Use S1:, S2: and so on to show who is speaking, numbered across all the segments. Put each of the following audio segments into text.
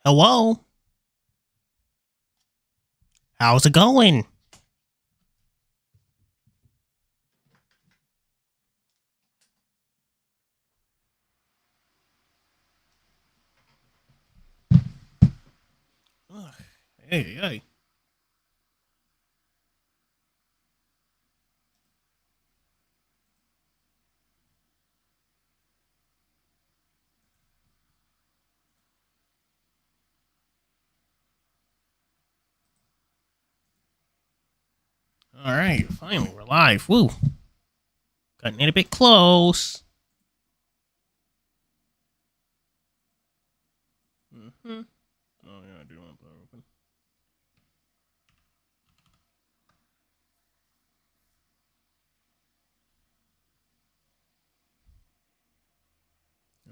S1: Hello? How's it going? Ugh. Hey. All right, finally, we're live. Woo. Cutting it a bit close. Mm-hmm. Oh, yeah, I do want that open.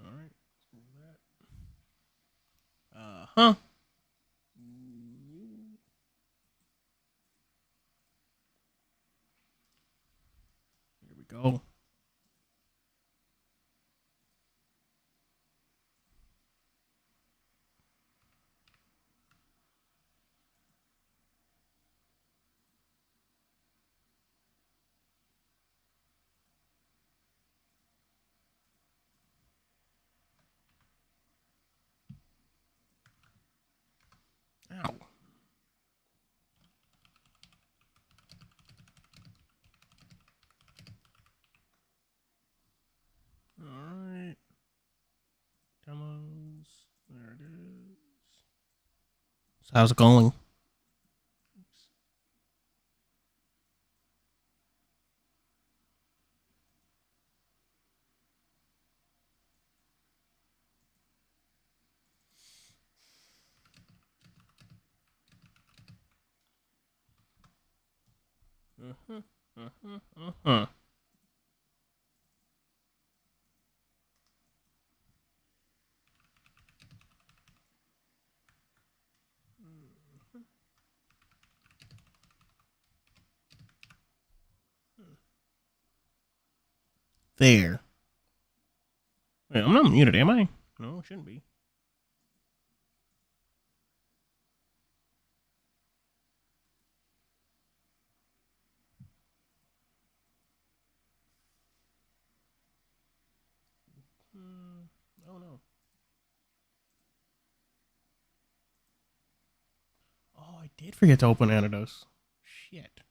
S1: All right. Uh-huh. Here we go. Ow. All right. Demos. There it is. So how's it going? Uh-huh. Uh-huh. Uh-huh. There. Wait, I'm not muted, am I? No, it shouldn't be. Oh, no. Oh, I did forget to open Antidos. Shit.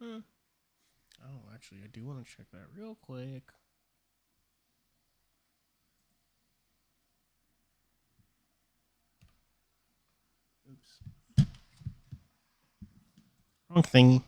S1: Oh, actually, I do want to check that real quick. Oops. Wrong thing.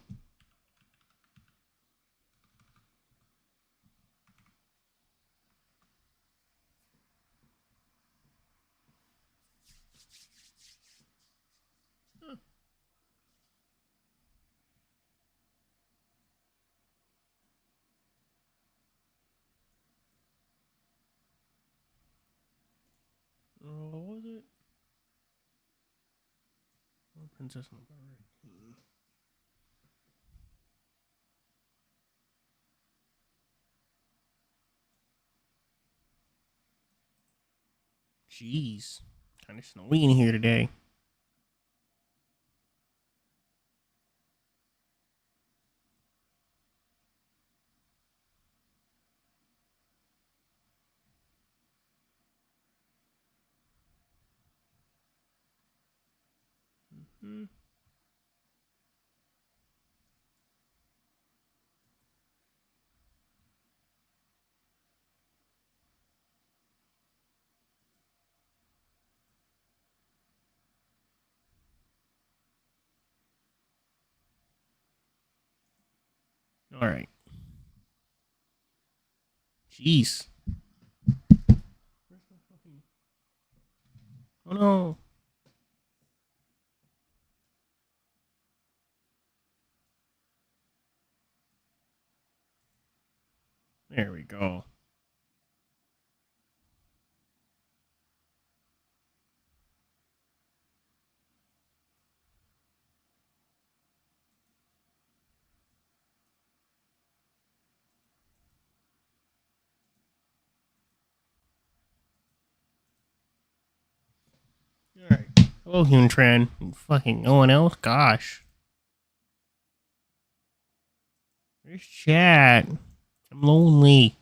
S1: What was it? Oh, Princess and the Pirate. Jeez. Kind of snowy in here today. Mm-hmm. All right. Jeez. Oh no. There we go. Go, Human Tran. Fucking no one else? Gosh. Where's chat? I'm lonely.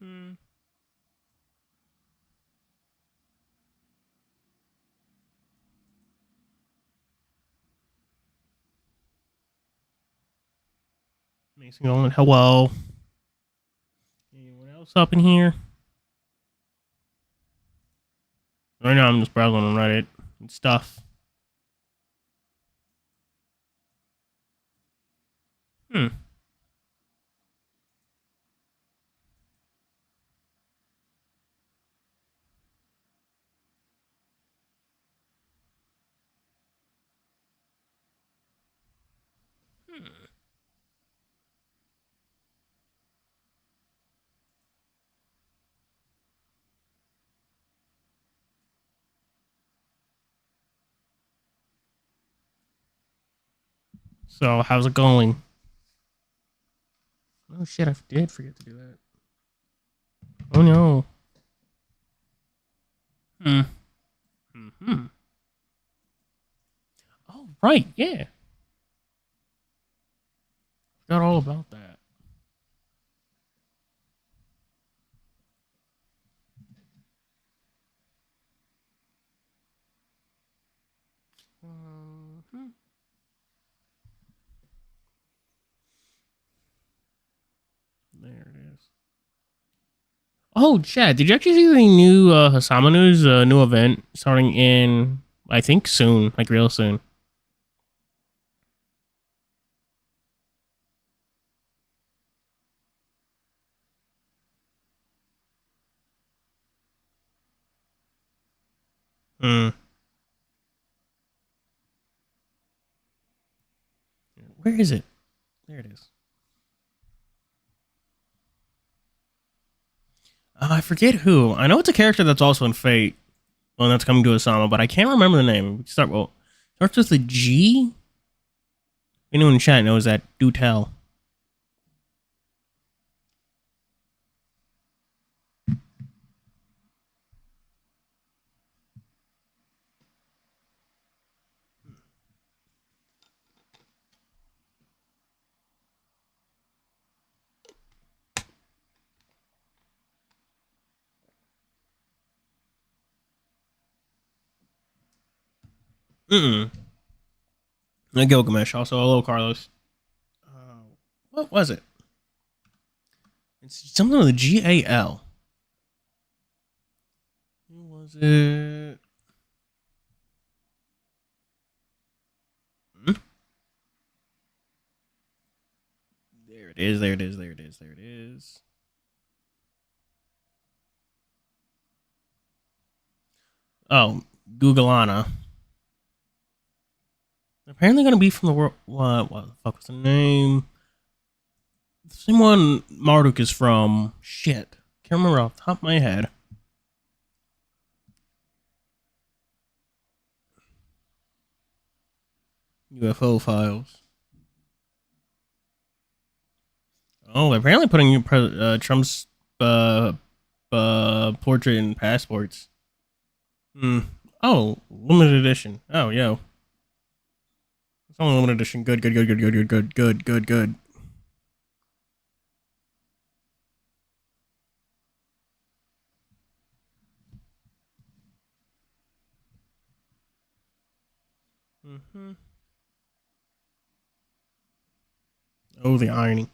S1: Mm-hmm. Mason going, hello. Anyone else up in here? Right now I'm just browsing on Reddit and stuff. Hmm. So, how's it going? Oh shit, I did forget to do that. Oh no. Hmm. Hmm. Oh, right, yeah. Forgot all about that. Mm-hmm. There it is. Oh, Chad, did you actually see the new Hasama news, new event starting in, I think, soon, like real soon? Hmm. Where is it? There it is. I forget who. I know it's a character that's also in Fate, one that's coming to Osama, but I can't remember the name. Starts with a G. Anyone in chat knows that? Do tell. Mm-mm. Gilgamesh. Also, hello, Carlos. What was it? It's something with a Gal. Who was it? Hmm? There it is. There it is. There it is. There it is. Oh, Googleana. Apparently going to be from the world. What the fuck was the name? The same one Marduk is from. Shit. Can't remember off the top of my head. UFO files. Oh, they're apparently putting Trump's portrait in passports. Hmm. Oh, limited edition. Oh, yo. It's only limited edition. Good, good, good, good, good, good, good, good, good, good. Mm-hmm. Oh, the irony.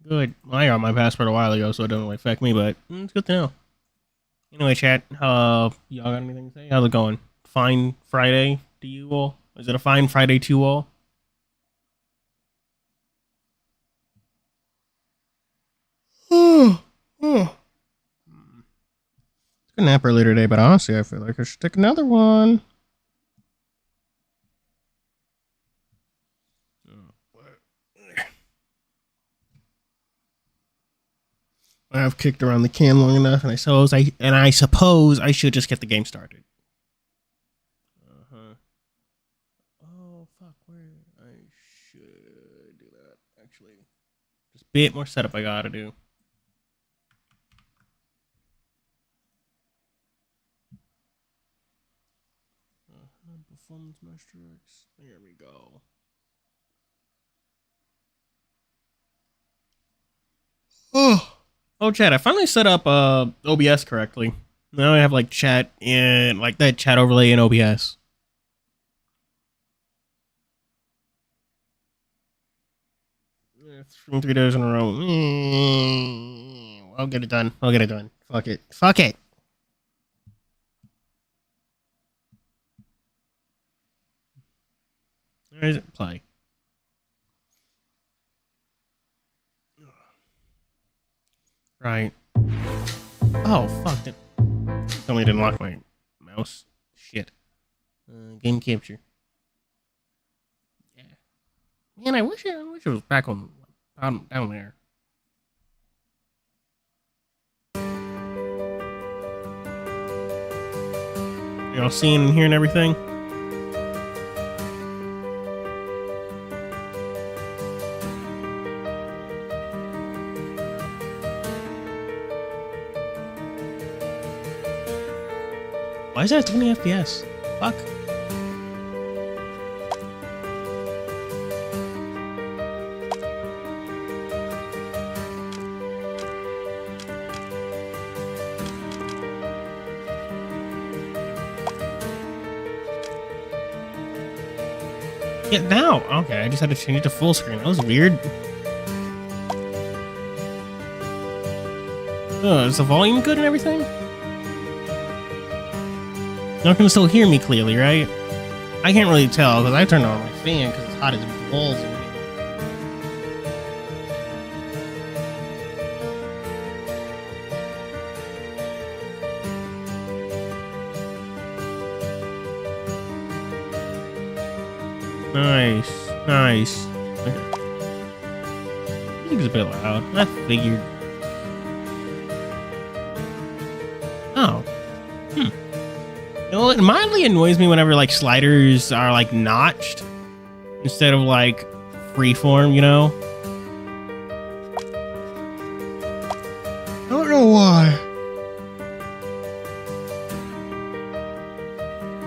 S1: Good. Well, I got my passport a while ago, so it doesn't really affect me, but it's good to know. Anyway, chat, y'all got anything to say? How's it going? Fine Friday to you all? Is it a fine Friday to you all? Oh, oh. Took a nap earlier today, but honestly, I feel like I should take another one. I've kicked around the can long enough, and I suppose I should just get the game started. Oh fuck, where I should do that actually. Just a bit more setup I gotta do. Performance metrics. There we go. Oh, chat! I finally set up OBS correctly. Now I have like chat and like that chat overlay in OBS. It's from 3 days in a row. I'll get it done. I'll get it done. Fuck it. Fuck it. Where is it? Play. Right. Oh, fuck it. Tell me I didn't lock my mouse. Shit. Game capture. Yeah. Man, I wish it was back on down there. Y'all seeing and hearing everything? Why is that 20 FPS? Fuck. Yeah, now. Okay, I just had to change it to full screen. That was weird. Is the volume good and everything? Y'all can still hear me clearly, right? I can't really tell because I turned on my fan because it's hot as balls in here. Nice, nice. Okay. Music's a bit loud. I figured. Oh. You know, it mildly annoys me whenever like sliders are like notched instead of like freeform, you know? I don't know why.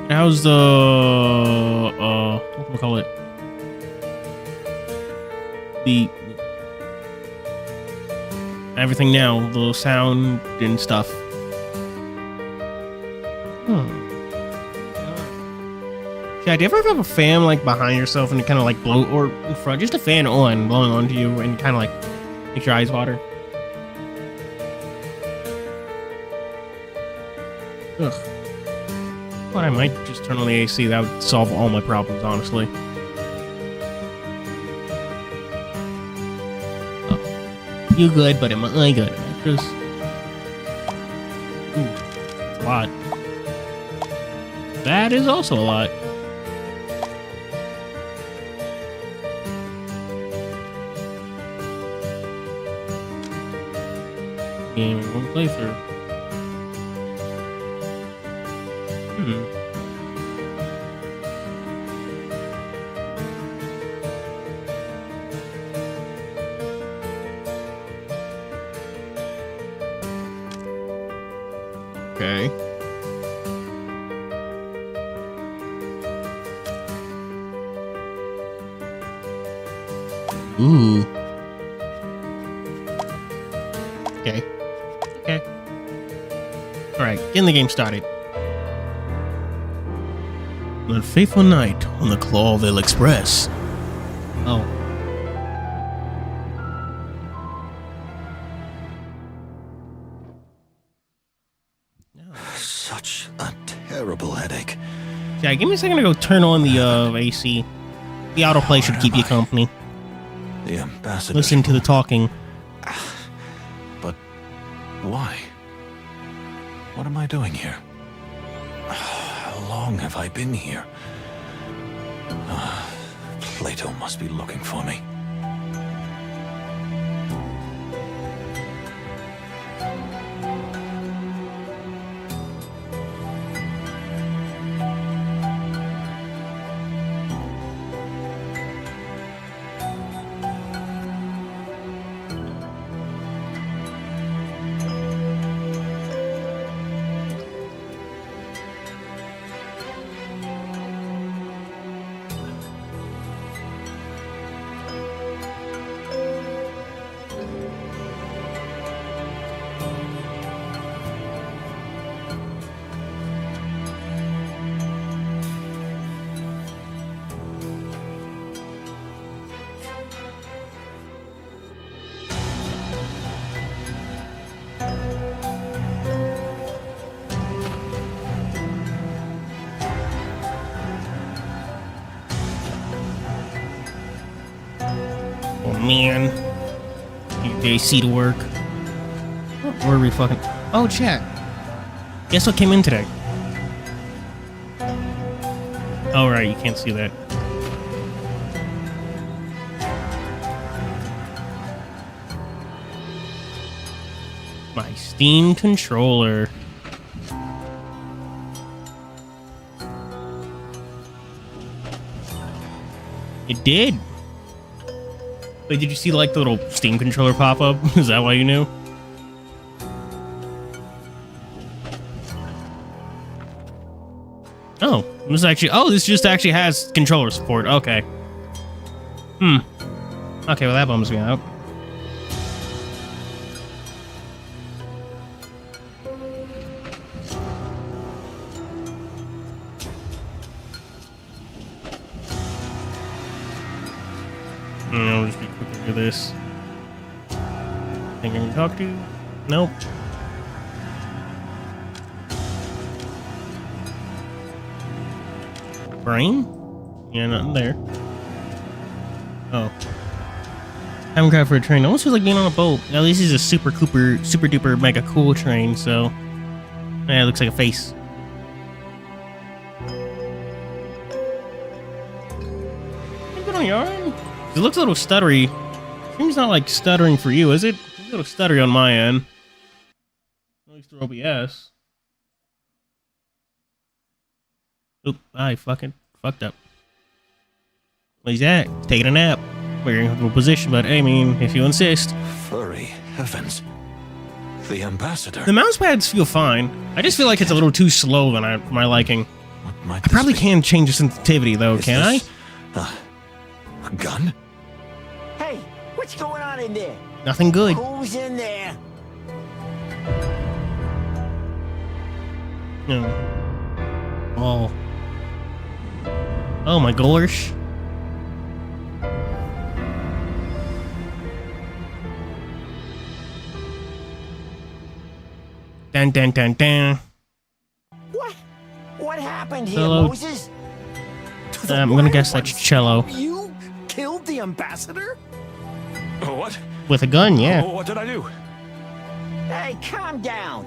S1: How's the what can we call it? The everything now, the sound and stuff. Yeah, do you ever have a fan like behind yourself and it kind of like blow, or in front, just a fan on blowing onto you and kind of like makes your eyes water? Ugh. But I might just turn on the AC. That would solve all my problems, honestly. Oh. You good, but am I good? Just... Ooh, that's a lot. That is also a lot. Game in one playthrough. Okay. Ooh. Okay. Okay. Alright, getting the game started. On a fateful night on the Clawville Express. Oh.
S2: Such a terrible headache.
S1: Yeah, give me a second to go turn on the AC. The autoplay should keep you company.
S2: The ambassador.
S1: Listen to the talking.
S2: But why? What am I doing here? How long have I been here? Plato must be looking for me.
S1: man. They see to work. Where are we fucking... Oh, chat. Guess what came in today? Oh, right, you can't see that. My Steam controller. It did. Wait, did you see like the little Steam controller pop up? Is that why you knew? Oh, this actually. Oh, this just actually has controller support. Okay. Okay, well that bums me out. I'll just be quick through this. Think I can talk to you? Nope. Brain? Yeah, nothing there. Oh. Haven't cried for a train. It almost feels like being on a boat. At least it's a super duper mega cool train, so. Yeah, it looks like a face. Ain't good on your arm? It looks a little stuttery. Seems not like stuttering for you, is it? It's a little stuttery on my end. At least through OBS. Oop, I fucking fucked up. What is that? Taking a nap. We're in a comfortable position, but I mean, if you insist.
S2: Fuuri, heavens. The ambassador.
S1: The mouse pads feel fine. I just feel like it's a little too slow than for my liking.
S2: What might
S1: I probably
S2: this be?
S1: can change the sensitivity though,
S2: Is
S1: can I?
S2: this a gun?
S3: Hey, what's going on in there?
S1: Nothing good.
S3: Who's in there?
S1: No. Oh. Oh my gosh. Dun dun dun dun.
S3: What? What happened here,
S1: Hello.
S3: Moses?
S1: I'm gonna guess that's cello.
S4: You killed the ambassador?
S2: Oh, what?
S1: With a gun, yeah.
S2: Oh, what did I do?
S3: Hey, calm down.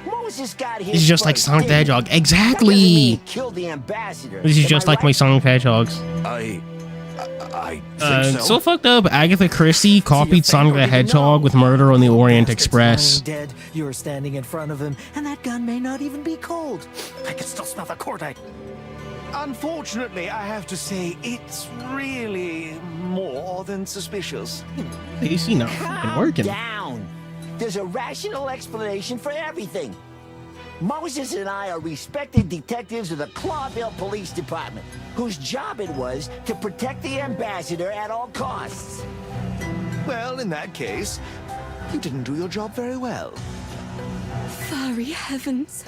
S3: Moses got here.
S1: This is just like Sonic the Hedgehog. Exactly!
S3: Killed the ambassador.
S1: This is
S3: Am
S1: just
S3: I
S1: like my
S3: right?
S1: Sonic the Hedgehogs.
S2: I think
S1: So fucked up, Agatha Christie copied Sonic the Hedgehog with Murder on the Orient Express.
S4: Dead. You're standing in front of him, and that gun may not even be cold. I can still smell the cordite.
S5: Unfortunately, I have to say, it's really more than suspicious.
S1: You see, not fucking
S3: Calm
S1: working.
S3: down. There's a rational explanation for everything. Moses and I are respected detectives of the Clawville Police Department, whose job it was to protect the ambassador at all costs.
S5: Well, in that case, you didn't do your job very well.
S6: Furry heavens.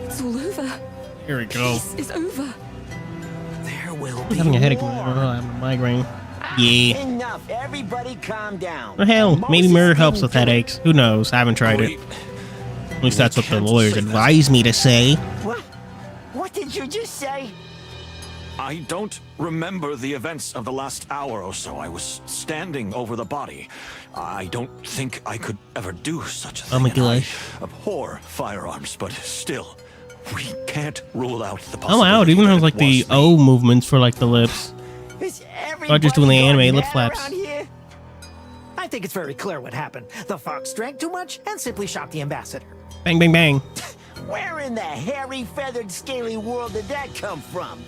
S6: It's all over.
S1: Here we go.
S6: This is over.
S4: There will
S1: I'm
S4: be
S1: having a headache.
S4: more.
S1: I'm having a migraine. Yeah.
S3: Enough. Everybody calm down.
S1: Well, hell, maybe
S3: Moses
S1: murder helps
S3: didn't
S1: with
S3: do it.
S1: headaches. Who knows? I haven't tried it.
S2: Wait.
S1: At least that's what the
S2: can't
S1: lawyers
S2: say that.
S1: advised me to say.
S3: What? What did you just say?
S2: I don't remember the events of the last hour or so. I was standing over the body. I don't think I could ever do such a thing.
S1: Oh my
S2: and I
S1: gosh.
S2: abhor firearms, but still, we can't rule out the
S1: Oh
S2: possibility.
S1: wow, it even
S2: that
S1: has like
S2: it
S1: the
S2: was me.
S1: O movements for like the lips.
S3: Is
S1: Not just doing the
S3: everybody
S1: anime lip
S3: mad
S1: flaps.
S3: around here?
S4: I think it's very clear what happened. The fox drank too much and simply shot the ambassador.
S1: Bang, bang, bang.
S3: Where in the hairy, feathered, scaly world did that come from?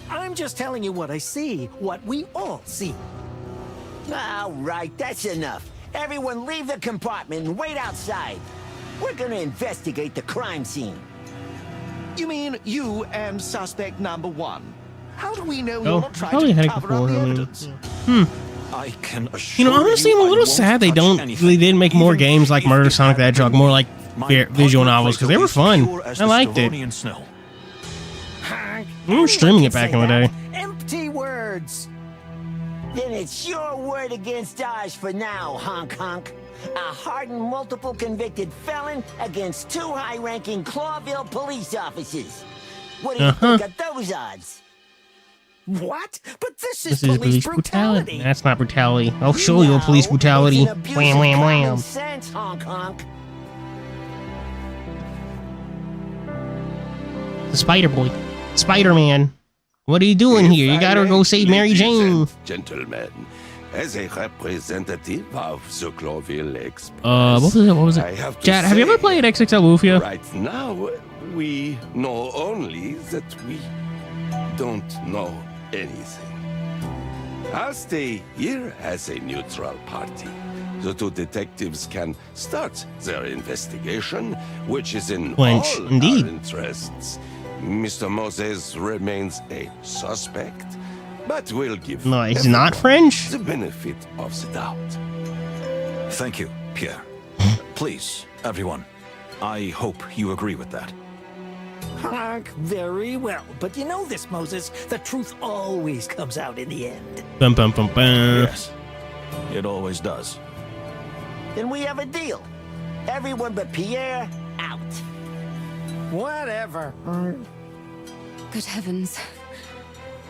S4: I'm just telling you what I see, what we all see.
S3: All right, that's enough. Everyone leave the compartment and wait outside. We're gonna investigate the crime scene.
S5: You mean you and suspect number one? How do we know
S1: Oh,
S5: you're not trying
S1: probably
S5: to
S1: had it
S5: cover
S1: before,
S5: up the
S1: I mean,
S5: evidence?
S2: I can assure
S1: You know, honestly, I'm a
S2: I
S1: little
S2: won't
S1: sad they
S2: touch
S1: don't.
S2: anything,
S1: They didn't make more
S2: even
S1: games like
S2: if
S1: Murder
S2: it
S1: Sonic the
S2: had
S1: Hedgehog,
S2: been
S1: more like
S2: my
S1: visual
S2: partner
S1: novels, because they
S2: Plato
S1: were
S2: is
S1: fun.
S2: pure as
S1: I
S2: the
S1: liked it.
S2: Stavonian snow.
S1: We were streaming it back in the day.
S4: Empty words.
S3: Then it's your word against ours for now, honk. A hardened, multiple convicted felon against two high-ranking Clawville police officers. What do you think of those odds?
S4: What? But this
S1: This
S4: is
S1: is
S4: police brutality.
S1: That's not brutality. I'll show you police brutality.
S3: It's an abuse
S1: Wham,
S3: of
S1: wham,
S3: common
S1: wham.
S3: sense, honk honk.
S1: The Spider Boy. Spider-Man. What are you doing here? You gotta go save Mary Jane.
S7: Gentlemen, as a representative of the Cloville Express,
S1: what was
S7: I
S1: it?
S7: have to
S1: Chad, have you ever
S7: say,
S1: played XXL Lufia?
S7: Right now, we know only that we don't know anything. I'll stay here as a neutral party. The two detectives can start their investigation, which is in
S1: French,
S7: all
S1: indeed.
S7: our interests. Mr. Moses remains a suspect, but we'll give
S1: No, it's
S7: everyone
S1: not French?
S7: the benefit of the doubt.
S2: Thank you, Pierre. Please, everyone. I hope you agree with that.
S4: Honk, very well. But you know this, Moses. The truth always comes out in the end.
S1: Bum, bum, bum, bum.
S2: Yes, it always does.
S3: Then we have a deal. Everyone but Pierre, out.
S4: Whatever.
S6: Good heavens.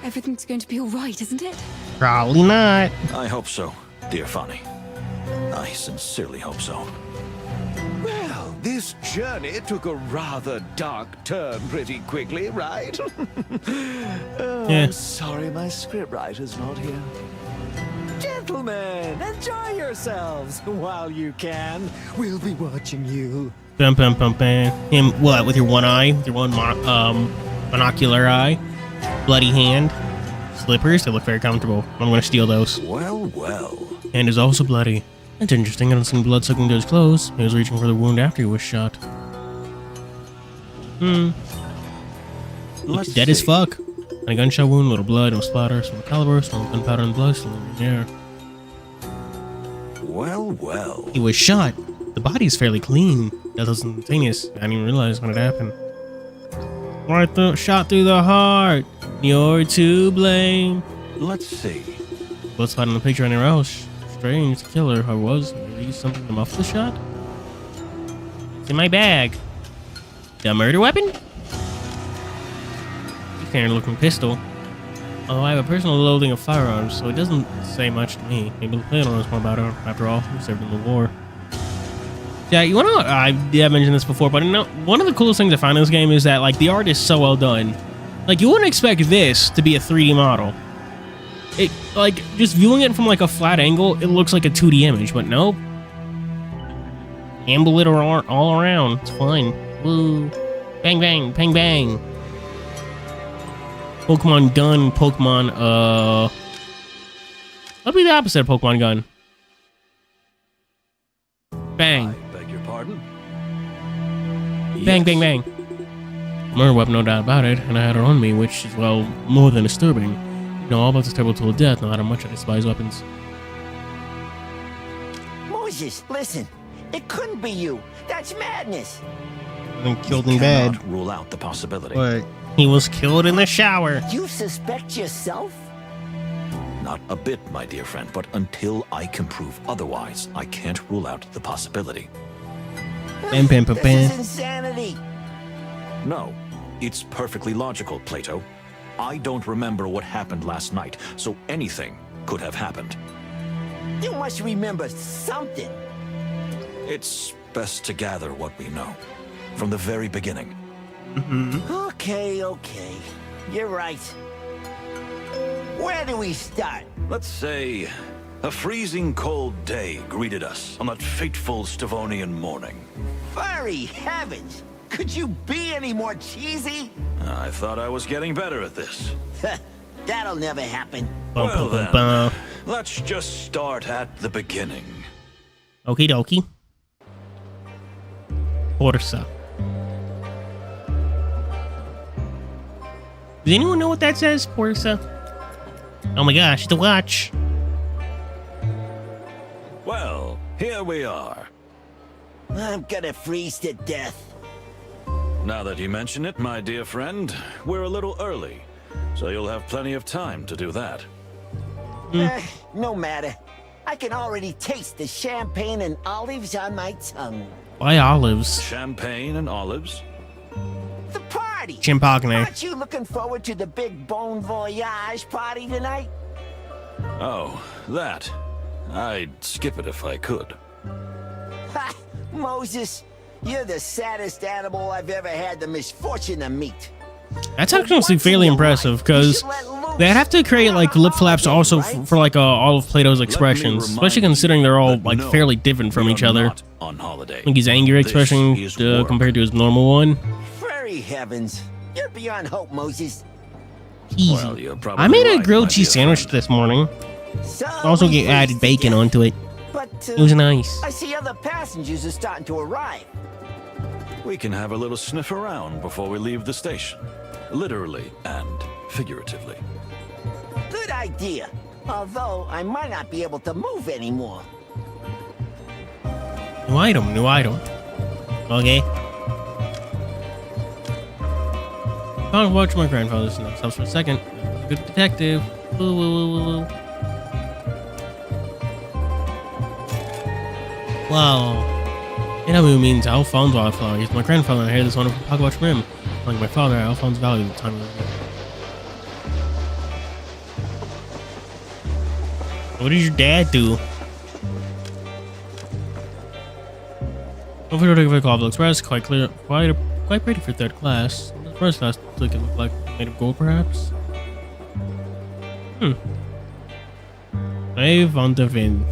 S6: Everything's going to be all right, isn't it?
S1: Probably not.
S2: I hope so, dear Fanny. I sincerely hope so.
S5: Well, this journey took a rather dark turn pretty quickly, right? Oh,
S1: Yeah.
S5: I'm sorry my scriptwriter's not here.
S4: Gentlemen, enjoy yourselves while you can. We'll be watching you.
S1: Bum, bum, bum, bum. Him, what, with your one eye? With your one monocular eye? Bloody hand? Slippers? They look very comfortable. I'm gonna steal those.
S2: Well, well.
S1: Hand is also bloody. That's interesting. I don't see blood soaking to his clothes. He was reaching for the wound after he was shot.
S2: Let's
S1: Dead as
S2: see.
S1: fuck. And a gunshot wound, little blood, no splatter, some caliber, some gunpowder and blood still in the air.
S2: Well, well.
S1: He was shot. The body is fairly clean. That was instantaneous. I didn't even realize when it happened. Shot through the heart. You're to blame.
S2: Let's see.
S1: Blood spot on the picture anywhere else. Strange. The killer I was. Maybe something to muffle the shot? It's in my bag. The murder weapon? Standard looking pistol. Although I have a personal loathing of firearms, so it doesn't say much to me. Maybe Plato knows more about it. After all, he served in the war. Yeah, you wanna? I mentioned this before, but one of the coolest things I find in this game is that like the art is so well done. Like you wouldn't expect this to be a 3D model. It like just viewing it from like a flat angle, it looks like a 2D image, but nope. Amble it all around. It's fine. Woo! Bang bang, bang bang. Pokemon gun, Pokemon that'd be the opposite of Pokemon gun. Bang.
S2: I beg your pardon?
S1: Bang,
S2: Yes.
S1: bang, bang. Murder weapon, no doubt about it, and I had it on me, which is, well, more than disturbing. You know all about this terrible tool of death, no matter how much I despise weapons.
S3: Moses, listen. It couldn't be you. That's madness.
S1: And killed in bed.
S2: Cannot rule out the possibility.
S1: But he was killed in the shower.
S3: You suspect yourself?
S2: Not a bit, my dear friend, but until I can prove otherwise, I can't rule out the possibility.
S1: Bam, bam, bam,
S3: This
S1: bam.
S3: is insanity.
S2: No, it's perfectly logical, Plato. I don't remember what happened last night, so anything could have happened.
S3: You must remember something.
S2: It's best to gather what we know from the very beginning.
S3: Okay. You're right. Where do we start?
S2: Let's say a freezing cold day greeted us on that fateful Stavonian morning.
S3: Furry heavens! Could you be any more cheesy?
S2: I thought I was getting better at this.
S3: That'll never happen.
S1: Bum,
S2: Well
S1: bum,
S2: then,
S1: bum, bum.
S2: let's just start at the beginning.
S1: Okie dokie. Forza. Does anyone know what that says, Forza? Oh my gosh, the watch.
S2: Well, here we are.
S3: I'm gonna freeze to death.
S2: Now that you mention it, my dear friend, we're a little early, so you'll have plenty of time to do that.
S3: No matter. I can already taste the champagne and olives on my tongue.
S1: Why olives?
S2: Champagne and olives?
S3: The party! party.
S1: Chimpakne.
S3: Aren't you looking forward to the big Bon Voyage party tonight?
S2: Oh, that. I'd skip it if I could.
S3: Ha! Moses, you're the saddest animal I've ever had the misfortune to meet.
S1: That's actually fairly impressive, because they'd have to create like lip flaps also for like all of Plato's expressions, especially considering they're all like fairly different from each other.
S2: On holiday.
S1: Like his angry expression compared to his normal one.
S3: Furry heavens, you're beyond hope, Moses.
S1: Easy.
S2: Well, you're probably
S1: I made a
S2: right,
S1: grilled
S2: my
S1: cheese
S2: dear
S1: sandwich
S2: friend.
S1: this morning.
S3: So
S1: Also
S3: we
S1: added
S3: freeze to
S1: bacon
S3: death.
S1: onto it.
S3: But
S1: It was nice.
S3: I see other passengers are starting to arrive.
S2: We can have a little sniff around before we leave the station. Literally and figuratively.
S3: Good idea. Although I might not be able to move anymore.
S1: New item, new item. Okay. I'll watch my grandfather's house for a second. Good detective. Woo, woo, woo, woo, woo. Wow. Inamu means Alphonse Wildflower. He's my grandfather, and I heard this wonderful Pokemon from him. Like my father, Alphonse valued the time of What did your dad do? Over to the Global Express, quite clear, quite pretty for third class. The first class look it look like made of gold, perhaps. Wave on the Vin.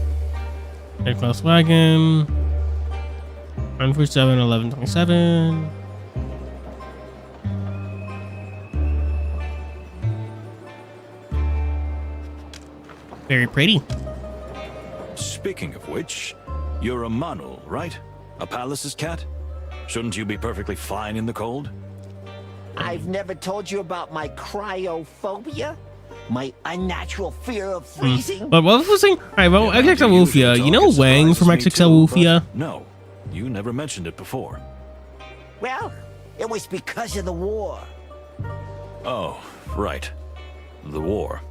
S1: Third class wagon. 947 1127. Very pretty.
S2: Speaking of which, you're a Manu, right? A palace's cat? Shouldn't you be perfectly fine in the cold?
S3: I've never told you about my cryophobia? My unnatural fear of freezing?
S1: But what was I saying? Alright, well, XXL Wolfia. You know Wang from XXL Wolfia?
S2: No, you never mentioned it before.
S3: Well, it was because of the war.
S2: Oh, right. The war.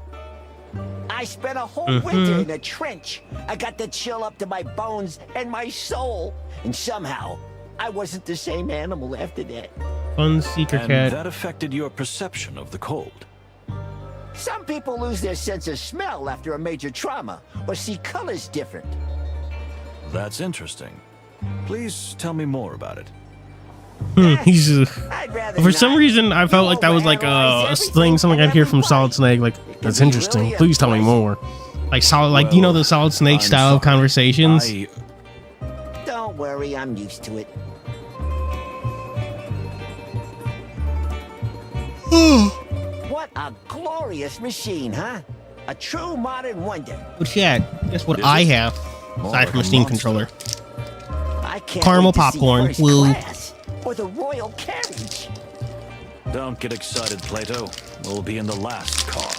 S3: I spent a whole winter in a trench. I got the chill up to my bones and my soul. And somehow, I wasn't the same animal after that.
S1: Fun seeker
S2: And
S1: cat.
S2: that affected your perception of the cold.
S3: Some people lose their sense of smell after a major trauma, or see colors different.
S2: That's interesting. Please tell me more about it.
S1: He's
S3: I'd rather
S1: for some
S3: not.
S1: reason I felt
S3: You
S1: like that was like
S3: overanalyze
S1: a
S3: everything
S1: thing something
S3: and
S1: I'd hear from
S3: everybody.
S1: Solid Snake. Like that's
S3: be
S1: interesting.
S3: really
S1: Please tell me more. Like solid, like you know the Solid Snake
S2: I'm
S1: style of
S2: sorry.
S1: conversations.
S3: Don't worry, I'm used to it. What a glorious machine, huh? A true modern wonder.
S1: But chat, guess what
S2: Is
S1: I
S2: it?
S1: have
S2: More
S1: aside
S2: like
S1: from a
S2: a
S1: Steam
S2: monster.
S1: controller?
S3: I can't
S1: Caramel
S3: wait to see
S1: popcorn,
S3: first
S1: woo.
S3: class, or the royal carriage.
S2: Don't get excited, Plato. We'll be in the last car.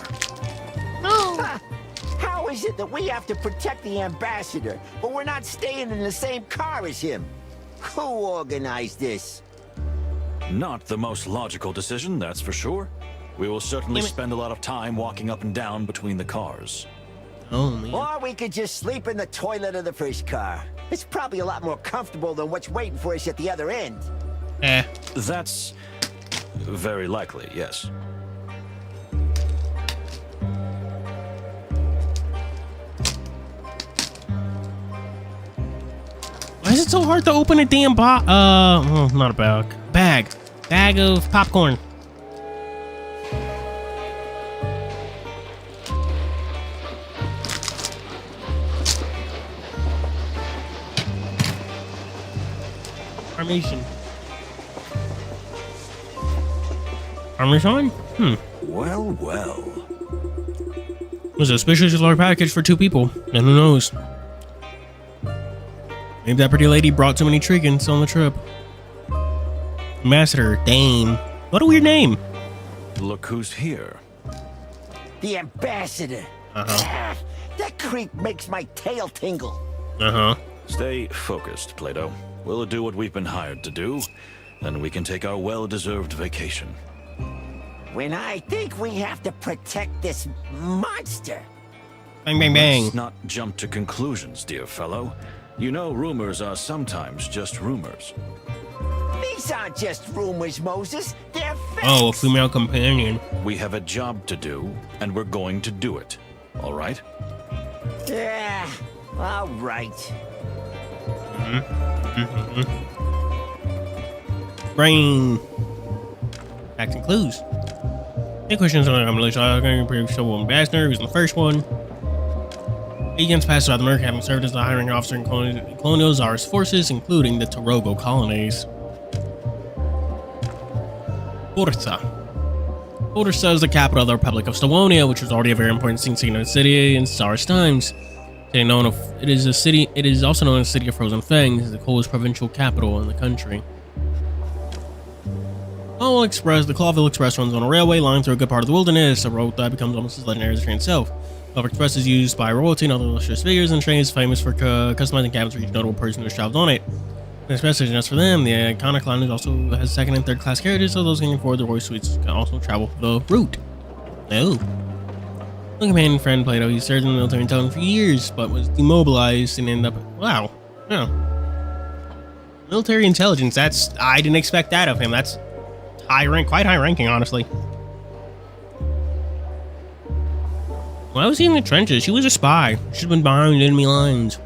S3: Ha! How is it that we have to protect the ambassador, but we're not staying in the same car as him? Who organized this?
S2: Not the most logical decision, that's for sure. We will certainly
S1: Damn it.
S2: spend a lot of time walking up and down between the cars.
S1: Oh man.
S3: Or we could just sleep in the toilet of the first car. It's probably a lot more comfortable than what's waiting for us at the other end.
S2: That's very likely, yes.
S1: Why is it so hard to open a damn well, not a bag. Bag of popcorn. Parmesan. Parmesan?
S2: Well, well.
S1: It was a suspiciously large package for 2 people, and who knows? Maybe that pretty lady brought too many trinkets on the trip. Ambassador, Dame. What a weird name.
S2: Look who's here.
S3: The ambassador. Ah, that creep makes my tail tingle.
S2: Stay focused, Plato. We'll do what we've been hired to do, then we can take our well-deserved vacation.
S3: When I think we have to protect this monster.
S1: Bang, bang, bang.
S2: Let's not jump to conclusions, dear fellow. You know rumors are sometimes just rumors.
S3: These These aren't just rumors, Moses. They're facts.
S1: Oh, a female companion.
S2: We have a job to do, and we're going to do it. All right?
S3: Yeah, all right.
S1: Brain. Facts and clues. Any questions on I'm going to prove Civil Ambassador, who's in the first one. Agents passed out the Merc, having served as the hiring officer in colonial Tsar's forces, including the Torogo colonies. Forza. Forza is the capital of the Republic of Slavonia, which was already a very important city in Tsar's times. It is also known as the City of Frozen Fangs, the coldest provincial capital in the country. The Clawville Express runs on a railway line through a good part of the wilderness, a road that becomes almost as legendary as the train itself. Clawville Express is used by royalty and other illustrious figures, and the train is famous for customizing cabins for each notable person who has traveled on it. The express isn't just for them. The iconic line also has second and third class carriages, so those looking forward to the royal suites can also travel the route. Oh. My companion friend Plato, he served in the military intelligence for years, but was demobilized and ended up... Wow. Yeah. Military intelligence, I didn't expect that of him. That's quite high ranking, honestly. Why was he in the trenches? He was a spy. Should have been behind enemy lines.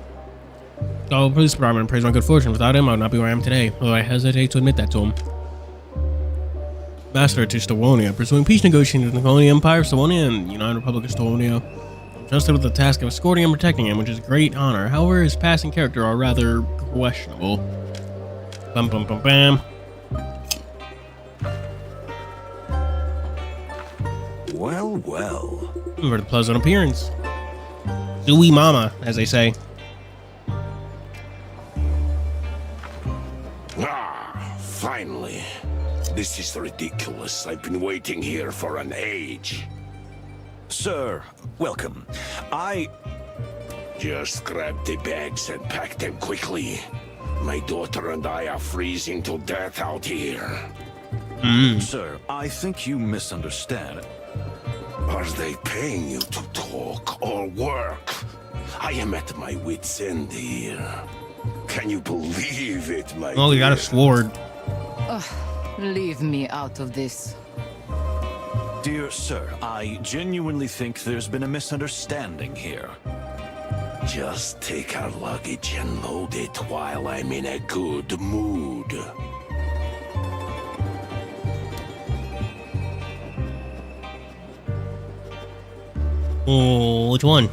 S1: The police department praised my good fortune. Without him, I would not be where I am today, although I hesitate to admit that to him. Ambassador to Slavonia, pursuing peace negotiations with the colonial empire of Slavonia and United Republic of Slavonia. Trusted with the task of escorting and protecting him, which is a great honor. However, his past and character are rather questionable. Bum bum bum bam.
S2: Well, well.
S1: For the pleasant appearance. Zooey mama, as they say.
S7: Finally. This is ridiculous. I've been waiting here for an age.
S2: Sir, welcome.
S7: Just grab the bags and pack them quickly. My daughter and I are freezing to death out here.
S2: Sir, I think you misunderstand.
S7: Are they paying you to talk or work? I am at my wit's end here. Can you believe it, my
S1: Oh, you got a
S7: dear?
S1: sword.
S8: Leave me out of this.
S2: Dear sir, I genuinely think there's been a misunderstanding here.
S7: Just take our luggage and load it while I'm in a good mood.
S1: Oh, which one?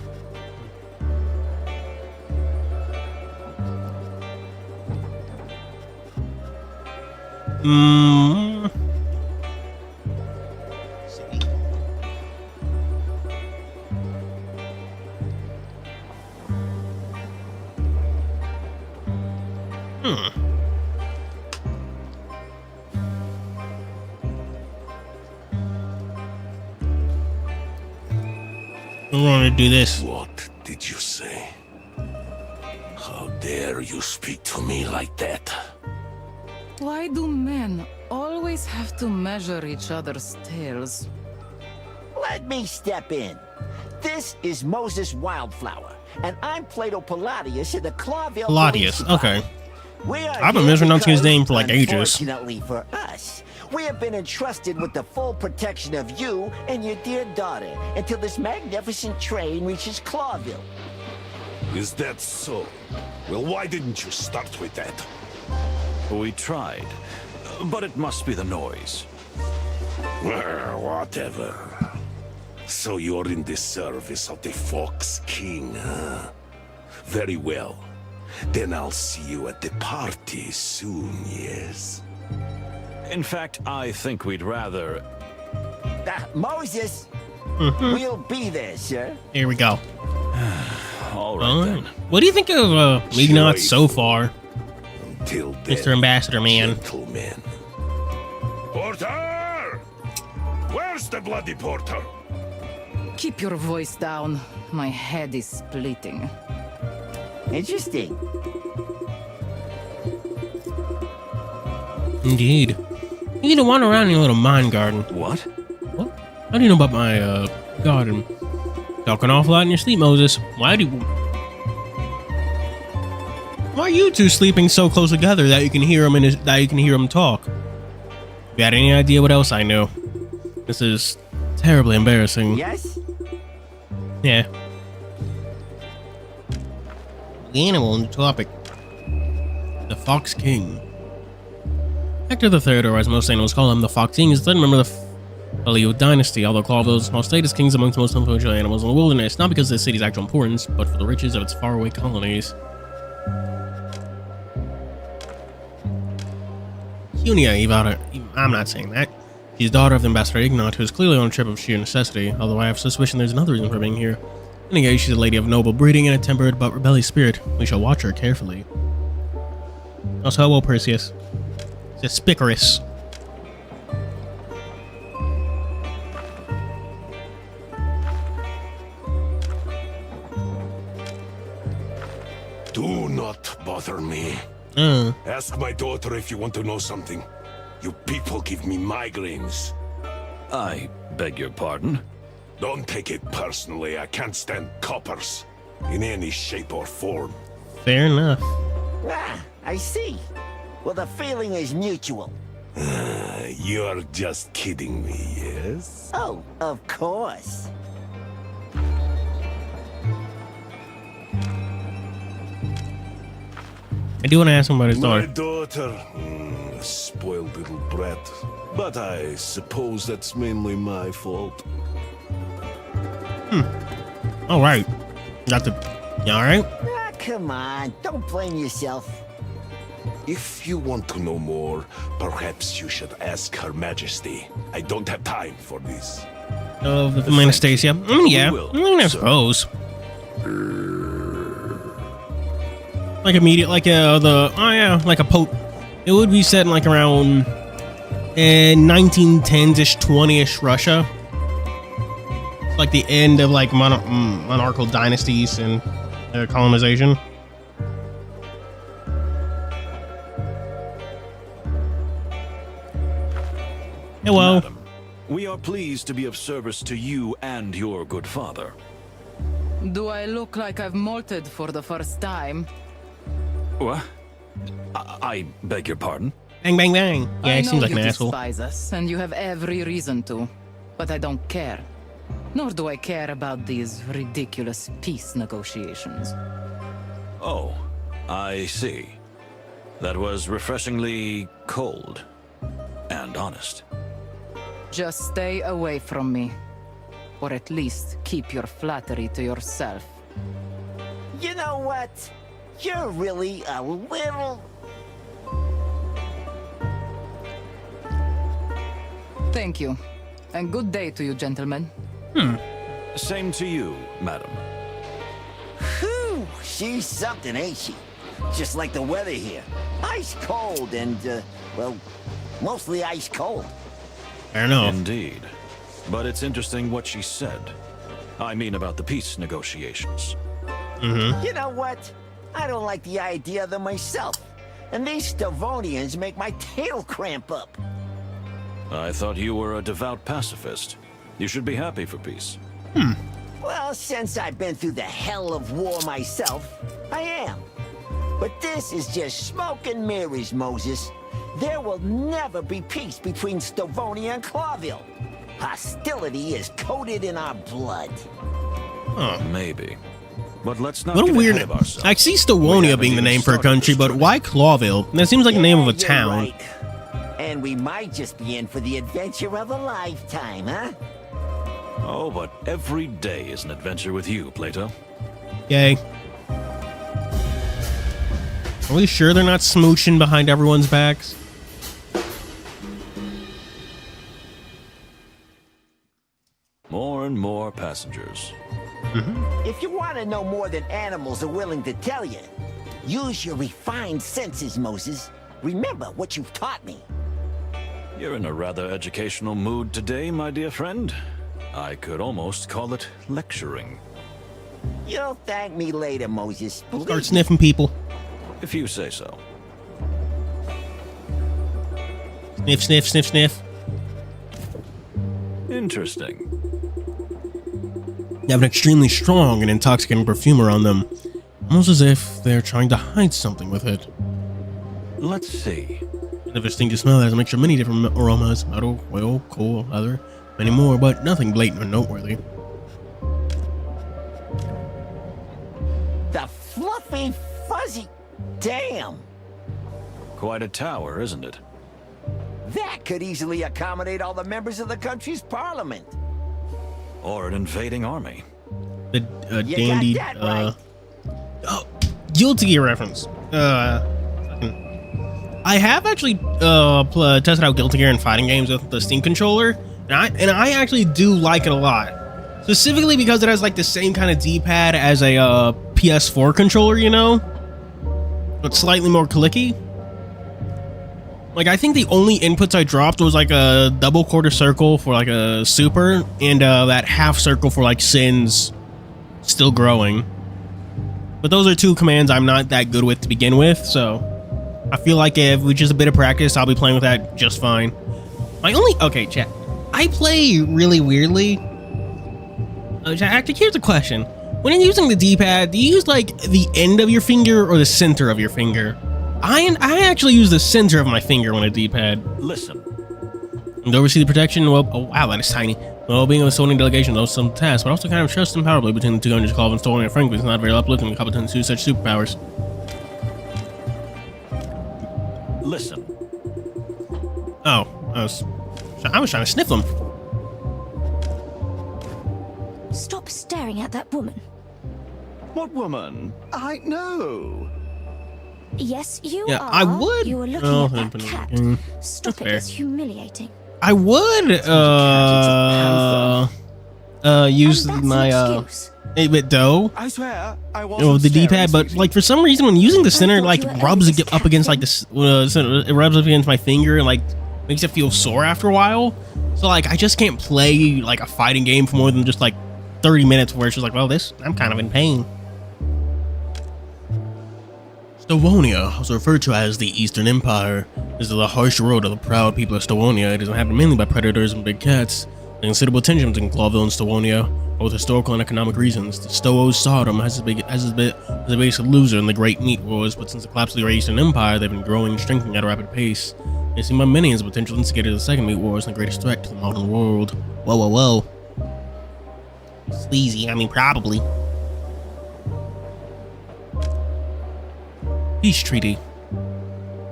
S1: I want to do this.
S7: What did you say? How dare you speak to me like that?
S8: Why do men always have to measure each other's tails?
S3: Let me step in. This is Moses Wildflower, and I'm Plato Palladius of the Clawville
S1: Palladius,
S3: Police
S1: okay.
S3: Department. We are
S1: I've been
S3: here
S1: mispronouncing his
S3: because,
S1: name for like ages.
S3: Unfortunately for us, we have been entrusted with the full protection of you and your dear daughter until this magnificent train reaches Clawville.
S7: Is that so? Well, why didn't you start with that?
S2: We tried, but it must be the noise.
S7: Well, whatever. So you're in the service of the Fox King, huh? Very well. Then I'll see you at the party soon, yes?
S2: In fact, I think we'd rather...
S3: Moses, we'll be there, sir.
S1: Here we go.
S2: All right, then.
S1: What do you think of maybe not so far,
S7: Until then,
S1: Mr. Ambassador Man?
S7: gentlemen. Porter! Where's the bloody porter?
S8: Keep your voice down. My head is splitting.
S3: Interesting.
S1: Indeed. You need to wander around in your little mine garden.
S2: What?
S1: What? How do you know about my garden? Talking awful lot in your sleep, Moses. Why do you... Why are you two sleeping so close together that you can hear him talk? If you had any idea what else I knew, this is terribly embarrassing.
S3: Yes?
S1: Yeah. The animal on the topic. The Fox King. Hector III, or as most animals call him, the Fox King, is the third member of the Paleo dynasty, although Clawville is the most status kings amongst the most influential animals in the wilderness, not because of the city's actual importance, but for the riches of its faraway colonies. Cunia, I'm not saying that. She's daughter of the Ambassador Ignat, who is clearly on a trip of sheer necessity, although I have suspicion there's another reason for being here. In any case, she's a lady of noble breeding and a tempered but rebellious spirit. We shall watch her carefully. Also, hello, Perseus. Suspicious.
S7: Do not bother me. Ask my daughter if you want to know something. You people give me migraines.
S2: I beg your pardon?
S7: Don't take it personally. I can't stand coppers in any shape or form.
S1: Fair enough.
S3: Ah, I see. Well, the feeling is mutual.
S7: You're just kidding me, yes?
S3: Oh, of course.
S1: I do want to ask him about his
S7: My
S1: daughter.
S7: daughter, a spoiled little brat. But I suppose that's mainly my fault.
S1: Alright. Got the... You alright?
S3: Ah, come on. Don't blame yourself.
S7: If you want to know more, perhaps you should ask Her Majesty. I don't have time for this.
S1: Of the Anastasia. Yeah. I suppose. Like immediate, like like a Pope. It would be set in like around 1910s-ish, 20-ish Russia. It's like the end of like monarchical dynasties and colonization. Hello.
S2: Madam, we are pleased to be of service to you and your good father.
S8: Do I look like I've molted for the first time?
S2: What? I beg your pardon?
S1: Bang, bang, bang. Yeah,
S8: I
S1: he seems
S8: know
S1: like an
S8: you
S1: asshole.
S8: despise us, and you have every reason to. But I don't care. Nor do I care about these ridiculous peace negotiations.
S2: Oh, I see. That was refreshingly cold and honest.
S8: Just stay away from me. Or at least keep your flattery to yourself.
S3: You know what? You're really a little...
S8: Thank you. And good day to you, gentlemen.
S2: Same to you, madam.
S3: Whew, she's something, ain't she? Just like the weather here. Ice cold and, well, mostly ice cold.
S1: Fair enough.
S2: Indeed. But it's interesting what she said. I mean about the peace negotiations.
S3: You know what? I don't like the idea of them myself. And these Stavonians make my tail cramp up.
S2: I thought you were a devout pacifist. You should be happy for peace.
S3: Well, since I've been through the hell of war myself, I am. But this is just smoke and mirrors, Moses. There will never be peace between Stavonia and Clawville. Hostility is coated in our blood.
S2: Maybe. But let's not
S1: What a
S2: get
S1: weird...
S2: ahead of ourselves.
S1: I see
S2: We
S1: Stavonia
S2: haven't
S1: being the
S2: even
S1: name for a
S2: started
S1: country,
S2: this
S1: but
S2: trip.
S1: why Clawville? That seems like the name of a
S3: You're
S1: town.
S3: right. And we might just be in for the adventure of a lifetime, huh?
S2: Oh, but every day is an adventure with you, Plato.
S1: Yay. Are we sure they're not smooching behind everyone's backs?
S2: More and more passengers.
S3: If you want to know more than animals are willing to tell you, use your refined senses, Moses. Remember what you've taught me.
S2: You're in a rather educational mood today, my dear friend. I could almost call it lecturing.
S3: You'll thank me later, Moses. Believe
S1: Start
S3: me.
S1: sniffing people.
S2: If you say so.
S1: Sniff, sniff, sniff, sniff.
S2: Interesting.
S1: They have an extremely strong and intoxicating perfume around them. almost as if they're trying to hide something with it.
S2: Let's see.
S1: The distinctive smell has a mixture of many different aromas: metal, oil, coal, leather, many more, but nothing blatant or noteworthy.
S3: The fluffy, fuzzy... Damn!
S2: Quite a tower, isn't it?
S3: That could easily accommodate all the members of the country's parliament.
S2: Or an invading army.
S1: The
S3: You
S1: dandy,
S3: got that right.
S1: oh, Guilty Gear reference. I have actually tested out Guilty Gear in fighting games with the Steam controller, and I actually do like it a lot. Specifically because it has like the same kind of D-pad as a PS4 controller, you know, but slightly more clicky. Like, I think the only inputs I dropped was like a double quarter circle for like a super, and that half circle for like Sin's still growing. But those are two commands I'm not that good with to begin with, so I feel like if with just a bit of practice, I'll be playing with that just fine. Okay, chat. I play really weirdly. Actually, here's a question. When you're using the D-pad, do you use like the end of your finger or the center of your finger? I actually use the center of my finger on a D-pad.
S2: Listen.
S1: And oversee the protection, well, oh wow, that is tiny. Well, being a Estonian delegation knows some tasks, but also kind of trust and power play between the two countries, Clov and Estonia. Frankly, it's not very uplifting to competent to such superpowers.
S2: Listen.
S1: Oh, I was trying to sniff them.
S9: Stop staring at that woman.
S5: What woman? I know.
S9: Yes, you
S1: Yeah,
S9: are.
S1: I would.
S9: You were looking
S1: Oh,
S9: at that
S1: happening
S9: cat.
S1: again.
S9: Stop
S1: That's
S9: it.
S1: fair.
S9: It's humiliating.
S1: I would use
S9: And that's
S1: my
S9: an excuse.
S1: 8-bit dough
S5: I swear, I
S1: of
S5: wasn't
S1: the
S5: staring,
S1: D-pad, but
S5: sweetie.
S1: like for some reason when using the center,
S9: thought
S1: like
S9: you were
S1: rubs
S9: Elvis
S1: up against like
S9: Captain.
S1: this, it rubs up against my finger and like makes it feel sore after a while. So like I just can't play like a fighting game for more than just like 30 minutes where it's just like, well, I'm kind of in pain. Stewonia, also referred to as the Eastern Empire, is the harsh world of the proud people of Stewonia. It is inhabited mainly by predators and big cats. There are considerable tensions in Clawville and Stewonia, both historical and economic reasons. The Stowo's Sodom has the biggest loser in the Great Meat Wars, but since the collapse of the Great Eastern Empire, they've been growing and strengthening at a rapid pace. They seem by many as a potential instigator of the Second Meat Wars and the greatest threat to the modern world. Whoa, whoa, whoa. Sleazy, I mean, probably. Peace Treaty.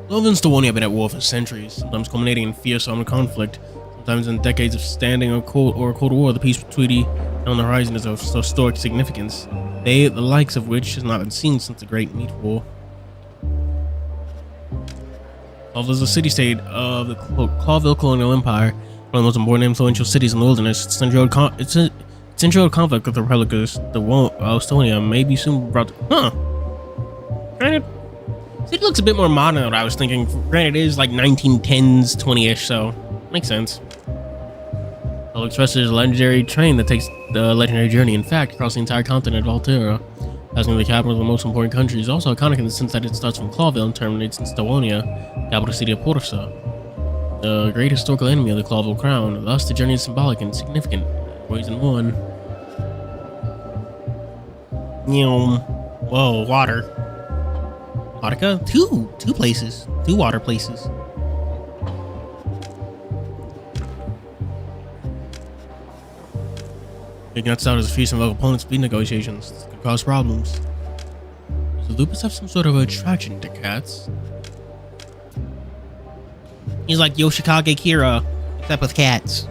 S1: Love and Stewonia have been at war for centuries, sometimes culminating in fierce armed conflict, sometimes in decades of standing or Cold War. The peace treaty on the horizon is of historic significance, the likes of which has not been seen since the Great Meat War. Clawville is a city-state of the Clawville colonial empire, one of the most important and influential cities in the wilderness. Its central conflict with the Republic of Estonia may be soon brought to... Granted, city looks a bit more modern than what I was thinking. Granted, it is like 1910s, 20-ish, so makes sense. I'll express it as a legendary train that takes the legendary journey, in fact, across the entire continent of Altera, passing the capital of the most important country. Is also iconic in the sense that it starts from Clawville and terminates in Stewonia, capital city of Porsa, the great historical enemy of the Clawville crown. Thus, the journey is symbolic and significant in ways in one. Whoa, water. Vodka? Two places. Two water places. Big nuts out as a fearsome of opponents' speed negotiations. This could cause problems. Does Lupus have some sort of attraction to cats? He's like Yoshikage Kira, except with cats.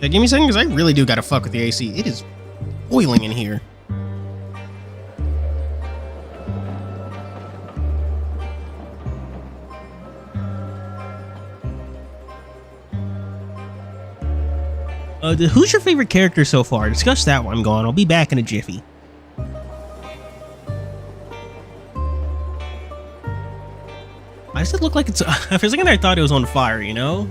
S1: Yeah, give me a second, because I really do gotta fuck with the AC. It is boiling in here. Who's your favorite character so far? Discuss that while I'm gone. I'll be back in a jiffy. Why does it look like it's... For a second I thought it was on fire, you know?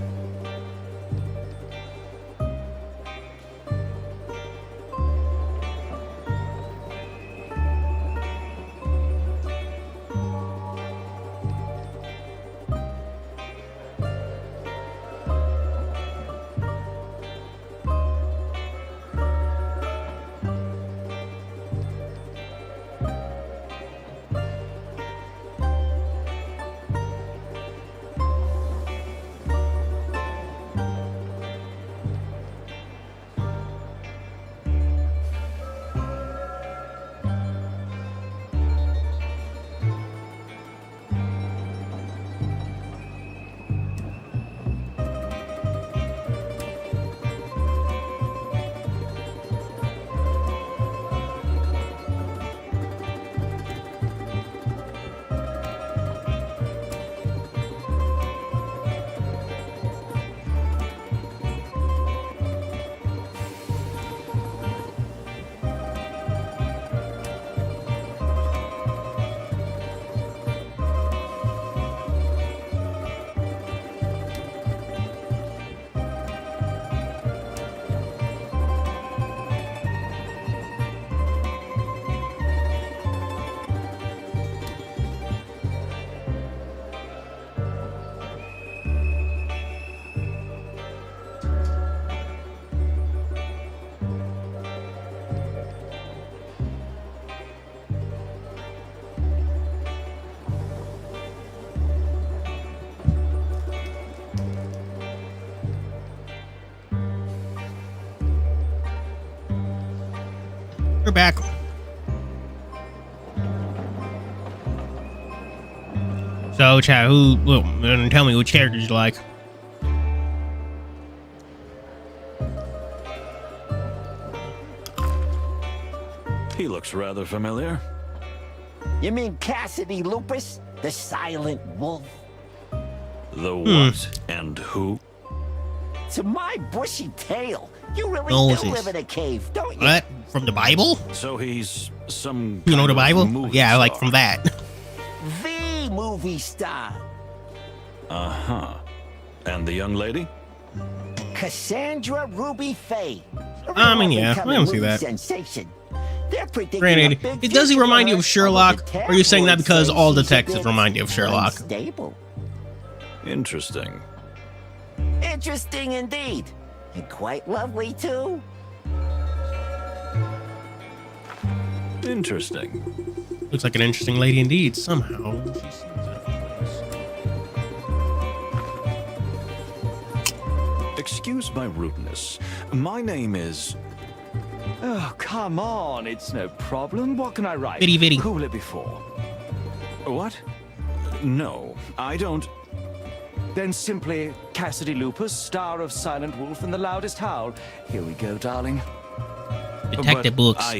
S1: We're back. So, Chad, tell me which characters you like.
S2: He looks rather familiar.
S3: You mean Cassidy Lupus, the silent wolf?
S2: The what and who?
S3: To my bushy tail, you really
S1: Moses.
S3: do live in a cave, don't you?
S1: What? From the Bible?
S2: So he's some
S1: You know
S2: kind
S1: the
S2: of
S1: Bible?
S2: movie
S1: Yeah, like
S2: star.
S1: from that.
S3: The movie star,
S2: Uh-huh. And the young lady?
S3: Cassandra Ruby Faye.
S1: I mean, yeah, I can see that.
S3: Sensation. They're predicting
S1: Granted,
S3: a big
S1: it does he
S3: future
S1: remind you
S3: for
S1: of
S3: her,
S1: Sherlock,
S3: although the
S1: or are you saying that
S3: tabloids
S1: because
S3: say
S1: all
S3: she's a
S1: detectives
S3: bit
S1: remind you of Sherlock?
S3: Unstable.
S2: Interesting.
S3: Interesting indeed. And quite lovely, too.
S2: Interesting.
S1: Looks like an interesting lady indeed. Somehow, she seems out of place.
S2: Excuse my rudeness. My name is...
S10: Oh, come on. It's no problem. What can I write?
S1: Vitty vitty.
S10: Who will it be for?
S2: What? No, I don't...
S10: Then simply Cassidy Lupus, star of Silent Wolf and the Loudest Howl. Here we go, darling.
S1: Detective
S2: but
S1: books.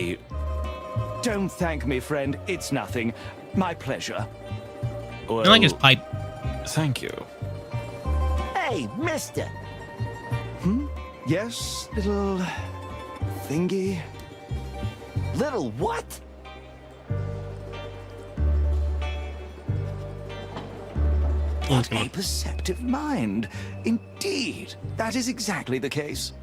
S10: Don't thank me, friend. It's nothing. My pleasure.
S2: Well,
S1: I like his pipe.
S2: Thank you.
S3: Hey, mister.
S10: Yes, little thingy.
S3: Little what?
S10: What a perceptive mind. Indeed, that is exactly the case.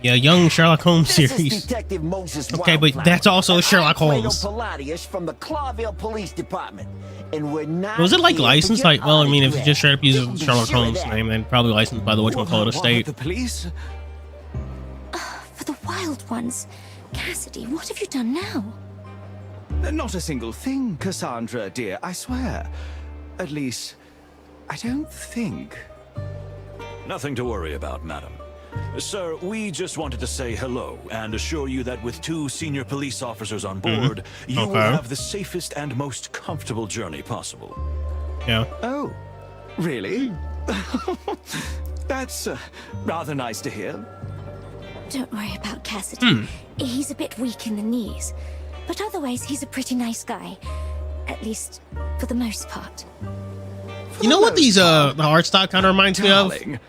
S1: Yeah, young Sherlock Holmes
S3: This
S1: series.
S3: is Detective Moses
S1: Okay, but
S3: Wildflower,
S1: that's also
S3: and
S1: Sherlock
S3: I'm Plato
S1: Holmes.
S3: Palladius from the Clawville Police Department, and we're not.
S1: Was it like
S3: here to
S1: licensed?
S3: get
S1: Like, well, I mean, if you just straight up
S3: autographs.
S1: use
S3: You can be
S1: Sherlock
S3: sure of
S1: Holmes'
S3: that.
S1: name, then probably licensed by the whatchamacallit estate.
S10: The police?
S9: For the wild ones. Cassidy, what have you done now?
S10: Not a single thing, Cassandra, dear, I swear. At least, I don't think.
S2: Nothing to worry about, madam. Sir, we just wanted to say hello and assure you that with 2 senior police officers on board, you will
S1: Okay.
S2: have the safest and most comfortable journey possible.
S1: Yeah.
S10: Oh, really? That's rather nice to hear.
S9: Don't worry about Cassidy. He's a bit weak in the knees. But otherwise, he's a pretty nice guy. At least, for the most part.
S1: You know what these the art style kind of reminds me of?
S10: Darling,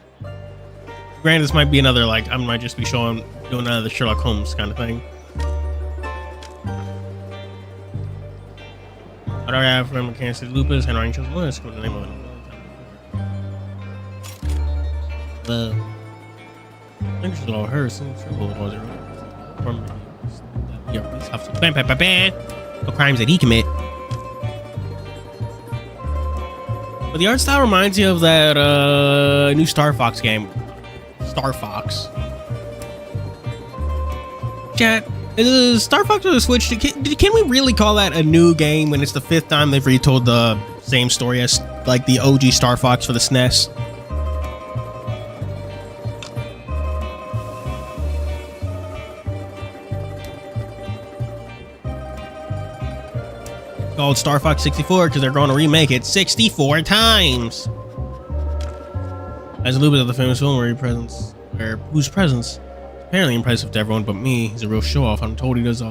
S1: Granted, this might be another like I might just be doing another Sherlock Holmes kind of thing. What do I have from Cassidy Lupus, Henry Chose Lewis? What's the name of it? I think it's all her. Some trouble was it? From police officer. Bam, bam, bam, bam. What crimes did he commit? But the art style reminds you of that new Star Fox game. Star Fox. Chat, is Star Fox on the Switch? Can we really call that a new game when it's the 5th time they've retold the same story as like the OG Star Fox for the SNES? It's called Star Fox 64 because they're going to remake it 64 times. As a little bit of the famous film whose presence is apparently impressive to everyone but me. He's a real show-off. I'm told he does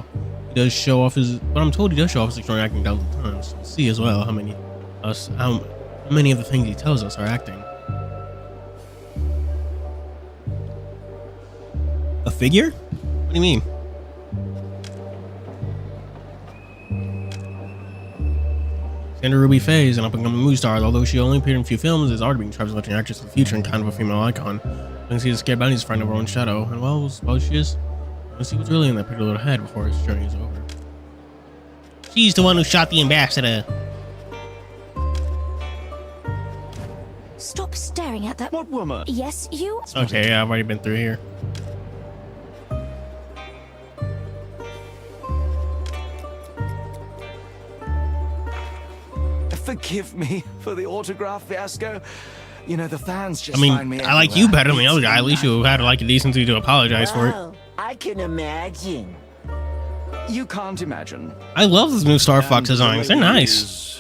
S1: show off his extraordinary acting dozens of times. We'll see as well how many of the things he tells us are acting. A figure? What do you mean? Cassandra Ruby Faye is an up-and-coming movie star. Although she only appeared in a few films, is already being described as much an actress of the future and kind of a female icon. You can see the scared bunny's friend of her own shadow, and well she is. Let's see what's really in that pretty little head before his journey is over. She's the one who shot the ambassador.
S9: Stop staring at that.
S10: what woman?
S9: Yes, you.
S1: Okay, yeah, I've already been through here.
S10: Forgive me for the autograph fiasco. You know, the fans just
S1: I mean,
S10: find me
S1: I like
S10: everywhere.
S1: you better than the other guy. At least you had like a decency to apologize for it.
S3: Well, I can imagine.
S10: You can't imagine.
S1: I love those new Star Fox designs. They're nice.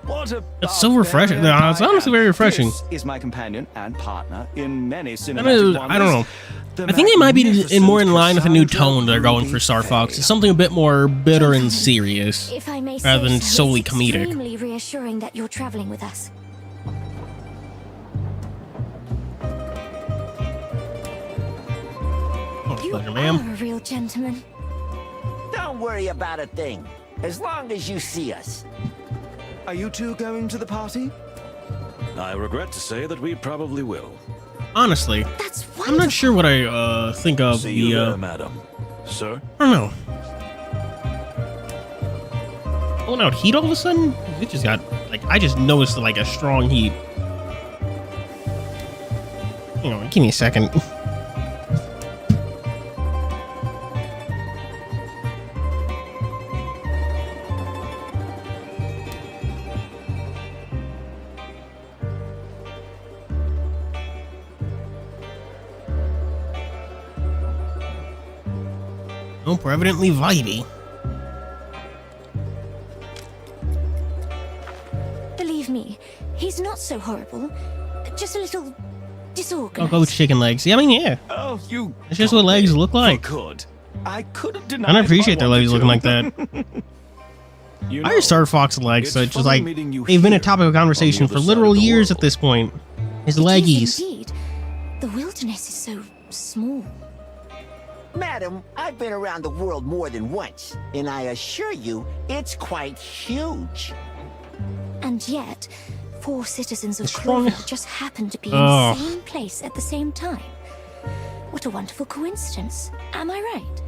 S10: What a
S1: It's so refreshing. It's honestly very refreshing.
S10: This is my companion and partner in many cinematic
S1: I don't know. I think they might be more in line with a new tone they're going for Star Fox. It's something a bit more bitter and serious,
S9: If I may
S1: rather
S9: say
S1: than
S9: so,
S1: solely
S9: it's
S1: comedic.
S9: extremely reassuring that you're traveling with us.
S1: Oh,
S9: You
S1: pleasure,
S9: are
S1: ma'am.
S9: a real gentleman.
S3: Don't worry about a thing, as long as you see us.
S10: Are you two going to the party?
S2: I regret to say that we probably will.
S1: Honestly,
S9: That's
S1: I'm
S9: wonderful.
S1: not sure what I think of
S2: See you
S1: the.
S2: there, madam. Sir?
S1: I don't know. Pulling out heat all of a sudden? It just got like I just noticed like a strong heat. Hang on, give me a second. Nope, we're evidently vibey.
S9: Believe me, he's not so horrible. Just a little
S1: I'll
S9: disorganized.
S1: go with chicken legs. Yeah, I mean, yeah.
S10: Oh, you.
S1: It's just what legs look like.
S10: Good. I couldn't deny.
S1: I don't appreciate their legs looking like that.
S2: You
S1: Why are Star Fox legs
S2: it's
S1: such as
S2: fun
S1: like
S2: meeting you
S1: they've been a
S2: here
S1: topic of conversation
S2: on the
S1: for
S2: other
S1: literal
S2: side of the
S1: years at
S2: world.
S1: this point? His
S9: It is
S1: leggies.
S9: indeed. The wilderness is so small.
S3: Madam, I've been around the world more than once, and I assure you, it's quite huge.
S9: And yet, 4 citizens of
S1: What's wrong?
S9: Clawville just happen to be in
S1: Oh.
S9: the same place at the same time. What a wonderful coincidence. Am I right?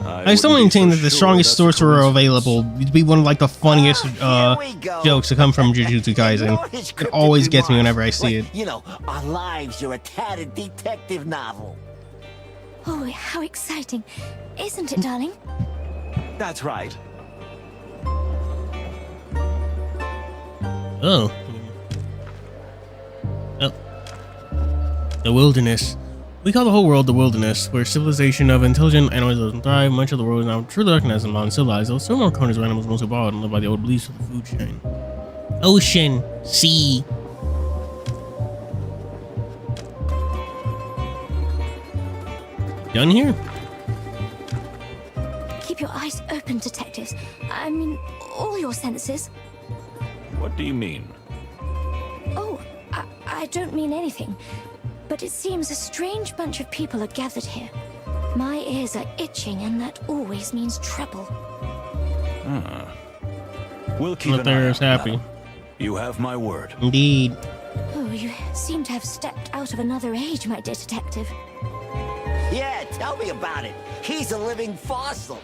S1: I still maintain that the strongest sorcerer available would be one of like the funniest
S3: Here we go.
S1: jokes to come from Jujutsu Kaisen.
S3: Ignore his
S1: It
S3: cryptic
S1: always gets me
S3: remarks.
S1: whenever I see it.
S3: Like, you know, our lives are a tattered detective novel.
S9: Oh, how exciting. Isn't it, darling?
S10: That's right.
S1: Oh. Oh. The wilderness. We call the whole world the wilderness, where civilization of intelligent animals doesn't thrive. Much of the world is now truly recognized as non-civilized, though still more corners where animals mostly evolved and live by the old beliefs of the food chain. Ocean. Sea. Done here?
S9: Keep your eyes open, detectives. I mean, all your senses.
S2: What do you mean?
S9: Oh, I don't mean anything. But it seems a strange bunch of people are gathered here. My ears are itching, and that always means trouble.
S2: We'll keep
S1: Not
S2: an
S1: there
S2: eye
S1: is
S2: out,
S1: happy.
S2: madam. You have my word.
S1: Indeed.
S9: Oh, you seem to have stepped out of another age, my dear detective.
S3: Yeah, tell me about it. He's a living fossil.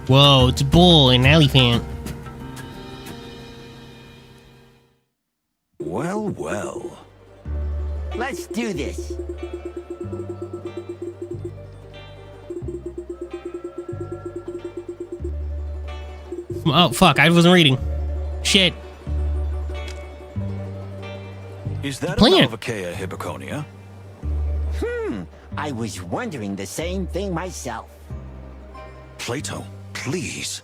S1: Whoa, it's a bull and elephant.
S2: Well, well.
S3: Let's do this.
S1: Oh, fuck, I wasn't reading. Shit.
S2: Is that a
S1: Plant.
S2: Malvaceae hippoconia?
S3: I was wondering the same thing myself.
S2: Plato, please.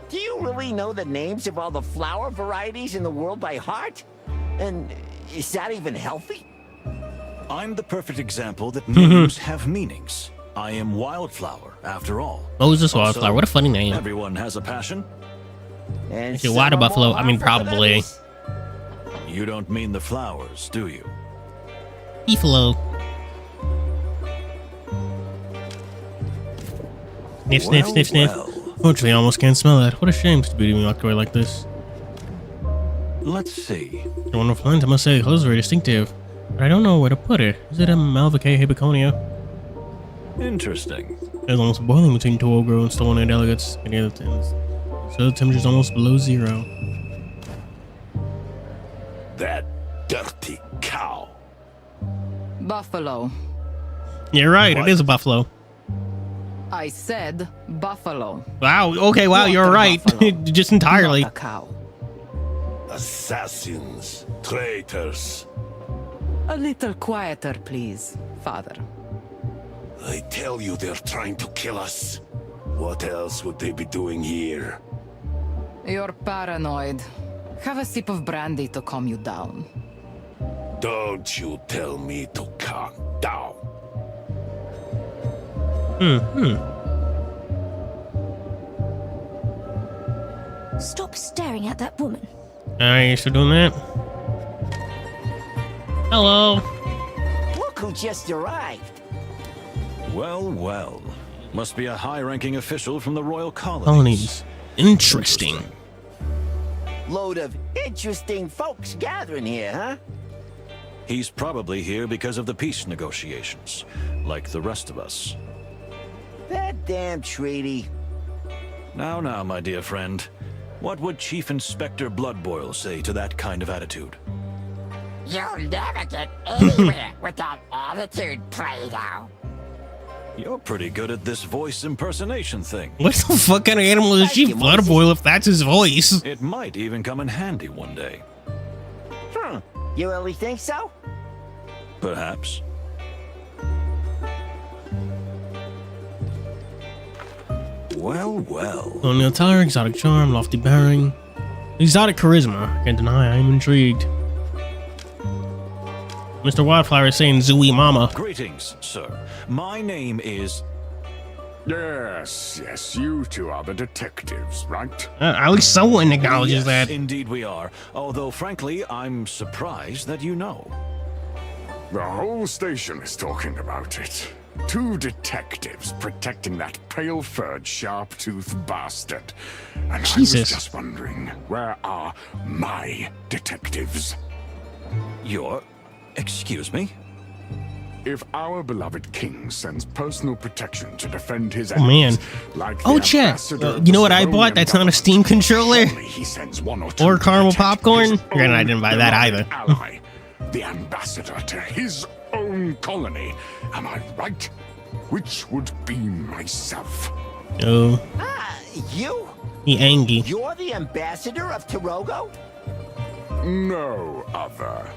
S3: Do you really know the names of all the flower varieties in the world by heart? And is that even healthy?
S2: I'm the perfect example that names have meanings. I am Wildflower, after all.
S1: Moses
S2: Also,
S1: Wildflower, what a funny name.
S2: Everyone has a passion.
S3: And
S1: If you're
S3: some
S1: water
S3: are more
S1: buffalo, I mean,
S3: harmful than
S1: probably.
S3: others.
S2: You don't mean the flowers, do you?
S1: Beefalo. Sniff, sniff,
S2: Well,
S1: sniff, sniff.
S2: well.
S1: Fortunately, I almost can't smell that. What a shame to be locked away like this.
S2: Let's see.
S1: The wonderful lines, I must say, clothes are very distinctive. But I don't know where to put it. Is it a Malvaceae hippoconia?
S2: Interesting.
S1: It's almost boiling between two old-grown stolen delegates and the other tins. So the temperature's almost below 0.
S7: That dirty cow.
S8: Buffalo.
S1: You're right, it is a buffalo.
S8: I said buffalo.
S1: Wow, okay, wow,
S8: What
S1: you're
S8: a
S1: right.
S8: buffalo.
S1: Just entirely.
S8: Not a cow.
S7: Assassins, traitors.
S8: A little quieter, please, Father.
S7: I tell you they're trying to kill us. What else would they be doing here?
S8: You're paranoid. Have a sip of brandy to calm you down.
S7: Don't you tell me to calm down.
S9: Stop staring at that woman.
S1: Are you still doing that? Hello.
S3: Look who just arrived.
S2: Well, well. Must be a high-ranking official from the royal colonies.
S1: Colonies. Interesting.
S3: Load of interesting folks gathering here, huh?
S2: He's probably here because of the peace negotiations, like the rest of us.
S3: That damn treaty.
S2: Now, my dear friend. What would Chief Inspector Bloodboil say to that kind of attitude?
S11: You'll never get anywhere with that attitude, Plato.
S2: You're pretty good at this voice impersonation thing.
S1: What the fuck kind of animal is Chief Bloodboil if that's his voice?
S2: It might even come in handy one day.
S3: You really think so?
S2: Perhaps. Well, well.
S1: Colonial attire, exotic charm, lofty bearing, exotic charisma. Can't deny, I'm intrigued. Mr. Wildflower is saying Zooey Mama.
S2: Greetings, sir. My name is...
S12: Yes, you two are the detectives, right?
S1: At least someone acknowledges that.
S2: Indeed we are. Although, frankly, I'm surprised that you know.
S12: The whole station is talking about it. 2 detectives protecting that pale-furred, sharp-toothed bastard. And
S1: Jesus.
S12: I was just wondering, where are my detectives?
S2: Your... Excuse me?
S12: If our beloved king sends personal protection to defend his
S1: Oh man.
S12: enemies, like
S1: Oh
S12: the
S1: chat.
S12: ambassador of
S1: You
S12: the
S1: know what I
S12: Stone
S1: bought? That's not a
S12: Empire,
S1: Steam controller.
S12: surely he sends 1 or 2
S1: Or
S12: to
S1: caramel
S12: protect
S1: popcorn.
S12: his
S1: Granted, I
S12: own
S1: didn't buy that either.
S12: beloved ally, the ambassador to his own colony. Am I right? Which would be myself.
S1: Oh,
S3: You?
S1: he angry.
S3: You're the ambassador of Tarogo?
S12: No other.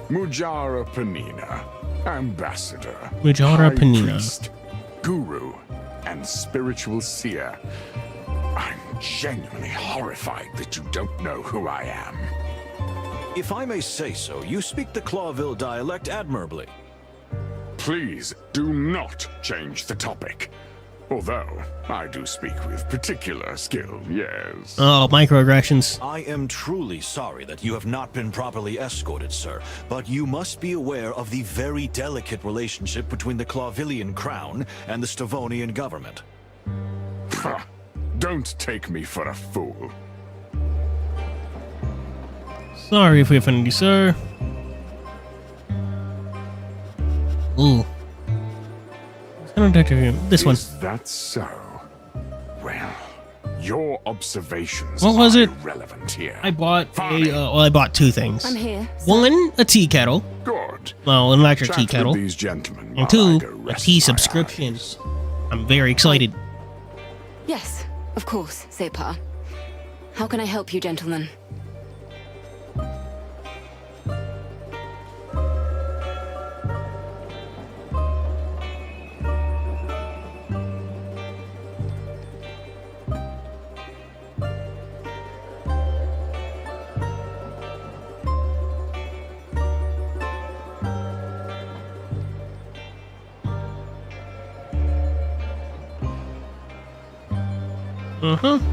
S12: Mujara Panina, ambassador,
S1: Mujara
S12: high
S1: Panina.
S12: priest, guru, and spiritual seer. I'm genuinely horrified that you don't know who I am.
S2: If I may say so, you speak the Clawville dialect admirably.
S12: Please do not change the topic. Although, I do speak with particular skill, yes.
S1: Oh, microaggressions.
S2: I am truly sorry that you have not been properly escorted, sir, but you must be aware of the very delicate relationship between the Clawvillian crown and the Stavonian government.
S12: Ha! Don't take me for a fool.
S1: Sorry if we offended you, sir. Ooh. This one.
S12: Is that so? Well, your observations
S1: What was
S12: are
S1: it?
S12: irrelevant here.
S1: I bought
S12: Fine.
S1: I bought 2 things.
S6: I'm here.
S1: One, a tea kettle.
S12: Good.
S1: Well, an electric
S12: Chat
S1: tea
S12: with
S1: kettle.
S12: these gentlemen
S1: And
S12: while I
S1: 2,
S12: go
S1: a
S12: rest
S1: tea
S12: my
S1: subscription.
S12: eyes.
S1: I'm very excited.
S6: Yes, of course, Separ. How can I help you, gentlemen?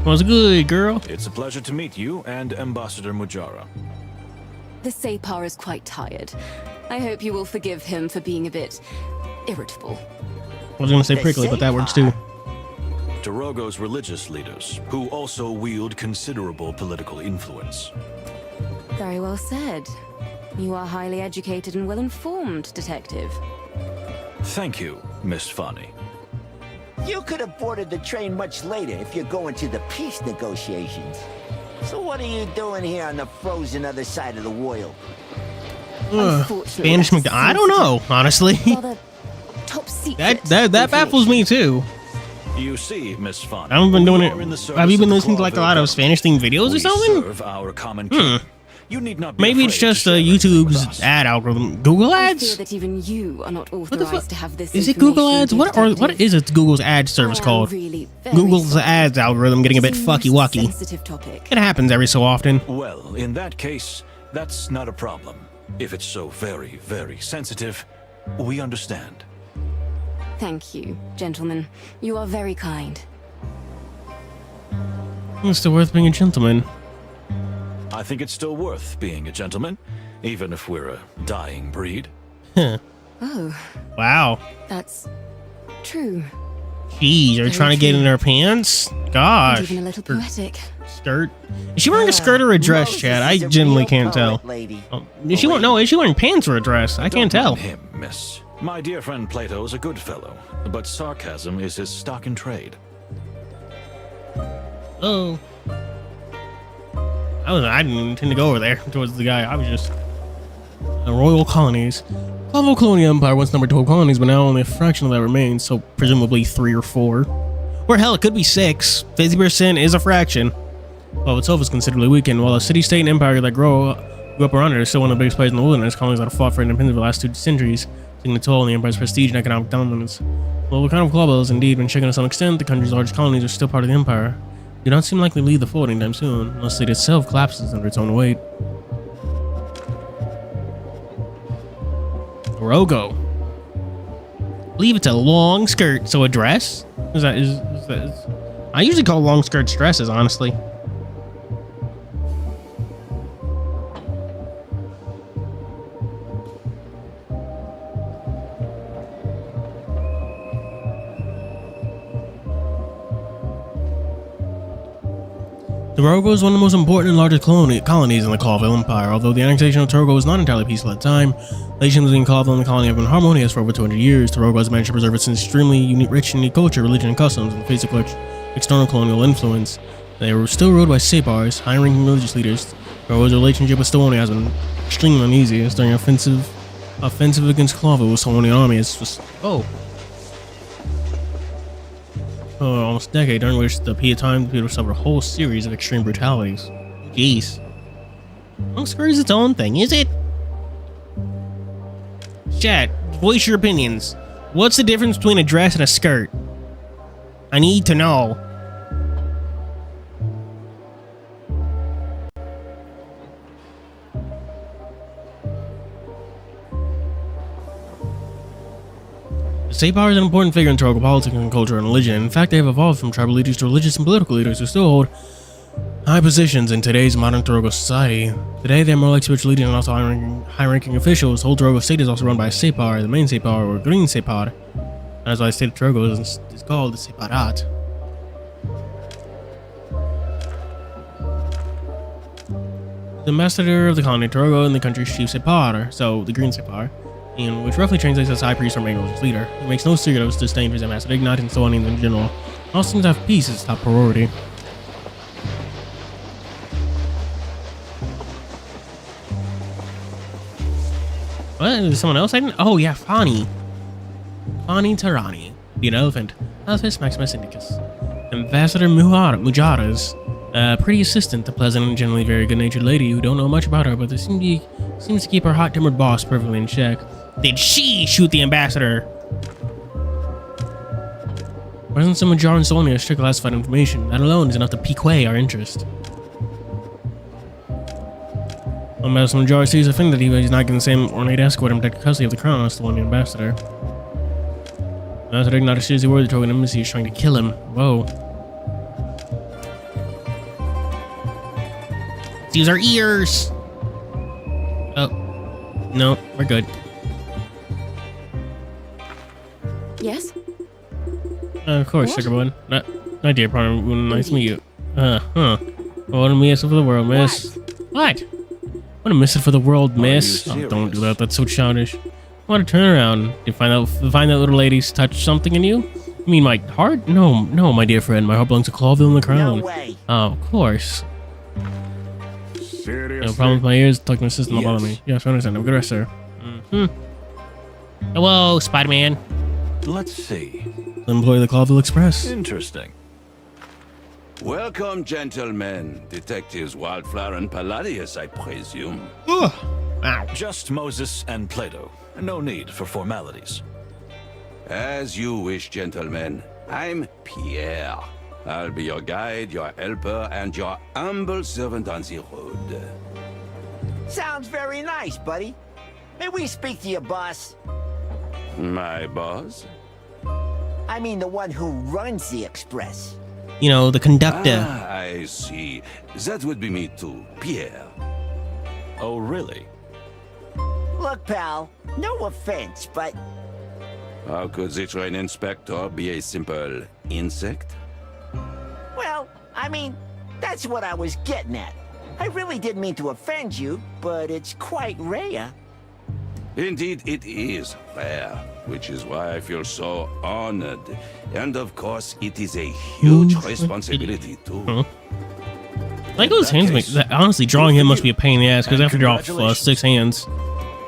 S1: Was good, girl.
S2: It's a pleasure to meet you and Ambassador Mujara.
S6: The Separ is quite tired. I hope you will forgive him for being a bit irritable.
S1: I was gonna say prickly, but that works too.
S2: Tarogo's religious leaders, who also wield considerable political influence.
S6: Very well said. You are highly educated and well-informed, detective.
S2: Thank you, Miss Fanny.
S3: You could have boarded the train much later if you're going to the peace negotiations. So what are you doing here on the frozen other side of the world?
S1: Spanish McDonald. I don't know, honestly.
S6: Top secret.
S1: that baffles me too.
S2: You see, Miss Fanny,
S1: I haven't been doing
S2: we
S1: it.
S2: are in the service
S1: Have you been
S2: of the
S1: listening to like a lot of
S2: Clawville
S1: Spanish themed videos or
S2: We
S1: something?
S2: serve our common king. You need not be
S1: Maybe it's
S2: afraid to
S1: just
S2: share
S1: YouTube's
S2: anything with us.
S1: ad algorithm. Google
S6: I
S1: Ads?
S6: fear that even you are not
S1: What the
S6: authorized
S1: fuck?
S6: to have this
S1: Is it Google
S6: information,
S1: Ads? What is it? Google's ad service
S6: I am
S1: called?
S6: really very
S1: Google's
S6: sorry.
S1: ads algorithm getting a bit
S6: It's a most
S1: fucky wucky.
S6: sensitive topic.
S1: It happens every so often.
S2: Well, in that case, that's not a problem. If it's so very, very sensitive, we understand.
S6: Thank you, gentlemen. You are very kind.
S1: It's still worth being a gentleman.
S2: I think it's still worth being a gentleman, even if we're a dying breed.
S1: Huh.
S6: Oh,
S1: Wow.
S6: that's true.
S1: Jeez, are you trying to get in her pants? Gosh.
S6: And even a little poetic.
S1: Skirt. Is she wearing a skirt or a dress,
S3: Moses
S1: Chad? I
S3: is a
S1: genuinely
S3: real
S1: can't tell.
S3: poet, lady.
S1: Oh, is she no, is she wearing pants or a dress? I can't
S2: Don't
S1: tell.
S2: mind him, miss. My dear friend Plato is a good fellow, but sarcasm is his stock in trade.
S1: Oh. I didn't intend to go over there towards the guy. I was just the royal colonies. Clavo colonial empire once numbered 12 colonies, but now only a fraction of that remains, so presumably 3 or 4. Or hell, it could be 6. 50% is a fraction. Well, itself is considerably weakened, while a city-state and empire that grew up around it is still one of the biggest players in the wilderness. Colonies that have fought for independence for the last 2 centuries, taking the toll on the empire's prestige and economic dominance. While the kind of global has indeed been shaken to some extent, the country's largest colonies are still part of the empire. Do not seem likely to leave the fold anytime soon, unless it itself collapses under its own weight. Rogo. I believe it's a long skirt, so a dress? Is I usually call long skirts dresses, honestly. Togo is one of the most important and largest colonies in the Clawville Empire. Although the annexation of Togo was not entirely peaceful at the time, relations between Clawville and the colony have been harmonious for over 200 years. Togo has managed to preserve its extremely rich and unique culture, religion, and customs in the face of external colonial influence. They were still ruled by Separs, high-ranking religious leaders. Togo's relationship with Stoloni has been extremely uneasy, as during an offensive against Clawville with Stolonian army is just almost a decade, during which the people suffered a whole series of extreme brutalities. Jeez. Long skirt is its own thing, is it? Chat, voice your opinions. What's the difference between a dress and a skirt? I need to know. The Separ is an important figure in Togo politics and culture and religion. In fact, they have evolved from tribal leaders to religious and political leaders who still hold high positions in today's modern Togo society. Today, they are more like spiritual leaders and also high-ranking officials. The whole Togo state is also run by a Separ, the main Separ, or green Separ. That's why the state of Togo is called the Separat. The ambassador of the colony of Togo and the country's chief Separ, so the green Separ, and which roughly translates as high priest or main religious leader. He makes no secret of his disdain for his ambassador, igniting Solonians in general. Also seems to have peace as his top priority. What? Is someone else? Oh yeah, Fani. Fani Tarani. The elephant. Alphys Maximus Indicus. Ambassador Mujaras. Pretty assistant, the pleasant and generally very good-natured lady who don't know much about her, but they seems to keep her hot-tempered boss perfectly in check. Did she shoot the ambassador? Presence of Mujar and Soloni are strict classified information. That alone is enough to pique our interest. Ambassador Mujar sees offended that he's not getting the same ornate escort and protected custody of the crown as the Solonian ambassador. Ambassador not seriously worried the Togan embassy is trying to kill him. Whoa. Let's use our ears! Oh. No, we're good.
S6: Yes?
S1: Of course, Sugar Bun. My dear partner, nice to meet you. What a miss it for the world, miss. What? What a miss it for the world, miss. Oh, don't do that, that's so childish. I want to turn around. Did you find that little lady's touch something in you? You mean my heart? No, my dear friend. My heart belongs to Clawville and the crown.
S3: No way.
S1: Oh, of course.
S12: Seriously?
S1: No problem with my ears. Talk to my sister, don't bother me. Yes, I understand. Have a good rest, sir. Hello, Spider-Man.
S2: Let's see.
S1: Employee of the Clawville Express.
S2: Interesting.
S7: Welcome, gentlemen. Detectives Wildflower and Palladius, I presume.
S1: Wow.
S2: Just Moses and Plato. No need for formalities.
S7: As you wish, gentlemen. I'm Pierre. I'll be your guide, your helper, and your humble servant on the road.
S3: Sounds very nice, buddy. May we speak to your boss?
S7: My boss?
S3: I mean the one who runs the Express.
S1: You know, the conductor.
S7: Ah, I see. That would be me too, Pierre.
S2: Oh, really?
S3: Look, pal, no offense, but
S7: How could the train inspector be a simple insect?
S3: well, I mean, that's what I was getting at. I really didn't mean to offend you, but it's quite rare.
S7: Indeed, it is rare, which is why I feel so honored. And of course, it is a huge responsibility too.
S1: Like those hands make honestly drawing him must be a pain in the ass because I have to draw 6 hands.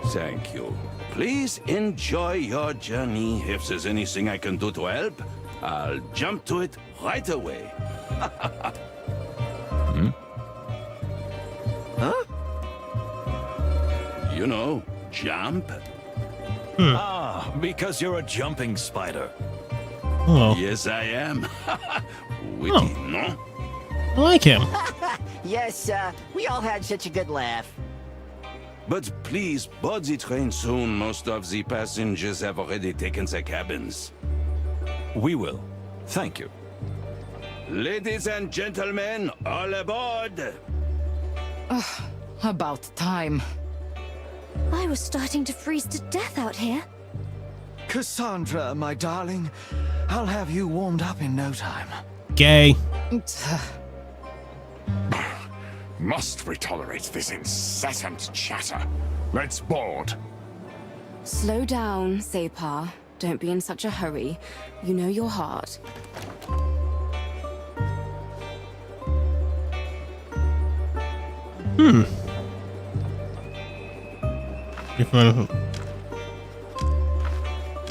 S7: Thank you. Please enjoy your journey. If there's anything I can do to help, I'll jump to it right away.
S3: Huh?
S7: You know, jump.
S2: Ah, because you're a jumping spider.
S1: Oh,
S7: Yes, I am. Witty, no?
S1: I like him.
S3: Yes, we all had such a good laugh.
S7: But please, board the train soon. Most of the passengers have already taken their cabins.
S2: We will. Thank you.
S7: Ladies and gentlemen, all aboard!
S8: About time.
S9: I was starting to freeze to death out here.
S10: Cassandra, my darling, I'll have you warmed up in no time.
S1: Gay.
S12: Must we tolerate this incessant chatter? Let's board.
S6: Slow down, Separ. Don't be in such a hurry. You know your heart.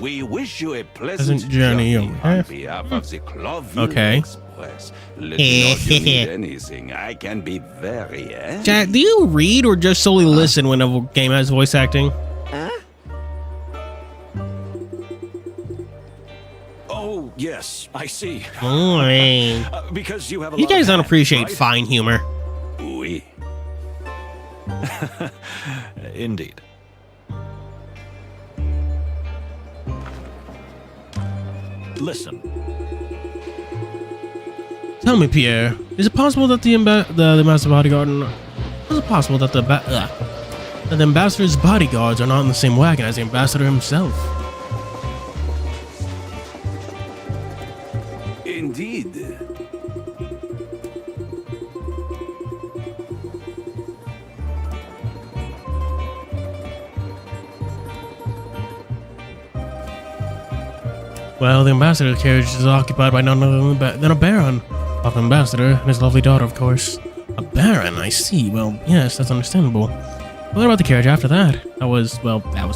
S7: We wish you a pleasant
S1: journey
S7: journey
S1: on
S7: on behalf of the Clawville
S1: Okay.
S7: Express. Let me know if you need anything. I can be very handy.
S1: Chat, do you read or just solely listen when a game has voice acting?
S3: Huh?
S2: Oh, yes, I see.
S1: Boring.
S2: Because you have a
S1: You
S2: lot
S1: guys
S2: of
S1: don't
S2: hands,
S1: appreciate
S2: right?
S1: fine humor.
S7: Oui.
S2: Indeed. Listen.
S1: Tell me, Pierre, is it possible that the ambassador bodyguard? Is it possible that that the ambassador's bodyguards are not in the same wagon as the ambassador himself?
S7: Indeed.
S1: Well, the ambassador's carriage is occupied by none other than a baron. Of ambassador and his lovely daughter, of course. A baron, I see. Well, yes, that's understandable. What about the carriage after that? That was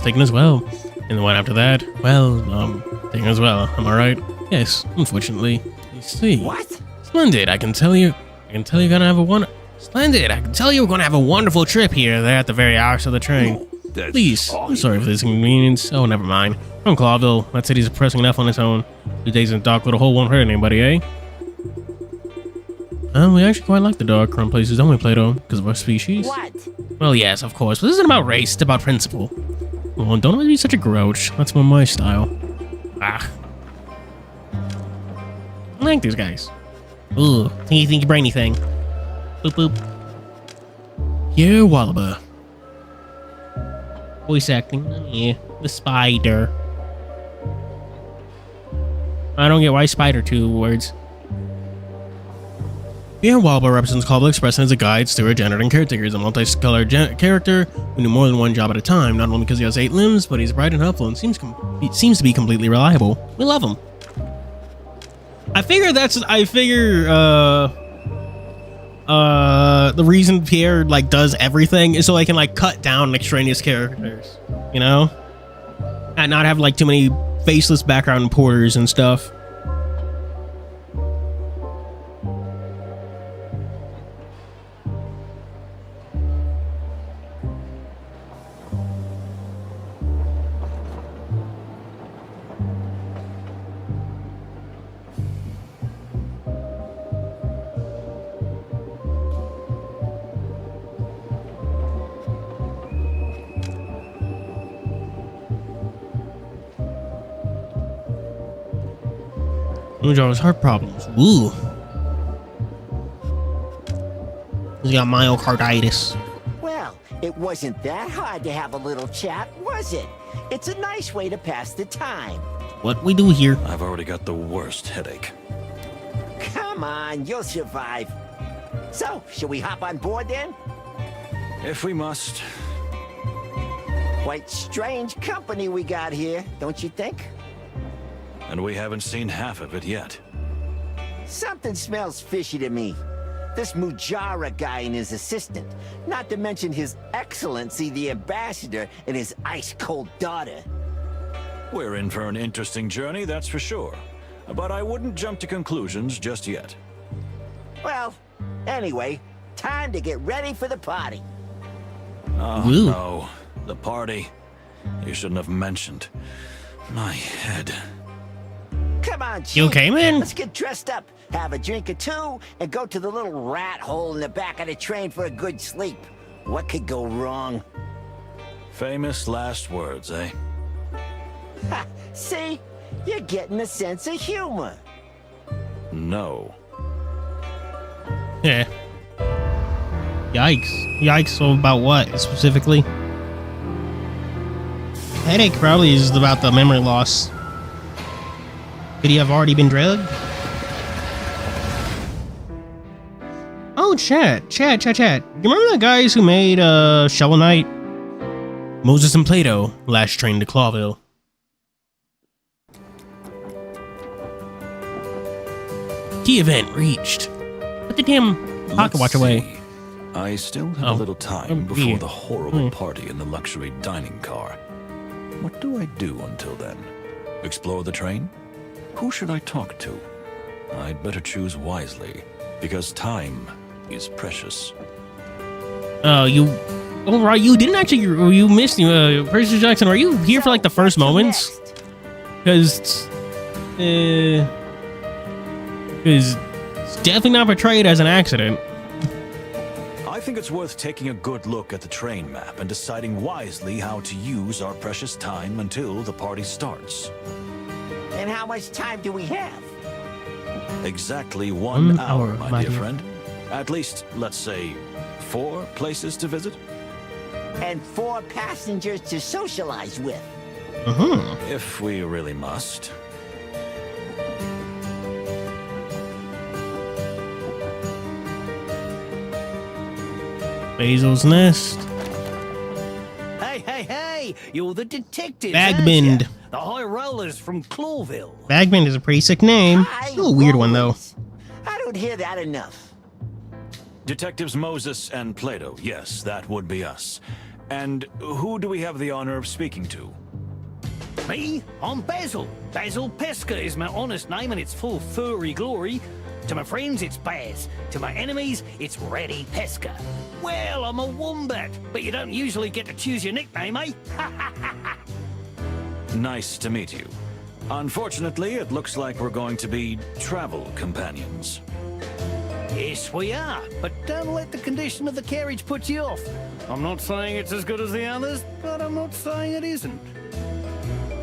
S1: taken as well. And the one after that, taken as well. Am I right? Yes, unfortunately. I see.
S3: What?
S1: Splendid, I can tell you you're gonna have a Splendid, I can tell you we're gonna have a wonderful trip here there at the very arse of the train.
S7: That's
S1: Please,
S7: all.
S1: I'm sorry for this inconvenience. Oh, never mind. From Clawville, that city's pressing enough on its own. 2 days in the dark little hole won't hurt anybody, eh? We actually quite like the dark run places, don't we, Plato? Because of our species.
S3: What?
S1: Well, yes, of course, but this isn't about race, it's about principle. Well, don't always be such a grouch. That's more my style. Ah. I like these guys. Ooh, think brainy thing. Boop boop. Yeah, Wallaber. Voice acting. Yeah, the spider. I don't get why spider 2 words. Pierre Wallaber represents Clawville Express and is a guide, steward, janitor, and caretaker. He's a multi-colored character who do more than one job at a time, not only because he has 8 limbs, but he's bright and helpful and seems to be completely reliable. We love him. I figure the reason Pierre does everything is so they can cut down extraneous characters, you know, and not have too many faceless background porters and stuff. Mojo's heart problems. Ooh. He's got myocarditis.
S3: Well, it wasn't that hard to have a little chat, was it? It's a nice way to pass the time.
S1: What we do here?
S2: I've already got the worst headache.
S3: Come on, you'll survive. So, should we hop on board then?
S2: If we must.
S3: Quite strange company we got here, don't you think?
S2: And we haven't seen half of it yet.
S3: Something smells fishy to me. This Mujara guy and his assistant, not to mention His Excellency the Ambassador and his ice-cold daughter.
S2: We're in for an interesting journey, that's for sure. But I wouldn't jump to conclusions just yet.
S3: Well, anyway, time to get ready for the party.
S2: Oh, no. The party. You shouldn't have mentioned. My head.
S3: Come on, Chief.
S1: You okay, man?
S3: Let's get dressed up, have a drink or two, and go to the little rat hole in the back of the train for a good sleep. What could go wrong?
S2: Famous last words, eh?
S3: Ha! See? You're getting a sense of humor.
S2: No.
S1: Yeah. Yikes. Yikes, so about what, specifically? Headache probably is about the memory loss. Could he have already been drugged? Oh, chat. You remember the guys who made Shovel Knight? Moses and Plato, last train to Clawville. Key event reached. Put the damn pocket watch away.
S2: I still have a little time before the horrible party in the luxury dining car. What do I do until then? Explore the train? Who should I talk to? I'd better choose wisely, because time is precious.
S1: You didn't actually, you missed, Percy Jackson, were you here for like the first moments? Because it's definitely not portrayed as an accident.
S2: I think it's worth taking a good look at the train map and deciding wisely how to use our precious time until the party starts.
S3: And how much time do we have?
S2: Exactly 1 hour, my dear friend. At least, let's say, 4 places to visit.
S3: And 4 passengers to socialize with.
S2: If we really must.
S1: Basil's Nest.
S4: Hey! You're the detectives,
S1: Bagbend.
S4: the high rollers from Clawville.
S1: Bagbend is a pretty sick name. Still a weird one, though.
S3: I don't hear that enough.
S2: Detectives Moses and Plato, yes, that would be us. And who do we have the honor of speaking to?
S4: Me? I'm Basil. Basil Pesca is my honest name, and it's full furry glory. To my friends, it's Baz. To my enemies, it's Reddy Pesca. Well, I'm a wombat, but you don't usually get to choose your nickname, eh?
S2: Nice to meet you. Unfortunately, it looks like we're going to be travel companions.
S4: Yes, we are, but don't let the condition of the carriage put you off. I'm not saying it's as good as the others, but I'm not saying it isn't.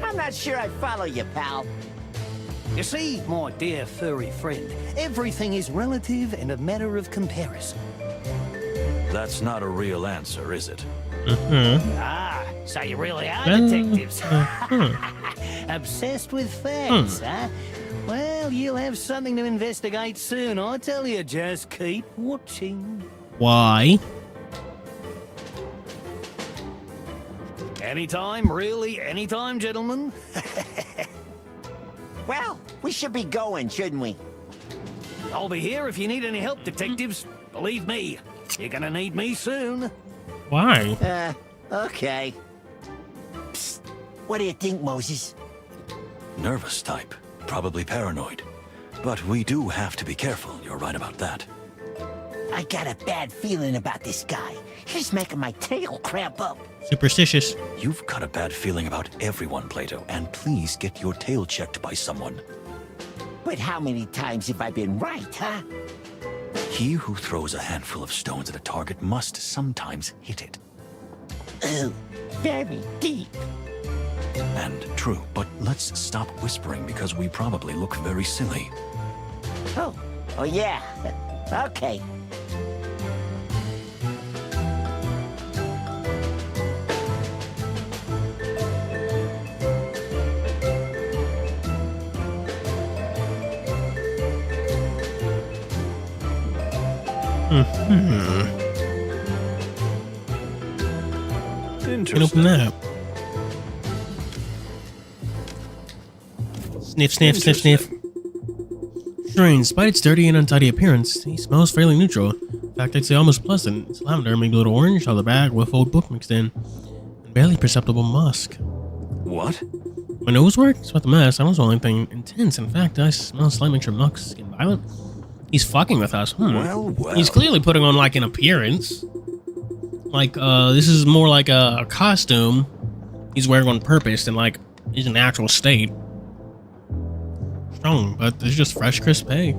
S3: I'm not sure I follow you, pal.
S4: You see, my dear furry friend, everything is relative and a matter of comparison.
S2: That's not a real answer, is it?
S4: Ah, so you really are detectives. Obsessed with facts, huh? Well, you'll have something to investigate soon, I tell you. Just keep watching.
S1: Why?
S4: Anytime, really, anytime, gentlemen.
S3: Well, we should be going, shouldn't we?
S4: I'll be here if you need any help, detectives. Believe me, you're gonna need me soon.
S1: Why?
S3: Okay. Psst. What do you think, Moses?
S2: Nervous type, probably paranoid. But we do have to be careful, you're right about that.
S3: I got a bad feeling about this guy. He's making my tail cramp up.
S1: Superstitious.
S2: You've got a bad feeling about everyone, Plato, and please get your tail checked by someone.
S3: But how many times have I been right, huh?
S2: He who throws a handful of stones at a target must sometimes hit it.
S3: Oh, very deep.
S2: And true, but let's stop whispering because we probably look very silly.
S3: Oh yeah. Okay.
S1: Can open that up. Sniff, sniff, sniff, sniff. Strange, despite its dirty and untidy appearance, he smells fairly neutral. In fact, I'd say almost pleasant. It's lavender, maybe a little orange, on the bag with old book mixed in. And barely perceptible musk.
S2: What?
S1: My nose works with the mess. I don't smell anything intense. In fact, I smell a slight mixture of musk and violet. He's fucking with us.
S2: Well.
S1: He's clearly putting on like an appearance. Like, this is more like a costume he's wearing on purpose than like his natural state. Strong, but it's just fresh, crisp hay.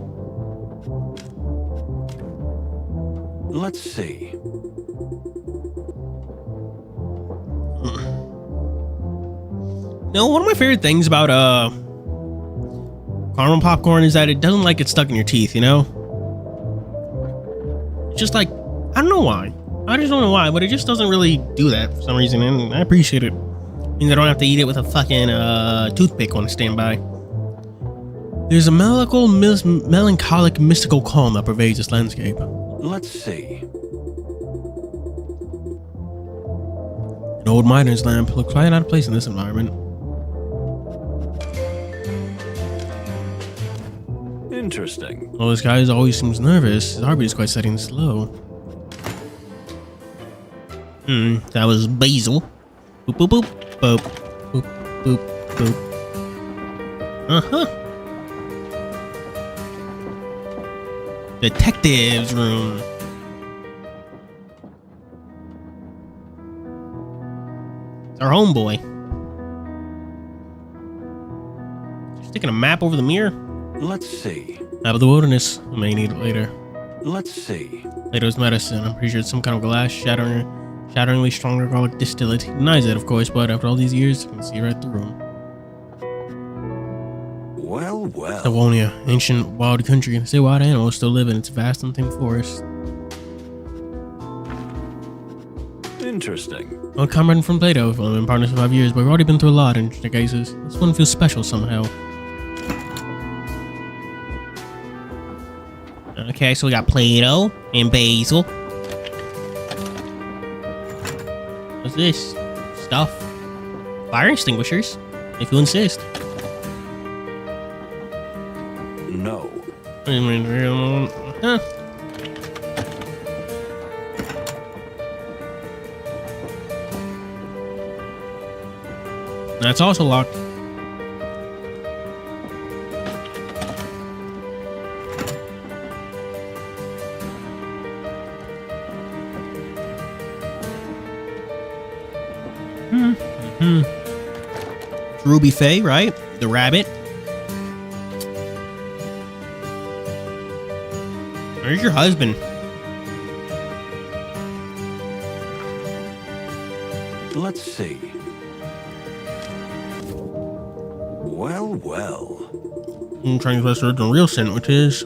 S2: Let's see.
S1: No, one of my favorite things about caramel popcorn is that it doesn't like get stuck in your teeth, you know? It's just like, I don't know why. I just don't know why, but it just doesn't really do that for some reason, and I appreciate it. It means I don't have to eat it with a fucking toothpick on standby. There's a melancholic, mystical calm that pervades this landscape.
S2: Let's see.
S1: An old miner's lamp looks quite out of place in this environment.
S2: Interesting.
S1: Oh, this guy always seems nervous. His heartbeat is quite steady and slow. That was Basil. Boop, boop, boop, boop, boop, boop, boop. Uh-huh. Detective's room. It's our homeboy. Sticking a map over the mirror?
S2: Let's see.
S1: Map of the wilderness. I may need it later.
S2: Let's see.
S1: Plato's medicine. I'm pretty sure it's some kind of glass shatteringly strong alcoholic distillate. He denies it, of course, but after all these years, you can see right through him.
S2: Well.
S1: Savonia, ancient wild country. Say wild animals still live in its vast untamed forest.
S2: Interesting.
S1: Well, comrade from Plato. We've only been partners for 5 years, but we've already been through a lot in interesting cases. This one feels special somehow. Okay, so we got Plato and Basil. What's this? Stuff. Fire extinguishers, if you insist.
S2: No.
S1: Huh. That's also locked. Ruby Faye, right? The rabbit. Where's your husband?
S2: Let's see. Well.
S1: I'm trying to best her the real scent, which is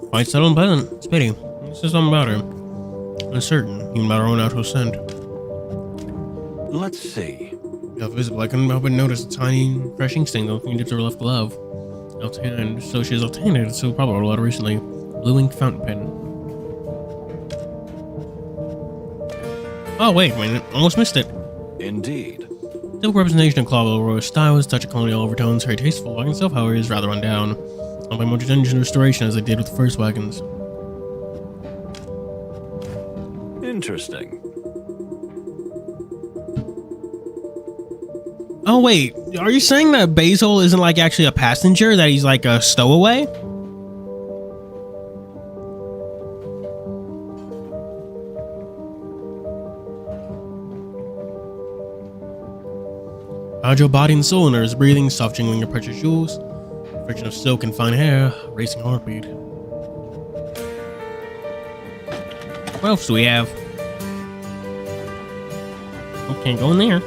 S1: quite subtle and pleasant. It's pity. This is something about her. Uncertain, even about her own natural scent.
S2: Let's see.
S1: If visible, I couldn't help but notice a tiny, refreshing sting on the fingertips of her left glove. Left hand, so she has obtained it, so probably a lot recently. Blue ink fountain pen. Oh, wait a minute. Almost missed it.
S2: Indeed.
S1: Typical representation of Clawville Royal styles, touch of colonial overtones, very tasteful. Wagon itself, however, is rather run down. I'll pay much attention to restoration as I did with the first wagons.
S2: Interesting.
S1: Oh, wait. Are you saying that Basil isn't like actually a passenger? That he's like a stowaway? How's your body and soul, nerves breathing, soft jingling your precious jewels, friction of silk and fine hair, racing heartbeat. What else do we have? Oh, can't go in there.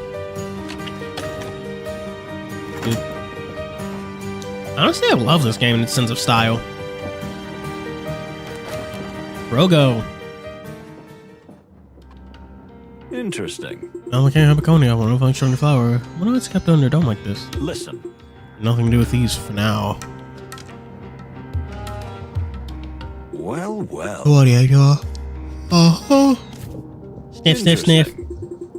S1: Honestly, I love this game in its sense of style. Rogo.
S2: Interesting.
S1: Alacant Habaconia, one of function flower. What if it's kept under a dome like this?
S2: Listen.
S1: Nothing to do with these for now.
S2: Well, well.
S1: What do you do? Uh-huh. Sniff, sniff, sniff.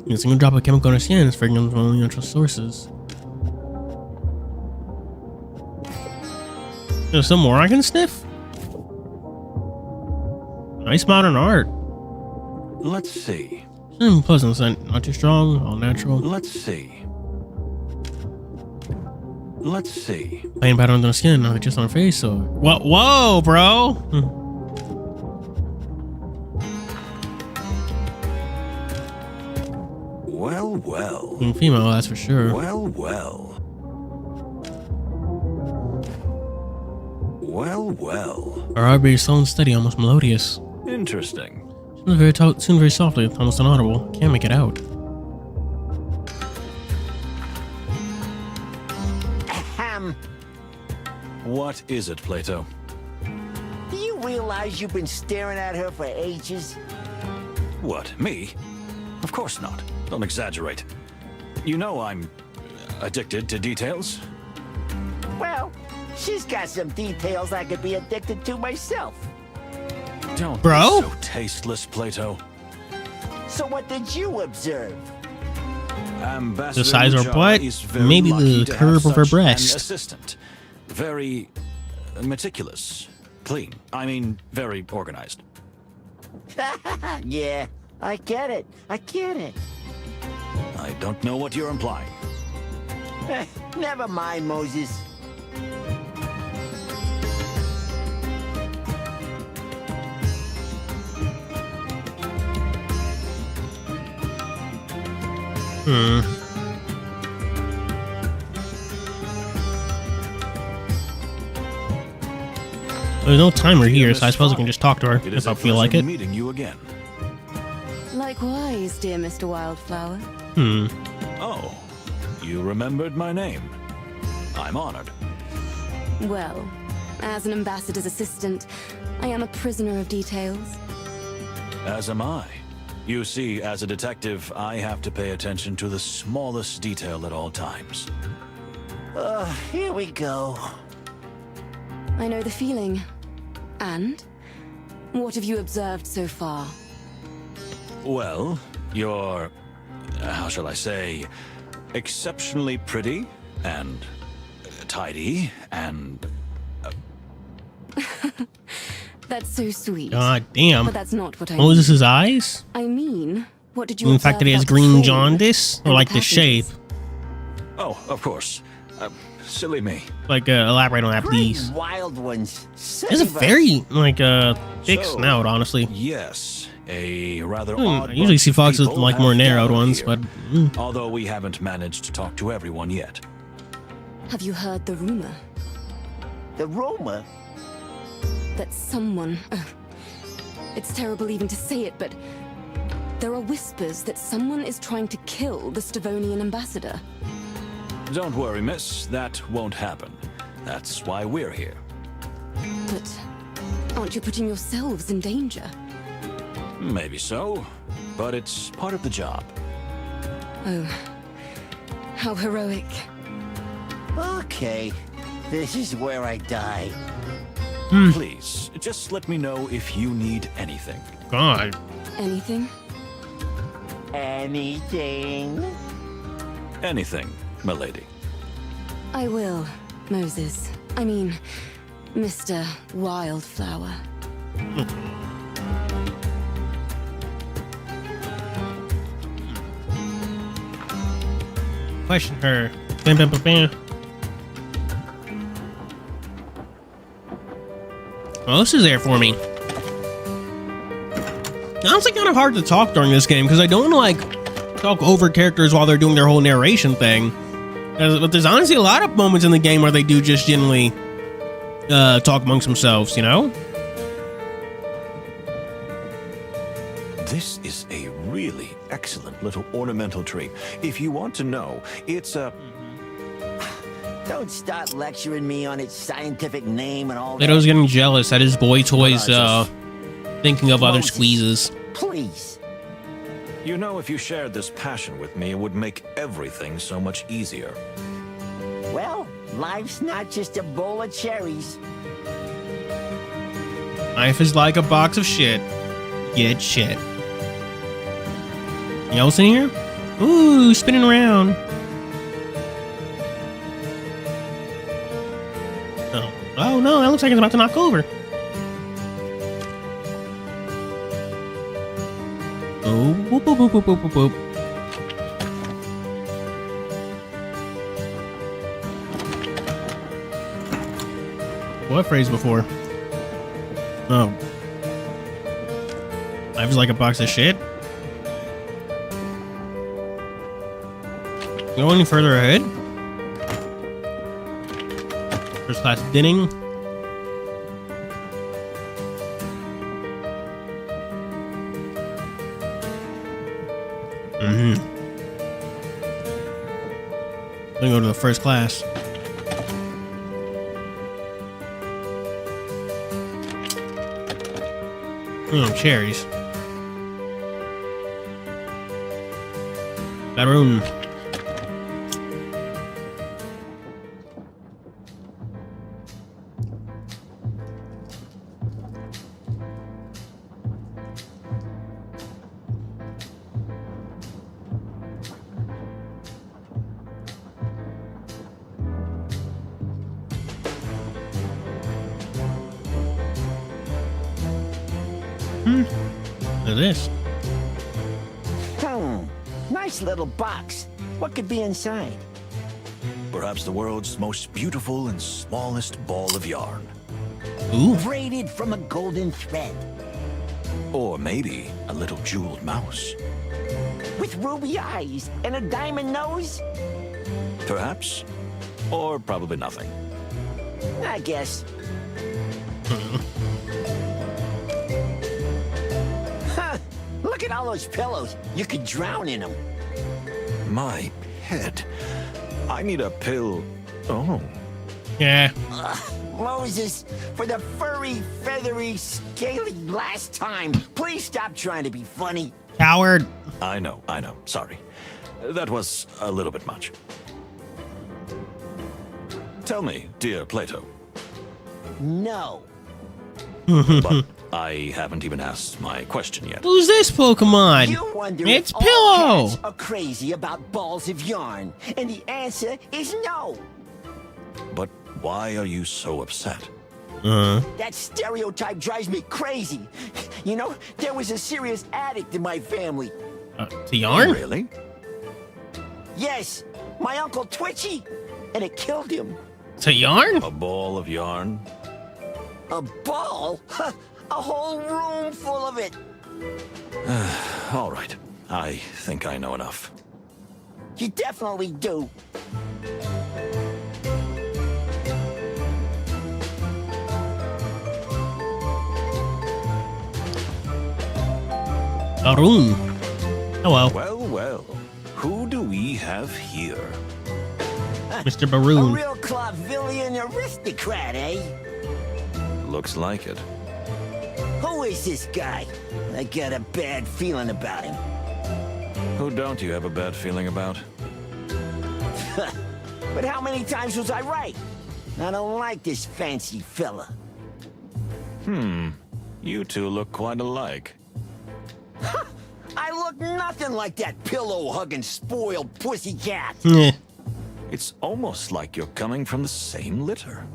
S1: A single drop of chemical in our skin is fragrant from only natural sources. There's some more I can sniff? Nice modern art.
S2: Let's see.
S1: Pleasant scent, not too strong, all natural.
S2: Let's see. Let's see.
S1: Plain pattern on the skin, not just on our face, or... Whoa, bro!
S2: Well, well.
S1: Female, that's for sure.
S2: Well, well. Well, well.
S1: Our heartbeat is slow and steady, almost melodious.
S2: Interesting.
S1: Soon very softly, almost inaudible. Can't make it out.
S3: Ahem.
S2: What is it, Plato?
S3: Do you realize you've been staring at her for ages?
S2: What, me? Of course not. Don't exaggerate. You know I'm addicted to details.
S3: Well, she's got some details I could be addicted to myself.
S2: Don't
S1: Bro?
S2: be so tasteless, Plato.
S3: So what did you observe?
S2: Ambassador
S1: The size of her
S2: Luchara
S1: butt,
S2: is very
S1: maybe
S2: lucky
S1: the
S2: to have
S1: curve of her
S2: such an
S1: breast.
S2: assistant. Very meticulous. Clean. I mean, very organized.
S3: Yeah, I get it. I get it.
S2: I don't know what you're implying.
S3: Never mind, Moses.
S1: There's no timer here, so I suppose I can just talk to her
S2: It is
S1: if I
S2: a
S1: feel like
S2: pleasure
S1: it.
S2: meeting you again.
S6: Likewise, dear Mr. Wildflower.
S2: Oh, you remembered my name. I'm honored.
S6: Well, as an ambassador's assistant, I am a prisoner of details.
S2: As am I. You see, as a detective, I have to pay attention to the smallest detail at all times.
S3: Here we go.
S6: I know the feeling. And? What have you observed so far?
S2: Well, you're, how shall I say, exceptionally pretty and tidy and...
S6: That's so sweet.
S1: God damn.
S6: But that's not what I mean.
S1: Moses' eyes?
S6: I mean, what did you
S1: The
S6: observe
S1: fact that he has
S6: about the
S1: green
S6: train
S1: jaundice? Or
S6: and
S1: like the shape?
S6: passengers?
S2: Oh, of course. Silly me.
S1: Like, elaborate on that, please.
S3: Wild ones.
S1: It's a very, like, thick
S2: So,
S1: snout, honestly.
S2: Yes, a rather odd
S1: I usually
S2: bunch
S1: see
S2: of
S1: foxes with,
S2: people
S1: like, more
S2: have
S1: narrowed
S2: gathered
S1: ones,
S2: here,
S1: but...
S2: although we haven't managed to talk to everyone yet.
S6: Have you heard the rumor
S3: The rumor?
S6: that someone... it's terrible even to say it, but... there are whispers that someone is trying to kill the Stavonian ambassador.
S2: Don't worry, miss. That won't happen. That's why we're here.
S6: But aren't you putting yourselves in danger?
S2: Maybe so, but it's part of the job.
S6: Oh, how heroic.
S3: Okay. This is where I die.
S2: Please, just let me know if you need anything.
S1: God.
S6: Anything?
S3: Anything?
S2: Anything, milady.
S6: I will, Moses. I mean, Mr. Wildflower.
S1: Question her. Bam, bam, bam, bam. Well, this is there for me. Now, it's like kind of hard to talk during this game because I don't want to like talk over characters while they're doing their whole narration thing. But there's honestly a lot of moments in the game where they do just generally talk amongst themselves, you know?
S5: This is a really excellent little ornamental tree. If you want to know, it's a...
S3: Don't start lecturing me on its scientific name and all
S1: Plato's
S3: that.
S1: getting jealous that his boy toys thinking of other
S3: Moses,
S1: squeezes.
S3: Please.
S2: You know, if you shared this passion with me, it would make everything so much easier.
S3: Well, life's not just a bowl of cherries.
S1: Life is like a box of shit. Get shit. Anything else in here? Ooh, spinning around. Oh. Oh no, that looks like it's about to knock over. Oh, whoop, whoop, whoop, whoop, whoop, whoop, whoop. What phrase before? Oh. Life is like a box of shit? Go any further ahead? First class dinning. Let me go to the first class. Cherries. Baroon. Look at this.
S3: Nice little box. What could be inside?
S2: Perhaps the world's most beautiful and smallest ball of yarn.
S1: Ooh.
S3: Braided from a golden thread.
S2: Or maybe a little jeweled mouse.
S3: With ruby eyes and a diamond nose?
S2: Perhaps. Or probably nothing.
S3: I guess. Huh. Look at all those pillows. You could drown in them.
S2: My head. I need a pill. Oh.
S1: Yeah.
S3: Moses, for the furry, feathery, scaly last time, please stop trying to be funny.
S1: Coward.
S2: I know. Sorry. That was a little bit much. Tell me, dear Plato.
S3: No.
S2: But I haven't even asked my question yet.
S1: Who's this Pokemon?
S3: You wonder
S1: It's
S3: if
S1: Pillow.
S3: all cats are crazy about balls of yarn, and the answer is no.
S2: But why are you so upset?
S3: That stereotype drives me crazy. You know, there was a serious addict in my family.
S1: To yarn?
S2: Really?
S3: Yes, my Uncle Twitchy, and it killed him.
S1: To yarn?
S2: A ball of yarn?
S3: A ball? A whole room full of it.
S2: All right. I think I know enough.
S3: You definitely do.
S1: Baroon. Hello,
S2: Well. Who do we have here?
S1: Mr.
S3: A
S1: Baroon.
S3: real Clavillian aristocrat, eh?
S2: Looks like it.
S3: Who is this guy? I got a bad feeling about him.
S2: Who don't you have a bad feeling about?
S3: But how many times was I right? I don't like this fancy fella.
S2: You two look quite alike.
S3: I look nothing like that pillow-hugging, spoiled pussycat.
S1: Yeah.
S2: It's almost like you're coming from the same litter.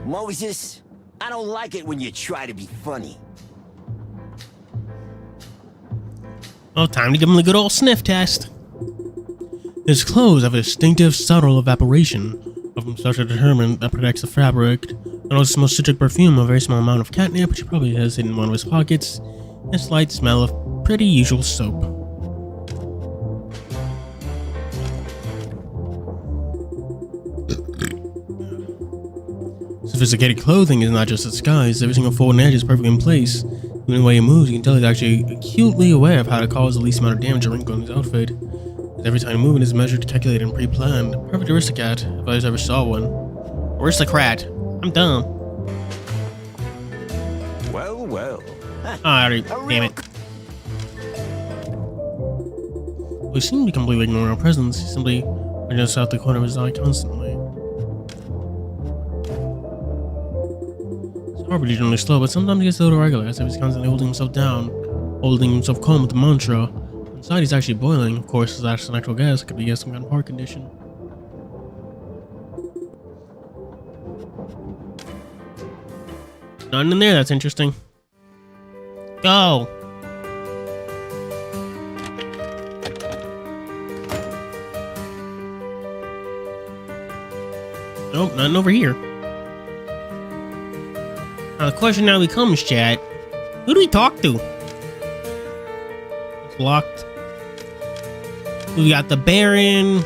S3: Moses, I don't like it when you try to be funny.
S1: Well, time to give him the good old sniff test. His clothes have a distinctive, subtle evaporation of such a determinant that protects the fabric. And also smells citric perfume, a very small amount of catnip, which he probably has in one of his pockets, and a slight smell of pretty usual soap. Sophisticated clothing is not just a disguise. Every single fold and edge is perfectly in place. Even the way he moves, you can tell he's actually acutely aware of how to cause the least amount of damage or wrinkle in his outfit. Every tiny movement is measured, calculated, and pre-planned. Perfect aristocrat, if I ever saw one. Aristocrat. I'm dumb.
S5: Well, well.
S1: Alright, damn it. We seem to be completely ignoring our presence. He's simply just out the corner of his eye constantly. His heart beats really slow, but sometimes he gets a little regular, as if he's constantly holding himself down, holding himself calm with the mantra. Inside he's actually boiling. Of course, his actual gas could be some kind of heart condition. Nothing in there, that's interesting. Go! Nope, nothing over here. Now the question now becomes, chat, who do we talk to? It's locked. We got the Baron,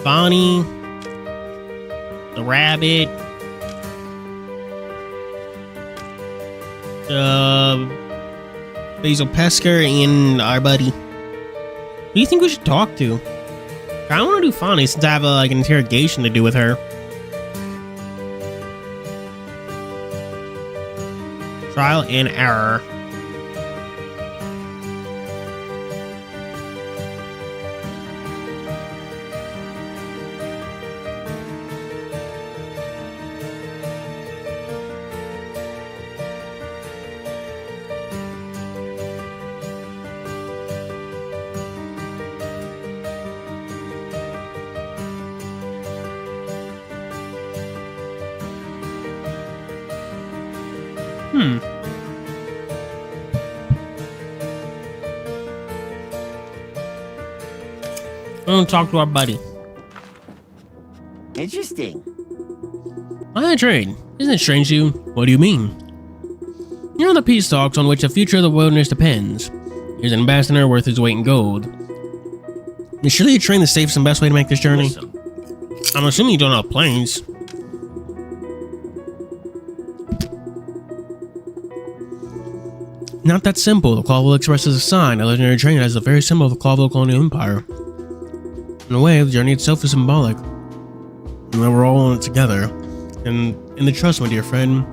S1: Bonnie, the Rabbit, Basil Pesker, and our buddy. Who do you think we should talk to? I want to do Bonnie since I have an interrogation to do with her. Trial and error. I'm gonna talk to our buddy.
S3: Interesting.
S1: I trade. Isn't it strange to you? What do you mean? You know the peace talks on which the future of the wilderness depends. Here's an ambassador worth his weight in gold. Is surely you train the safest and best way to make this journey?
S4: Listen.
S1: I'm assuming you don't have planes. Not that simple. The Clawville Express is a sign, a legendary train that is the very symbol of the Clawville colonial empire. In a way, the journey itself is symbolic. And that we're all on it together. And in the trust, my dear friend,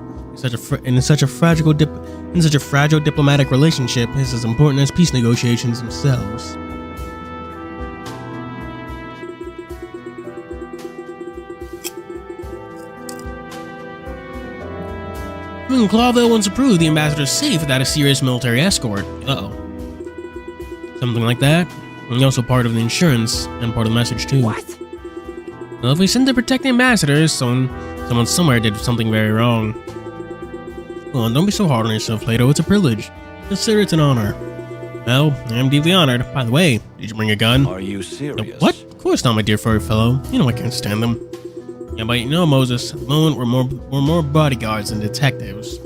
S1: in such a fragile diplomatic relationship is as important as peace negotiations themselves. Clawville once approved the ambassador's safe without a serious military escort. Uh-oh. Something like that. And also part of the insurance, and part of the message too.
S3: What?
S1: Well, if we send to protect the ambassadors, someone somewhere did something very wrong. Well, don't be so hard on yourself, Plato. It's a privilege. Consider it an honor. Well, I am deeply honored. By the way, did you bring a gun?
S2: Are you serious?
S1: What? Of course not, my dear furry fellow. You know I can't stand them. Yeah, but you know, Moses, at the moment we're more bodyguards than detectives.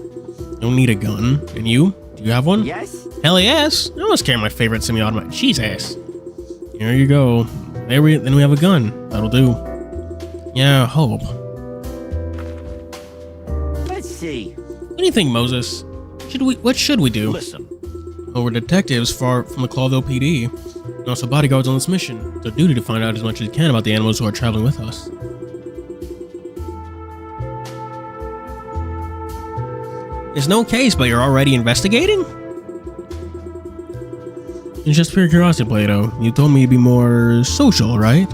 S1: Don't need a gun. And you? Do you have one?
S3: Yes?
S1: Hell yes. I always carry my favorite semi-automatic. Jesus. Here you go. Then we have a gun. That'll do. Yeah, hope.
S3: Let's see.
S1: What do you think, Moses? What should we do?
S4: Listen.
S1: Well, we're detectives far from the Clawville PD, and also bodyguards on this mission. It's our duty to find out as much as we can about the animals who are traveling with us. There's no case, but you're already investigating? It's just pure curiosity, Plato. You told me you'd be more social, right?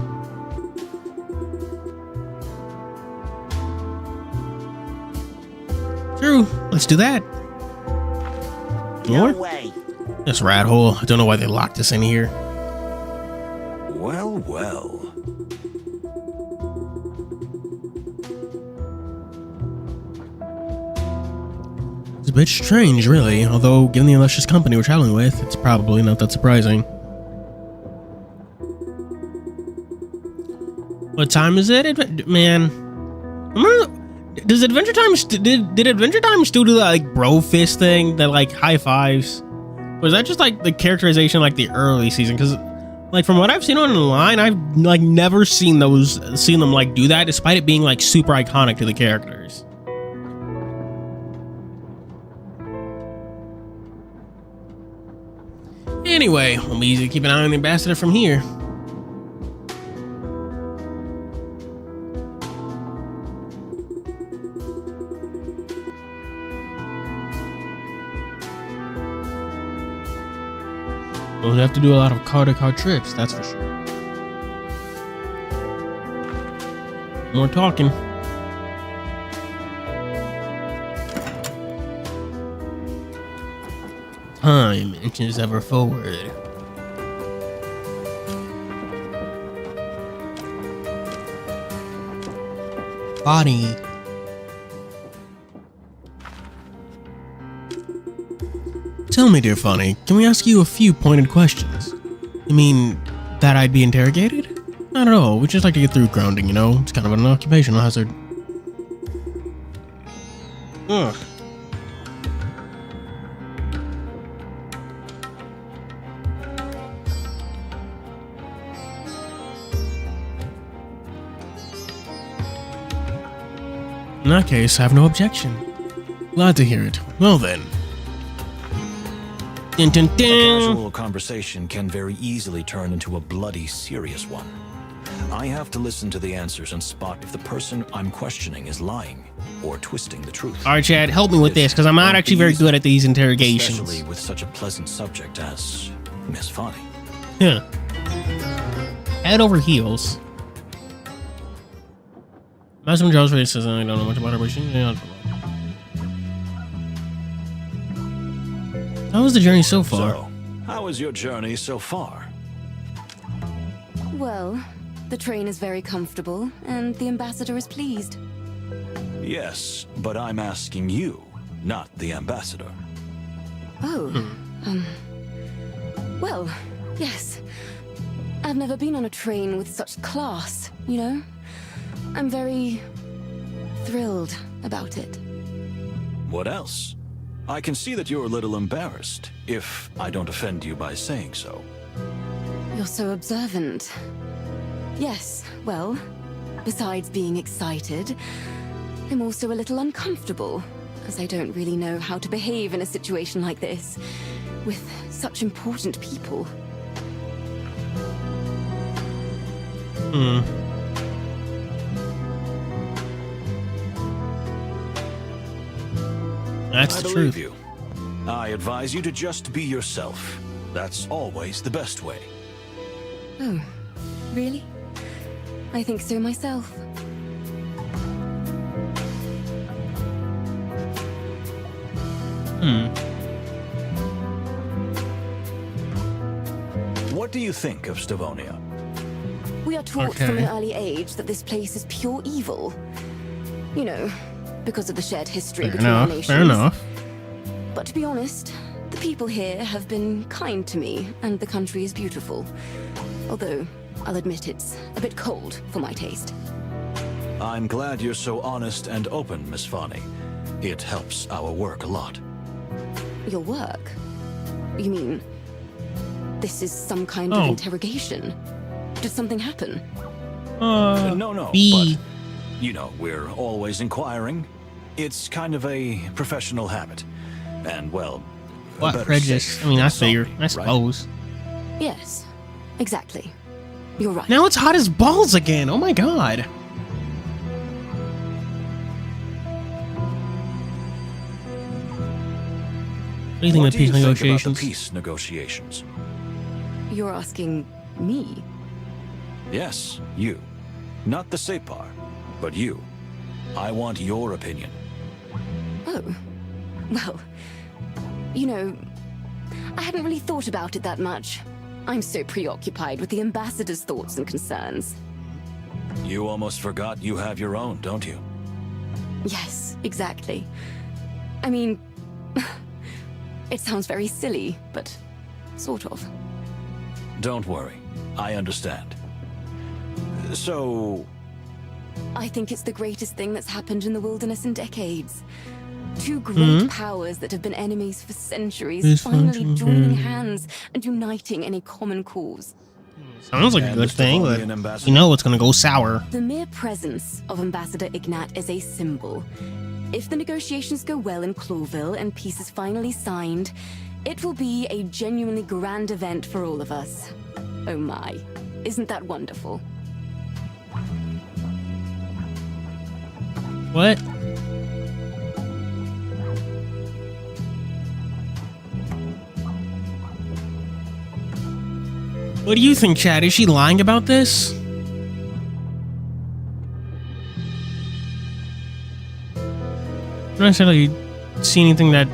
S1: True. Let's do that.
S3: No way.
S1: This rat hole. I don't know why they locked us in here.
S2: Well, well.
S1: It's a bit strange, really, although given the illustrious company we're traveling with, it's probably not that surprising. What time is it? Man. Does Adventure Time did Adventure Time still do that like bro fist thing, that like high fives? Was that just like the characterization like the early season? Because like from what I've seen online, I've like never seen them like do that, despite it being like super iconic to the characters. Anyway, we'll be easy to keep an eye on the ambassador from here. We'll have to do a lot of car-to-car trips, that's for sure. More talking. Time inches ever forward. Body. Tell me, dear Funny, can we ask you a few pointed questions? You mean that I'd be interrogated? Not at all. We'd just like to get through grounding, you know? It's kind of an occupational hazard. Ugh. In that case, I have no objection. Glad to hear it. Well then. Dun, dun, dun.
S2: A casual conversation can very easily turn into a bloody serious one. I have to listen to the answers and spot if the person I'm questioning is lying or twisting the truth.
S1: Alright, Chad, help me with this, because I'm not actually very good at these interrogations.
S2: Especially with such a pleasant subject as Miss Funny.
S1: Yeah. Head over heels. Master Joe's face says I don't know much about her, but she... How was the journey so far?
S2: So, how is your journey so far?
S6: Well, the train is very comfortable, and the ambassador is pleased.
S2: Yes, but I'm asking you, not the ambassador.
S6: Oh, well, yes. I've never been on a train with such class, you know? I'm very thrilled about it.
S2: What else? I can see that you're a little embarrassed, if I don't offend you by saying so.
S6: You're so observant. Yes, well, besides being excited, I'm also a little uncomfortable, as I don't really know how to behave in a situation like this, with such important people.
S1: That's the truth.
S2: You. I advise you to just be yourself. That's always the best way.
S6: Oh, really? I think so myself.
S2: What do you think of Stavonia?
S6: We are taught from an early age that this place is pure evil. You know, because of the shared history between our nations.
S1: Fair enough.
S6: But to be honest, the people here have been kind to me, and the country is beautiful. Although, I'll admit it's a bit cold for my taste.
S2: I'm glad you're so honest and open, Miss Funny. It helps our work a lot.
S6: Your work? You mean, this is some kind of interrogation? Did something happen?
S2: No, but, you know, we're always inquiring. It's kind of a professional habit. And, well,
S1: what prejudice? I mean, I figure. I suppose.
S6: Right? Yes, exactly. You're right.
S1: Now it's hot as balls again. Oh my god. What do you think of peace negotiations?
S2: About the peace negotiations?
S6: You're asking me?
S2: Yes, you. Not the Separ, but you. I want your opinion.
S6: Oh. Well, you know, I hadn't really thought about it that much. I'm so preoccupied with the ambassador's thoughts and concerns.
S2: You almost forgot you have your own, don't you?
S6: Yes, exactly. I mean, it sounds very silly, but sort of.
S2: Don't worry. I understand. So...
S6: I think it's the greatest thing that's happened in the wilderness in decades. Two great powers that have been enemies for centuries finally joining hands and uniting in a common cause.
S1: Sounds like a good thing, but you know it's gonna go sour.
S6: The mere presence of Ambassador Ignat is a symbol. If the negotiations go well in Clawville and peace is finally signed, It will be a genuinely grand event for all of us. Oh my, isn't that wonderful?
S1: What? What do you think, Chad? Is she lying about this? I don't necessarily see anything that...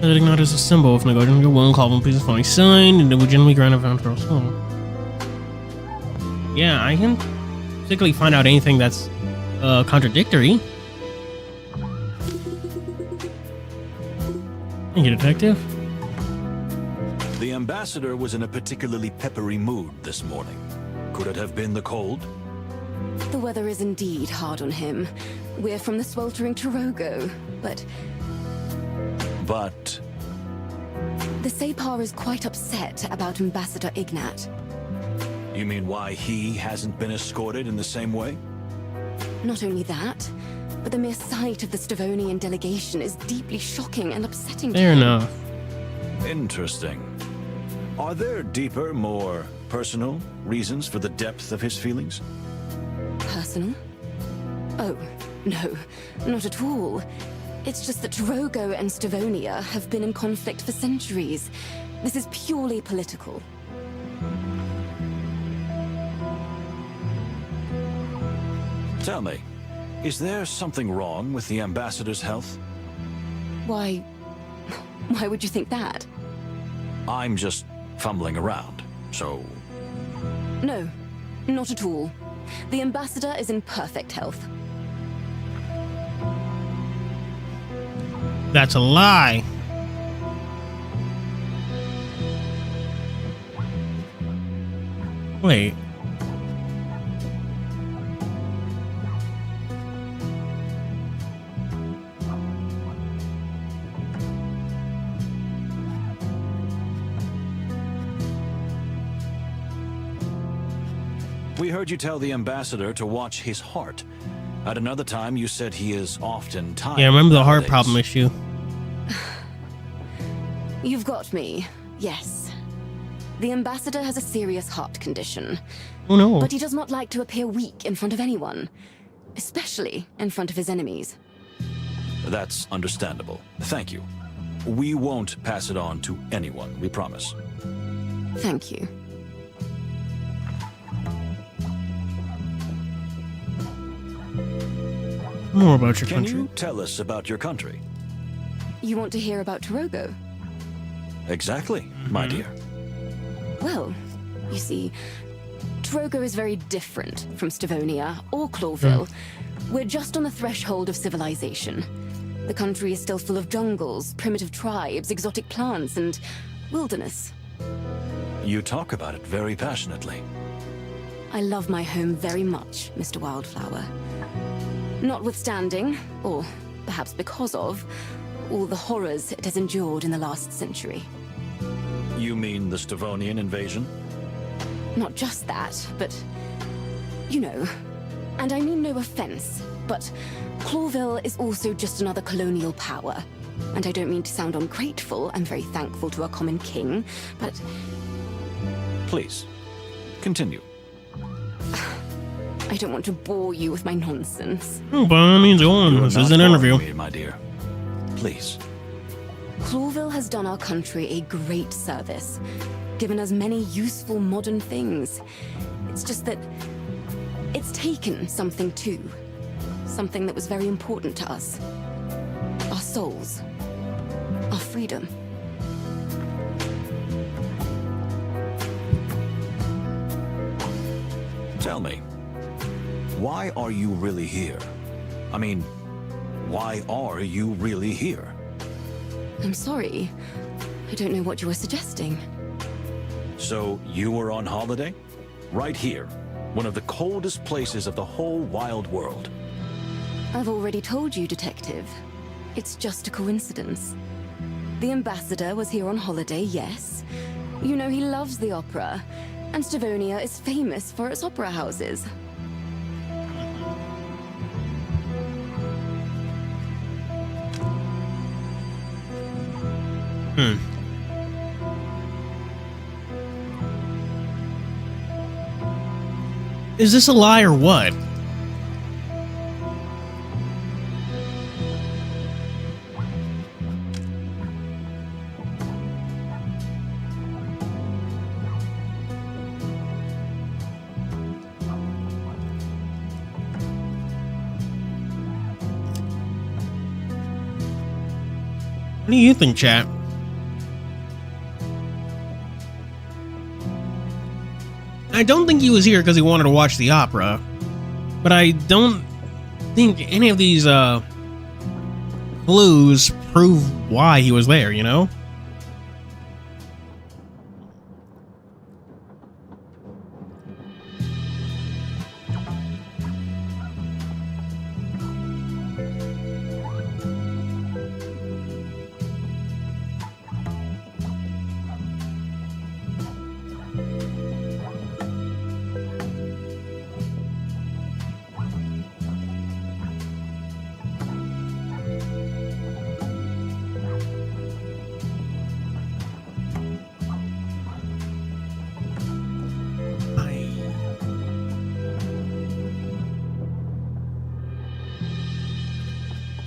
S1: Letting not as a symbol of neglecting your will and call one piece of funny sign, and it would generally grant a found soul. Yeah, I can particularly find out anything that's contradictory. Thank you, Detective.
S2: The ambassador was in a particularly peppery mood this morning. Could it have been the cold?
S6: The weather is indeed hard on him. We're from the sweltering Torogo, but the Separ is quite upset about Ambassador Ignat.
S2: You mean why he hasn't been escorted in the same way?
S6: Not only that, but the mere sight of the Stavonian delegation is deeply shocking and upsetting.
S1: Fair enough.
S2: Interesting. Are there deeper, more personal reasons for the depth of his feelings?
S6: Personal? Oh, no, not at all. It's just that Torogo and Stavonia have been in conflict for centuries. This is purely political.
S2: Tell me, is there something wrong with the ambassador's health?
S6: Why would you think that?
S2: I'm just fumbling around, so...
S6: No, not at all. The ambassador is in perfect health.
S1: That's a lie. Wait.
S2: We heard you tell the ambassador to watch his heart. At another time, you said he is often tired.
S1: Yeah, remember the heart
S2: nowadays.
S1: problem issue.
S6: You've got me, yes. The ambassador has a serious heart condition.
S1: Oh no.
S6: But he does not like to appear weak in front of anyone, especially in front of his enemies.
S2: That's understandable. Thank you. We won't pass it on to anyone, we promise.
S6: Thank you.
S1: More about your
S2: Can
S1: country.
S2: you tell us about your country?
S6: You want to hear about Torogo?
S2: Exactly, my dear.
S6: Well, you see, Torogo is very different from Stavonia or Clawville. We're just on the threshold of civilization. The country is still full of jungles, primitive tribes, exotic plants, and wilderness.
S2: You talk about it very passionately.
S6: I love my home very much, Mr. Wildflower. Notwithstanding, or perhaps because of, all the horrors it has endured in the last century.
S2: You mean the Stavonian invasion?
S6: Not just that, but, you know, and I mean no offense, but Clawville is also just another colonial power. And I don't mean to sound ungrateful, I'm very thankful to our common king, but...
S2: Please, continue.
S6: I don't want to bore you with my nonsense.
S1: Oh, by all means, go on. This is an interview.
S2: Me, my dear. Please.
S6: Clawville has done our country a great service, given us many useful modern things. It's just that it's taken something too. Something that was very important to us. Our souls. Our freedom.
S2: Tell me, why are you really here? I mean, why are you really here?
S6: I'm sorry. I don't know what you were suggesting.
S2: So you were on holiday? Right here, one of the coldest places of the whole wild world.
S6: I've already told you, Detective. It's just a coincidence. The ambassador was here on holiday, yes. You know he loves the opera, and Stavonia is famous for its opera houses.
S1: Is this a lie or what? What do you think, chat? I don't think he was here because he wanted to watch the opera, but I don't think any of these clues prove why he was there, you know?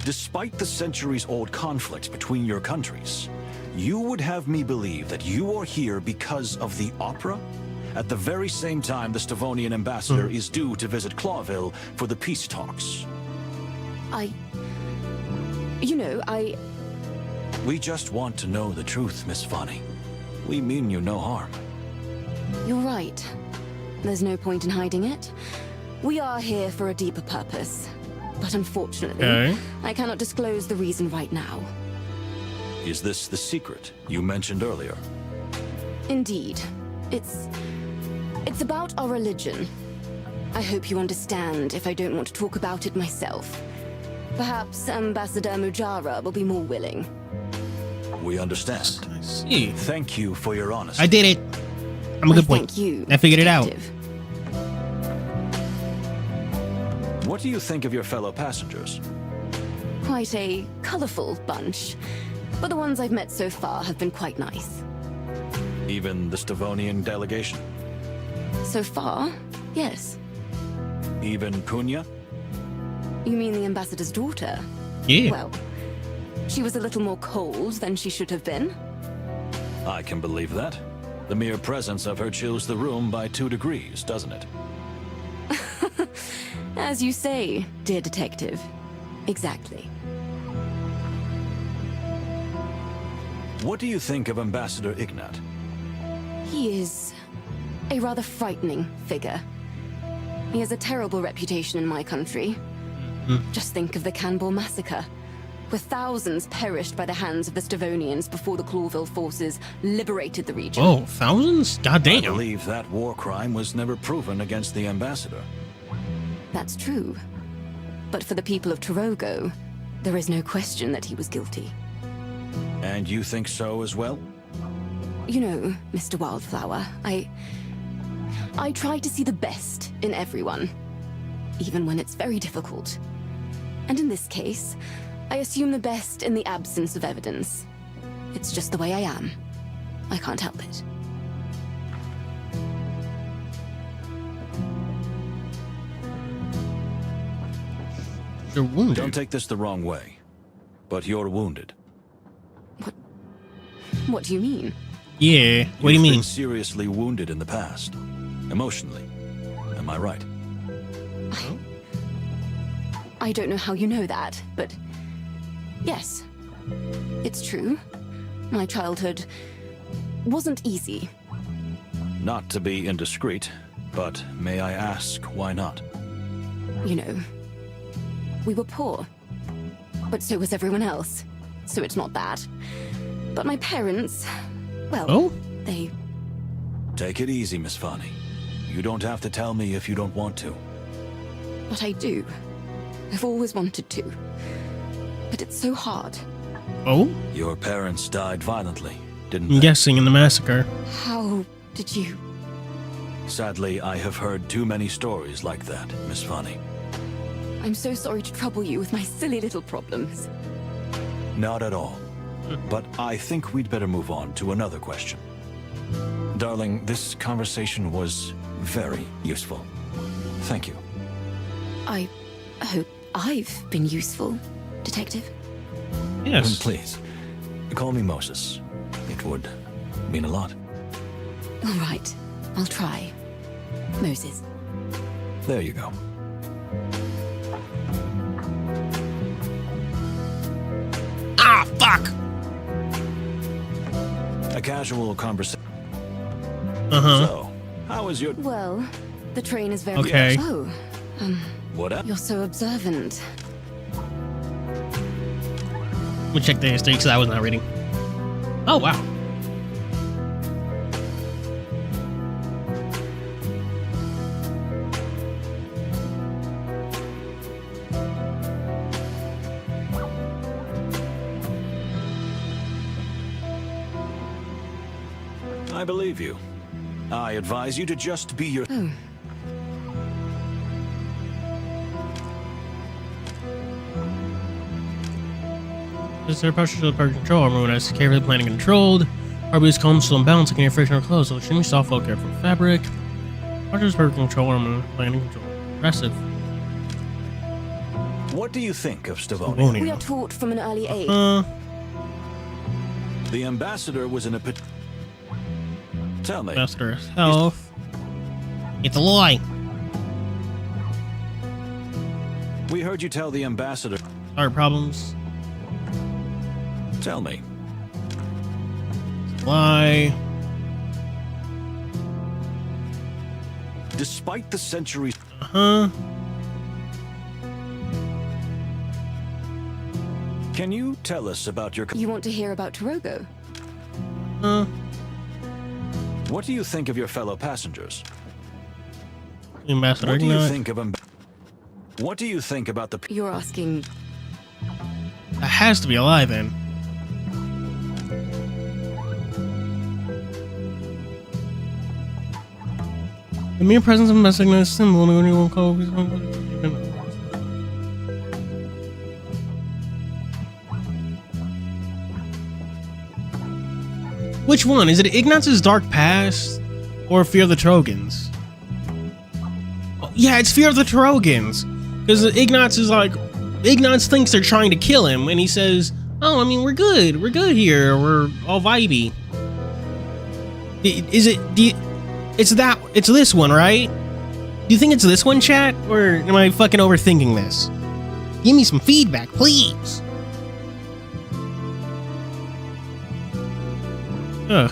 S2: Despite the centuries-old conflicts between your countries, you would have me believe that you are here because of the opera? At the very same time the Stavonian ambassador is due to visit Clawville for the peace talks. We just want to know the truth, Miss Fanny. We mean you no harm.
S6: You're right. There's no point in hiding it. We are here for a deeper purpose. But unfortunately, I cannot disclose the reason right now.
S2: Is this the secret you mentioned earlier?
S6: Indeed. It's about our religion. I hope you understand if I don't want to talk about it myself. Perhaps Ambassador Mujara will be more willing.
S2: We understand.
S1: I see.
S2: Thank you for your honesty.
S1: I did it. I'm a good boy.
S6: Thank you,
S1: I figured it out.
S6: Detective.
S2: What do you think of your fellow passengers?
S6: Quite a colorful bunch. But the ones I've met so far have been quite nice.
S2: Even the Stavonian delegation?
S6: So far, yes.
S2: Even Kunya?
S6: You mean the ambassador's daughter?
S1: Yeah.
S6: Well, she was a little more cold than she should have been.
S2: I can believe that. The mere presence of her chills the room by 2 degrees, doesn't it?
S6: As you say, dear detective. Exactly.
S2: What do you think of Ambassador Ignat?
S6: He is a rather frightening figure. He has a terrible reputation in my country. Just think of the Canbor massacre, where thousands perished by the hands of the Stavonians before the Clawville forces liberated the region.
S1: Oh, thousands? Goddamn.
S2: I believe that war crime was never proven against the ambassador.
S6: That's true. But for the people of Torogo, there is no question that he was guilty.
S2: And you think so as well?
S6: You know, Mr. Wildflower, I try to see the best in everyone, even when it's very difficult. And in this case, I assume the best in the absence of evidence. It's just the way I am. I can't help it.
S1: You're wounded.
S2: Don't take this the wrong way, but you're wounded.
S6: What do you mean?
S1: Yeah, what do you
S2: You've
S1: mean?
S2: been seriously wounded in the past. Emotionally. Am I right?
S6: I don't know how you know that, but yes, it's true. My childhood wasn't easy.
S2: Not to be indiscreet, but may I ask why not?
S6: You know, we were poor, but so was everyone else, so it's not that. But my parents, well, they...
S2: Take it easy, Miss Fanny. You don't have to tell me if you don't want to.
S6: But I do. I've always wanted to. but it's so hard.
S1: Oh?
S2: Your parents died violently, didn't
S1: I'm
S2: they?
S1: guessing in the massacre.
S6: How did you...
S2: Sadly, I have heard too many stories like that, Miss Funny.
S6: I'm so sorry to trouble you with my silly little problems.
S2: Not at all. But I think we'd better move on to another question. Darling, this conversation was very useful. Thank you.
S6: I hope I've been useful, Detective.
S1: Yes.
S2: Please, call me Moses. It would mean a lot.
S6: All right, I'll try. Moses.
S2: There you go.
S1: Ah, fuck!
S2: A casual conversation.
S1: Uh-huh.
S2: So, how is your...
S6: Well, the train is very...
S1: Okay.
S6: Oh,
S2: What up?
S6: you're so observant.
S1: Let me check the history because I was not reading. Oh, wow.
S2: I believe you. I advise you to just be your...
S6: Oh.
S1: This is their approach to the perfect control room as carefully planned and controlled. RB's calm, still in balance, looking at friction or clothes, so extremely soft, flow, careful fabric. Approach to this perfect control room, planning and control. Impressive.
S2: What do you think of Stavonia?
S6: We are taught from an early age.
S2: The ambassador was in a... Tell me.
S1: Ambassador's health. It's a lie.
S2: We heard you tell the ambassador...
S1: Heart problems.
S2: Tell me.
S1: Lie.
S2: Despite the centuries...
S1: Uh-huh.
S2: Can you tell us about your...
S6: You want to hear about Torogo?
S2: What do you think of your fellow passengers?
S1: Ambassador
S2: What do you
S1: Ignat.
S2: think of... What do you think about the...
S6: You're asking...
S1: That has to be a lie, then. The mere presence of messing is symbol when you won't call. Which one? Is it Ignaz's dark past or Fear of the Trogans? Oh, yeah, it's Fear of the Trogans. Because Ignaz is like, Ignaz thinks they're trying to kill him, and he says, "Oh, I mean, we're good here. We're all vibey." Is it? It's this one, right? Do you think it's this one, chat, or am I fucking overthinking this? Give me some feedback, please. Ugh.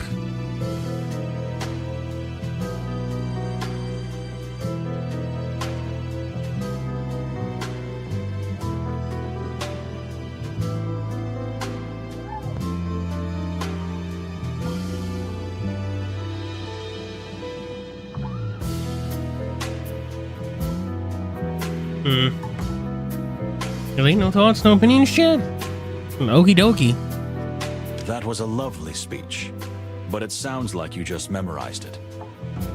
S1: Really? No thoughts, no opinions, chat? Okie dokie.
S2: That was a lovely speech, but it sounds like you just memorized it.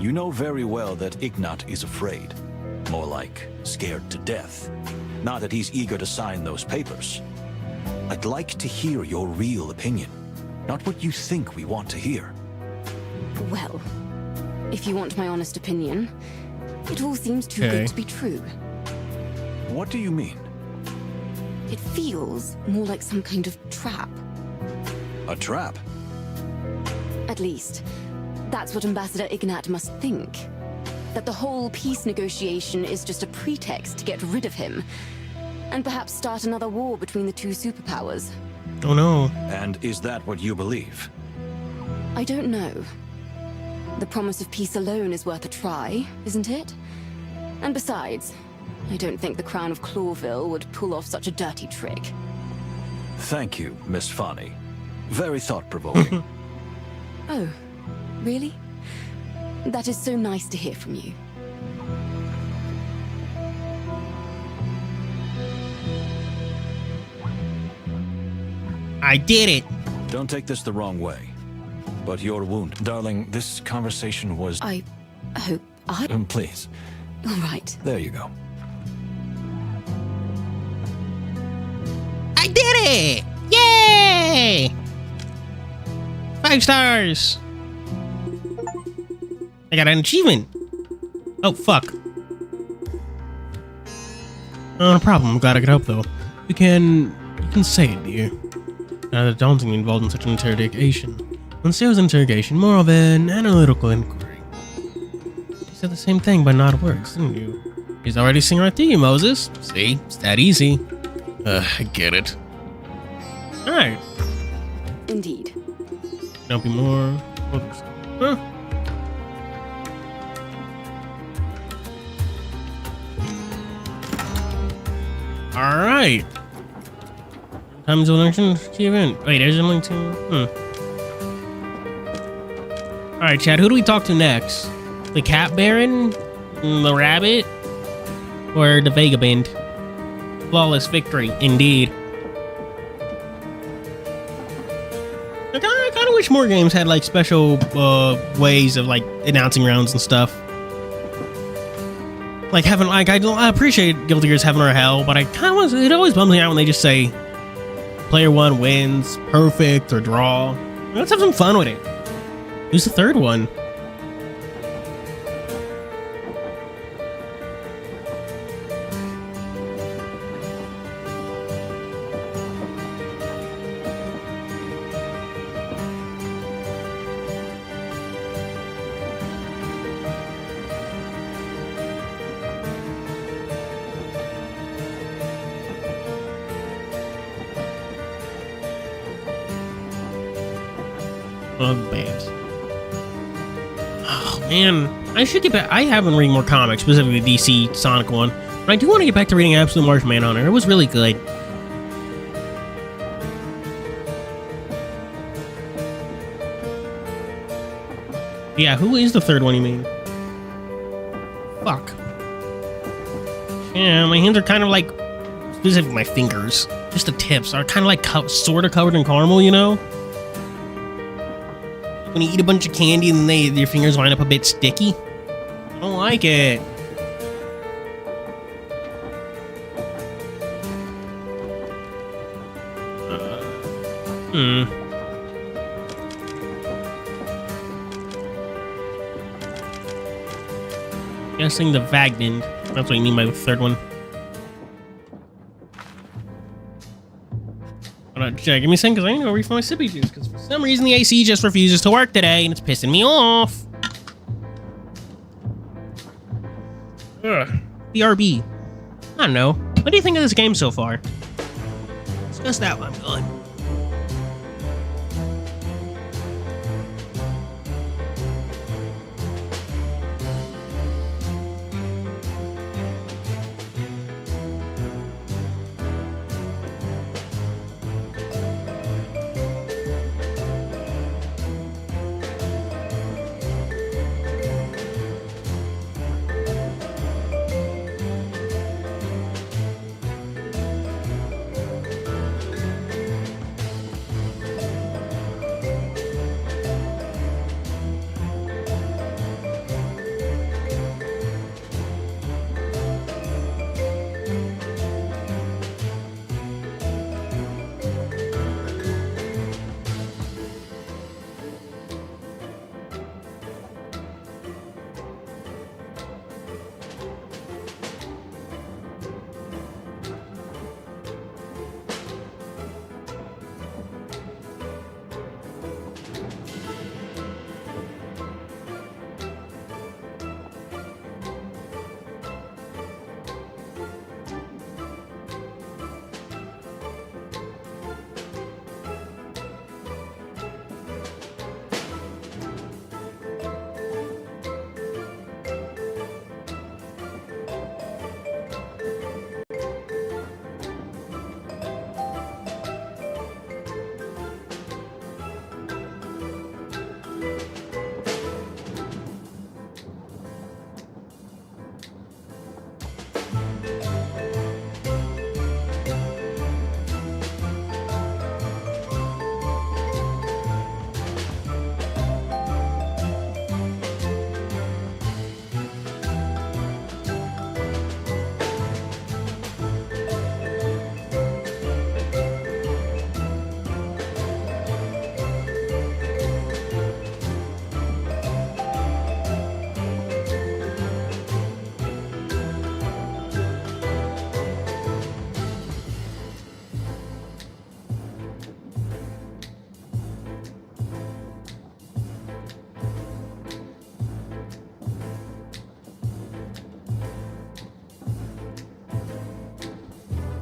S2: You know very well that Ignat is afraid. More like scared to death. Not that he's eager to sign those papers. I'd like to hear your real opinion, not what you think we want to hear.
S6: Well, if you want my honest opinion, it all seems too
S1: Okay.
S6: good to be true.
S2: What do you mean?
S6: It feels more like some kind of trap.
S2: A trap?
S6: At least, that's what Ambassador Ignat must think. That the whole peace negotiation is just a pretext to get rid of him, and perhaps start another war between the two superpowers.
S1: Oh no.
S2: And is that what you believe?
S6: I don't know. The promise of peace alone is worth a try, isn't it? And besides, I don't think the Crown of Clawville would pull off such a dirty trick.
S2: Thank you, Miss Fanny. Very thought-provoking.
S6: Oh, really? That is so nice to hear from you.
S1: I did it.
S2: Don't take this the wrong way, but your wound. Darling, this conversation was...
S6: I hope I...
S2: Please.
S6: All right.
S2: There you go.
S1: I did it! Yay! 5 stars. I got an achievement. Oh, fuck. Not a problem. I'm glad I could help, though. You can say it, dear. Rather daunting involved in such an interrogation. When sales interrogation, more of an analytical inquiry. You said the same thing, but not words, didn't you? He's already seen right through you, Moses. See? It's that easy. I get it. Alright.
S6: Indeed.
S1: Don't be more... Huh? Alright. Time to election event. Wait, there's only 2. Alright, Chad, who do we talk to next? The Cat Baron? The Rabbit? Or the Vagabond? Flawless victory, indeed. I kind of wish more games had like special ways of like announcing rounds and stuff. Like having like I appreciate Guilty Gear's Heaven or Hell, but I kind of it always bums me out when they just say player 1 wins, perfect or draw. Let's have some fun with it. Who's the third one? Babes. Oh man, I should get back. I haven't read more comics, specifically the DC Sonic one, but I do want to get back to reading Absolute Martian Manhunter. It was really good. Yeah, who is the third one you mean? Fuck. Yeah, my hands are kind of like, specifically my fingers, just the tips are kind of like sort of covered in caramel, you know? When you eat a bunch of candy and then your fingers wind up a bit sticky. I don't like it. Guessing the Vagabond. That's what you mean by the third one. Give me a second, because I need to go refill my sippy juice, because for some reason the AC just refuses to work today, and it's pissing me off. Ugh. BRB. I don't know. What do you think of this game so far? Discuss that while I'm gone.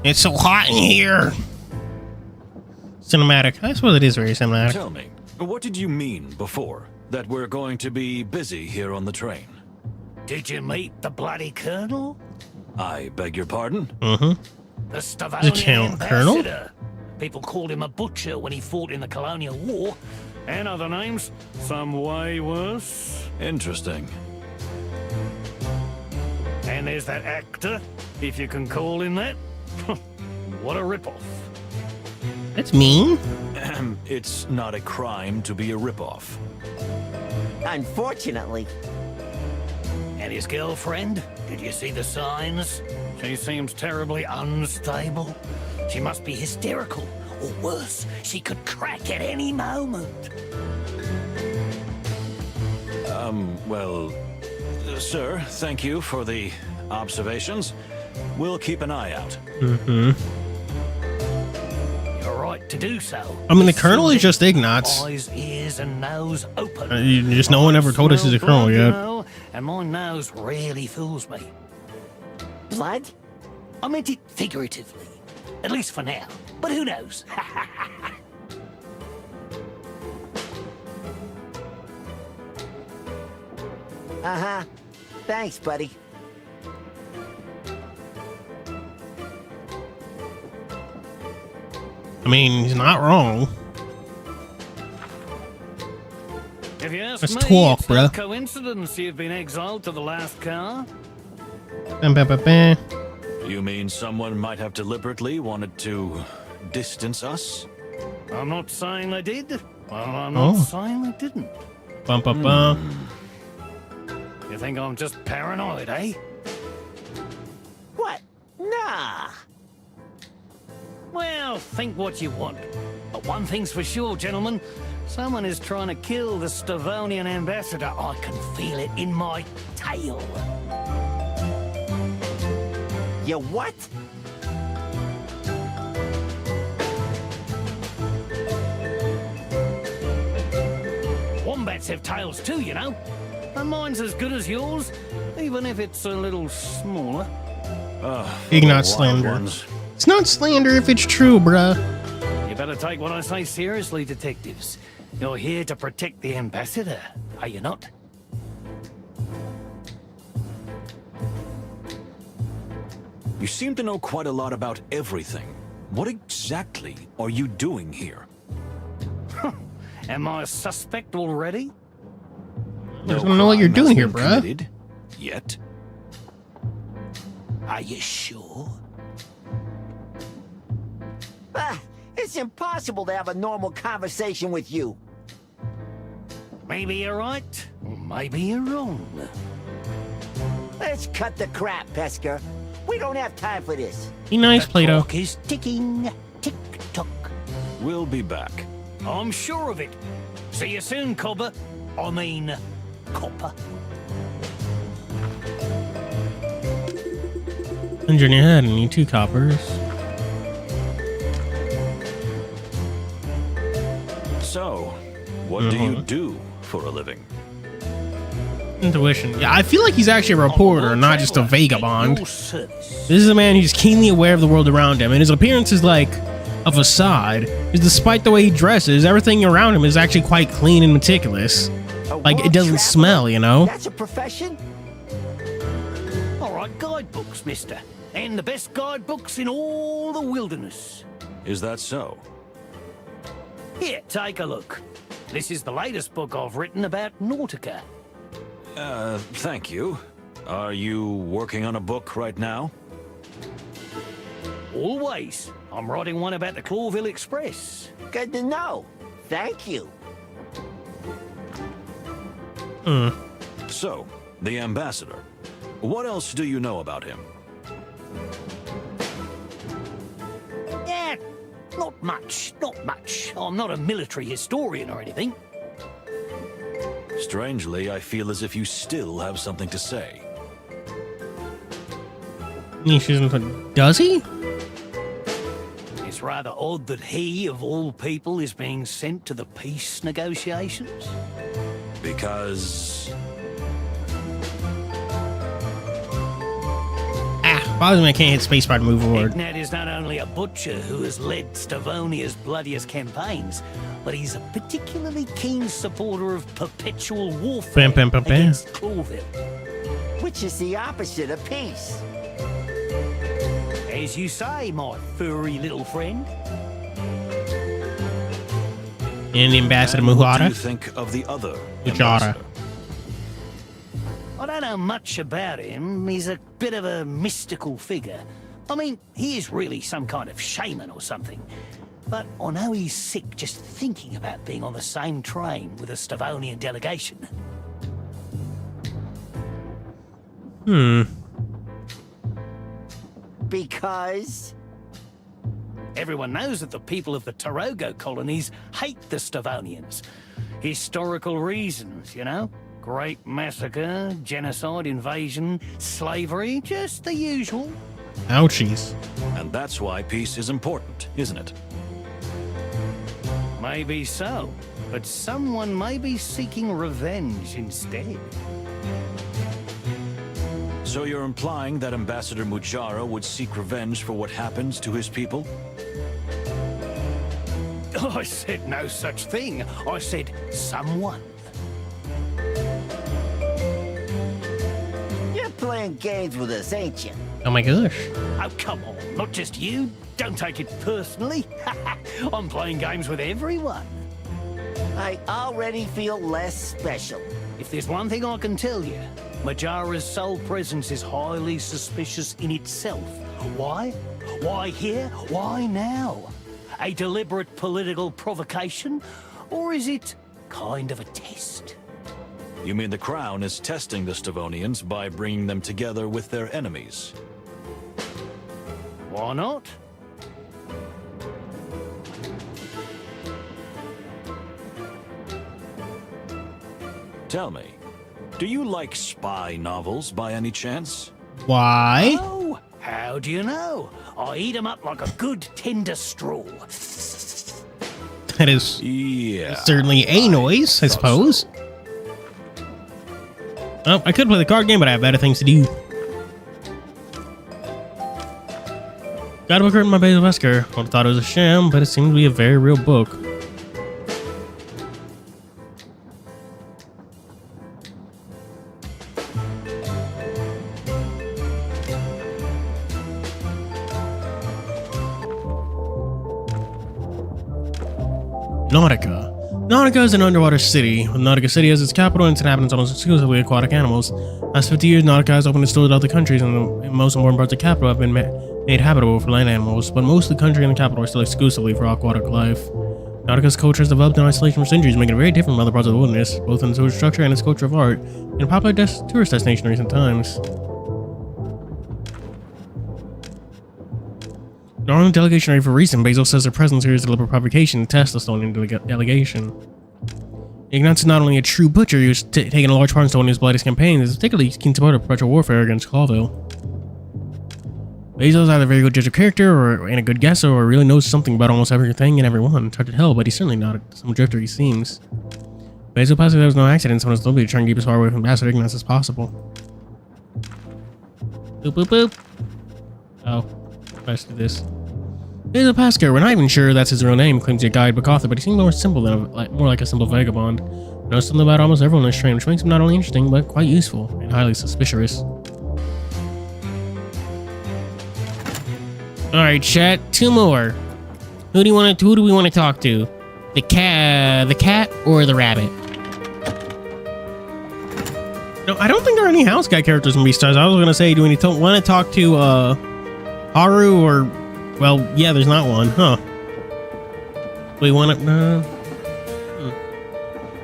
S1: It's so hot in here. Cinematic. I suppose it is very cinematic.
S2: Tell me, what did you mean before? That we're going to be busy here on the train?
S4: Did you meet the bloody colonel?
S2: I beg your pardon?
S1: Mm-hmm.
S4: The Stavonian
S1: Colonel?
S4: ambassador. People called him a butcher when he fought in the colonial war. And other names, some way worse.
S2: Interesting.
S4: And there's that actor, if you can call him that. What a ripoff.
S1: That's mean.
S2: It's not a crime to be a ripoff.
S3: Unfortunately.
S4: And his girlfriend? Did you see the signs? She seems terribly unstable. She must be hysterical. Or worse, she could crack at any moment.
S2: Well, sir, thank you for the observations. We'll keep an eye out.
S1: Mm-hmm.
S4: You're right to do so.
S1: I mean, the colonel is just Ignatz.
S4: Eyes, ears, and nose open.
S1: Just no one ever told us he's a colonel yet.
S4: And my nose really fools me.
S3: Blood?
S4: I meant it figuratively. At least for now. But who knows?
S3: Uh-huh. Thanks, buddy.
S1: I mean, he's not wrong.
S4: If you ask
S1: Let's
S4: me,
S1: talk,
S4: it's
S1: bruh.
S4: no coincidence you've been exiled to the last car.
S2: You mean someone might have deliberately wanted to distance us?
S4: I'm not saying they did. Well, I'm not saying they didn't.
S1: Bum, bum, bum.
S4: You think I'm just paranoid, eh?
S3: What? Nah.
S4: Well, think what you want. But one thing's for sure, gentlemen. Someone is trying to kill the Stavonian ambassador. I can feel it in my tail.
S3: You what?
S4: Wombats have tails too, you know. And mine's as good as yours, even if it's a little smaller.
S1: Ignatz slander. It's not slander if it's true, bruh.
S4: You better take what I say seriously, detectives. You're here to protect the ambassador, are you not?
S2: You seem to know quite a lot about everything. What exactly are you doing here?
S4: Am I a suspect already?
S1: I just want to know what you're doing here, bruh.
S2: Yet?
S4: Are you sure?
S3: Ah, it's impossible to have a normal conversation with you.
S4: Maybe you're right, or maybe you're wrong.
S3: Let's cut the crap, Pesker. We don't have time for this.
S1: Be nice, Plato.
S4: Clock is ticking. Tick-tock.
S2: We'll be back.
S4: I'm sure of it. See you soon, Cobber. I mean, Copper.
S1: Under your head, and you 2 coppers.
S2: So, what do you do for a living?
S1: Intuition. Yeah, I feel like he's actually a reporter, not just a vagabond. This is a man who's keenly aware of the world around him, and his appearance is like a facade. Because despite the way he dresses, everything around him is actually quite clean and meticulous. Like, it doesn't smell, you know?
S3: That's a profession?
S4: All right, guidebooks, mister. And the best guidebooks in all the wilderness.
S2: Is that so?
S4: Here, take a look. This is the latest book I've written about Nautica.
S2: Thank you. Are you working on a book right now?
S4: Always. I'm writing one about the Clawville Express.
S3: Good to know. Thank you.
S2: So, the ambassador. What else do you know about him?
S4: Yeah, not much, not much. I'm not a military historian or anything.
S2: Strangely, I feel as if you still have something to say.
S1: Does he?
S4: It's rather odd that he, of all people, is being sent to the peace negotiations.
S2: Because...
S1: Ah. Bothers me I can't hit spacebar to move forward.
S4: Ignat is not only a butcher who has led Stavonia's bloodiest campaigns, but he's a particularly keen supporter of perpetual warfare against Clawville.
S3: Which is the opposite of peace.
S4: As you say, my furry little friend.
S1: And the Ambassador
S2: And what do
S1: Muhara.
S2: you think of the other
S1: Muhara.
S2: ambassador?
S4: I don't know much about him. He's a bit of a mystical figure. I mean, he is really some kind of shaman or something. But I know he's sick just thinking about being on the same train with a Stavonian delegation.
S3: Because?
S4: Everyone knows that the people of the Tarogo colonies hate the Stavonians. Historical reasons, you know? Great massacre, genocide, invasion, slavery, just the usual.
S1: Ouchies.
S2: And that's why peace is important, isn't it?
S4: Maybe so, but someone may be seeking revenge instead.
S2: So you're implying that Ambassador Muhara would seek revenge for what happens to his people?
S4: I said no such thing. I said someone.
S3: You're playing games with us, ain't you?
S1: Oh my gosh.
S4: Oh, come on, not just you. Don't take it personally. I'm playing games with everyone.
S3: I already feel less special.
S4: If there's one thing I can tell you, Majara's sole presence is highly suspicious in itself. Why? Why here? Why now? A deliberate political provocation? Or is it kind of a test?
S2: You mean the Crown is testing the Stavonians by bringing them together with their enemies?
S4: Why not?
S2: Tell me, do you like spy novels by any chance?
S1: Why?
S4: Oh, how do you know? I eat 'em up like a good tender straw.
S1: That is
S2: Yeah.
S1: certainly a noise, I suppose. Oh, I could play the card game, but I have better things to do. Got a book written by Basil Wesker. I thought it was a sham, but it seems to be a very real book. Nautica. Nautica is an underwater city. Nautica City has its capital and its inhabitants almost exclusively aquatic animals. Last 50 years, Nautica has opened its doors to other countries, and the most important parts of the capital have been made habitable for land animals, but most of the country and the capital are still exclusively for aquatic life. Nautica's culture has developed in isolation from centuries, making it very different from other parts of the wilderness, both in its social structure and its culture of art, and a popular tourist destination in recent times. Nor on the delegation ready for reason, Basil says their presence here is a deliberate provocation to test the Stonian delegation. Ignatz is not only a true butcher, he was taking a large part in Stonian's bloodiest campaign, is particularly keen to support perpetual warfare against Clawville. Basil is either a very good judge of character, and a good guesser, or really knows something about almost everything and everyone. It's hard to tell, but he's certainly not some drifter he seems. Basil passes there was no accident, someone is deliberately trying to keep as far away from Ambassador Ignatz as possible. Boop boop boop. Oh, let's do this. Basil Pascal, we're not even sure that's his real name, claims he's a guidebook author, but he seems more simple than more like a simple vagabond. Knows something about almost everyone in this train, which makes him not only interesting, but quite useful and highly suspicious. Alright, chat, two more. Who do we want to talk to? The cat or the rabbit? No, I don't think there are any house cat characters in Beastars. I was gonna say, do we want to talk to Haru or? Well, yeah, there's not one, huh? We want to.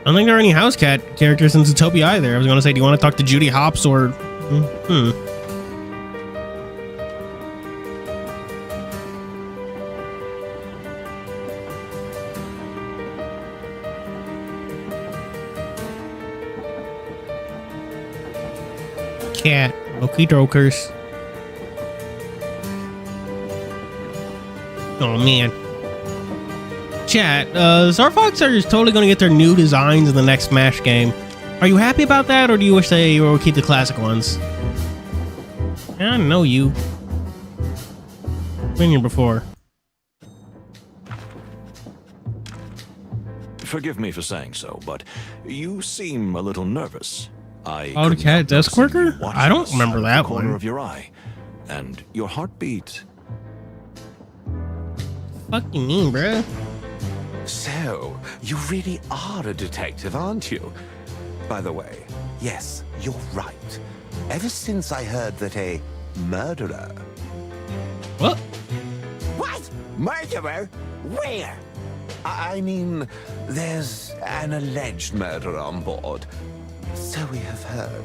S1: I don't think there are any house cat characters in Zootopia either. I was gonna say, do you want to talk to Judy Hopps or? Cat, okie dokers. Oh man. Chat, Star Fox are just totally gonna get their new designs in the next Smash game. Are you happy about that, or do you wish they would keep the classic ones? I don't know you. Been here before.
S2: Forgive me for saying so, but you seem a little nervous.
S1: Oh, the cat desk worker? I don't remember that
S2: corner
S1: one.
S2: of your eye, and your heartbeat.
S1: Fuck you mean, bruh?
S5: So, you really are a detective, aren't you? By the way, yes, you're right. Ever since I heard that a murderer...
S1: What?
S3: What? Murderer? Where?
S5: I mean, there's an alleged murder on board. So we have heard.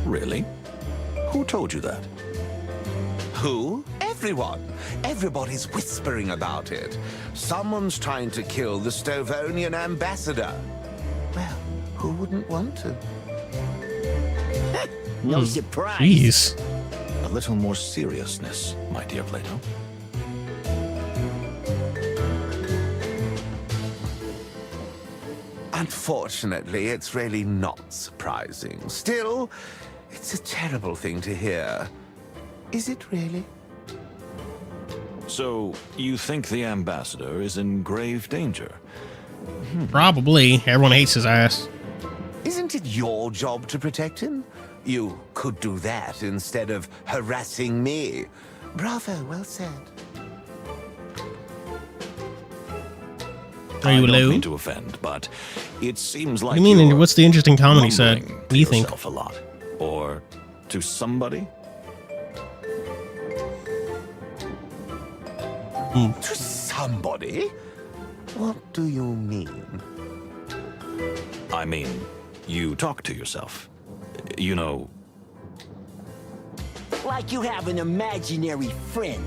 S2: Really? Who told you that?
S5: Who? Everyone. Everybody's whispering about it. Someone's trying to kill the Stovonian ambassador. Well, who wouldn't want to?
S3: No surprise.
S1: Jeez.
S2: A little more seriousness, my dear Plato.
S5: Unfortunately, it's really not surprising. Still, it's a terrible thing to hear. Is it really?
S2: So, you think the ambassador is in grave danger?
S1: Probably. Everyone hates his ass.
S5: Isn't it your job to protect him? You could do that instead of harassing me. Bravo, well said.
S1: Are you
S2: I don't
S1: low?
S2: mean to offend, but it seems like
S1: What do you mean?
S2: you're
S1: What's the interesting comedy set?
S2: mumbling
S1: What do you
S2: to
S1: think?
S2: yourself a lot, or to somebody.
S5: To somebody? What do you mean?
S2: I mean, you talk to yourself. You know,
S3: Like you have an imaginary friend.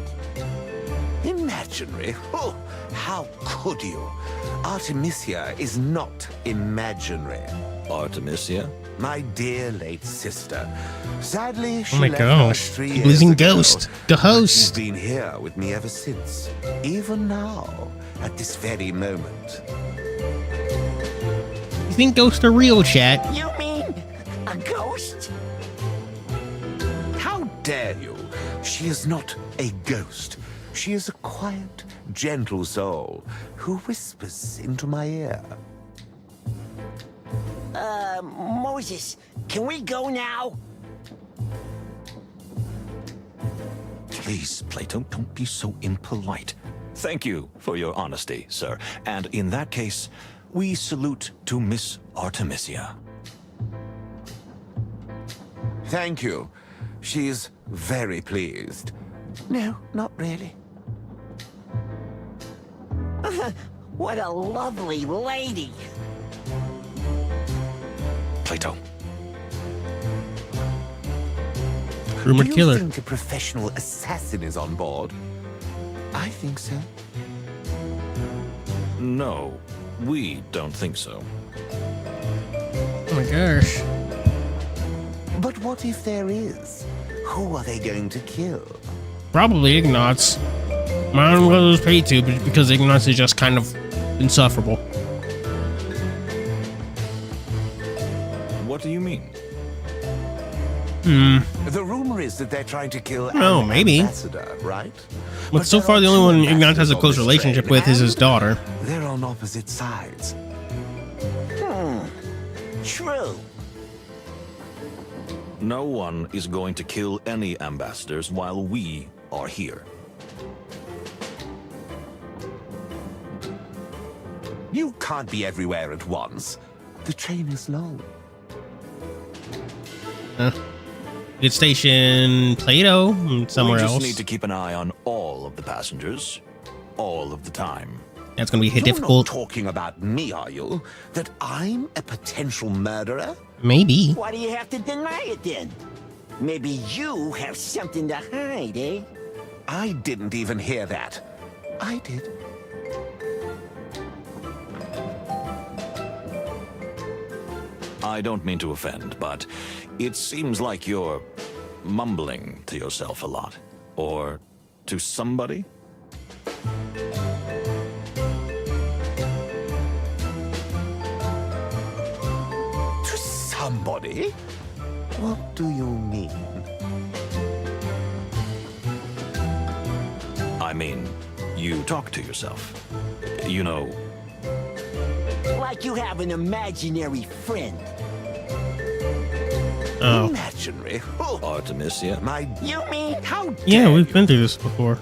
S5: Imaginary? Oh, how could you? Artemisia is not imaginary.
S2: Artemisia?
S5: My dear late sister. Sadly, she
S1: Oh my
S5: left
S1: gosh.
S5: us 3
S1: Keep
S5: years
S1: losing
S5: ago,
S1: Ghost, the
S5: but
S1: host.
S5: She's been here with me ever since. Even now, at this very moment.
S1: You think ghosts are real, chat?
S3: You mean a ghost?
S5: How dare you? She is not a ghost. She is a quiet, gentle soul who whispers into my ear.
S3: Moses, can we go now?
S2: Please, Plato, don't be so impolite. Thank you for your honesty, sir. And in that case, we salute to Miss Artemisia.
S5: Thank you. She's very pleased. No, not really.
S3: What a lovely lady.
S2: Plato.
S1: Rumored
S5: Do you
S1: killer.
S5: think a professional assassin is on board? I think so.
S2: No, we don't think so.
S1: Oh my gosh.
S5: But what if there is? Who are they going to kill?
S1: Probably Ignatz. I don't know what it was paid to, but because Ignatz is just kind of insufferable.
S2: What do you mean?
S5: The rumor is that they're trying to kill
S1: No,
S5: an
S1: maybe.
S5: ambassador, right?
S1: But so
S5: there
S1: far,
S5: are
S1: the only
S5: two
S1: one Ignatz has a
S5: ambassadors
S1: close
S5: on this
S1: relationship
S5: train,
S1: with is his
S5: and
S1: daughter.
S5: They're on opposite sides.
S3: True.
S2: No one is going to kill any ambassadors while we are here.
S5: You can't be everywhere at once. The train is long.
S1: Good station Plato and somewhere
S2: we just
S1: else.
S2: need to keep an eye on all of the passengers, all of the time.
S1: That's going to be
S5: You're
S1: difficult.
S5: not talking about me, are you? That I'm a potential murderer?
S1: Maybe.
S3: Why do you have to deny it then? Maybe you have something to hide, eh?
S5: I didn't even hear that. I did.
S2: I don't mean to offend, but it seems like you're mumbling to yourself a lot. Or to somebody?
S5: To somebody? What do you mean?
S2: I mean, you talk to yourself. You know...
S3: Like you have an imaginary friend.
S1: Oh.
S5: Imaginary? Oh,
S2: Artemisia?
S3: You mean?
S5: How
S1: Yeah,
S5: dare
S1: we've
S5: you.
S1: been through this before.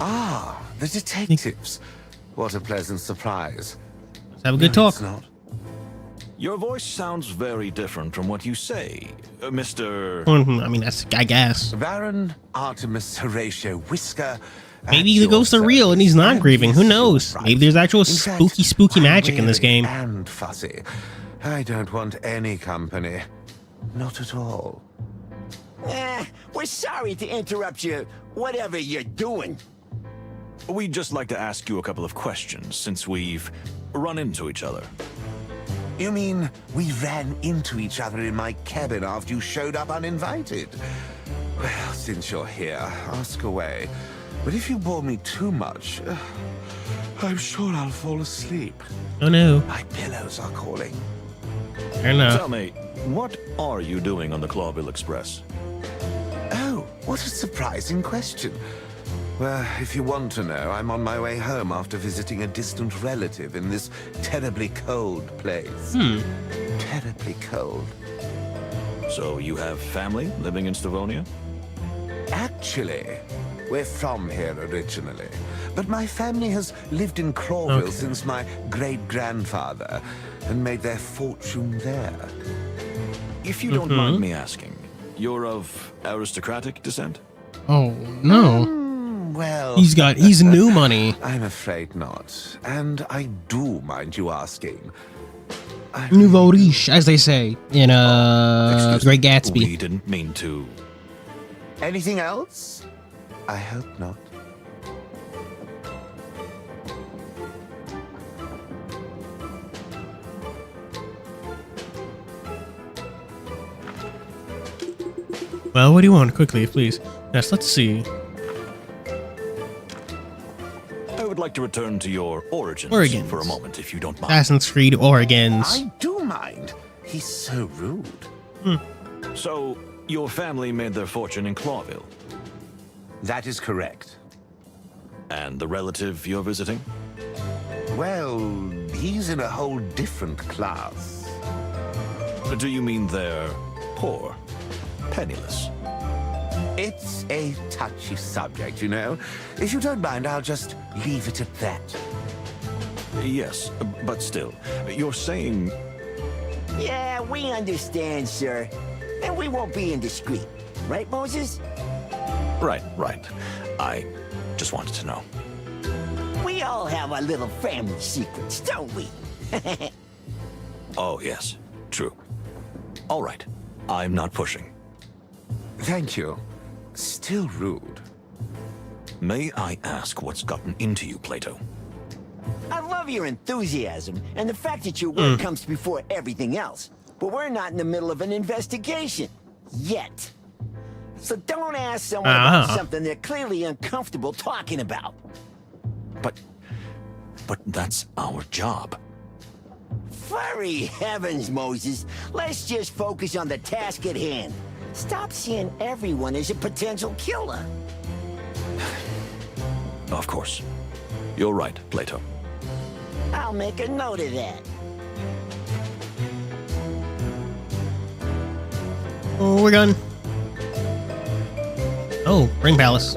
S5: Ah, the detectives. What a pleasant surprise.
S1: Let's have a good talk.
S5: It's not.
S2: Your voice sounds very different from what you say, Mr.
S1: I mean, that's, I guess.
S5: Baron Artemis Horatio Whisker.
S1: Maybe the ghosts are real and he's not grieving. Who knows? Maybe there's actual spooky magic in this game.
S5: And fussy. I don't want any company. Not at all.
S3: We're sorry to interrupt you, whatever you're doing.
S2: We'd just like to ask you a couple of questions since we've run into each other.
S5: You mean we ran into each other in my cabin after you showed up uninvited? Well, since you're here, ask away. But if you bore me too much, I'm sure I'll fall asleep.
S1: Oh no.
S5: My pillows are calling.
S1: Fair enough.
S2: Tell me, what are you doing on the Clawville Express?
S5: Oh, what a surprising question. Well, if you want to know, I'm on my way home after visiting a distant relative in this terribly cold place. Terribly cold.
S2: So you have family living in Stavonia?
S5: Actually, we're from here originally, but my family has lived in Clawville since my great-grandfather and made their fortune there.
S2: If you don't mind me asking, you're of aristocratic descent?
S1: Oh no.
S5: Well,
S1: He's new money.
S5: I'm afraid not, and I do mind you asking.
S1: Nouveau riche, as they say in Great Gatsby.
S2: We didn't mean to.
S5: Anything else? I hope not.
S1: Well, what do you want? Quickly, please. Yes, let's see.
S2: I would like to return to your origins for a moment, if you don't mind.
S1: Assassin's Creed Origins.
S5: I do mind. He's so rude.
S2: So, your family made their fortune in Clawville?
S5: That is correct.
S2: And the relative you're visiting?
S5: Well, he's in a whole different class.
S2: Do you mean they're poor? Penniless?
S5: It's a touchy subject, you know. If you don't mind, I'll just leave it at that.
S2: Yes, but still, you're saying...
S3: Yeah, we understand, sir. And we won't be indiscreet. Right, Moses?
S2: Right. I just wanted to know.
S3: We all have our little family secrets, don't we?
S2: Oh, yes. True. All right. I'm not pushing.
S5: Thank you. Still rude.
S2: May I ask what's gotten into you, Plato?
S3: I love your enthusiasm and the fact that your work comes before everything else. But we're not in the middle of an investigation. Yet. So don't ask someone about something they're clearly uncomfortable talking about.
S2: But that's our job.
S3: Furry heavens, Moses. Let's just focus on the task at hand. Stop seeing everyone as a potential killer.
S2: Of course. You're right, Plato.
S3: I'll make a note of that.
S1: Oh, we're done. Oh, Ring Palace.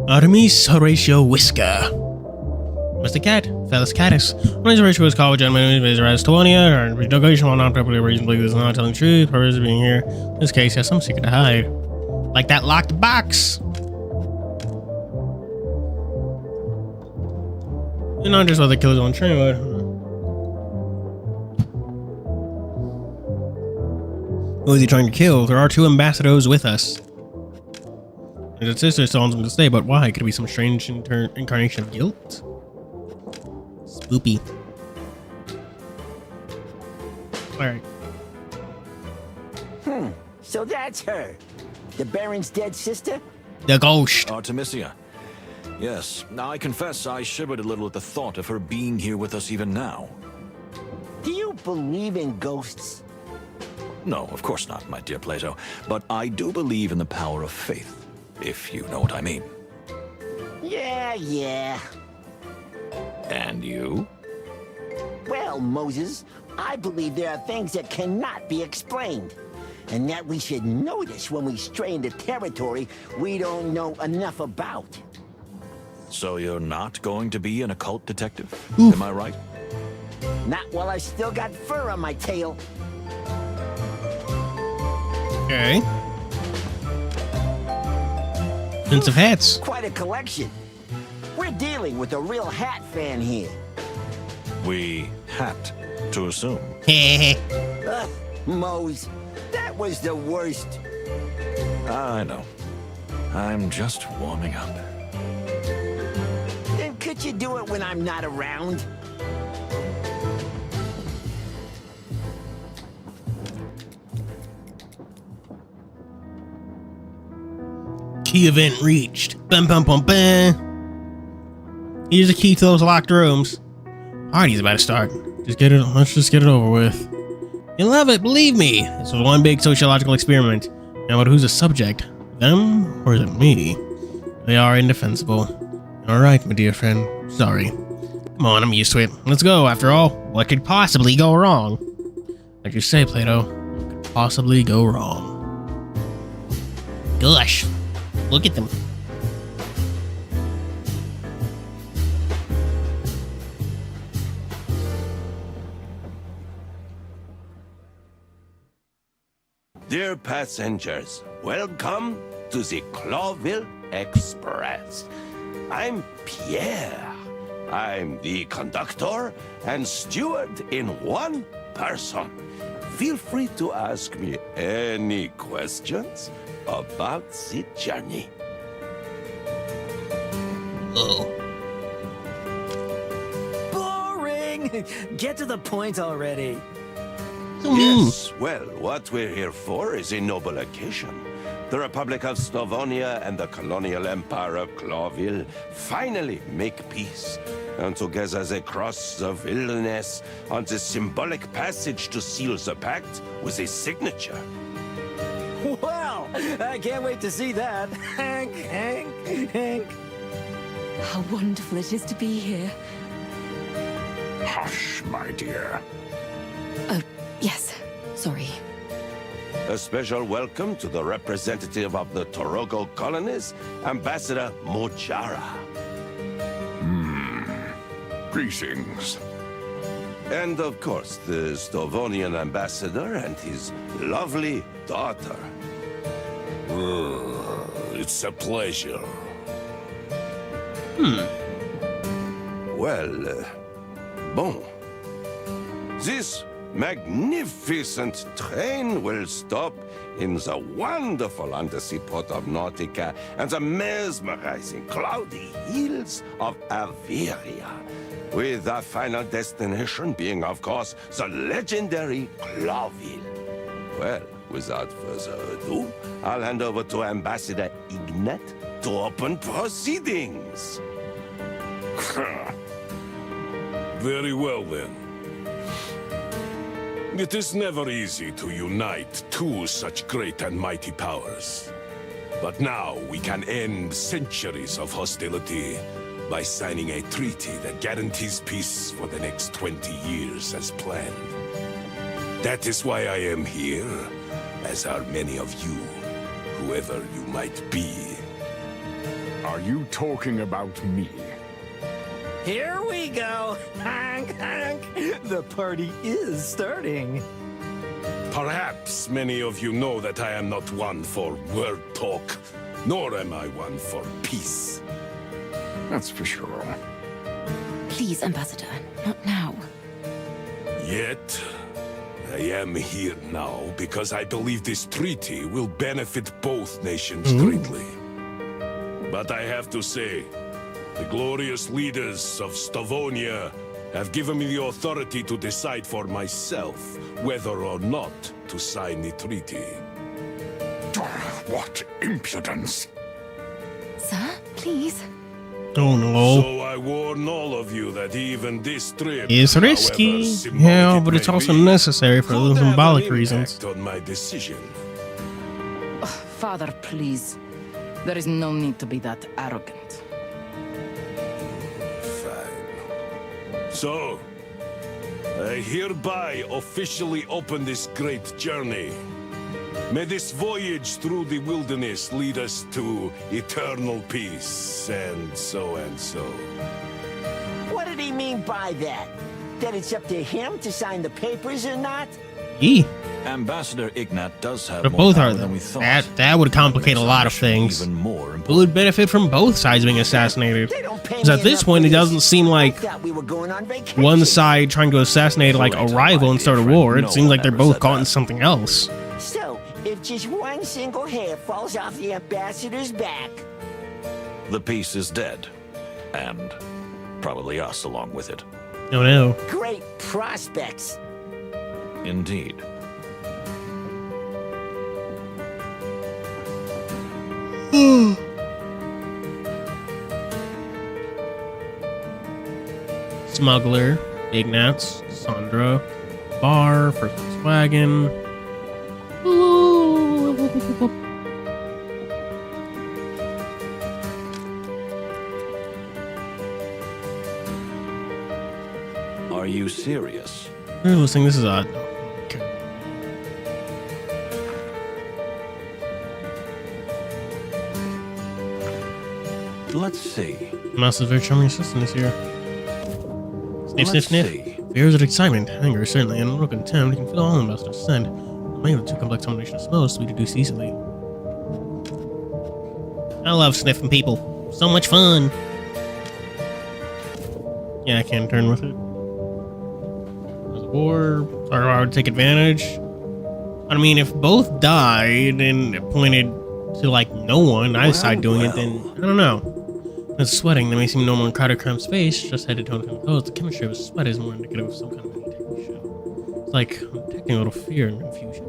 S1: Artemis Horatio Whisker. Mr. Cat, Felis Catus. Artemis Horatio was called gentleman who is arrested Towania, or negotiation while not properly reasonably is not telling the truth, purpose of being here. In this case, he has some secret to hide. Like that locked box. And not just other killers on the train, but who is he trying to kill? There are two ambassadors with us. His sister tells him to stay, but why? Could it be some strange incarnation of guilt? Spoopy. Alright.
S3: So that's her. The Baron's dead sister?
S1: The ghost.
S2: Artemisia. Yes, now I confess I shivered a little at the thought of her being here with us even now.
S3: Do you believe in ghosts?
S2: No, of course not, my dear Plato. But I do believe in the power of faith, if you know what I mean.
S3: Yeah.
S2: And you?
S3: Well, Moses, I believe there are things that cannot be explained. And that we should notice when we stray into territory we don't know enough about.
S2: So you're not going to be an occult detective? Am I right?
S3: Not while I still got fur on my tail.
S1: Okay. Sense of hats.
S3: Quite a collection. We're dealing with a real hat fan here.
S2: We had to assume.
S3: Ugh, Mose, that was the worst.
S2: I know. I'm just warming up.
S3: Then could you do it when I'm not around?
S1: Key event reached. Bum bum bum bum. Here's a key to those locked rooms. Party's about to start. Let's just get it over with. You'll love it, believe me. This was one big sociological experiment. Now, but who's the subject? Them or is it me? They are indefensible. Alright, my dear friend. Sorry. Come on, I'm used to it. Let's go, after all. What could possibly go wrong? Like you say, Plato, what could possibly go wrong? Gosh. Look at them.
S7: Dear passengers, welcome to the Clawville Express. I'm Pierre. I'm the conductor and steward in one person. Feel free to ask me any questions about the journey.
S1: Oh.
S4: Boring! Get to the point already.
S7: Yes, well, what we're here for is a noble occasion. The Republic of Stavonia and the colonial empire of Clawville finally make peace. And together they cross the wilderness on the symbolic passage to seal the pact with a signature.
S4: Wow! I can't wait to see that. Hank.
S6: How wonderful it is to be here.
S12: Hush, my dear.
S6: Oh, yes. Sorry.
S7: A special welcome to the representative of the Torogo colonies, Ambassador Mojara.
S12: Greetings.
S7: And of course, the Stavonian ambassador and his lovely daughter. It's a pleasure. Well, bon. This magnificent train will stop in the wonderful undersea port of Nautica and the mesmerizing cloudy hills of Averia, with the final destination being, of course, the legendary Clawville. Well, without further ado, I'll hand over to Ambassador Ignat to open proceedings.
S13: Very well, then. It is never easy to unite two such great and mighty powers. But now we can end centuries of hostility by signing a treaty that guarantees peace for the next 20 years as planned. That is why I am here, as are many of you, whoever you might be.
S12: Are you talking about me?
S4: Here we go. Hank. The party is starting.
S13: Perhaps many of you know that I am not one for word talk, nor am I one for peace.
S12: That's for sure.
S6: Please, Ambassador, not now.
S13: Yet, I am here now because I believe this treaty will benefit both nations greatly. But I have to say, the glorious leaders of Stavonia have given me the authority to decide for myself whether or not to sign the treaty.
S12: What impudence!
S6: Sir, please.
S1: Oh no.
S13: So I warn all of you that even this trip,
S1: It's risky. Yeah, but it's also necessary for those symbolic reasons.
S13: On my decision.
S8: Father, please. There is no need to be that arrogant.
S13: Fine. So, I hereby officially open this great journey. May this voyage through the wilderness lead us to eternal peace, and so and so.
S3: What did he mean by that? That it's up to him to sign the papers or not?
S1: Yee.
S2: Ambassador Ignat does have
S1: But
S2: more
S1: both
S2: power
S1: are
S2: than
S1: them.
S2: we thought.
S1: That would complicate a lot of things.
S2: Even more
S1: Who
S2: important.
S1: would benefit from both sides being assassinated?
S3: They don't pay
S1: Because
S3: me
S1: at this
S3: enough
S1: point,
S3: for
S1: it doesn't seem
S3: I
S1: like
S3: thought we were going on vacation.
S1: one side trying to assassinate like a
S2: Wait,
S1: rival
S2: my
S1: and start a
S2: dear
S1: war.
S2: friend,
S1: It
S2: no
S1: seems like
S2: one
S1: they're
S2: ever
S1: both
S2: said
S1: caught in
S2: that.
S1: something else.
S3: So, if just one single hair falls off the ambassador's back,
S2: The peace is dead. And probably us along with it.
S1: Oh no.
S3: great prospects.
S2: Indeed.
S1: Smuggler, Ignatz, Sandra, Bar, Volkswagen.
S2: Are you serious?
S1: You're listening, this is odd. Okay.
S2: Let's see.
S1: Master's very charming assistant is here. Sniff,
S2: Let's
S1: sniff,
S2: see.
S1: sniff. Fears of excitement, anger, certainly, and a little contempt. You can feel all Ambassador's scent. Many of the two complex combination of smells to be deduced easily. I love sniffing people. So much fun. Yeah, I can turn with it. There's a war. Sorry, I would take advantage. I mean, if both died and it pointed to like no one, I decide doing it, then I don't know. As sweating, that may seem normal in crowded cramped space, just head to toe and clothes. The chemistry of sweat is more indicative of some kind of meditation. It's like I'm detecting a little fear and confusion.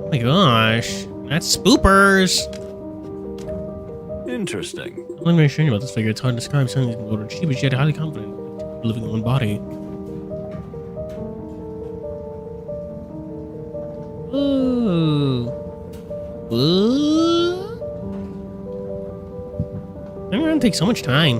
S1: Oh my gosh, that's spoopers.
S2: Interesting.
S1: I'm not very strange about this figure. It's hard to describe. Some of these people are cheap, but yet highly confident, living in one body. Ooh. What? I'm gonna take so much time.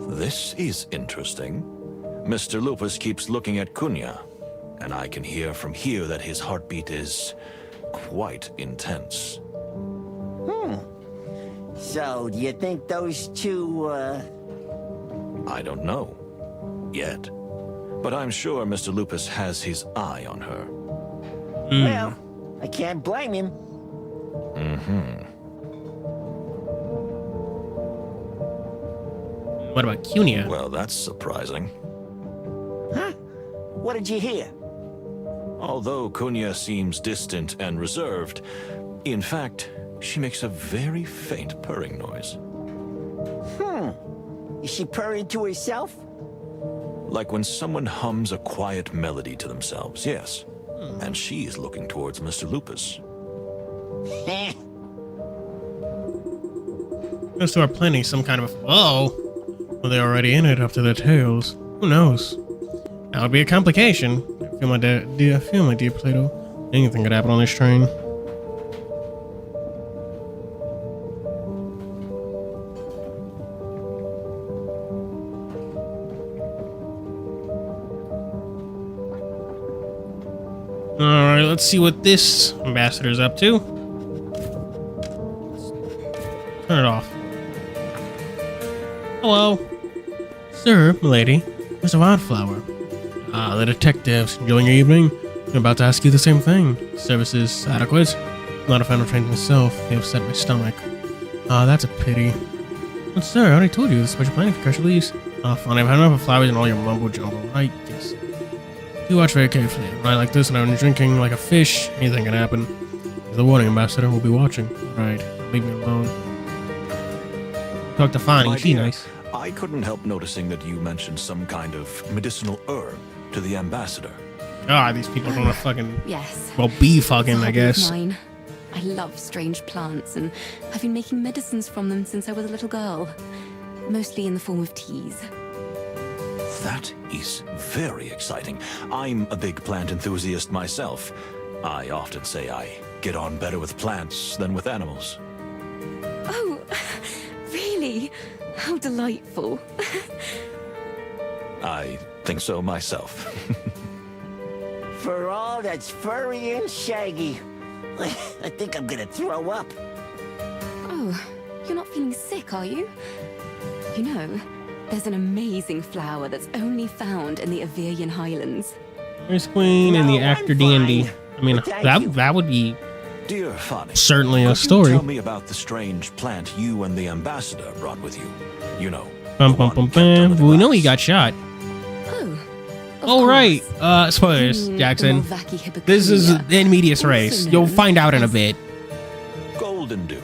S2: This is interesting. Mr. Lupus keeps looking at Cunha, and I can hear from here that his heartbeat is quite intense.
S3: So, do you think those two,
S2: I don't know. Yet. But I'm sure Mr. Lupus has his eye on her.
S3: well, I can't blame him.
S1: What about Cunha?
S2: Well, that's surprising.
S3: Huh? What did you hear?
S2: Although Cunha seems distant and reserved, in fact, she makes a very faint purring noise.
S3: Is she purring to herself?
S2: Like when someone hums a quiet melody to themselves, yes. And she is looking towards Mr. Lupus.
S3: Heh.
S1: Those two are planning some kind of. Whoa! Well, they're already in it up to their tails. Who knows? That would be a complication. I feel my dear Plato. Anything could happen on this train. Alright, let's see what this ambassador's up to. Turn it off. Hello. Sir, milady, Mr. Wildflower. Ah, the detectives. Enjoying your evening? I'm about to ask you the same thing. Services adequate? Not a fan of trains myself. They upset my stomach. Ah, that's a pity. But sir, I already told you this special planning for casual leaves. Ah, fine. I've had enough of flowers and all your mumbo jumbo. Right? Yes. You watch very carefully. Right like this, and I'm drinking like a fish. Anything can happen. The warning, Ambassador. We'll be watching. Alright, leave me alone. Talk to Fonnie.
S2: My
S1: She
S2: dear,
S1: nice.
S2: I couldn't help noticing that you mentioned some kind of medicinal herb to the ambassador.
S1: Ah, these people don't want to fucking.
S6: Yes.
S1: Well, be fucking,
S6: It's a
S1: I
S6: hobby of
S1: guess.
S6: mine. I love strange plants, and I've been making medicines from them since I was a little girl. Mostly in the form of teas.
S2: That is very exciting. I'm a big plant enthusiast myself. I often say I get on better with plants than with animals.
S6: Oh, really? How delightful.
S2: I think so myself.
S3: For all that's furry and shaggy, I think I'm gonna throw up.
S6: Oh, you're not feeling sick, are you? You know, there's an amazing flower that's only found in the Avirian Highlands.
S1: Where's Queen and the
S3: No,
S1: actor
S3: I'm
S1: D&D?
S3: fine.
S1: I mean,
S3: Thank you.
S1: that would be
S2: Dear Fanny,
S1: certainly a
S2: could
S1: story.
S2: you tell me about the strange plant you and the ambassador brought with you? You know.
S1: Bum,
S2: the
S1: bum,
S2: one
S1: bum,
S2: kept under
S1: bum.
S2: the
S1: We know
S2: glass.
S1: he got shot.
S6: Oh.
S1: Oh, right. Spoilers, Jackson. This is in medias res. You'll find out in a bit.
S2: Golden dew,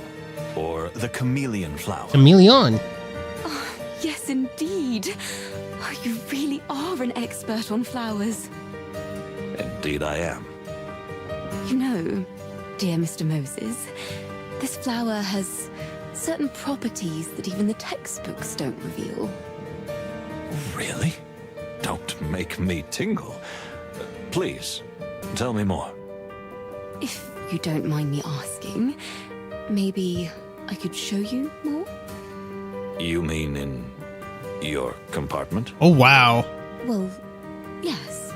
S2: or the chameleon flower.
S1: Chameleon.
S6: Oh, yes, indeed. Oh, you really are an expert on flowers.
S2: Indeed I am.
S6: You know, dear Mr. Moses, this flower has certain properties that even the textbooks don't reveal.
S2: Really? Don't make me tingle. Please, tell me more.
S6: If you don't mind me asking, maybe I could show you more?
S2: You mean in your compartment?
S1: Oh, wow.
S6: Well, yes.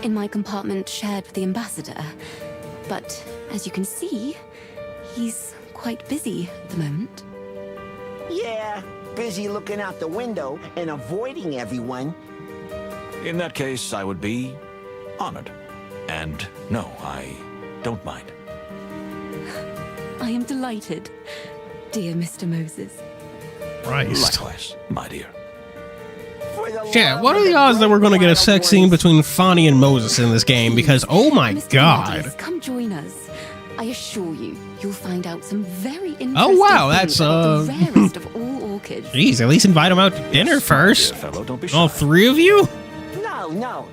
S6: In my compartment shared with the ambassador. But as you can see, he's quite busy at the moment.
S3: Yeah, busy looking out the window and avoiding everyone.
S2: In that case, I would be honored. And no, I don't mind.
S6: I am delighted, dear Mr. Moses.
S1: Christ.
S2: Likewise, my dear.
S1: Yeah, what are the odds that we're going to get a sex scene between Fonny and Moses in this game? Because, oh my
S6: Mr.
S1: god.
S6: Moses, come join us. I assure you, you'll find out some very interesting
S1: wow,
S6: things
S1: that's,
S6: about the rarest of all orchids.
S1: Jeez, at least invite him out to dinner first.
S2: Dear fellow, don't be shy.
S1: All three of you?
S3: No,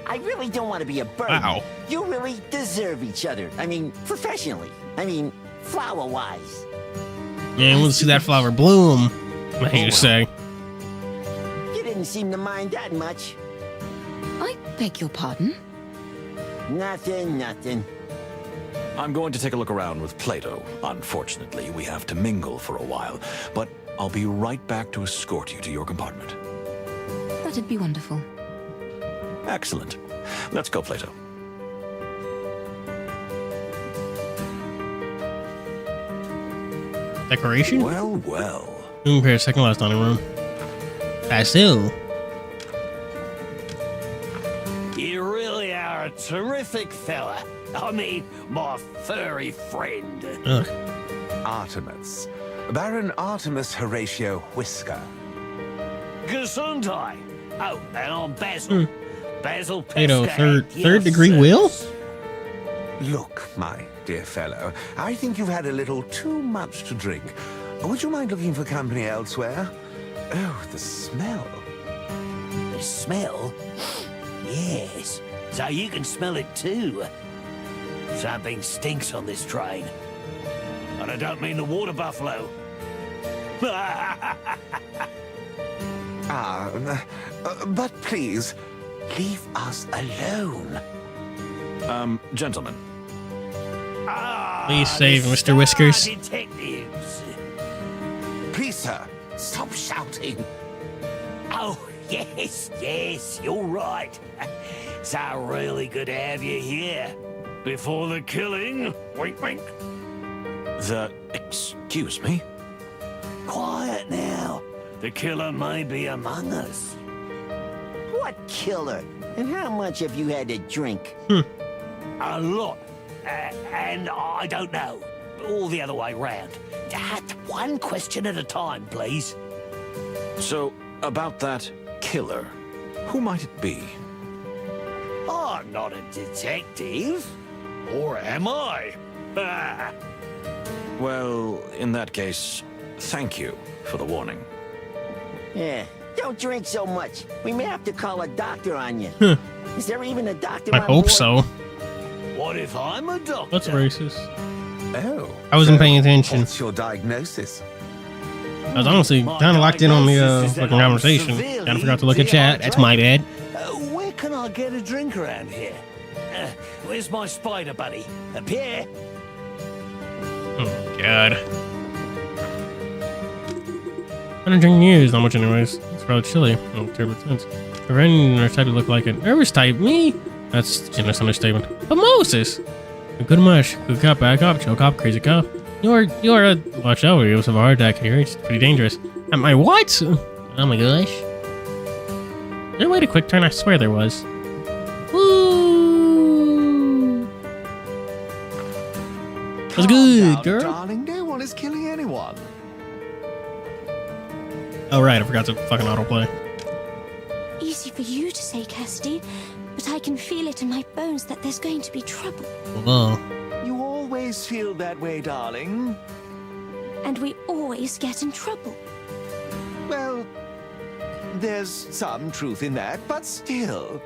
S3: I really don't want to be a burden.
S1: Wow.
S3: You really deserve each other. I mean, professionally. I mean, flower-wise.
S1: Yeah, we'll see that flower bloom. I hate to say.
S3: You didn't seem to mind that much.
S6: I beg your pardon?
S3: Nothing.
S2: I'm going to take a look around with Plato. Unfortunately, we have to mingle for a while, but I'll be right back to escort you to your compartment.
S6: That'd be wonderful.
S2: Excellent. Let's go, Plato.
S1: Decoration?
S2: Well, well.
S1: Okay, second last dining room. Basil.
S4: You really are a terrific fella. I mean, my furry friend.
S1: Ugh.
S5: Artemis. Baron Artemis Horatio Whisker.
S4: Gesundheit. Oh, and I'm Basil. Basil
S1: Plato,
S4: Pesca.
S1: third degree will?
S5: Look, my dear fellow, I think you've had a little too much to drink. Would you mind looking for company elsewhere? Oh, the smell.
S4: The smell? Yes. So you can smell it too. Something stinks on this train. And I don't mean the water buffalo.
S5: But please, leave us alone.
S2: Gentlemen.
S1: Please save Mr. Whiskers.
S4: Detectives.
S5: Please, sir, stop shouting.
S4: Oh, yes, you're right. So really good to have you here. Before the killing, wink, wink.
S2: Excuse me?
S4: Quiet now. The killer may be among us.
S3: What killer? And how much have you had to drink?
S4: A lot. And I don't know. All the other way round. One question at a time, please.
S2: So, about that killer, who might it be?
S4: I'm not a detective. Or am I?
S2: Well, in that case, thank you for the warning.
S3: Yeah, don't drink so much. We may have to call a doctor on you. Is there even a doctor
S1: I
S3: on
S1: hope
S3: board?
S1: so.
S4: What if I'm a doctor?
S1: That's racist.
S5: Oh.
S1: I wasn't paying attention.
S5: What's your diagnosis?
S1: I was honestly kind of locked in on the fucking conversation. Kind of forgot to look at chat. That's my bad.
S4: Where can I get a drink around here? Where's my spider buddy? Pierre?
S1: Oh, God. I don't drink news that much anyways. It's probably chilly. Oh, terrible sense. A friend or type to look like it. Nervous type? Me? That's generous understatement. But Moses! A good mush. Good cop, bad cop, chill cop, crazy cop. You're a... Watch out, you have a heart attack here. It's pretty dangerous. Am I what? Oh my gosh. Is there a way to quick turn? I swear there was. Woo! That's good, girl.
S10: Darling, no one is killing anyone.
S1: Oh, right, I forgot to fucking autoplay.
S9: Easy for you to say, Cassidy, but I can feel it in my bones that there's going to be trouble.
S1: Whoa.
S10: You always feel that way, darling.
S9: And we always get in trouble.
S10: Well, there's some truth in that, but still.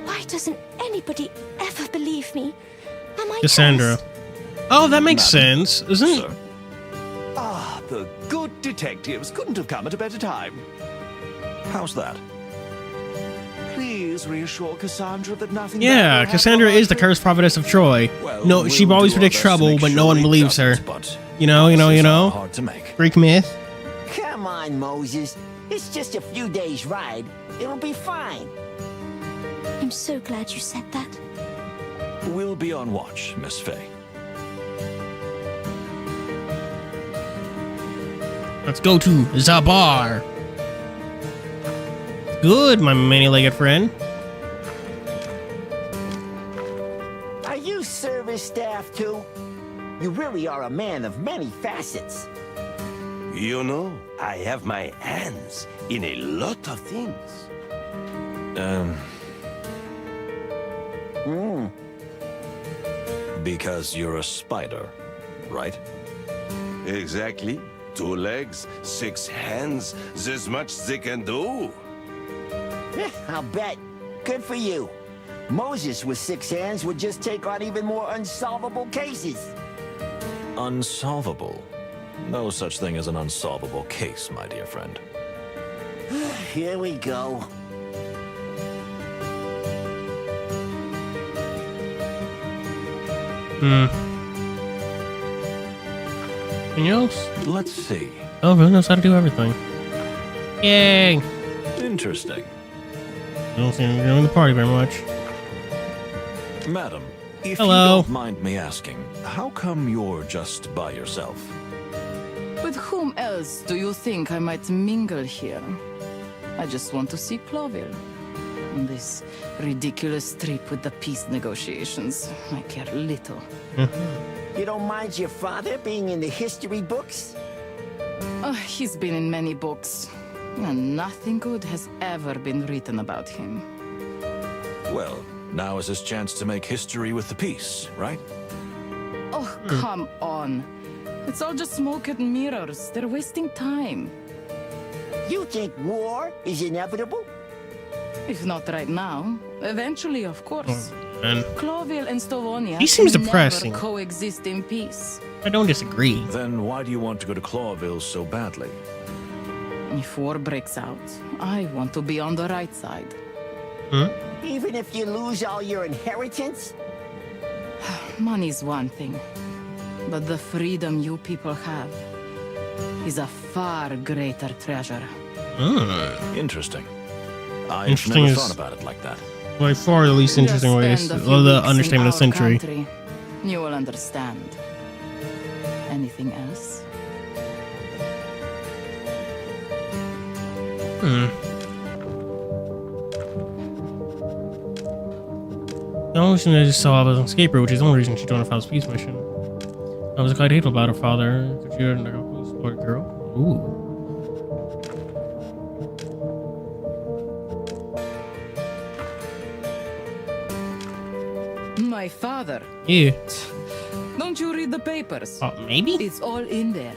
S9: Why doesn't anybody ever believe me? Am I
S1: Cassandra.
S9: cursed?
S1: Oh, that makes sense, isn't it?
S10: Ah, the good detectives couldn't have come at a better time.
S2: How's that?
S10: Please reassure Cassandra that nothing.
S1: Yeah, Cassandra is the cursed prophetess of Troy.
S2: Well,
S1: No, she
S2: we'll
S1: always
S2: do our
S1: predicts
S2: best to
S1: trouble,
S2: make
S1: but
S2: sure
S1: no one
S2: it
S1: believes her.
S2: doesn't, but
S1: You know.
S2: hard to make.
S1: Greek myth.
S3: Come on, Moses. It's just a few days' ride. It'll be fine.
S9: I'm so glad you said that.
S2: We'll be on watch, Miss Faye.
S1: Let's go to the bar. Good, my many-legged friend.
S3: Are you service staff too? You really are a man of many facets.
S7: You know, I have my hands in a lot of things.
S2: Because you're a spider, right?
S7: Exactly. 2 legs, 6 hands. There's much they can do.
S3: I'll bet. Good for you. Moses with 6 hands would just take on even more unsolvable cases.
S2: Unsolvable. No such thing as an unsolvable case, my dear friend.
S3: Here we go.
S1: Anything else?
S2: Let's see.
S1: Oh, really knows how to do everything. Yay!
S2: Interesting.
S1: I don't seem to be doing the party very much.
S2: Madam, if
S1: Hello.
S2: you don't mind me asking, how come you're just by yourself?
S8: With whom else do you think I might mingle here? I just want to see Cloville. On this ridiculous trip with the peace negotiations, I care little.
S3: You don't mind your father being in the history books?
S8: He's been in many books, and nothing good has ever been written about him.
S2: Well, now is his chance to make history with the peace, right?
S8: Oh, come on. It's all just smoke and mirrors. They're wasting time.
S3: You think war is inevitable?
S8: If not right now, eventually, of course.
S1: And
S8: Cloville and Stavonia
S1: He seems
S8: can
S1: depressing.
S8: never coexist in peace.
S1: I don't disagree.
S2: Then why do you want to go to Clawville so badly?
S8: If war breaks out, I want to be on the right side.
S3: Even if you lose all your inheritance?
S8: Money's one thing, but the freedom you people have is a far greater treasure.
S2: Interesting. I've
S1: Interesting
S2: never
S1: is-
S2: thought about it like that.
S1: By far the least interesting
S8: Just
S1: way.
S8: spend a few
S1: Well, the
S8: weeks in
S1: understatement of the
S8: our
S1: century.
S8: country. You will understand. Anything else?
S1: The only reason I just saw was an escape route, which is the only reason she joined a father's peace mission. I was quite hateful about her father. Could you like a police sport girl? Ooh.
S8: My father.
S1: Yeah.
S8: Don't you read the papers?
S1: Maybe?
S8: It's all in there.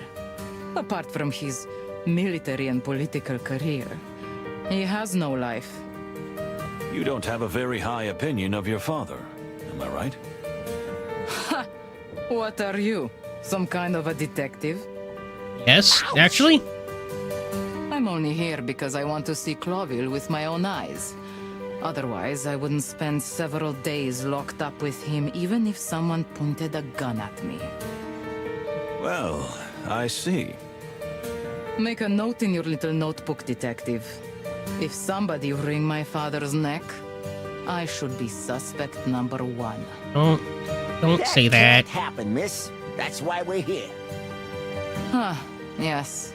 S8: Apart from his military and political career, he has no life.
S2: You don't have a very high opinion of your father, am I right?
S8: What are you? Some kind of a detective?
S1: Yes, actually.
S8: I'm only here because I want to see Cloville with my own eyes. Otherwise, I wouldn't spend several days locked up with him, even if someone pointed a gun at me.
S2: Well, I see.
S8: Make a note in your little notebook, detective. If somebody wring my father's neck, I should be suspect number 1.
S1: Don't say that.
S3: Can't happen, miss. That's why we're here.
S8: Huh, yes.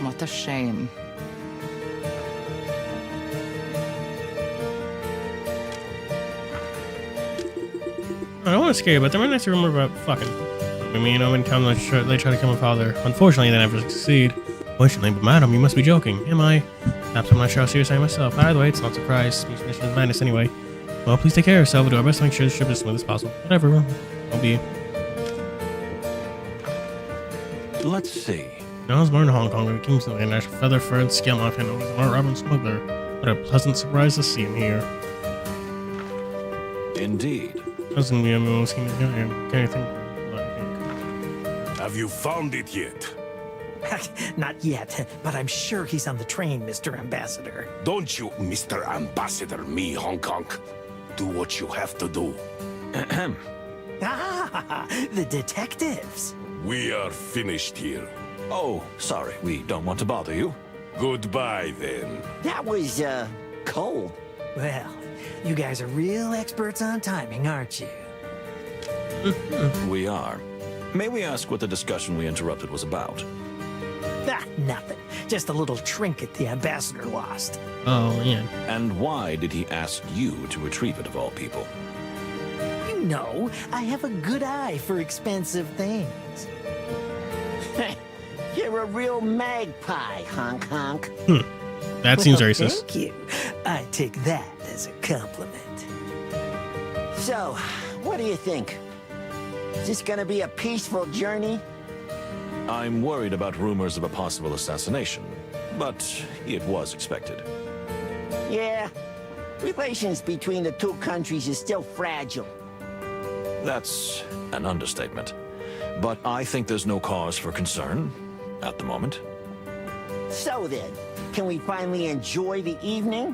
S8: What a shame.
S1: I don't want to scare you, but there might be a rumor about fucking. I mean, I've been telling them they try to kill my father. Unfortunately, they never succeed. Fortunately, but madam, you must be joking. Am I? Perhaps I'm not sure how serious I am myself. Either way, it's not a surprise. This mission is madness anyway. Well, please take care of yourself. We'll do our best to make sure this trip is as smooth as possible. Whatever. I'll be.
S2: Let's see.
S1: I was born in Hong Kong, and the King's Land. I feather-furred scale off and was a Robin smuggler. What a pleasant surprise to see him here.
S2: Indeed.
S1: Doesn't be a most human guy. Can't think.
S13: Have you found it yet?
S4: Not yet, but I'm sure he's on the train, Mr. Ambassador.
S13: Don't you, Mr. Ambassador, me, Hong Kong. Do what you have to do.
S4: Ah, the detectives.
S13: We are finished here.
S2: Oh, sorry, we don't want to bother you.
S13: Goodbye, then.
S3: That was, cold.
S4: Well, you guys are real experts on timing, aren't you?
S2: We are. May we ask what the discussion we interrupted was about?
S4: Ah, nothing. Just a little trinket the ambassador lost.
S1: Oh, yeah.
S2: And why did he ask you to retrieve it, of all people?
S4: You know, I have a good eye for expensive things.
S3: You're a real magpie, honk honk.
S1: That seems
S4: Well,
S1: racist.
S4: Thank you. I take that as a compliment.
S3: So, what do you think? Is this gonna be a peaceful journey?
S2: I'm worried about rumors of a possible assassination, but it was expected.
S3: Yeah. Relations between the two countries is still fragile.
S2: That's an understatement. But I think there's no cause for concern at the moment.
S3: So then, can we finally enjoy the evening?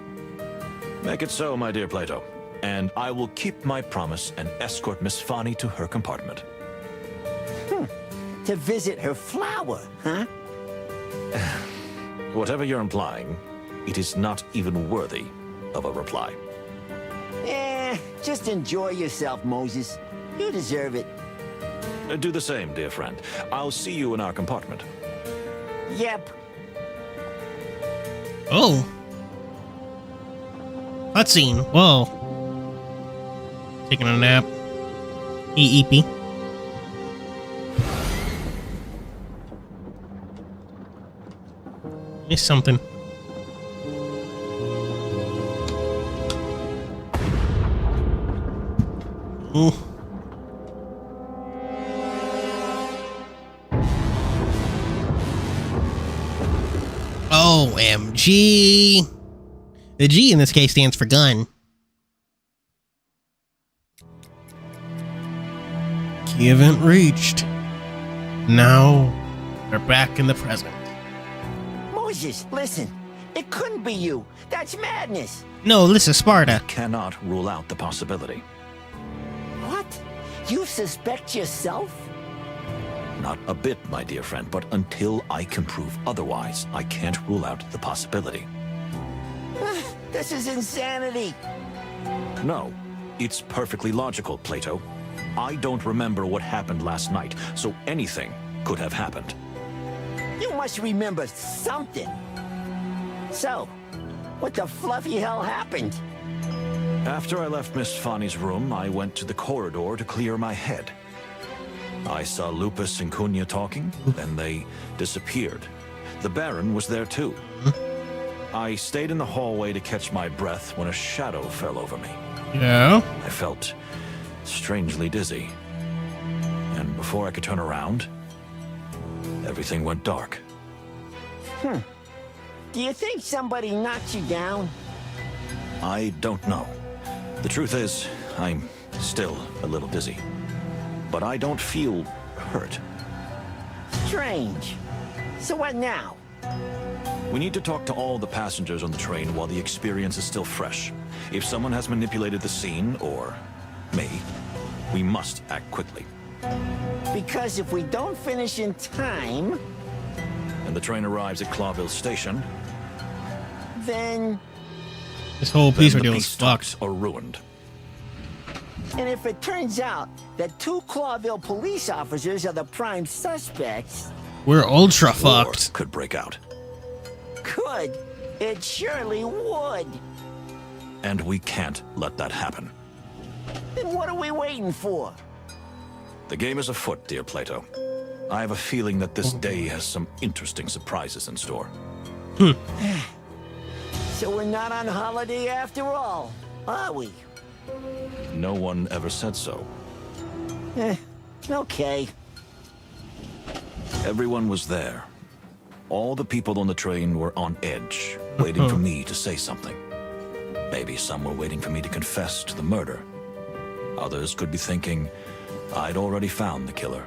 S2: Make it so, my dear Plato. And I will keep my promise and escort Miss Fani to her compartment.
S3: To visit her flower, huh?
S2: Whatever you're implying, it is not even worthy of a reply.
S3: Just enjoy yourself, Moses. You deserve it.
S2: Do the same, dear friend. I'll see you in our compartment.
S3: Yep.
S1: Oh. Cutscene. Whoa. Taking a nap. EEP. Missed something. Ooh. OMG. The G in this case stands for gun. Key event reached. Now, we're back in the present.
S3: Moses, listen. It couldn't be you. That's madness.
S1: No, this is Sparta.
S2: Cannot rule out the possibility.
S3: What? You suspect yourself?
S2: Not a bit, my dear friend, but until I can prove otherwise, I can't rule out the possibility.
S3: This is insanity.
S2: No, it's perfectly logical, Plato. I don't remember what happened last night, so anything could have happened.
S3: You must remember something. So, what the fluffy hell happened?
S2: After I left Miss Fani's room, I went to the corridor to clear my head. I saw Lupus and Cunha talking, then they disappeared. The Baron was there too. I stayed in the hallway to catch my breath when a shadow fell over me.
S1: Yeah?
S2: I felt strangely dizzy. And before I could turn around, everything went dark.
S3: Do you think somebody knocked you down?
S2: I don't know. The truth is, I'm still a little dizzy. But I don't feel hurt.
S3: Strange. So what now?
S2: We need to talk to all the passengers on the train while the experience is still fresh. If someone has manipulated the scene, or me, we must act quickly.
S3: Because if we don't finish in time...
S2: And the train arrives at Clawville Station...
S3: Then...
S1: This whole piece
S2: then
S1: of
S2: the
S1: deal
S2: peace
S1: is fucked.
S2: talks are ruined.
S3: And if it turns out that 2 Clawville police officers are the prime suspects...
S1: We're ultra
S2: War
S1: fucked.
S2: could break out.
S3: Could. It surely would.
S2: And we can't let that happen.
S3: Then what are we waiting for?
S2: The game is afoot, dear Plato. I have a feeling that this day has some interesting surprises in store.
S3: So we're not on holiday after all, are we?
S2: No one ever said so.
S3: Okay.
S2: Everyone was there. All the people on the train were on edge, waiting for me to say something. Maybe some were waiting for me to confess to the murder. Others could be thinking I'd already found the killer.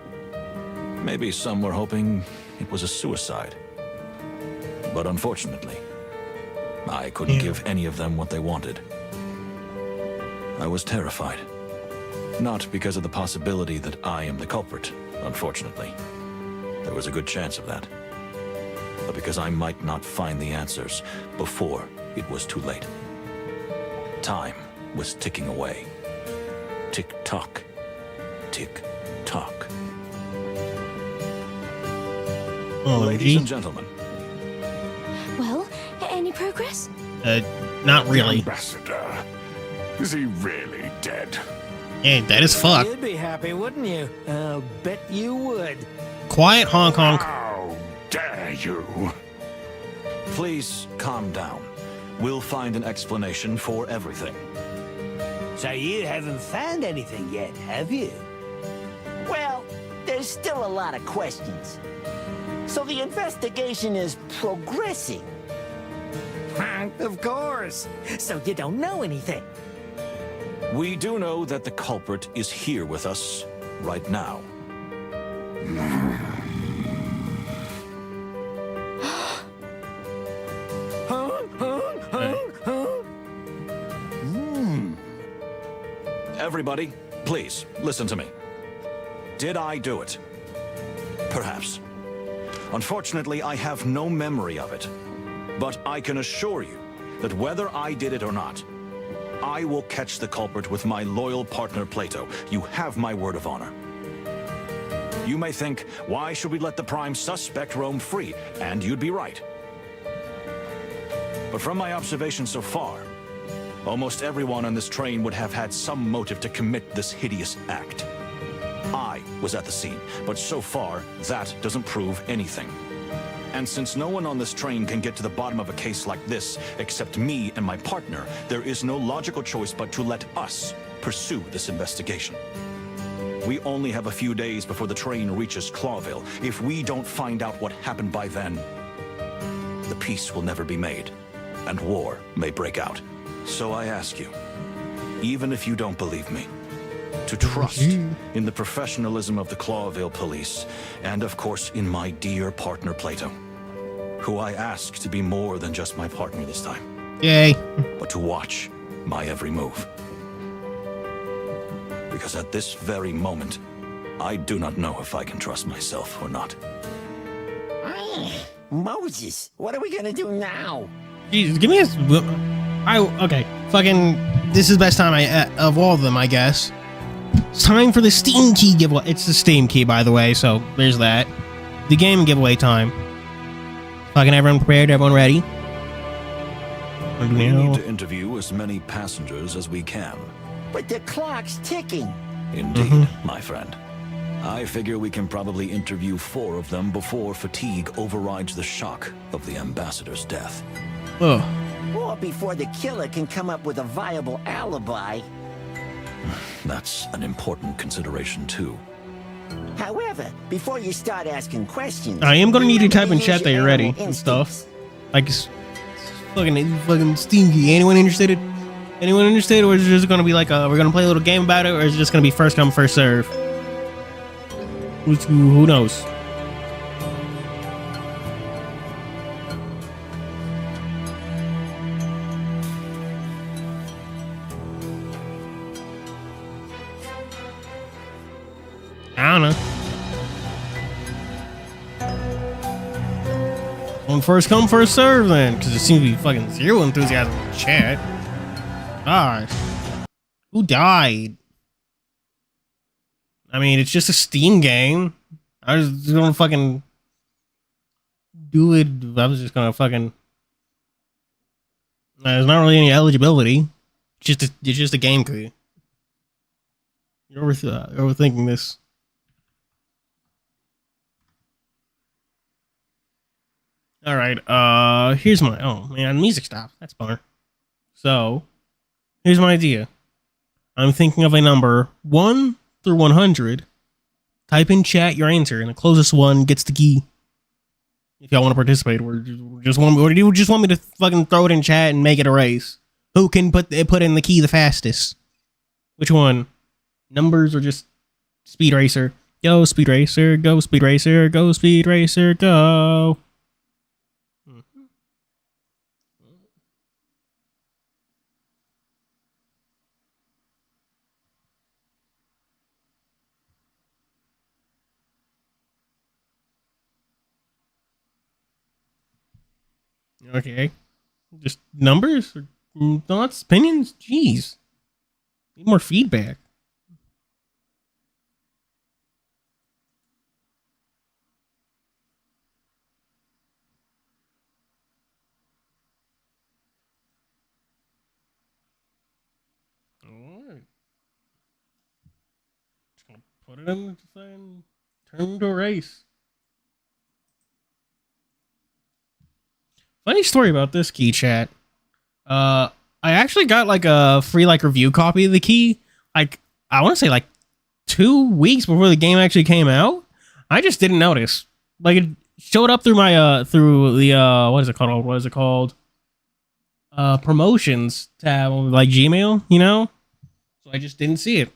S2: Maybe some were hoping it was a suicide. But unfortunately, I couldn't give any of them what they wanted. I was terrified. Not because of the possibility that I am the culprit, unfortunately. There was a good chance of that. But because I might not find the answers before it was too late. Time was ticking away. Tick-tock. Tick-tock. Ladies and gentlemen.
S9: Well, any progress?
S1: Not really.
S12: Ambassador. Is he really dead?
S1: Yeah, that is fuck.
S4: You'd be happy, wouldn't you? I'll bet you would.
S1: Quiet, honk honk.
S12: How dare you?
S2: Please calm down. We'll find an explanation for everything.
S4: So you haven't found anything yet, have you?
S3: Well, there's still a lot of questions. So the investigation is progressing.
S4: Of course. So you don't know anything.
S2: We do know that the culprit is here with us right now. Everybody, please, listen to me. Did I do it? Perhaps. Unfortunately, I have no memory of it. But I can assure you that whether I did it or not, I will catch the culprit with my loyal partner Plato. You have my word of honor. You may think, why should we let the prime suspect roam free? And you'd be right. But from my observation so far, almost everyone on this train would have had some motive to commit this hideous act. I was at the scene, but so far, that doesn't prove anything. And since no one on this train can get to the bottom of a case like this, except me and my partner, there is no logical choice but to let us pursue this investigation. We only have a few days before the train reaches Clawville. If we don't find out what happened by then, the peace will never be made, and war may break out. So I ask you, even if you don't believe me, to trust in the professionalism of the Clawville police, and of course in my dear partner Plato, who I ask to be more than just my partner this time.
S1: Yay.
S2: But to watch my every move. Because at this very moment, I do not know if I can trust myself or not.
S3: Moses, what are we gonna do now?
S1: Jesus, give me a... okay, fucking... This is the best time of all of them, I guess. It's time for the Steam key giveaway. It's the Steam key, by the way, so there's that. The game giveaway time. Fucking everyone prepared? Everyone ready?
S2: We need to interview as many passengers as we can.
S3: But the clock's ticking.
S2: Indeed, my friend. I figure we can probably interview 4 of them before fatigue overrides the shock of the ambassador's death.
S1: Ugh.
S3: Or before the killer can come up with a viable alibi.
S2: That's an important consideration, too.
S3: However, before you start asking questions...
S1: I am gonna need you to type in
S3: use
S1: chat that
S3: your
S1: you're ready
S3: animal
S1: and stuff.
S3: instincts.
S1: Like, fucking Steam key. Anyone interested? Anyone interested, or is it just gonna be like we're gonna play a little game about it, or is it just gonna be first come, first serve? Who knows? I don't know. Well, first come, first serve then, because it seems to be fucking zero enthusiasm in the chat. Gosh. Who died? I mean, it's just a Steam game. I was just gonna fucking do it. I was just gonna fucking. There's not really any eligibility. It's just a game key. You're overthinking this. All right. Here's my. Oh man, music stopped. That's bummer. So, here's my idea. I'm thinking of a number 1 through 100. Type in chat your answer, and the closest one gets the key. If y'all want to participate, or do you just want me to fucking throw it in chat and make it a race? Who can put in the key the fastest? Which one? Numbers or just Speed Racer? Go Speed Racer, go Speed Racer, go Speed Racer, go. Okay. Just numbers? Or thoughts, opinions? Jeez. Need more feedback. Alright. Just gonna put it in the thing. Turn into a race. Funny story about this key, chat. I actually got like a free review copy of the key. Like, I want to say like 2 weeks before the game actually came out. I just didn't notice. Like, it showed up through my through the what is it called? Promotions tab on like Gmail, you know? So I just didn't see it.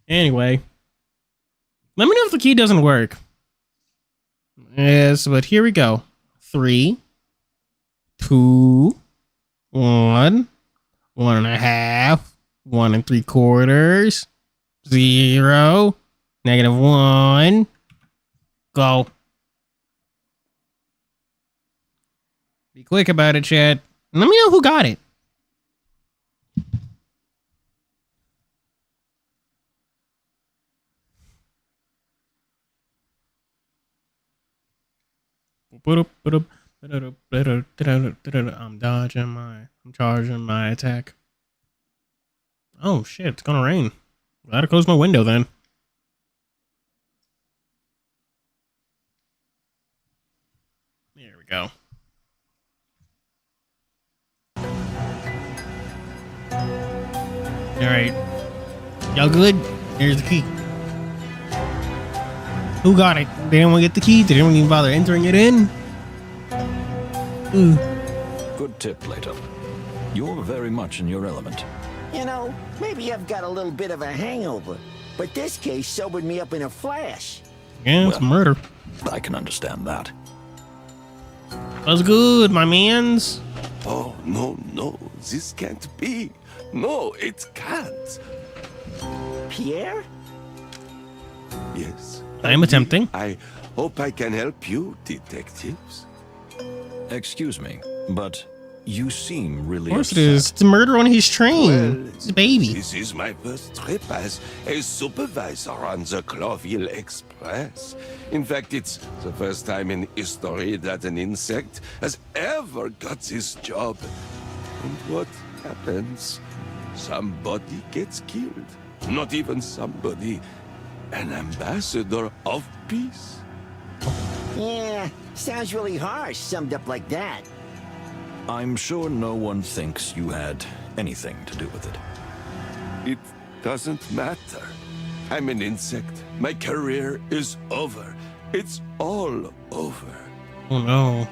S1: Anyway, let me know if the key doesn't work. Yes, but here we go. 3, 2, 1, 1.5, 1 3/4, 0, -1. Go. Be quick about it, chat. Let me know who got it. I'm charging my attack. Oh shit, it's gonna rain. Gotta close my window then. There we go. Alright. Y'all good? Here's the key. Who got it? They didn't want to get the key? They didn't even bother entering it in?
S2: Good tip, Plato. You're very much in your element.
S3: You know, maybe I've got a little bit of a hangover, but this case sobered me up in a flash.
S1: Yeah, it's murder.
S2: I can understand that.
S1: That's good, my mans.
S7: Oh, no, this can't be. No, it can't.
S3: Pierre?
S7: Yes.
S1: I am attempting.
S7: I hope I can help you, detectives.
S2: Excuse me, but you seem really
S1: Of course
S2: upset.
S1: it is. It's a murder on his train.
S7: Well,
S1: It's a baby.
S7: This is my first trip as a supervisor on the Clawville Express. In fact, it's the first time in history that an insect has ever got this job. And what happens? Somebody gets killed. Not even somebody. An ambassador of peace.
S3: Yeah, sounds really harsh, summed up like that.
S2: I'm sure no one thinks you had anything to do with it.
S7: It doesn't matter. I'm an insect. My career is over. It's all over.
S1: Oh no.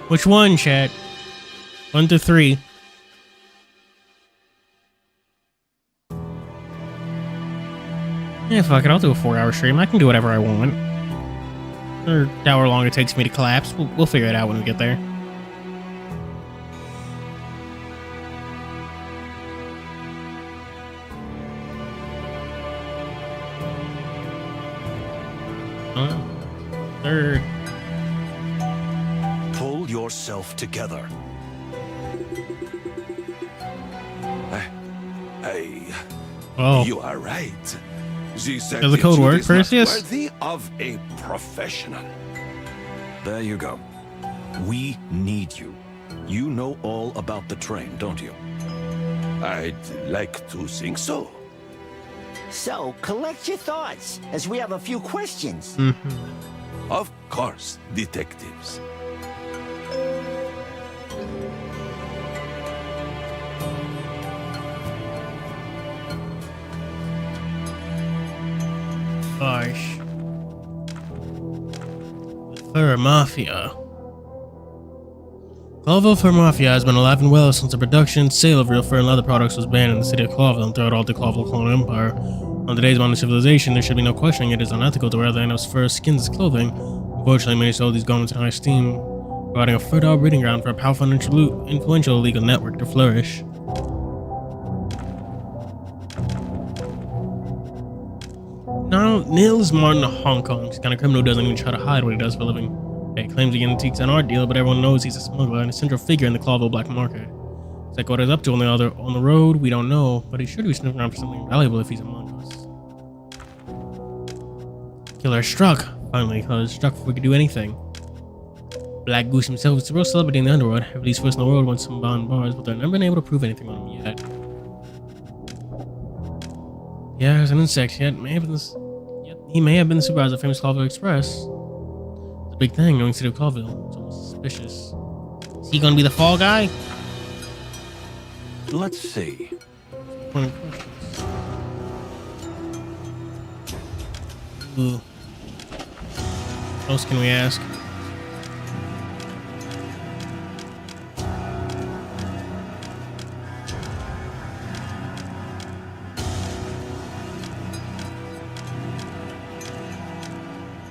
S1: Which one, chat? 1 to 3. Yeah, fuck it. I'll do a 4-hour stream. I can do whatever I want. Or however long it takes me to collapse. We'll figure it out when we get there. Third.
S2: Pull yourself together.
S1: Oh.
S7: You are right. This
S1: Does the code work,
S7: attitude is not
S1: Perseus?
S7: worthy of a professional.
S2: There you go. We need you. You know all about the train, don't you?
S7: I'd like to think so.
S3: So, collect your thoughts, as we have a few questions.
S7: Of course, detectives.
S1: Gosh. The Fur Mafia. Clawville Fur Mafia has been alive and well since the production and sale of real fur and leather products was banned in the city of Clawville and throughout all the Clawville colonial empire. On today's modern civilization, there should be no questioning it is unethical to wear other animals' fur, skins as clothing. Unfortunately, many sold these garments in high esteem, providing a fertile breeding ground for a powerful and influential legal network to flourish. Now, Nils Martin of Hong Kong. He's the kind of criminal who doesn't even try to hide what he does for a living. He claims he antiques an art dealer, but everyone knows he's a smuggler and a central figure in the Clawville black market. It's like what he's up to on the road, we don't know, but he should be sniffing around for something valuable if he's among us. Killer struck, finally. Killer struck before we could do anything. Black Goose himself is a real celebrity in the underworld. Everybody's first in the world wants some bond bars, but they've never been able to prove anything on him yet. Yeah, there's an insect yet. He may have been the supervisor of the famous Clawville Express. It's a big thing knowing city of Clawville. It's almost suspicious. Is he gonna be the fall guy?
S2: Let's see.
S1: Ooh. What else can we ask?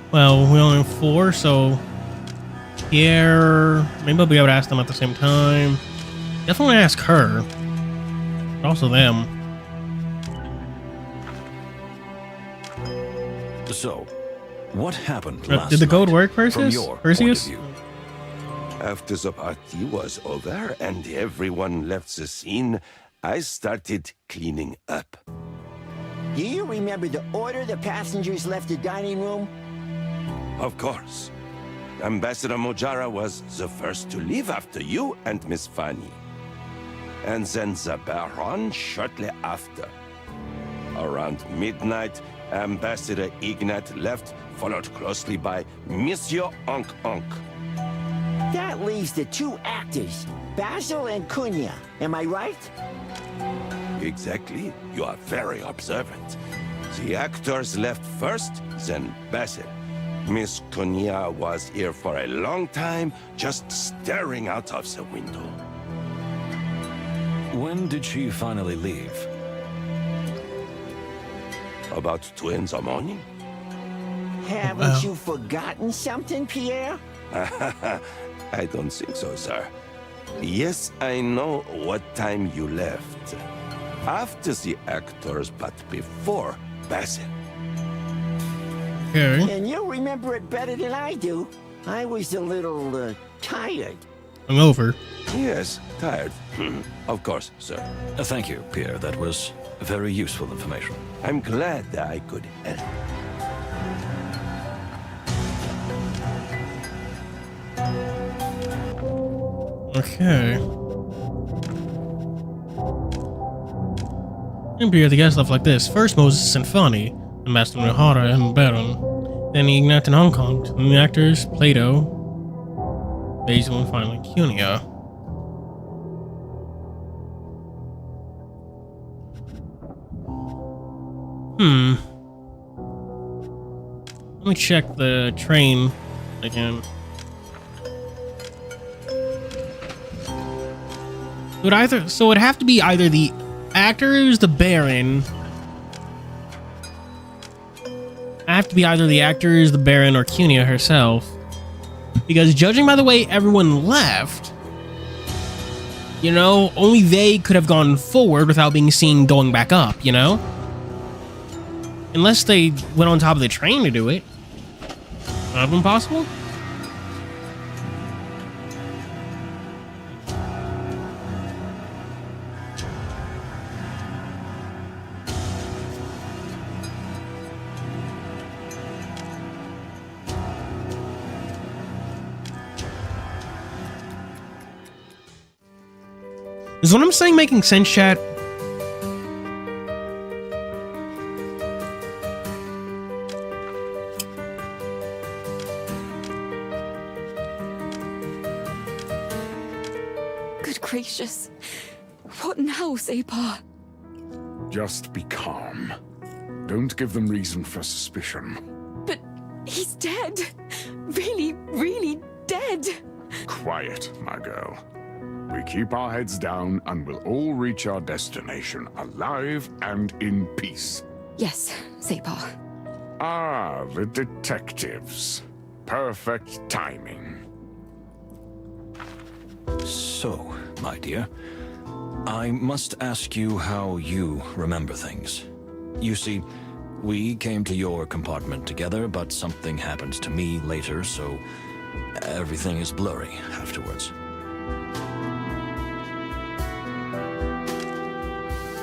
S1: Well, we only have 4, so Pierre, maybe I'll be able to ask them at the same time. Definitely ask her. But also them.
S2: So, what happened last
S1: Did the code
S2: night,
S1: work,
S2: from
S1: Perseus?
S2: your
S1: Perseus?
S2: point of view?
S7: After the party was over and everyone left the scene, I started cleaning up.
S3: Do you remember the order the passengers left the dining room?
S7: Of course. Ambassador Mojara was the first to leave after you and Miss Fanny. And then the Baron shortly after. Around midnight, Ambassador Ignat left, followed closely by Monsieur Onk Onk.
S3: That leaves the 2 actors, Basil and Cunha. Am I right?
S7: Exactly. You are very observant. The actors left first, then Basil. Miss Cunha was here for a long time, just staring out of the window.
S2: When did she finally leave?
S7: About 2 in the morning?
S3: Haven't you forgotten something, Pierre?
S7: I don't think so, sir. Yes, I know what time you left. After the actors, but before Basil.
S1: Okay.
S3: And you remember it better than I do. I was a little, tired.
S1: I'm over.
S7: Yes, tired. Of course, sir.
S2: Thank you, Pierre. That was very useful information.
S7: I'm glad that I could help.
S1: Okay. And Pierre the guest left like this. First Moses and Fanny, Ambassador Mihara and Baron. Then he ignited in Hong Kong. Then the actors, Plato, Basil, and finally Cunha. Let me check the train again. So it'd have to be either the actors, the Baron. The Baron, or Cunia herself. Because judging by the way everyone left, you know, only they could have gone forward without being seen going back up, you know? Unless they went on top of the train to do it. Not been possible? Is what I'm saying making sense, chat?
S6: Good gracious. What now, Separ?
S12: Just be calm. Don't give them reason for suspicion.
S6: But he's dead. Really, really dead.
S12: Quiet, my girl. We keep our heads down and we'll all reach our destination alive and in peace.
S6: Yes, Separ.
S12: Ah, the detectives. Perfect timing.
S2: So, my dear, I must ask you how you remember things. You see, we came to your compartment together, but something happened to me later, so everything is blurry afterwards.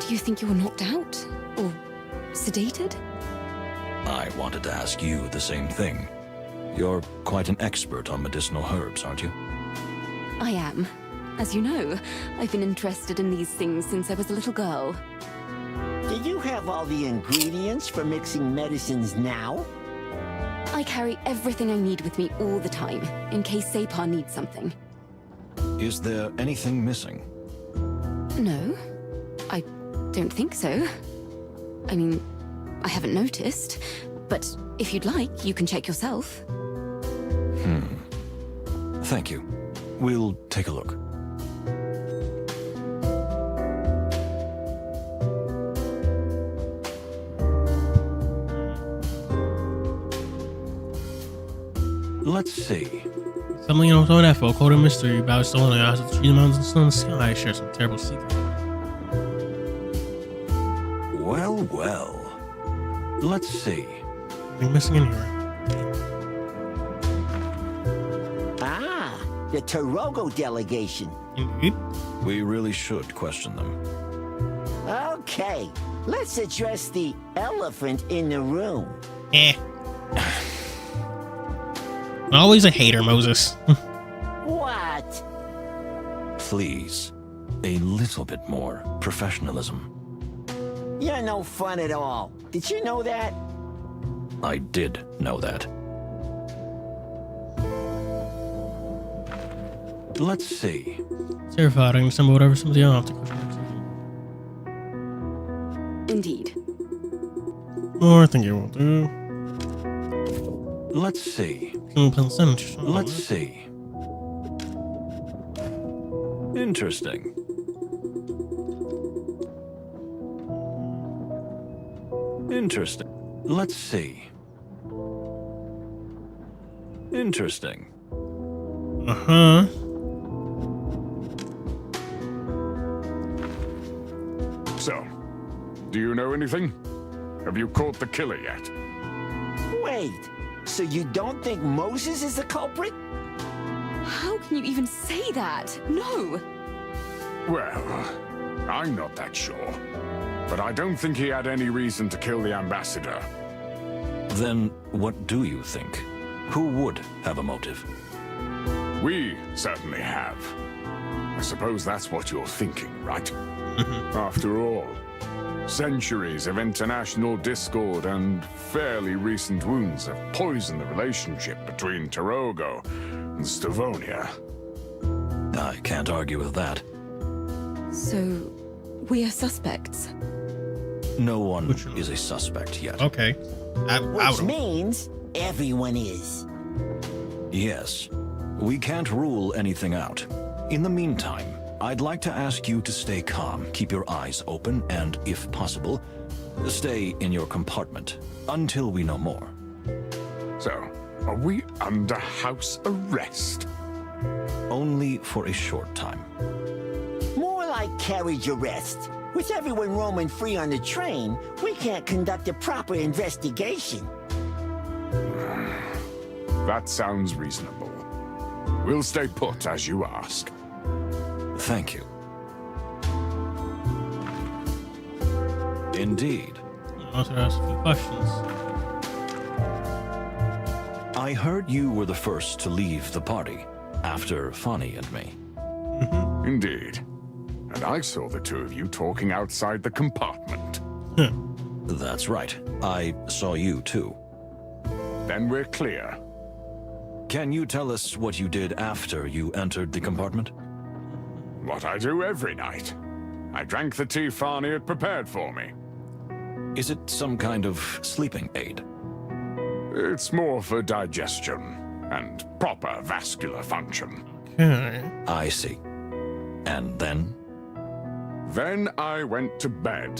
S6: Do you think you were knocked out? Or sedated?
S2: I wanted to ask you the same thing. You're quite an expert on medicinal herbs, aren't you?
S6: I am. As you know, I've been interested in these things since I was a little girl.
S3: Do you have all the ingredients for mixing medicines now?
S6: I carry everything I need with me all the time, in case Separ needs something.
S2: Is there anything missing?
S6: No, I don't think so. I mean, I haven't noticed, but if you'd like, you can check yourself.
S2: Thank you. We'll take a look. Let's see.
S1: Something on F.O. Code of mystery about stolen eyes of the tree, the mountains, and sun, and the sky. Share some terrible secret.
S2: Well, well. Let's see.
S1: Nothing missing in here.
S3: Ah, the Torogo delegation.
S1: Indeed.
S2: We really should question them.
S3: Okay, let's address the elephant in the room.
S1: Always a hater, Moses.
S3: What?
S2: Please, a little bit more professionalism.
S3: You're no fun at all. Did you know that?
S2: I did know that. Let's see.
S1: Terrified, I can assemble whatever somebody else.
S6: Indeed.
S1: Oh, I think you will do.
S2: Let's see. Let's see. Interesting. Interesting. Let's see. Interesting.
S1: Uh-huh.
S12: So, do you know anything? Have you caught the killer yet?
S3: Wait, so you don't think Moses is the culprit?
S6: How can you even say that? No!
S12: Well, I'm not that sure. But I don't think he had any reason to kill the ambassador.
S2: Then what do you think? Who would have a motive?
S12: We certainly have. I suppose that's what you're thinking, right? After all, centuries of international discord and fairly recent wounds have poisoned the relationship between Torogo and Stavonia.
S2: I can't argue with that.
S6: So, we are suspects?
S2: No one is a suspect yet.
S1: Okay.
S3: Which means everyone is.
S2: Yes. We can't rule anything out. In the meantime, I'd like to ask you to stay calm, keep your eyes open, and, if possible, stay in your compartment until we know more.
S12: So, are we under house arrest?
S2: Only for a short time.
S3: More like carriage arrest. With everyone roaming free on the train, we can't conduct a proper investigation.
S12: That sounds reasonable. We'll stay put as you ask.
S2: Thank you. Indeed.
S1: I'll also ask a few questions.
S2: I heard you were the first to leave the party, after Fanny and me.
S12: Indeed. And I saw the two of you talking outside the compartment.
S2: That's right. I saw you too.
S12: Then we're clear.
S2: Can you tell us what you did after you entered the compartment?
S12: What I do every night. I drank the tea Fanny had prepared for me.
S2: Is it some kind of sleeping aid?
S12: It's more for digestion and proper vascular function.
S1: Okay.
S2: I see. And then?
S12: Then I went to bed.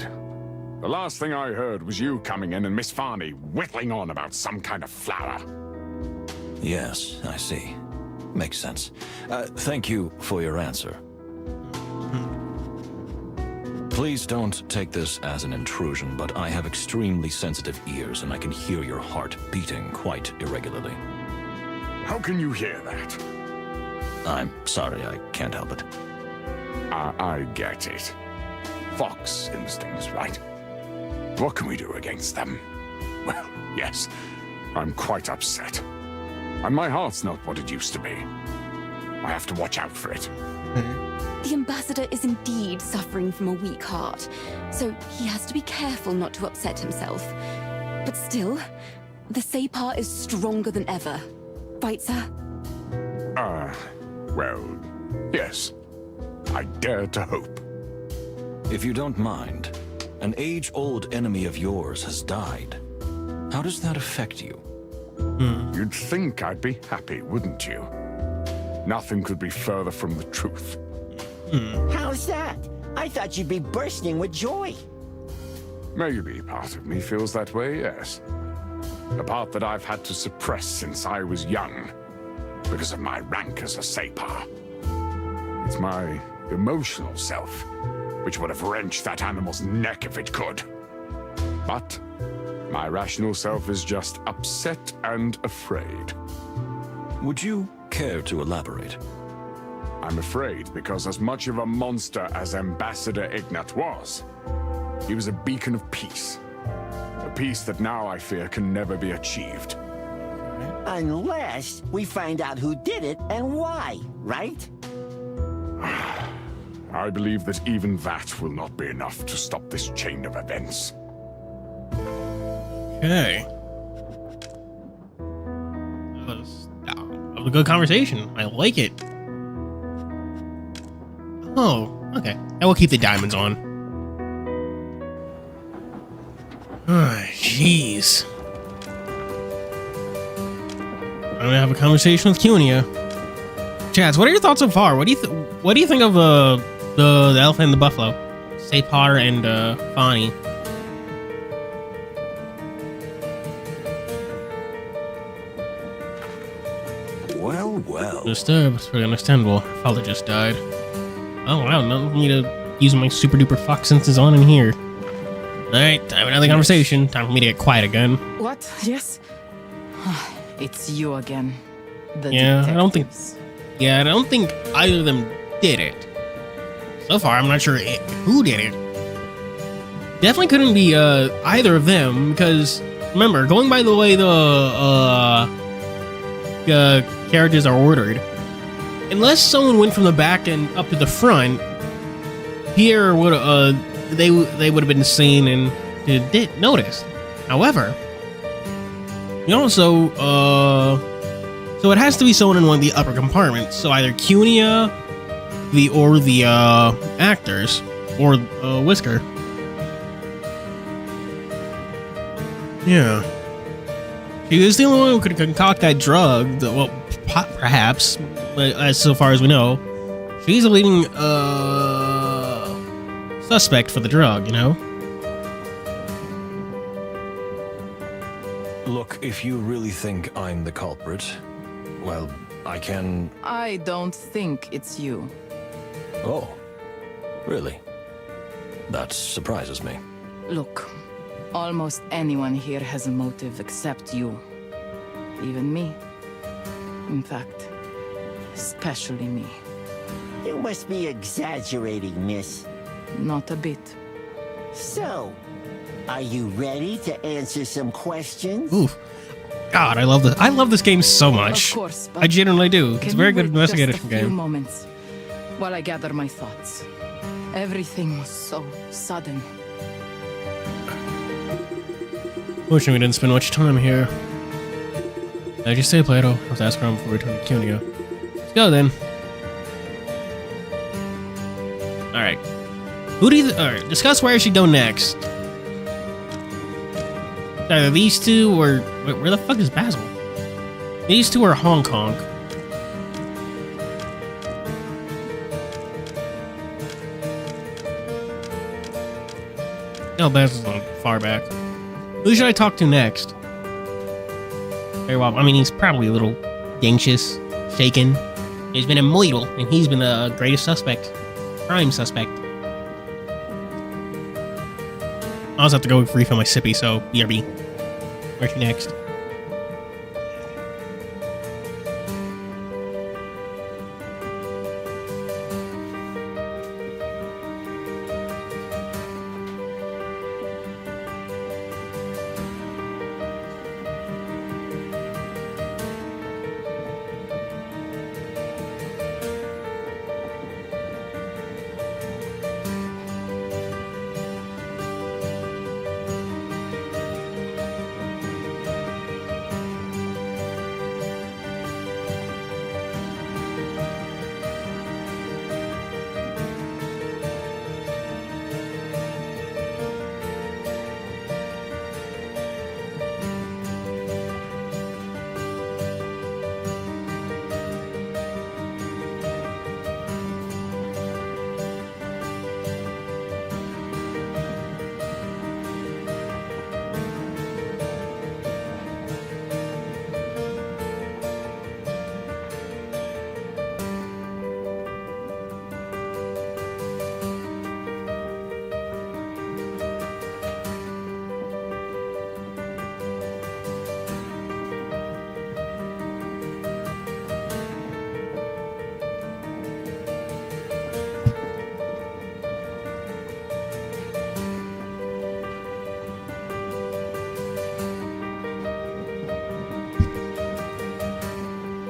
S12: The last thing I heard was you coming in and Miss Fanny whittling on about some kind of flower.
S2: Yes, I see. Makes sense. Thank you for your answer. Please don't take this as an intrusion, but I have extremely sensitive ears and I can hear your heart beating quite irregularly.
S12: How can you hear that?
S2: I'm sorry, I can't help it.
S12: I get it. Fox instincts, right? What can we do against them? Well, yes, I'm quite upset. And my heart's not what it used to be. I have to watch out for it.
S6: The ambassador is indeed suffering from a weak heart, so he has to be careful not to upset himself. But still, the Separ is stronger than ever. Right, sir?
S12: Well, yes. I dare to hope.
S2: If you don't mind, an age-old enemy of yours has died. How does that affect you?
S12: You'd think I'd be happy, wouldn't you? Nothing could be further from the truth.
S3: How's that? I thought you'd be bursting with joy.
S12: Maybe part of me feels that way, yes. A part that I've had to suppress since I was young, because of my rank as a Separ. It's my emotional self, which would have wrenched that animal's neck if it could. But my rational self is just upset and afraid.
S2: Would you care to elaborate?
S12: I'm afraid because as much of a monster as Ambassador Ignat was, he was a beacon of peace. A peace that now I fear can never be achieved.
S3: Unless we find out who did it and why, right?
S12: I believe that even that will not be enough to stop this chain of events.
S1: Okay. That was a good conversation. I like it. Oh, okay. I will keep the diamonds on. Oh, jeez. I'm gonna have a conversation with Cunia. Chaz, what are your thoughts so far? What do you think of the elephant and the buffalo, Separ and Fanny?
S2: Well.
S1: Disturbed. It's pretty understandable. Her father just died. Oh wow, nothing for me to use my super duper fox senses on in here. Alright, time for another conversation. Time for me to get quiet again.
S8: What? Yes? It's you again. The
S1: Yeah,
S8: detectives.
S1: I don't think either of them did it. So far, I'm not sure who did it. Definitely couldn't be either of them, because remember, going by the way the carriages are ordered, unless someone went from the back and up to the front, here would they would have been seen and did notice. However, you also so it has to be someone in one of the upper compartments. So either Cunia, the actors, or Whisker. Yeah. He was the only one who could concoct that drug. Well, perhaps, as so far as we know, She's a leading suspect for the drug, you know?
S2: Look, if you really think I'm the culprit, well, I can...
S8: I don't think it's you.
S2: Oh, really? That surprises me.
S8: Look, almost anyone here has a motive except you. Even me. In fact, especially me.
S3: You must be exaggerating, miss.
S8: Not a bit.
S3: So, are you ready to answer some questions?
S1: Oof. God, I love this. I love this game so much.
S8: Of course, but
S1: I genuinely do. It's a very good investigative
S8: just a few
S1: game.
S8: moments while I gather my thoughts. Everything was so sudden.
S1: Fortunately, we didn't spend much time here. As you say, Plato, I was asking him before we return to Cuneo. Let's go then. Alright. Who do you... Alright, discuss where she go next. Either these two or... Wait, where the fuck is Basil? These two are Hong Kong. No, Basil's not far back. Who should I talk to next? Very well. I mean, he's probably a little anxious, shaken. He's been immortal, and he's been the greatest suspect. Prime suspect. I also have to go refill my sippy, so BRB. Where's she next?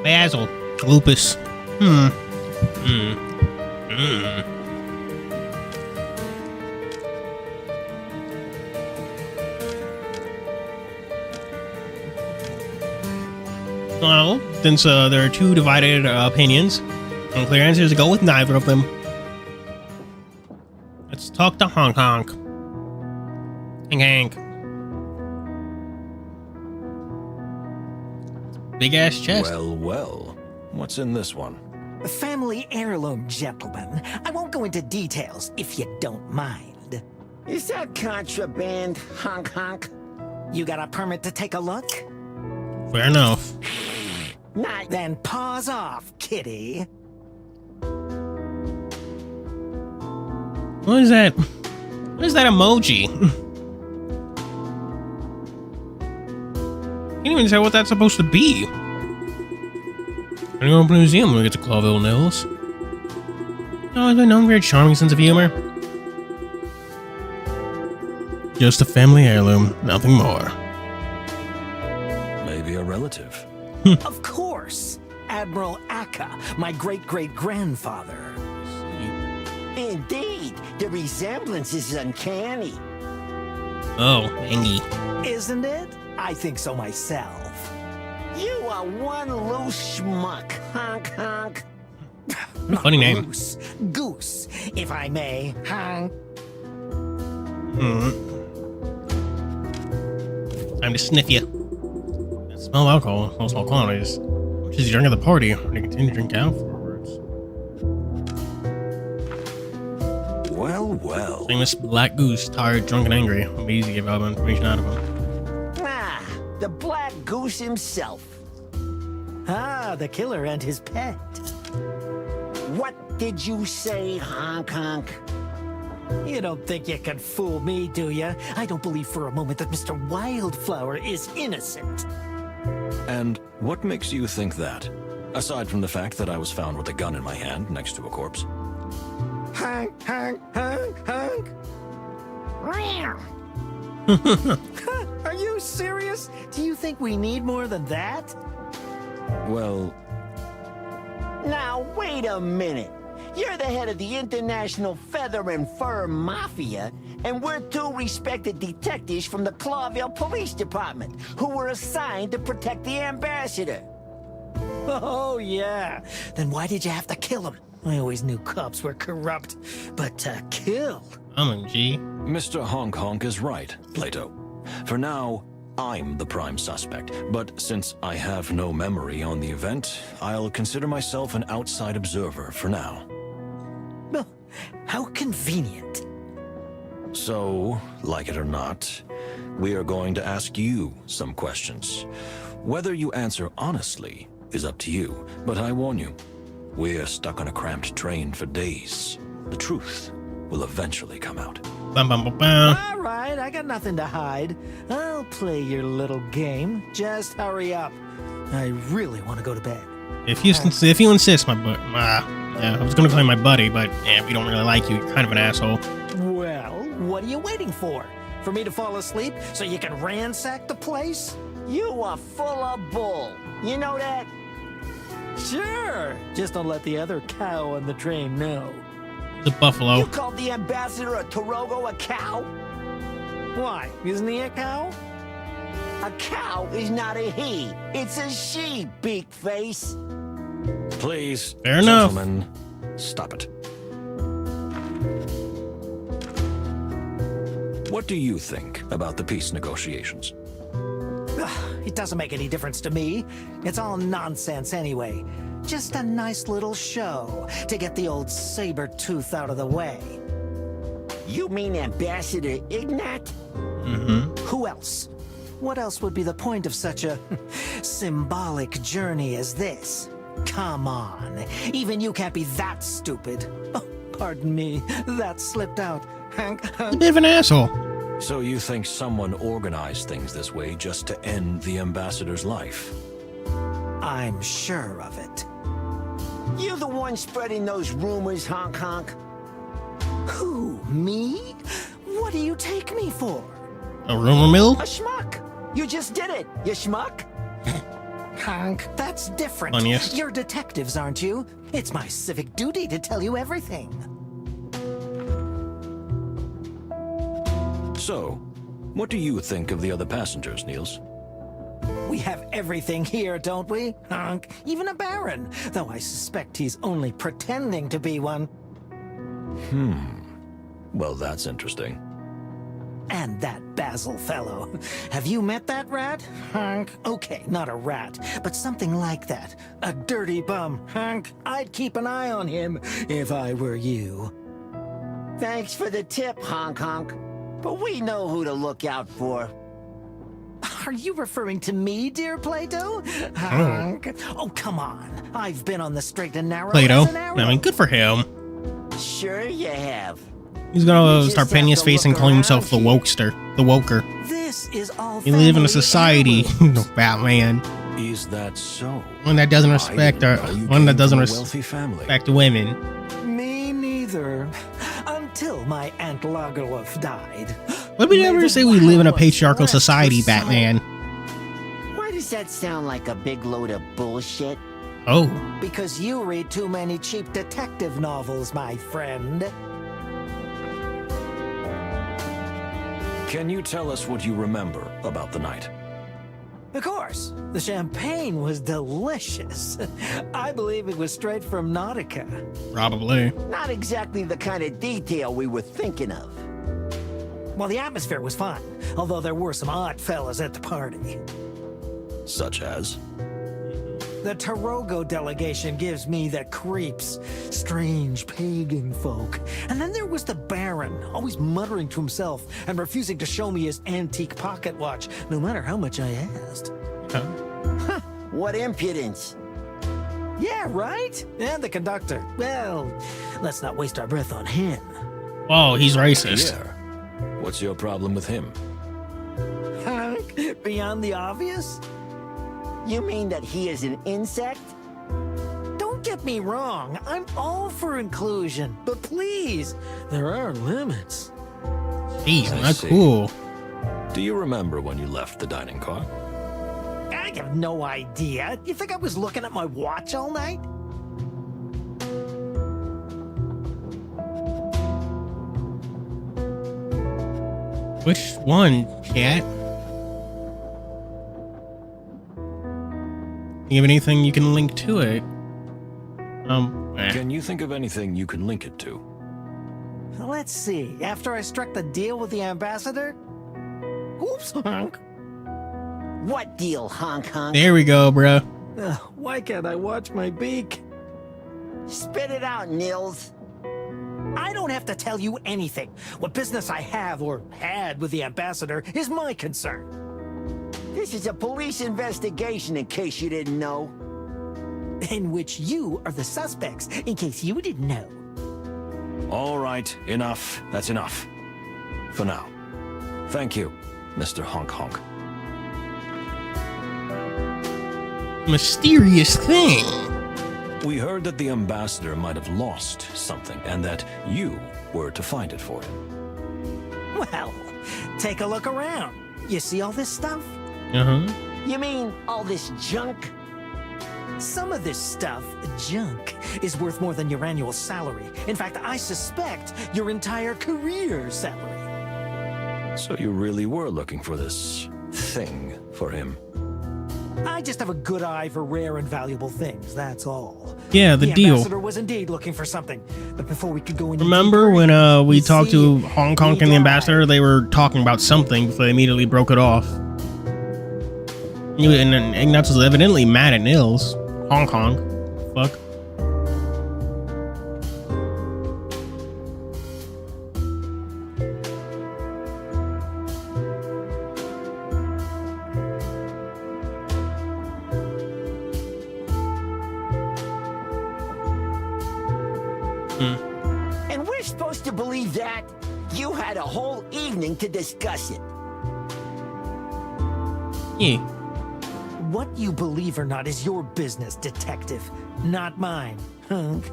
S1: Basil. Lupus. Well, since there are two divided opinions, the clear answer is to go with neither of them. Let's talk to Hong Kong. Hank. Big ass chest.
S2: Well. What's in this one?
S4: A family heirloom, gentlemen. I won't go into details if you don't mind.
S3: Is that contraband, honk?
S4: You got a permit to take a look?
S1: Fair enough.
S4: Not then paws off, kitty.
S1: What is that? What is that emoji? Can't even tell what that's supposed to be. I'm going to the museum when we get to Clawville Nils. Oh, is my known very charming sense of humor? Just a family heirloom, nothing more.
S2: Maybe a relative.
S4: Of course! Admiral Akka, my great-great-grandfather.
S3: Indeed, the resemblance is uncanny.
S1: Oh, Angie.
S4: Isn't it? I think so myself.
S3: You are one loose schmuck, honk.
S1: Funny name.
S4: Goose, if I may, honk.
S1: Time to sniff you. Smell alcohol in small quantities. Which is you drink at the party, or you continue to drink afterwards.
S2: well.
S1: Famous Black Goose, tired, drunk, and angry. I'm easy to get all the information out of him.
S3: Ah, the Black Goose himself.
S4: Ah, the killer and his pet.
S3: What did you say, Honk Honk?
S4: You don't think you can fool me, do you? I don't believe for a moment that Mr. Wildflower is innocent.
S2: And what makes you think that? Aside from the fact that I was found with a gun in my hand next to a corpse.
S4: Honk, honk, honk, honk. Are you serious? Do you think we need more than that?
S2: Well,
S3: Now, wait a minute. You're the head of the International Feather and Fur Mafia, and we're two respected detectives from the Clawville Police Department who were assigned to protect the ambassador.
S4: Oh, yeah. Then why did you have to kill him? I always knew cops were corrupt, but to kill?
S1: I'm a G.
S2: Mr. Honk Honk is right, Plato. For now, I'm the prime suspect, but since I have no memory on the event, I'll consider myself an outside observer for now.
S4: Well, how convenient.
S2: So, like it or not, we are going to ask you some questions. Whether you answer honestly is up to you, but I warn you, we're stuck on a cramped train for days. The truth will eventually come out.
S1: Bum, bum, bum, bum.
S4: All right, I got nothing to hide. I'll play your little game. Just hurry up. I really want to go to bed.
S1: If you insist, my butt. Yeah, I was gonna call you my buddy, but yeah, we don't really like you. You're kind of an asshole.
S4: Well, what are you waiting for? For me to fall asleep so you can ransack the place?
S3: You are full of bull. You know that?
S4: Sure. Just don't let the other cow on the train know.
S1: The buffalo.
S3: You called the ambassador of Torogo a cow?
S4: Why? Isn't he a cow?
S3: A cow is not a he. It's a she, beak face.
S2: Please,
S1: Fair enough.
S2: gentlemen, stop it. What do you think about the peace negotiations?
S4: It doesn't make any difference to me. It's all nonsense anyway. Just a nice little show to get the old saber-tooth out of the way.
S3: You mean Ambassador Ignat?
S1: Mm-hmm.
S4: Who else? What else would be the point of such a symbolic journey as this? Come on. Even you can't be that stupid. Oh, pardon me. That slipped out.
S1: He's a bit of an asshole.
S2: So you think someone organized things this way just to end the ambassador's life?
S4: I'm sure of it.
S3: You the one spreading those rumors, Honk Honk?
S4: Who, me? What do you take me for?
S1: A rumor mill?
S3: A schmuck. You just did it, you schmuck.
S4: Honk, that's different.
S1: Funniest.
S4: You're detectives, aren't you? It's my civic duty to tell you everything.
S2: So, what do you think of the other passengers, Niels?
S4: We have everything here, don't we, Honk? Even a baron, though I suspect he's only pretending to be one.
S2: Well, that's interesting.
S4: And that Basil fellow. Have you met that rat, Honk? Okay, not a rat, but something like that. A dirty bum, Honk. I'd keep an eye on him if I were you.
S3: Thanks for the tip, Honk Honk. But we know who to look out for.
S4: Are you referring to me, dear Plato? Honk. Oh, come on. I've been on the straight and narrow
S1: Plato.
S4: as an arrow.
S1: I mean, good for him.
S3: Sure you have.
S1: He's gonna
S3: You just
S1: start painting
S3: have
S1: his
S3: to
S1: face
S3: look
S1: and calling himself the
S3: around,
S1: wokester. The woker.
S4: This is all
S1: We live in a
S4: family
S1: society,
S4: heirlooms.
S1: Batman,
S2: Is that so?
S1: one that doesn't respect
S2: I didn't know you
S1: one
S2: came
S1: that doesn't
S2: from a wealthy family.
S1: respect women.
S4: Me neither. Until my Aunt Lagerlof died.
S1: What would you
S4: May
S1: ever
S4: the
S1: say we live in a
S4: wild
S1: patriarchal
S4: rest
S1: society,
S4: her soul.
S1: Batman?
S3: Why does that sound like a big load of bullshit?
S1: Oh,
S4: Because you read too many cheap detective novels, my friend.
S2: Can you tell us what you remember about the night?
S4: Of course, the champagne was delicious. I believe it was straight from Nautica.
S1: probably.
S3: Not exactly the kind of detail we were thinking of.
S4: Well, the atmosphere was fun, although there were some odd fellas at the party.
S2: Such as?
S4: The Tarogo delegation gives me the creeps. Strange pagan folk. And then there was the Baron, always muttering to himself and refusing to show me his antique pocket watch, no matter how much I asked.
S3: Huh. What impudence.
S4: Yeah, right? And the conductor. Well, let's not waste our breath on him.
S1: Oh, he's racist.
S2: Yeah. What's your problem with him?
S4: Beyond the obvious?
S3: You mean that he is an insect?
S4: Don't get me wrong. I'm all for inclusion. But please, there are limits.
S1: He's not cool.
S2: Do you remember when you left the dining car?
S4: I have no idea. You think I was looking at my watch all night?
S1: Which one, chat? You have anything you can link to it?
S2: Can you think of anything you can link it to?
S4: Let's see. After I struck the deal with the ambassador? Oops, honk.
S3: What deal, honk honk?
S1: There we go, bro.
S4: Why can't I watch my beak?
S3: Spit it out, Nils.
S4: I don't have to tell you anything. What business I have or had with the ambassador is my concern.
S3: This is a police investigation, in case you didn't know.
S4: In which you are the suspects, in case you didn't know.
S2: All right, enough. That's enough. For now. Thank you, Mr. Honk Honk.
S1: Mysterious thing.
S2: We heard that the ambassador might have lost something and that you were to find it for him.
S4: Well, take a look around. You see all this stuff?
S1: Uh-huh.
S3: You mean all this junk?
S4: Some of this stuff, junk, is worth more than your annual salary. In fact, I suspect your entire career salary.
S2: So you really were looking for this thing for him?
S4: I just have a good eye for rare and valuable things, that's all.
S1: Yeah, the deal.
S4: ambassador was indeed looking for something. But before we could go into
S1: Remember when we talked to Hong Kong and the ambassador? They were talking about something before they immediately broke it off. And Ignatz was evidently mad at Nils. Hong Kong. Fuck.
S3: And we're supposed to believe that? You had a whole evening to discuss it.
S1: Yeah.
S4: What you believe or not is your business, detective, not mine, hunk.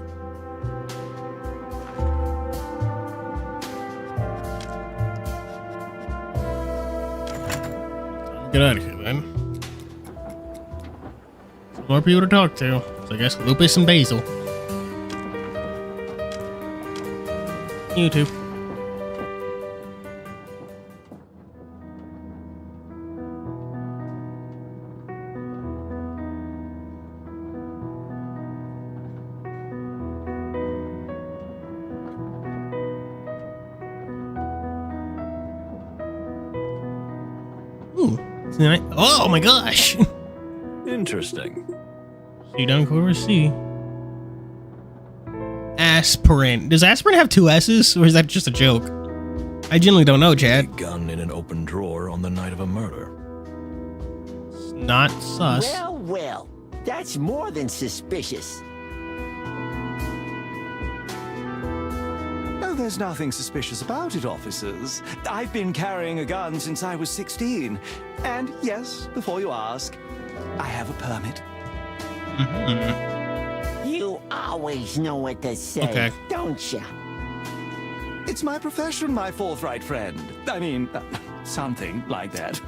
S1: Get out of here, then. Some more people to talk to. So I guess Lupus and Basil. YouTube. Oh my gosh!
S2: Interesting.
S1: See down Clover C. Aspirin. Does aspirin have two S's, or is that just a joke? I genuinely don't know, Chad.
S2: A gun in an open drawer on the night of a murder.
S1: It's not sus.
S3: Well, well, that's more than suspicious.
S10: Oh, there's nothing suspicious about it, officers. I've been carrying a gun since I was 16. And yes, before you ask, I have a permit.
S3: You always know what to say, don't you?
S10: It's my profession, my forthright friend. I mean, something like that.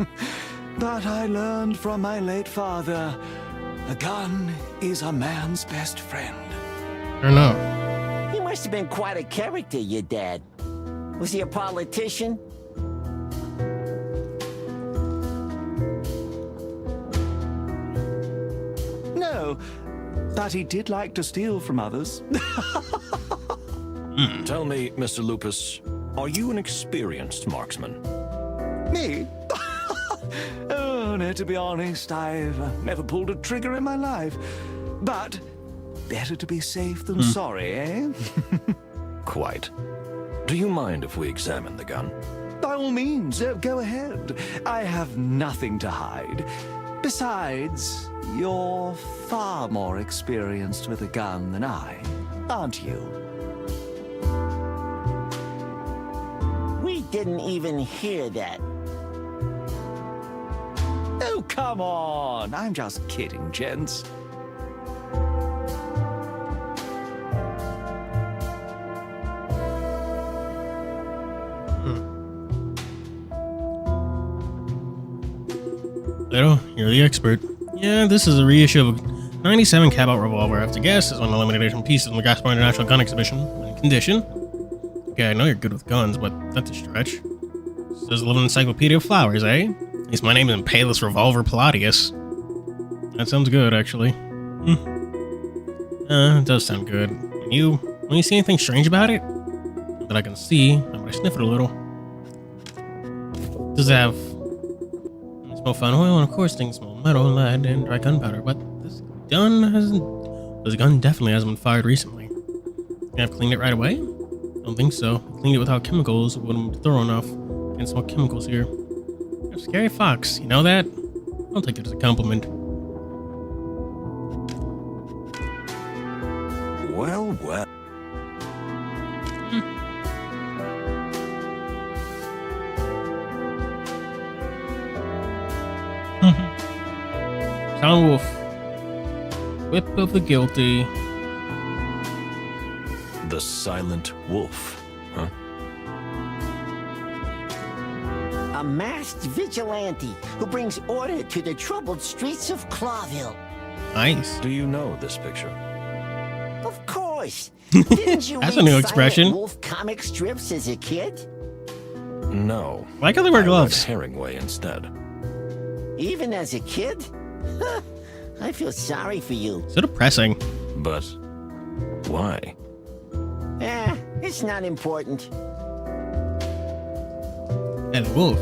S10: But I learned from my late father, a gun is a man's best friend.
S1: I don't know.
S3: He must have been quite a character, your dad. Was he a politician?
S10: No, but he did like to steal from others.
S2: Tell me, Mr. Lupus, are you an experienced marksman?
S10: Me? Oh, no, to be honest, I've never pulled a trigger in my life. But better to be safe than sorry, eh?
S2: Quite. Do you mind if we examine the gun?
S10: By all means, go ahead. I have nothing to hide. Besides, you're far more experienced with a gun than I, aren't you?
S3: We didn't even hear that.
S10: Oh, come on. I'm just kidding, gents.
S1: Plato, you're the expert. Yeah, this is a reissue of a 97 Cabot revolver. I have to guess it's one of the limited edition pieces in the Gaspar International Gun Exhibition. In condition. Okay, I know you're good with guns, but that's a stretch. Says a little encyclopedia of flowers, eh? At least my name is Impalus Revolver Palladius. That sounds good, actually. It does sound good. When you see anything strange about it? Not that I can see, but I sniff it a little. Does it have small fine oil and of course things small metal, lead, and dry gunpowder, but this gun definitely hasn't been fired recently. I've cleaned it right away? Don't think so. I cleaned it without chemicals. It wouldn't be thorough enough. Can't smell chemicals here. You're a scary fox, you know that? I'll take it as a compliment.
S2: Well, well.
S1: Silent Wolf. Whip of the guilty.
S2: The Silent Wolf, huh?
S3: A masked vigilante who brings order to the troubled streets of Clawville.
S1: Nice.
S2: Do you know this picture?
S3: Of course. Didn't you
S1: That's
S3: read
S1: a new
S3: Silent
S1: expression.
S3: Wolf comic strips as a kid?
S2: No.
S1: Why can't they wear gloves?
S2: Herringway instead.
S3: Even as a kid? I feel sorry for you.
S1: So depressing.
S2: But why?
S3: It's not important.
S1: And Wolf.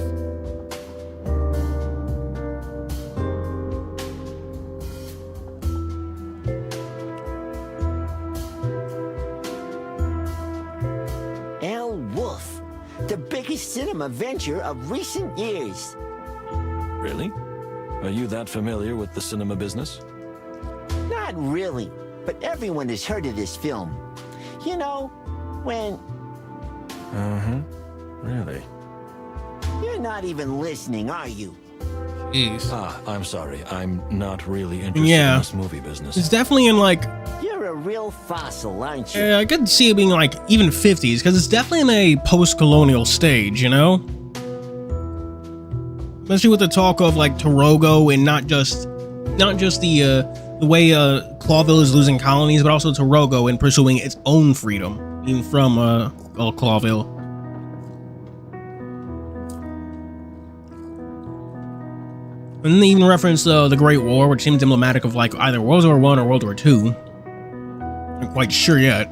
S3: L. Wolf, the biggest cinema venture of recent years.
S2: Really? Are you that familiar with the cinema business?
S3: Not really, but everyone has heard of this film. You know, when...
S2: Really?
S3: You're not even listening, are you?
S1: Jeez.
S2: I'm sorry. I'm not really interested
S1: Yeah.
S2: in this movie business.
S1: It's definitely in like...
S3: You're a real fossil, aren't you?
S1: Yeah, I could see it being like even 50s, because it's definitely in a post-colonial stage, you know? Especially with the talk of like Torogo and not just the way Clawville is losing colonies, but also Torogo in pursuing its own freedom, even from Clawville. And they even reference the Great War, which seems emblematic of like either World War I or World War II. Not quite sure yet.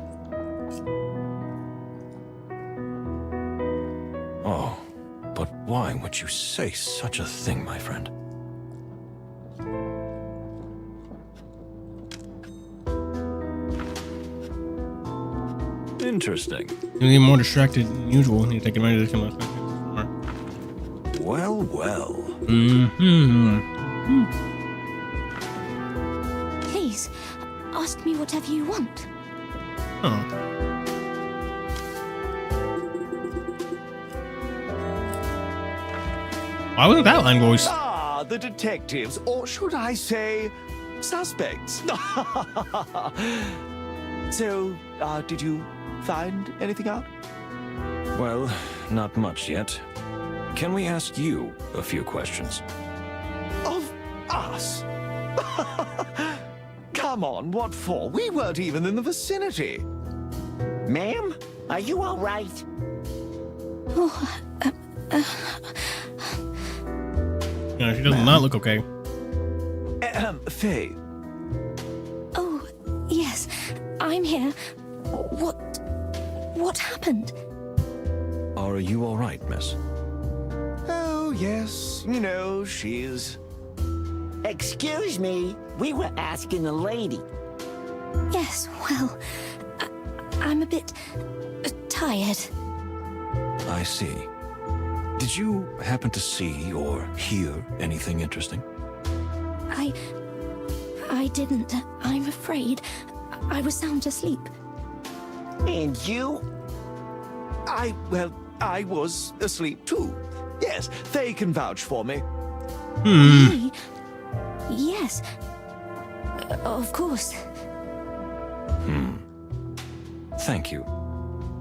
S2: Oh, but why would you say such a thing, my friend? Interesting.
S1: You're even more distracted than usual. Need to take advantage of this.
S2: Well, well.
S9: Please, ask me whatever you want.
S1: Oh. Why wasn't that line voiced?
S10: Ah, the detectives, or should I say, suspects. So, did you find anything out?
S2: Well, not much yet. Can we ask you a few questions?
S10: Of us? Come on, what for? We weren't even in the vicinity.
S3: Ma'am, are you all right?
S1: Yeah, she does not look okay.
S10: Faye.
S9: Oh, yes, I'm here. What happened?
S2: Are you all right, miss?
S10: Oh, yes, you know, she's
S3: Excuse me, we were asking a lady.
S9: Yes, well, I'm a bit tired.
S2: I see. Did you happen to see or hear anything interesting?
S9: I didn't. I'm afraid. I was sound asleep.
S3: And you?
S10: Well, I was asleep too. Yes, they can vouch for me.
S9: Me? Yes. Of course.
S2: Thank you.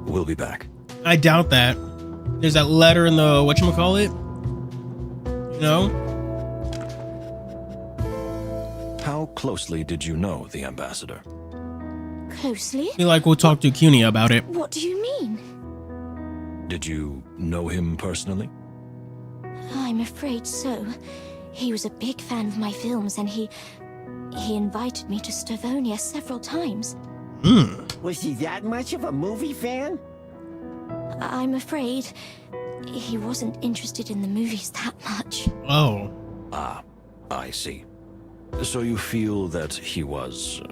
S2: We'll be back.
S1: I doubt that. There's that letter in the whatchamacallit. You know?
S2: How closely did you know the ambassador?
S9: Closely?
S1: I feel like we'll talk to CUNY about it.
S9: What do you mean?
S2: Did you know him personally?
S9: I'm afraid so. He was a big fan of my films, and he invited me to Stavonia several times.
S3: Was he that much of a movie fan?
S9: I'm afraid he wasn't interested in the movies that much.
S1: Oh.
S2: Ah, I see. So you feel that he was...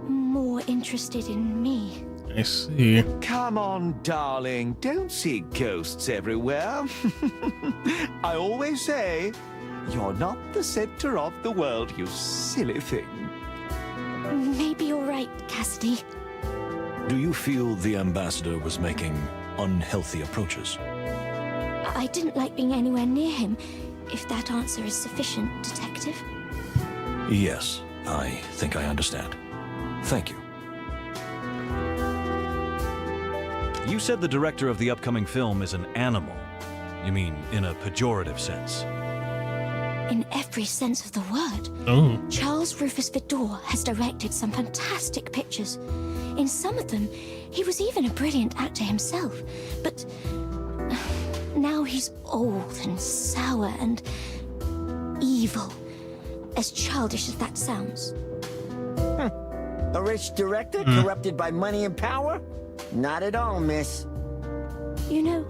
S9: More interested in me.
S1: I see.
S10: Come on, darling. Don't see ghosts everywhere. I always say, you're not the center of the world, you silly thing.
S9: Maybe you're right, Cassidy.
S2: Do you feel the ambassador was making unhealthy approaches?
S9: I didn't like being anywhere near him, if that answer is sufficient, Detective.
S2: Yes, I think I understand. Thank you.
S14: You said the director of the upcoming film is an animal. You mean in a pejorative sense?
S9: In every sense of the word.
S1: Oh.
S9: Charles Rufus Vidor has directed some fantastic pictures. In some of them, he was even a brilliant actor himself. But now he's old and sour and evil. As childish as that sounds.
S3: A rich director corrupted by money and power? Not at all, miss.
S9: You know,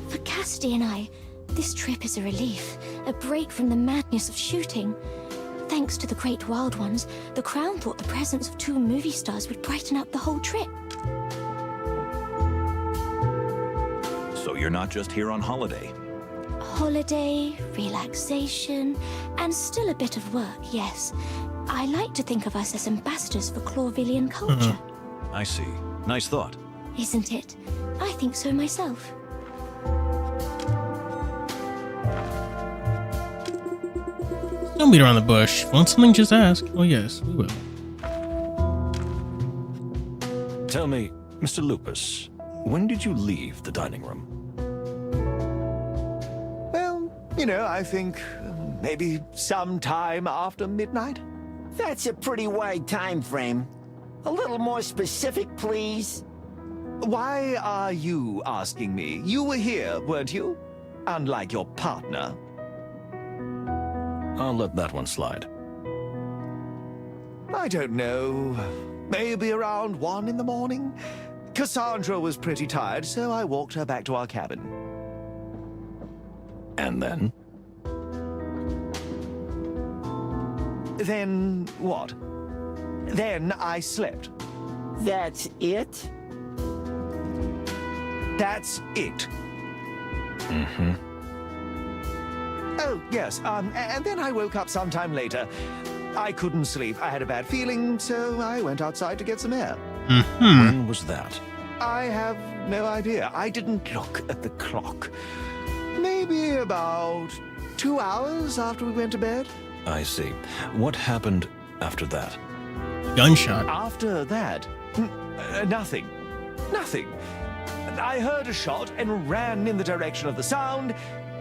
S9: for Cassidy and I, this trip is a relief, a break from the madness of shooting. Thanks to the Great Wild Ones, the Crown thought the presence of 2 movie stars would brighten up the whole trip.
S14: So you're not just here on holiday?
S9: Holiday, relaxation, and still a bit of work, yes. I like to think of us as ambassadors for Clawvillian culture.
S14: I see. Nice thought.
S9: Isn't it? I think so myself.
S1: Don't beat around the bush. Want something, just ask. Oh yes, we will.
S2: Tell me, Mr. Lupus, when did you leave the dining room?
S10: Well, you know, I think maybe sometime after midnight.
S3: That's a pretty wide time frame. A little more specific, please.
S10: Why are you asking me? You were here, weren't you? Unlike your partner.
S2: I'll let that one slide.
S10: I don't know. Maybe around 1 in the morning? Cassandra was pretty tired, so I walked her back to our cabin.
S2: And then?
S10: Then what? Then I slept.
S3: That's it?
S10: That's it.
S2: Mm-hmm.
S10: Oh, yes, and then I woke up sometime later. I couldn't sleep. I had a bad feeling, so I went outside to get some air.
S2: When was that?
S10: I have no idea. I didn't look at the clock. Maybe about 2 hours after we went to bed.
S2: I see. What happened after that?
S1: Gunshot.
S10: After that, nothing. Nothing. I heard a shot and ran in the direction of the sound.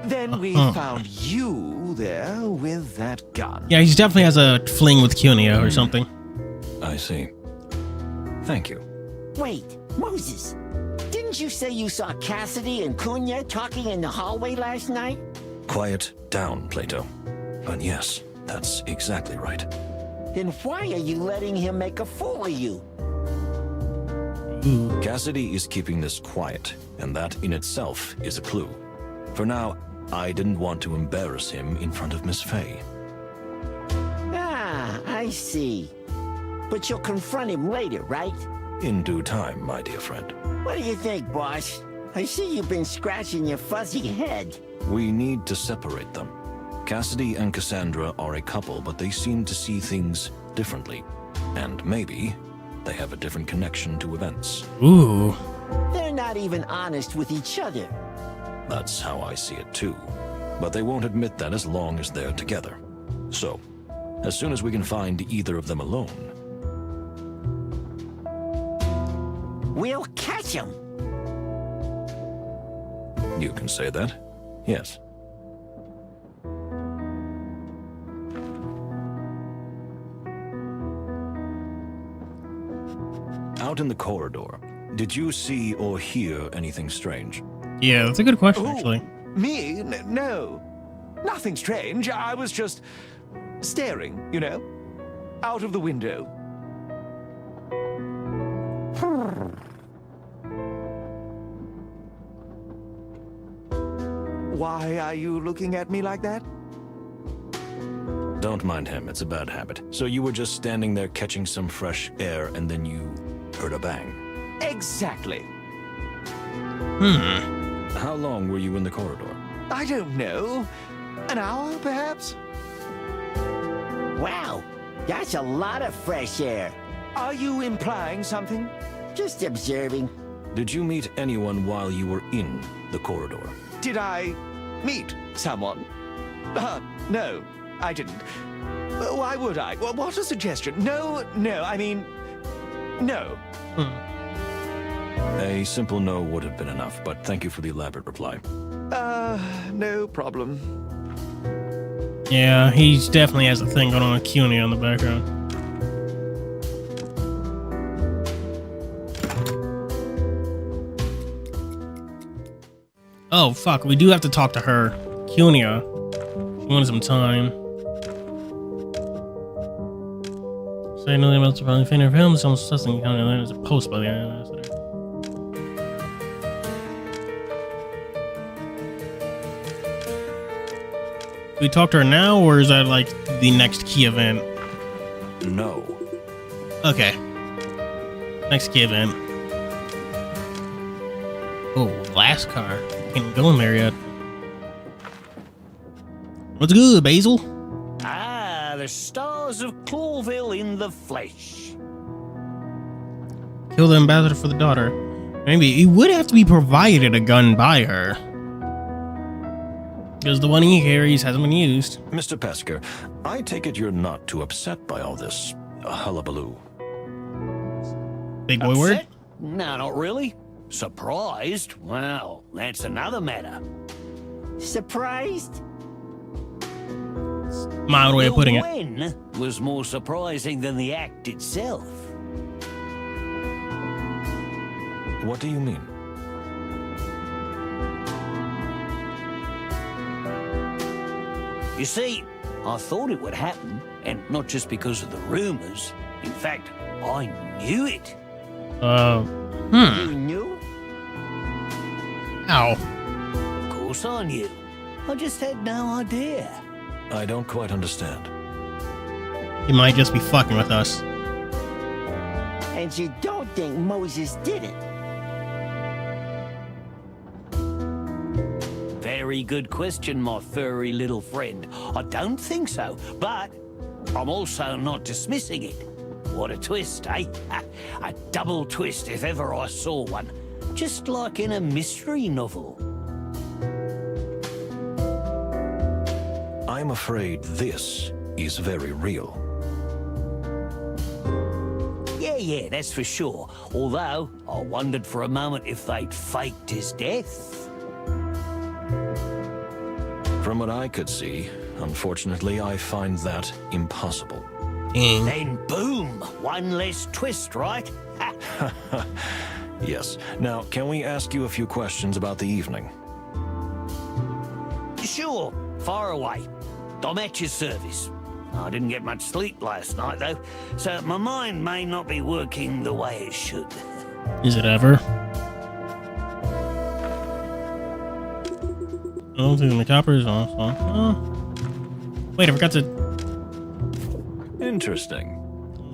S10: Then we found you there with that gun.
S1: Yeah, he definitely has a fling with Cunia or something.
S2: I see. Thank you.
S3: Wait, Moses. Didn't you say you saw Cassidy and Cunha talking in the hallway last night?
S2: Quiet down, Plato. But yes, that's exactly right.
S3: Then why are you letting him make a fool of you?
S2: Cassidy is keeping this quiet, and that in itself is a clue. For now, I didn't want to embarrass him in front of Miss Fay.
S3: see. But you'll confront him later, right?
S2: In due time, my dear friend.
S3: What do you think, boss? I see you've been scratching your fuzzy head.
S2: We need to separate them. Cassidy and Cassandra are a couple, but they seem to see things differently. And maybe they have a different connection to events.
S1: Ooh.
S3: They're not even honest with each other.
S2: That's how I see it too. But they won't admit that as long as they're together. So, as soon as we can find either of them alone,
S3: we'll catch him.
S2: You can say that? Yes. Out in the corridor, did you see or hear anything strange?
S1: Yeah, that's a good question, actually.
S10: Me? No. Nothing strange. I was just staring, you know, out of the window. Why are you looking at me like that?
S2: Don't mind him, it's a bad habit. So you were just standing there catching some fresh air and then you heard a bang?
S10: Exactly.
S2: How long were you in the corridor?
S10: I don't know. An hour, perhaps?
S3: Wow, that's a lot of fresh air.
S10: Are you implying something?
S3: Just observing.
S2: Did you meet anyone while you were in the corridor?
S10: Did I meet someone? No, I didn't. Why would I? What a suggestion. No, I mean, no.
S2: A simple no would have been enough, but thank you for the elaborate reply.
S10: No problem.
S1: Yeah, he definitely has a thing going on with CUNY on the background. Oh, fuck, we do have to talk to her. Cunia. She wanted some time. Say nothing about the probably fan of him, some sussing county. There's a post by the end of that. We talk to her now, or is that like the next key event?
S2: No.
S1: Okay. Next key event. Oh, last car. Can't go in there yet. What's good, Basil?
S4: Ah, the stars of Clawville in the flesh.
S1: Kill the ambassador for the daughter. Maybe he would have to be provided a gun by her. Because the one he carries hasn't been used.
S2: Mr. Pesker, I take it you're not too upset by all this hullabaloo.
S1: Big boy word?
S4: No, not really. Surprised? Well, that's another matter.
S3: Surprised?
S1: Mild way of putting it.
S4: When was more surprising than the act itself.
S2: What do you mean?
S4: You see, I thought it would happen, and not just because of the rumors. In fact, I knew it.
S3: You knew?
S1: How?
S4: Of course I knew. I just had no idea.
S2: I don't quite understand.
S1: He might just be fucking with us.
S3: And you don't think Moses did it?
S4: Very good question, my furry little friend. I don't think so, but I'm also not dismissing it. What a twist, eh? A double twist if ever I saw one. Just like in a mystery novel.
S2: I'm afraid this is very real.
S4: Yeah, that's for sure. Although, I wondered for a moment if they'd faked his death.
S2: From what I could see, unfortunately, I find that impossible.
S4: Then boom, one less twist, right?
S2: Yes. Now, can we ask you a few questions about the evening?
S4: Sure, far away. I'm at your service. I didn't get much sleep last night, though, so my mind may not be working the way it should.
S1: Is it ever? Oh, the copper is awesome. Oh. Wait, I forgot to...
S14: Interesting.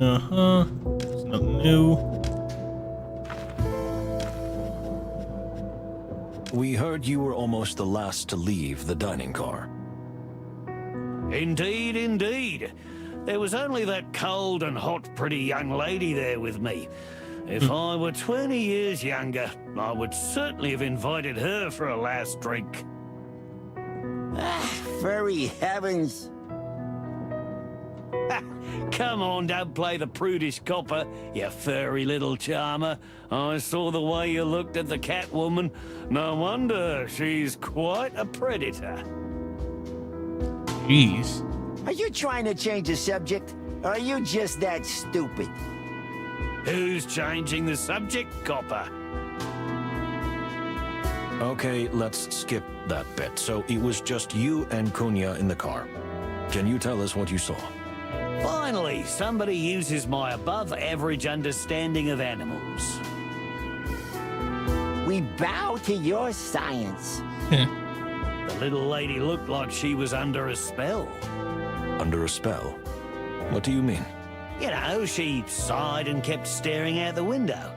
S1: Uh-huh. It's nothing new.
S14: We heard you were almost the last to leave the dining car.
S4: Indeed, indeed. There was only that cold and hot pretty young lady there with me. If I were 20 years younger, I would certainly have invited her for a last drink.
S3: Furry heavens.
S4: Come on, don't play the prudish copper, you furry little charmer. I saw the way you looked at the Catwoman. No wonder she's quite a predator.
S1: Jeez.
S3: Are you trying to change the subject? Or are you just that stupid?
S4: Who's changing the subject, copper?
S14: Okay, let's skip that bit. So it was just you and Cunha in the car. Can you tell us what you saw?
S4: Finally, somebody uses my above-average understanding of animals.
S3: We bow to your science.
S4: The little lady looked like she was under a spell.
S14: Under a spell? What do you mean?
S4: You know, she sighed and kept staring out the window.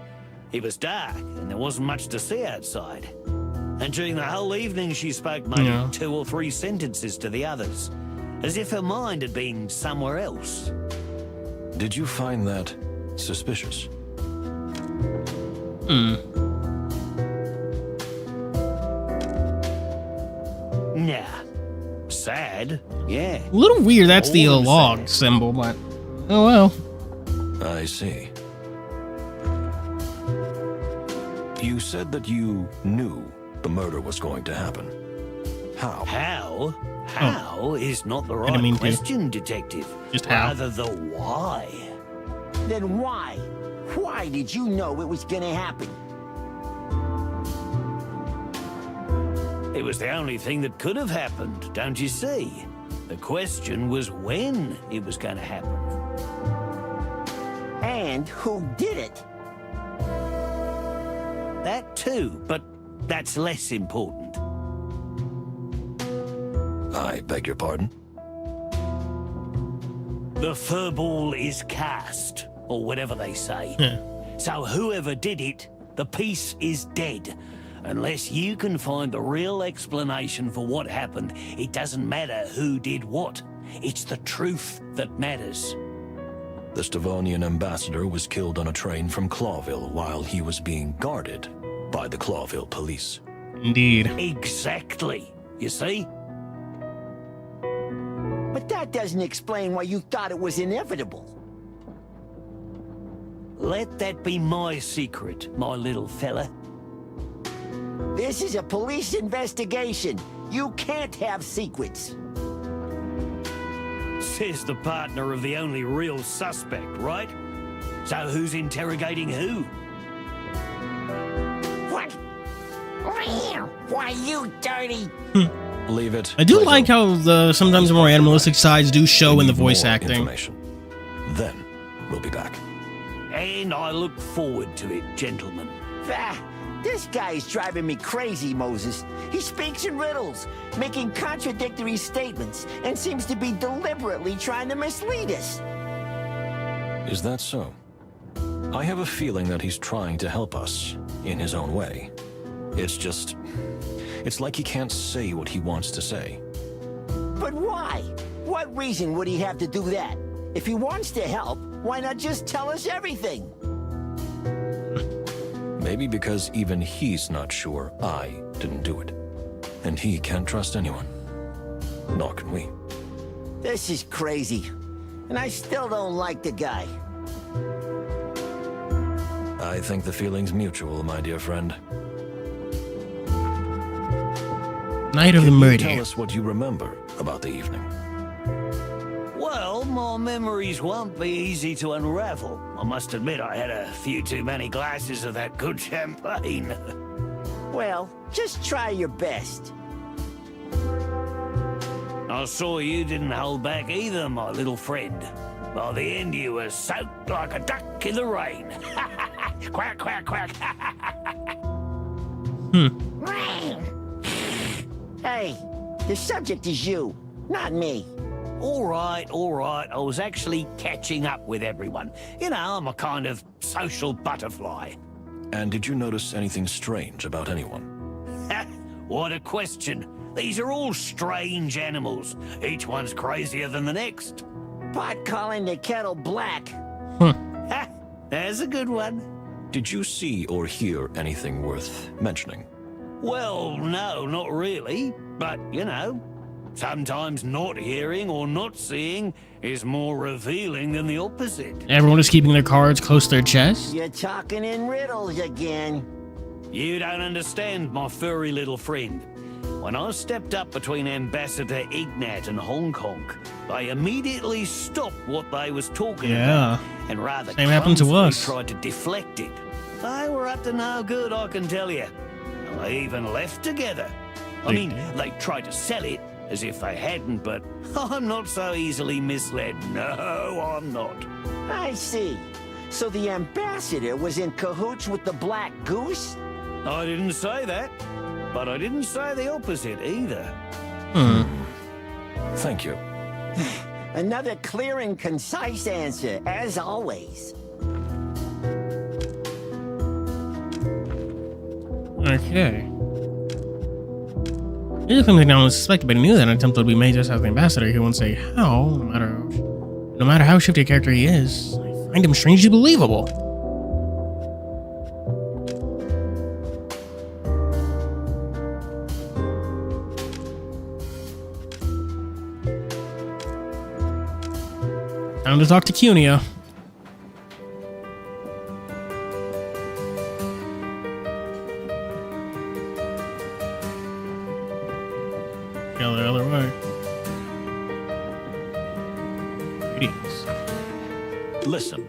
S4: It was dark, and there wasn't much to see outside. And during the whole evening, she spoke maybe 2 or 3 sentences to the others, as if her mind had been somewhere else.
S14: Did you find that suspicious?
S4: Nah. Sad, yeah.
S1: A little weird, that's the
S4: All
S1: log
S4: sad.
S1: symbol, but oh well.
S14: I see. You said that you knew the murder was going to happen. How?
S4: How? How is not the
S1: Didn't mean
S4: right
S1: to.
S4: question, detective.
S1: Just how.
S4: Rather the why.
S3: Then why? Why did you know it was gonna happen?
S4: It was the only thing that could have happened, don't you see? The question was when it was going to happen.
S3: And who did it?
S4: That too, but that's less important.
S14: I beg your pardon?
S4: The furball is cast, or whatever they say. So whoever did it, the piece is dead. Unless you can find the real explanation for what happened, it doesn't matter who did what. It's the truth that matters.
S14: The Stavonian ambassador was killed on a train from Clawville while he was being guarded by the Clawville police.
S1: Indeed.
S4: Exactly. You see?
S3: But that doesn't explain why you thought it was inevitable.
S4: Let that be my secret, my little fella.
S3: This is a police investigation. You can't have secrets.
S4: Says the partner of the only real suspect, right? So who's interrogating who?
S11: What? Why, you dirty...
S14: Leave it.
S1: I do
S14: Plato.
S1: like how the sometimes the more animalistic sides do show in the voice
S14: More
S1: acting.
S14: information. Then we'll be back.
S4: And I look forward to it, gentlemen.
S3: This guy is driving me crazy, Moses. He speaks in riddles, making contradictory statements, and seems to be deliberately trying to mislead us.
S14: Is that so? I have a feeling that he's trying to help us in his own way. It's like he can't say what he wants to say.
S3: But why? What reason would he have to do that? If he wants to help, why not just tell us everything?
S14: Maybe because even he's not sure I didn't do it. And he can't trust anyone. Nor can we.
S3: This is crazy. And I still don't like the guy.
S14: I think the feeling's mutual, my dear friend.
S1: Night of the
S14: Can you
S1: murder.
S14: tell us what you remember about the evening?
S4: Well, my memories won't be easy to unravel. I must admit I had a few too many glasses of that good champagne.
S3: Well, just try your best.
S4: I saw you didn't hold back either, my little friend. By the end, you were soaked like a duck in the rain. Quack, quack, quack.
S3: Hey, the subject is you, not me.
S4: All right. I was actually catching up with everyone. You know, I'm a kind of social butterfly.
S14: And did you notice anything strange about anyone?
S4: What a question. These are all strange animals. Each one's crazier than the next.
S3: Pot calling the kettle black.
S4: Ha! There's a good one.
S14: Did you see or hear anything worth mentioning?
S4: Well, no, not really. But, you know, sometimes not hearing or not seeing is more revealing than the opposite.
S1: Everyone is keeping their cards close to their chest?
S3: You're talking in riddles again.
S4: You don't understand, my furry little friend. When I stepped up between Ambassador Ignat and Hong Kong, they immediately stopped what they was talking about and rather
S1: same happened to us.
S4: tried to deflect it. They were up to no good, I can tell you. They even left together. I mean, they tried to sell it as if they hadn't, but I'm not so easily misled. No, I'm not.
S3: I see. So the ambassador was in cahoots with the Black Goose?
S4: I didn't say that, but I didn't say the opposite either.
S14: Thank you.
S3: Another clear and concise answer, as always.
S1: Okay. Here's something I was suspected, but he knew that an attempt would be made just as the ambassador. He won't say how, no matter how shifty a character he is. I find him strangely believable. Time to talk to Cuneo. Go the other way. Greetings.
S14: Listen.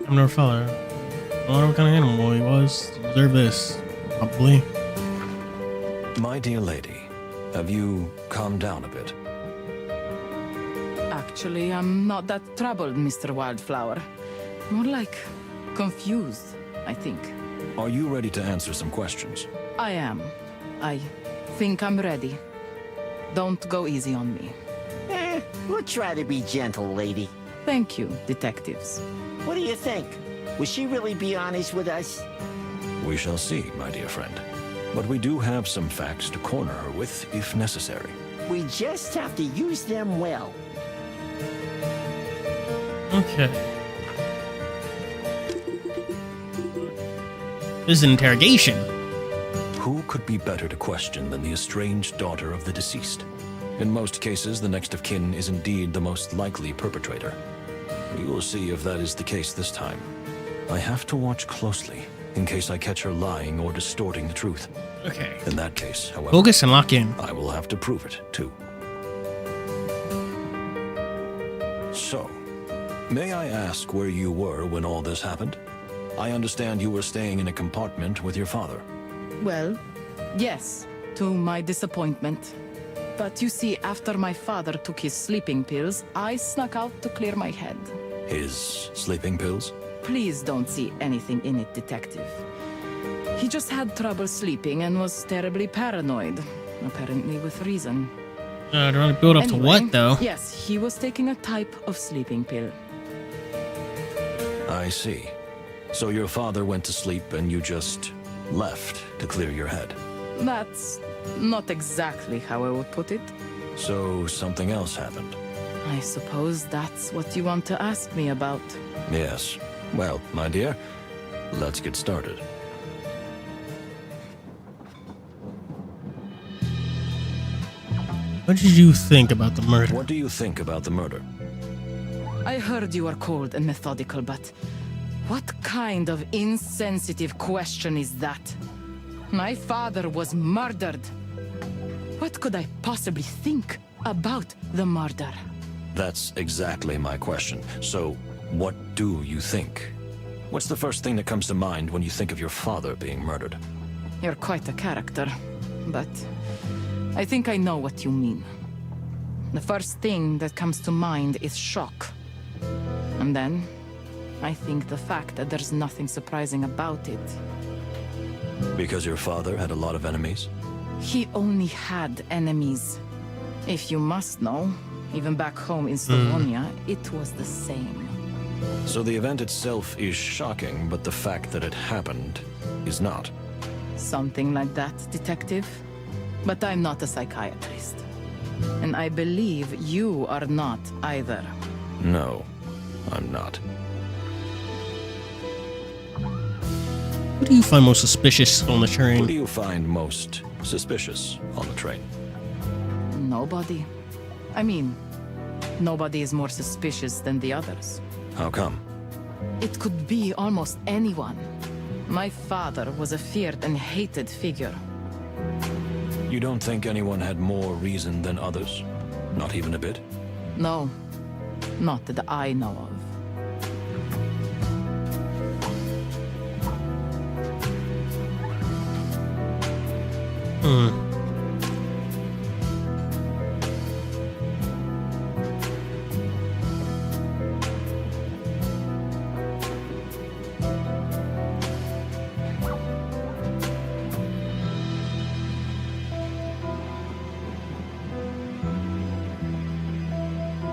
S1: I'm no fella. I wonder what kind of animal he was. Deserve this. Probably.
S14: My dear lady, have you calmed down a bit?
S8: Actually, I'm not that troubled, Mr. Wildflower. More like confused, I think.
S14: Are you ready to answer some questions?
S8: I am. I think I'm ready. Don't go easy on me.
S3: We'll try to be gentle, lady.
S8: Thank you, detectives.
S3: What do you think? Will she really be honest with us?
S14: We shall see, my dear friend. But we do have some facts to corner her with, if necessary.
S3: We just have to use them well.
S1: Okay. This is an interrogation.
S14: Who could be better to question than the estranged daughter of the deceased? In most cases, the next of kin is indeed the most likely perpetrator. We will see if that is the case this time. I have to watch closely, in case I catch her lying or distorting the truth.
S1: Okay.
S14: In that case, however,
S1: focus and lock in.
S14: I will have to prove it, too. So, may I ask where you were when all this happened? I understand you were staying in a compartment with your father.
S8: Well, yes, to my disappointment. But you see, after my father took his sleeping pills, I snuck out to clear my head.
S14: His sleeping pills?
S8: Please don't see anything in it, detective. He just had trouble sleeping and was terribly paranoid. Apparently with reason.
S1: Trying to build up to what, though?
S8: Yes, he was taking a type of sleeping pill.
S14: I see. So your father went to sleep and you just left to clear your head.
S8: That's not exactly how I would put it.
S14: So something else happened?
S8: I suppose that's what you want to ask me about.
S14: Yes. Well, my dear, let's get started.
S1: What did you think about the murder?
S14: What do you think about the murder?
S8: I heard you are cold and methodical, but what kind of insensitive question is that? My father was murdered. What could I possibly think about the murder?
S14: That's exactly my question. So, what do you think? What's the first thing that comes to mind when you think of your father being murdered?
S8: You're quite a character, but I think I know what you mean. The first thing that comes to mind is shock. And then, I think the fact that there's nothing surprising about it.
S14: Because your father had a lot of enemies?
S8: He only had enemies. If you must know, Even back home in Stavonia, it was the same.
S14: So the event itself is shocking, but the fact that it happened is not.
S8: Something like that, Detective. But I'm not a psychiatrist. And I believe you are not either.
S14: No, I'm not.
S1: Who do you find most suspicious on the train?
S14: Who do you find most suspicious on the train?
S8: Nobody. I mean, nobody is more suspicious than the others.
S14: How come?
S8: It could be almost anyone. My father was a feared and hated figure.
S14: You don't think anyone had more reason than others? Not even a bit?
S8: No, not that I know of.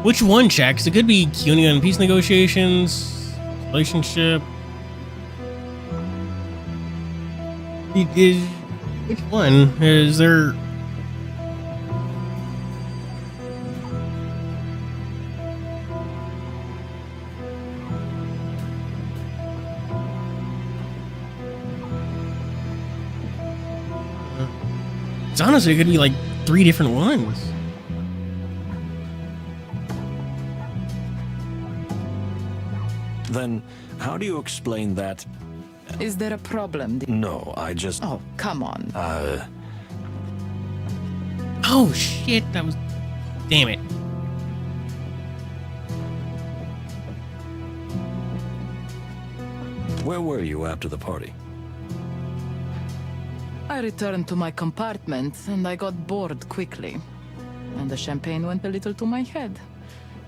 S1: Which one, Jack? 'Cause it could be CUNY and peace negotiations, relationship. Which one? Is there... It's honestly, it could be like 3 different ones.
S14: Then, how do you explain that?
S8: Is there a problem?
S14: No, I just...
S8: Oh, come on.
S1: Oh, shit, that was... Damn it.
S14: Where were you after the party?
S8: I returned to my compartment, and I got bored quickly. And the champagne went a little to my head.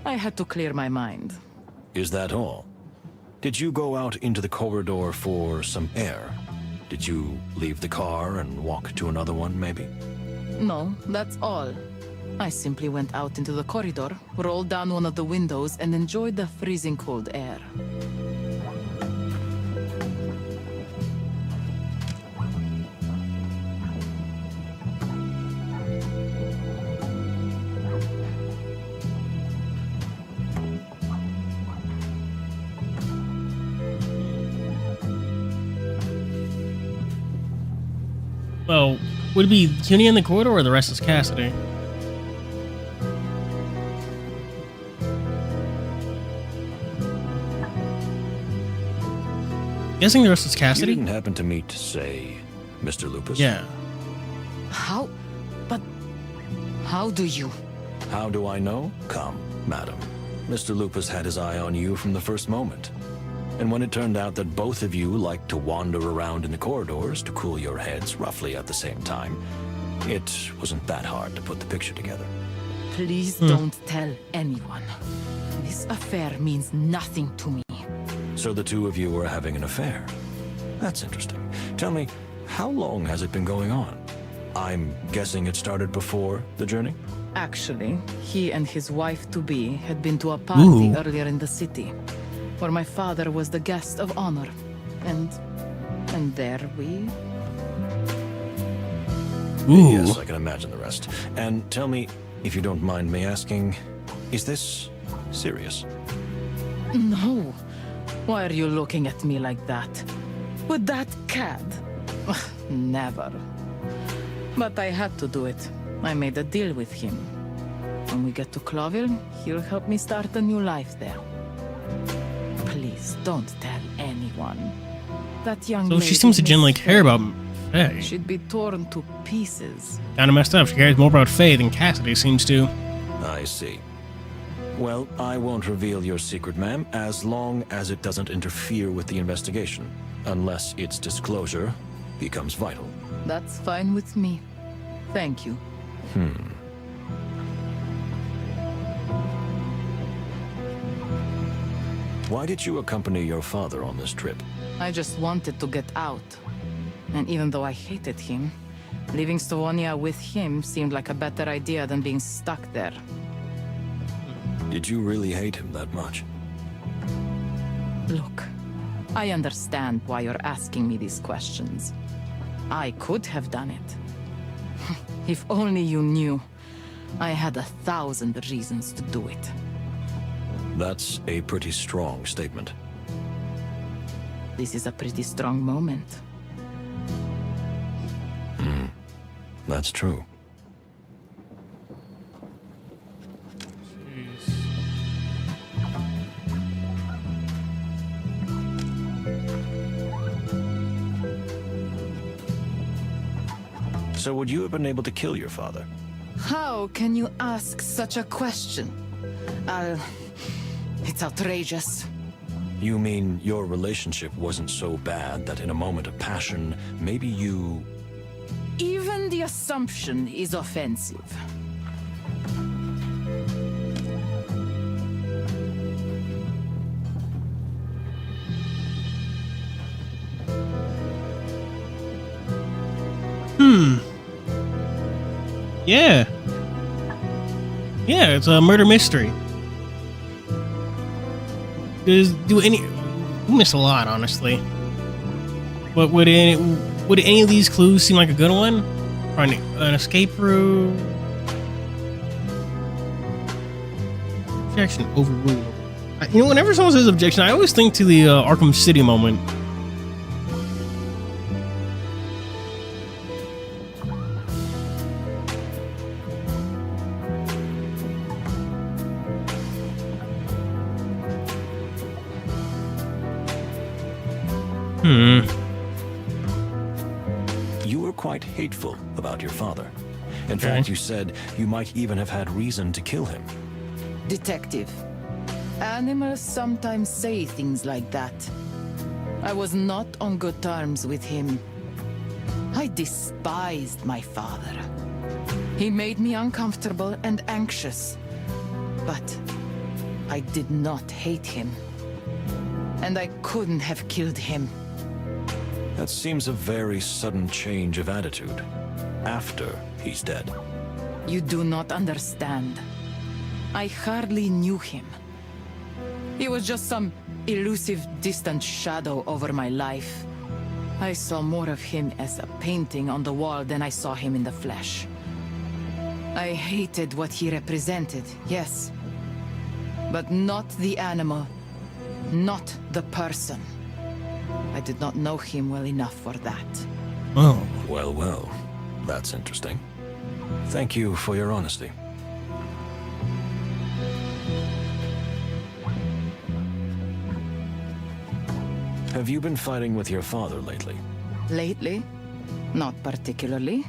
S8: I had to clear my mind.
S14: Is that all? Did you go out into the corridor for some air? Did you leave the car and walk to another one, maybe?
S8: No, that's all. I simply went out into the corridor, rolled down one of the windows, and enjoyed the freezing cold air.
S1: Well, would it be CUNY in the corridor or the rest is Cassidy? Guessing the rest is Cassidy?
S14: You didn't happen to meet, say, Mr. Lupus?
S1: Yeah.
S8: How? But... how do you?
S14: How do I know? Come, madam. Mr. Lupus had his eye on you from the first moment. And when it turned out that both of you liked to wander around in the corridors to cool your heads roughly at the same time, it wasn't that hard to put the picture together.
S8: Please don't tell anyone. This affair means nothing to me.
S14: So the two of you were having an affair. That's interesting. Tell me, how long has it been going on? I'm guessing it started before the journey?
S8: Actually, he and his wife-to-be had been to a party earlier in the city, where my father was the guest of honor. And there we...
S14: Yes, I can imagine the rest. And tell me, if you don't mind me asking, is this serious?
S8: No. Why are you looking at me like that? With that cad? Never. But I had to do it. I made a deal with him. When we get to Cloville, he'll help me start a new life there. Please, don't tell anyone. That young
S1: So she seems to genuinely care about Faye.
S8: She'd be torn to pieces.
S1: Kinda messed up. She cares more about Faye than Cassidy seems to.
S14: I see. Well, I won't reveal your secret, ma'am, as long as it doesn't interfere with the investigation. Unless its disclosure becomes vital.
S8: That's fine with me. Thank you.
S14: Why did you accompany your father on this trip?
S8: I just wanted to get out. And even though I hated him, leaving Stavonia with him seemed like a better idea than being stuck there.
S14: Did you really hate him that much?
S8: Look, I understand why you're asking me these questions. I could have done it. If only you knew. I had 1,000 reasons to do it.
S14: That's a pretty strong statement.
S8: This is a pretty strong moment.
S14: That's true. So would you have been able to kill your father?
S8: How can you ask such a question? It's outrageous.
S14: You mean your relationship wasn't so bad that in a moment of passion, maybe you...
S8: Even the assumption is offensive.
S1: Yeah. Yeah, it's a murder mystery. We missed a lot, honestly. But would any of these clues seem like a good one? Or an escape route? Objection overruled. Whenever someone says objection, I always think to the Arkham City moment.
S14: You were quite hateful about your father. In fact, you said you might even have had reason to kill him.
S8: Detective. Animals sometimes say things like that. I was not on good terms with him. I despised my father. He made me uncomfortable and anxious. But I did not hate him. And I couldn't have killed him.
S14: That seems a very sudden change of attitude. After he's dead.
S8: You do not understand. I hardly knew him. He was just some elusive, distant shadow over my life. I saw more of him as a painting on the wall than I saw him in the flesh. I hated what he represented, yes. But not the animal. Not the person. I did not know him well enough for that.
S1: Oh.
S14: Well, that's interesting. Thank you for your honesty. Have you been fighting with your father lately?
S8: Lately? Not particularly.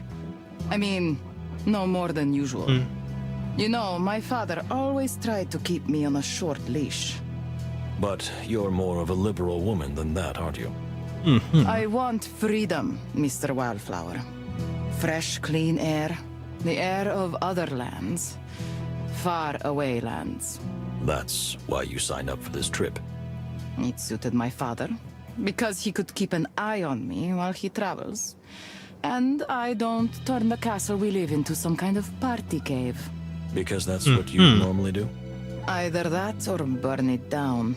S8: I mean, no more than usual. You know, my father always tried to keep me on a short leash.
S14: But you're more of a liberal woman than that, aren't you?
S8: I want freedom, Mr. Wildflower. Fresh, clean air. The air of other lands. Far away lands.
S14: That's why you signed up for this trip.
S8: It suited my father, because he could keep an eye on me while he travels. And I don't turn the castle we live into some kind of party cave.
S14: Because that's what you normally do?
S8: Either that or burn it down.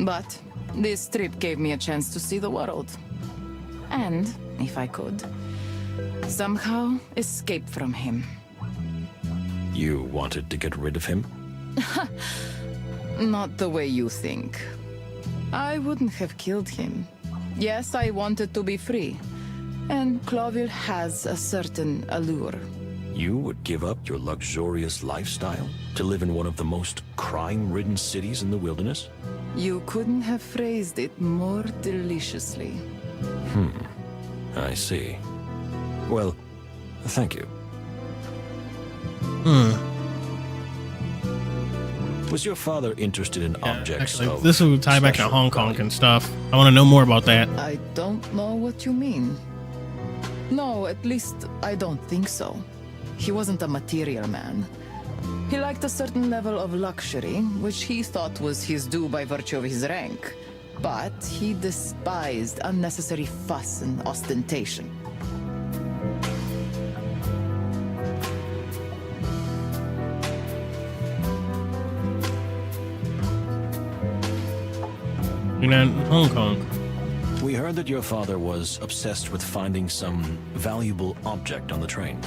S8: But this trip gave me a chance to see the world. And, if I could, somehow escape from him.
S14: You wanted to get rid of him?
S8: Not the way you think. I wouldn't have killed him. Yes, I wanted to be free. And Cloville has a certain allure.
S14: You would give up your luxurious lifestyle to live in one of the most crime-ridden cities in the wilderness?
S8: You couldn't have phrased it more deliciously.
S14: I see. Well, thank you. Was your father interested in objects
S1: actually,
S14: of
S1: this will tie back to
S14: special
S1: Hong Kong
S14: value?
S1: and stuff. I want to know more about that.
S8: I don't know what you mean. No, at least I don't think so. He wasn't a material man. He liked a certain level of luxury, which he thought was his due by virtue of his rank. But he despised unnecessary fuss and ostentation.
S1: You're not in Hong Kong.
S14: We heard that your father was obsessed with finding some valuable object on the train.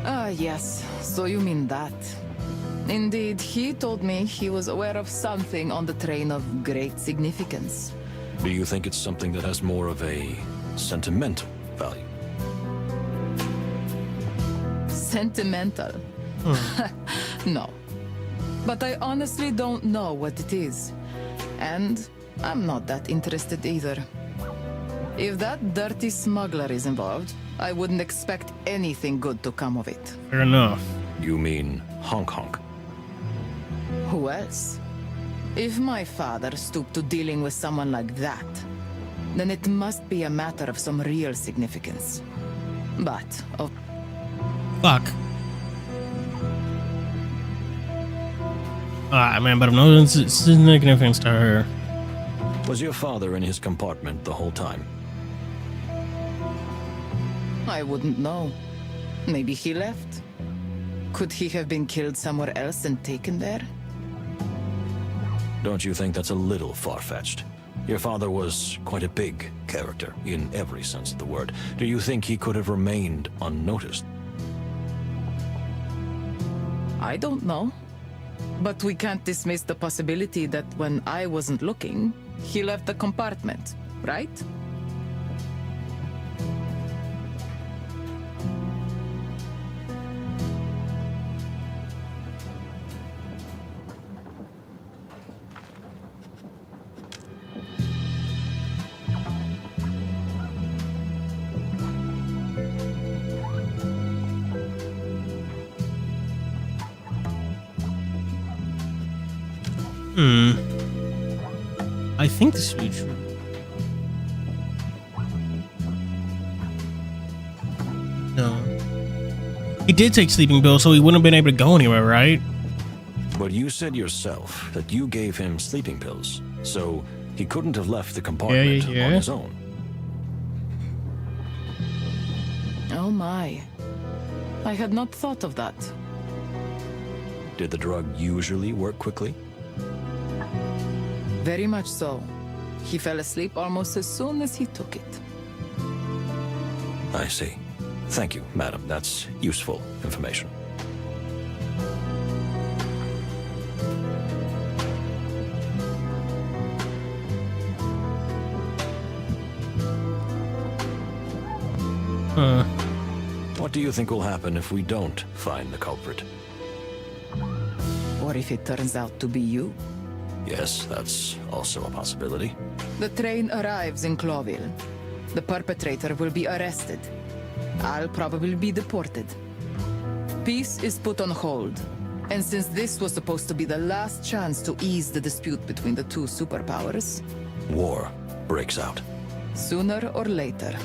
S8: Ah, yes. So you mean that. Indeed, he told me he was aware of something on the train of great significance.
S14: Do you think it's something that has more of a sentimental value?
S8: Sentimental? No. But I honestly don't know what it is. And I'm not that interested either. If that dirty smuggler is involved, I wouldn't expect anything good to come of it.
S1: Fair enough.
S14: You mean Hong Kong?
S8: Who else? If my father stooped to dealing with someone like that, then it must be a matter of some real significance. But, oh...
S1: Fuck. Man, but I'm no significance to her.
S14: Was your father in his compartment the whole time?
S8: I wouldn't know. Maybe he left. Could he have been killed somewhere else and taken there?
S14: Don't you think that's a little far-fetched? Your father was quite a big character, in every sense of the word. Do you think he could have remained unnoticed?
S8: I don't know. But we can't dismiss the possibility that when I wasn't looking, he left the compartment, right?
S1: I think this would be true. No. He did take sleeping pills, so he wouldn't have been able to go anywhere, right?
S14: But you said yourself that you gave him sleeping pills, so he couldn't have left the compartment on his own.
S8: Oh my. I had not thought of that.
S14: Did the drug usually work quickly?
S8: Very much so. He fell asleep almost as soon as he took it.
S14: I see. Thank you, madam. That's useful information. What do you think will happen if we don't find the culprit?
S8: Or if it turns out to be you?
S14: Yes, that's also a possibility.
S8: The train arrives in Cloville. The perpetrator will be arrested. I'll probably be deported. Peace is put on hold. And since this was supposed to be the last chance to ease the dispute between the two superpowers...
S14: War breaks out.
S8: Sooner or later.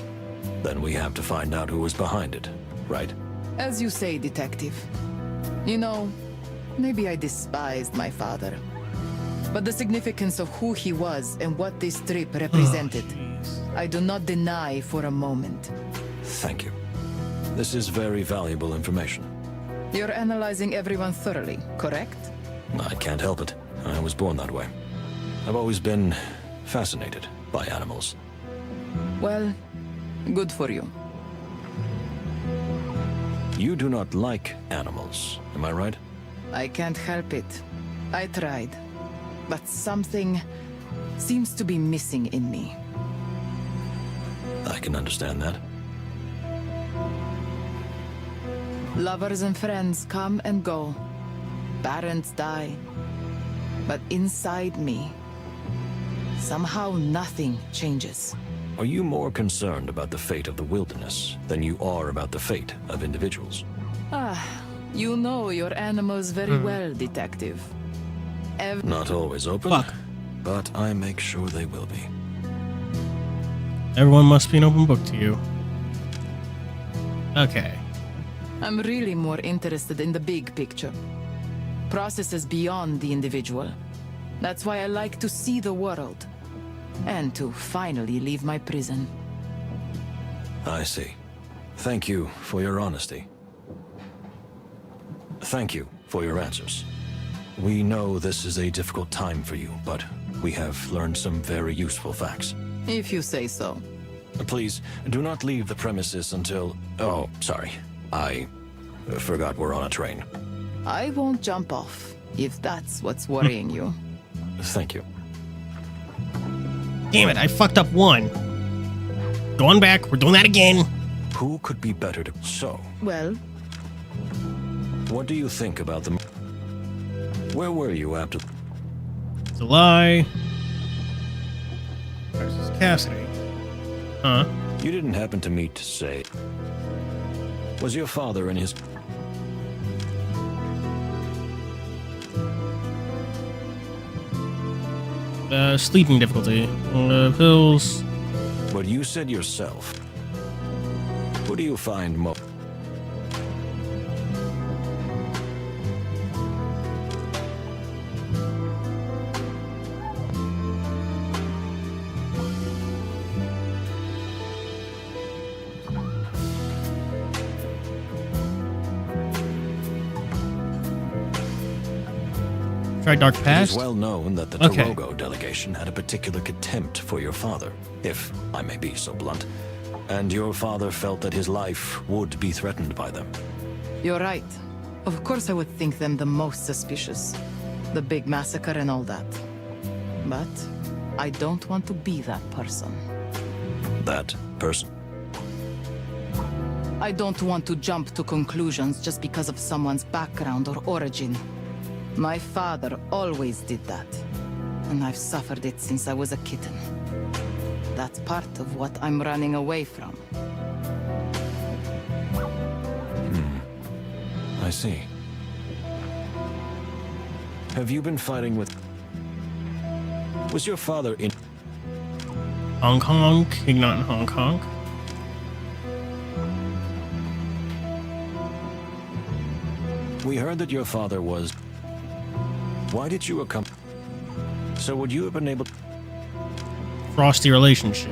S14: Then we have to find out who was behind it, right?
S8: As you say, Detective. You know, maybe I despised my father. But the significance of who he was and what this trip represented, I do not deny for a moment.
S14: Thank you. This is very valuable information.
S8: You're analyzing everyone thoroughly, correct?
S14: I can't help it. I was born that way. I've always been fascinated by animals.
S8: Well, good for you.
S14: You do not like animals, am I right?
S8: I can't help it. I tried. But something seems to be missing in me.
S14: I can understand that.
S8: Lovers and friends come and go. Parents die. But inside me, somehow nothing changes.
S14: Are you more concerned about the fate of the wilderness than you are about the fate of individuals?
S8: You know your animals very well, Detective.
S14: Not always open, but I make sure they will be.
S1: Everyone must be an open book to you. Okay.
S8: I'm really more interested in the big picture. Processes beyond the individual. That's why I like to see the world. And to finally leave my prison.
S14: I see. Thank you for your honesty. Thank you for your answers. We know this is a difficult time for you, but we have learned some very useful facts.
S8: If you say so.
S14: Please, do not leave the premises until... Oh, sorry. I forgot we're on a train.
S8: I won't jump off, if that's what's worrying you.
S14: Thank you.
S1: Damn it, I fucked up one. Going back, we're doing that again.
S14: Who could be better to... So...
S8: Well...
S14: What do you think about them? Where were you after...
S1: It's a lie. Versus Cassidy. Huh?
S14: You didn't happen to meet, say... Was your father in his...
S1: Sleeping difficulty. Pills.
S14: But you said yourself. Who do you find most...
S1: Try Dark
S14: It
S1: Past?
S14: is well known that the Torogo delegation had a particular contempt for your father, if I may be so blunt. And your father felt that his life would be threatened by them.
S8: You're right. Of course I would think them the most suspicious. The big massacre and all that. But I don't want to be that person.
S14: That person?
S8: I don't want to jump to conclusions just because of someone's background or origin. My father always did that, and I've suffered it since I was a kitten. That's part of what I'm running away from.
S14: I see. Have you been fighting with... Was your father in...
S1: Hong Kong? Not in Hong Kong.
S14: We heard that your father was... Why did you accompany... So would you have been able...
S1: Frosty relationship.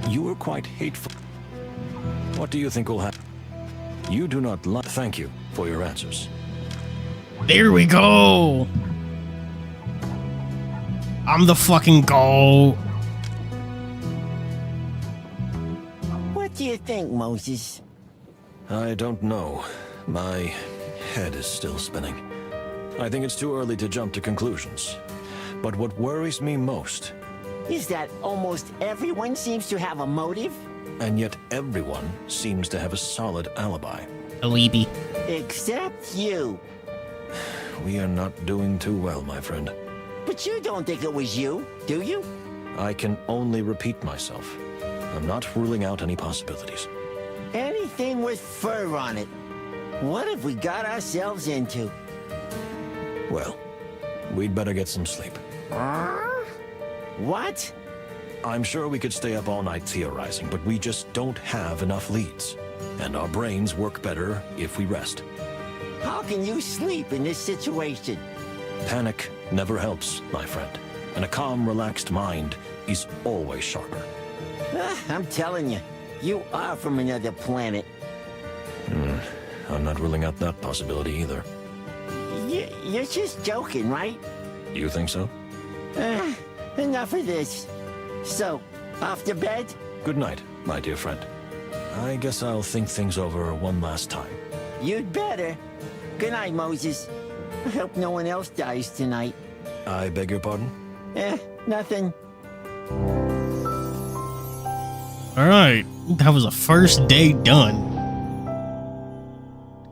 S14: You were quite hateful. What do you think will happen? You do not lie. Thank you for your answers.
S1: There we go! I'm the fucking GOAT.
S3: What do you think, Moses?
S14: I don't know. My head is still spinning. I think it's too early to jump to conclusions. But what worries me most...
S3: Is that almost everyone seems to have a motive?
S14: And yet everyone seems to have a solid alibi.
S1: Alibi.
S3: Except you.
S14: We are not doing too well, my friend.
S3: But you don't think it was you, do you?
S14: I can only repeat myself. I'm not ruling out any possibilities.
S3: Anything with fur on it. What have we got ourselves into?
S14: Well, we'd better get some sleep.
S3: What?
S14: I'm sure we could stay up all night theorizing, but we just don't have enough leads. And our brains work better if we rest.
S3: How can you sleep in this situation?
S14: Panic never helps, my friend. And a calm, relaxed mind is always sharper.
S3: I'm telling you, you are from another planet.
S14: I'm not ruling out that possibility either.
S3: You're just joking, right?
S14: You think so?
S3: Enough of this. So, off to bed?
S14: Good night, my dear friend. I guess I'll think things over one last time.
S3: You'd better. Good night, Moses. I hope no one else dies tonight.
S14: I beg your pardon?
S3: Nothing.
S1: Alright, that was the first day done.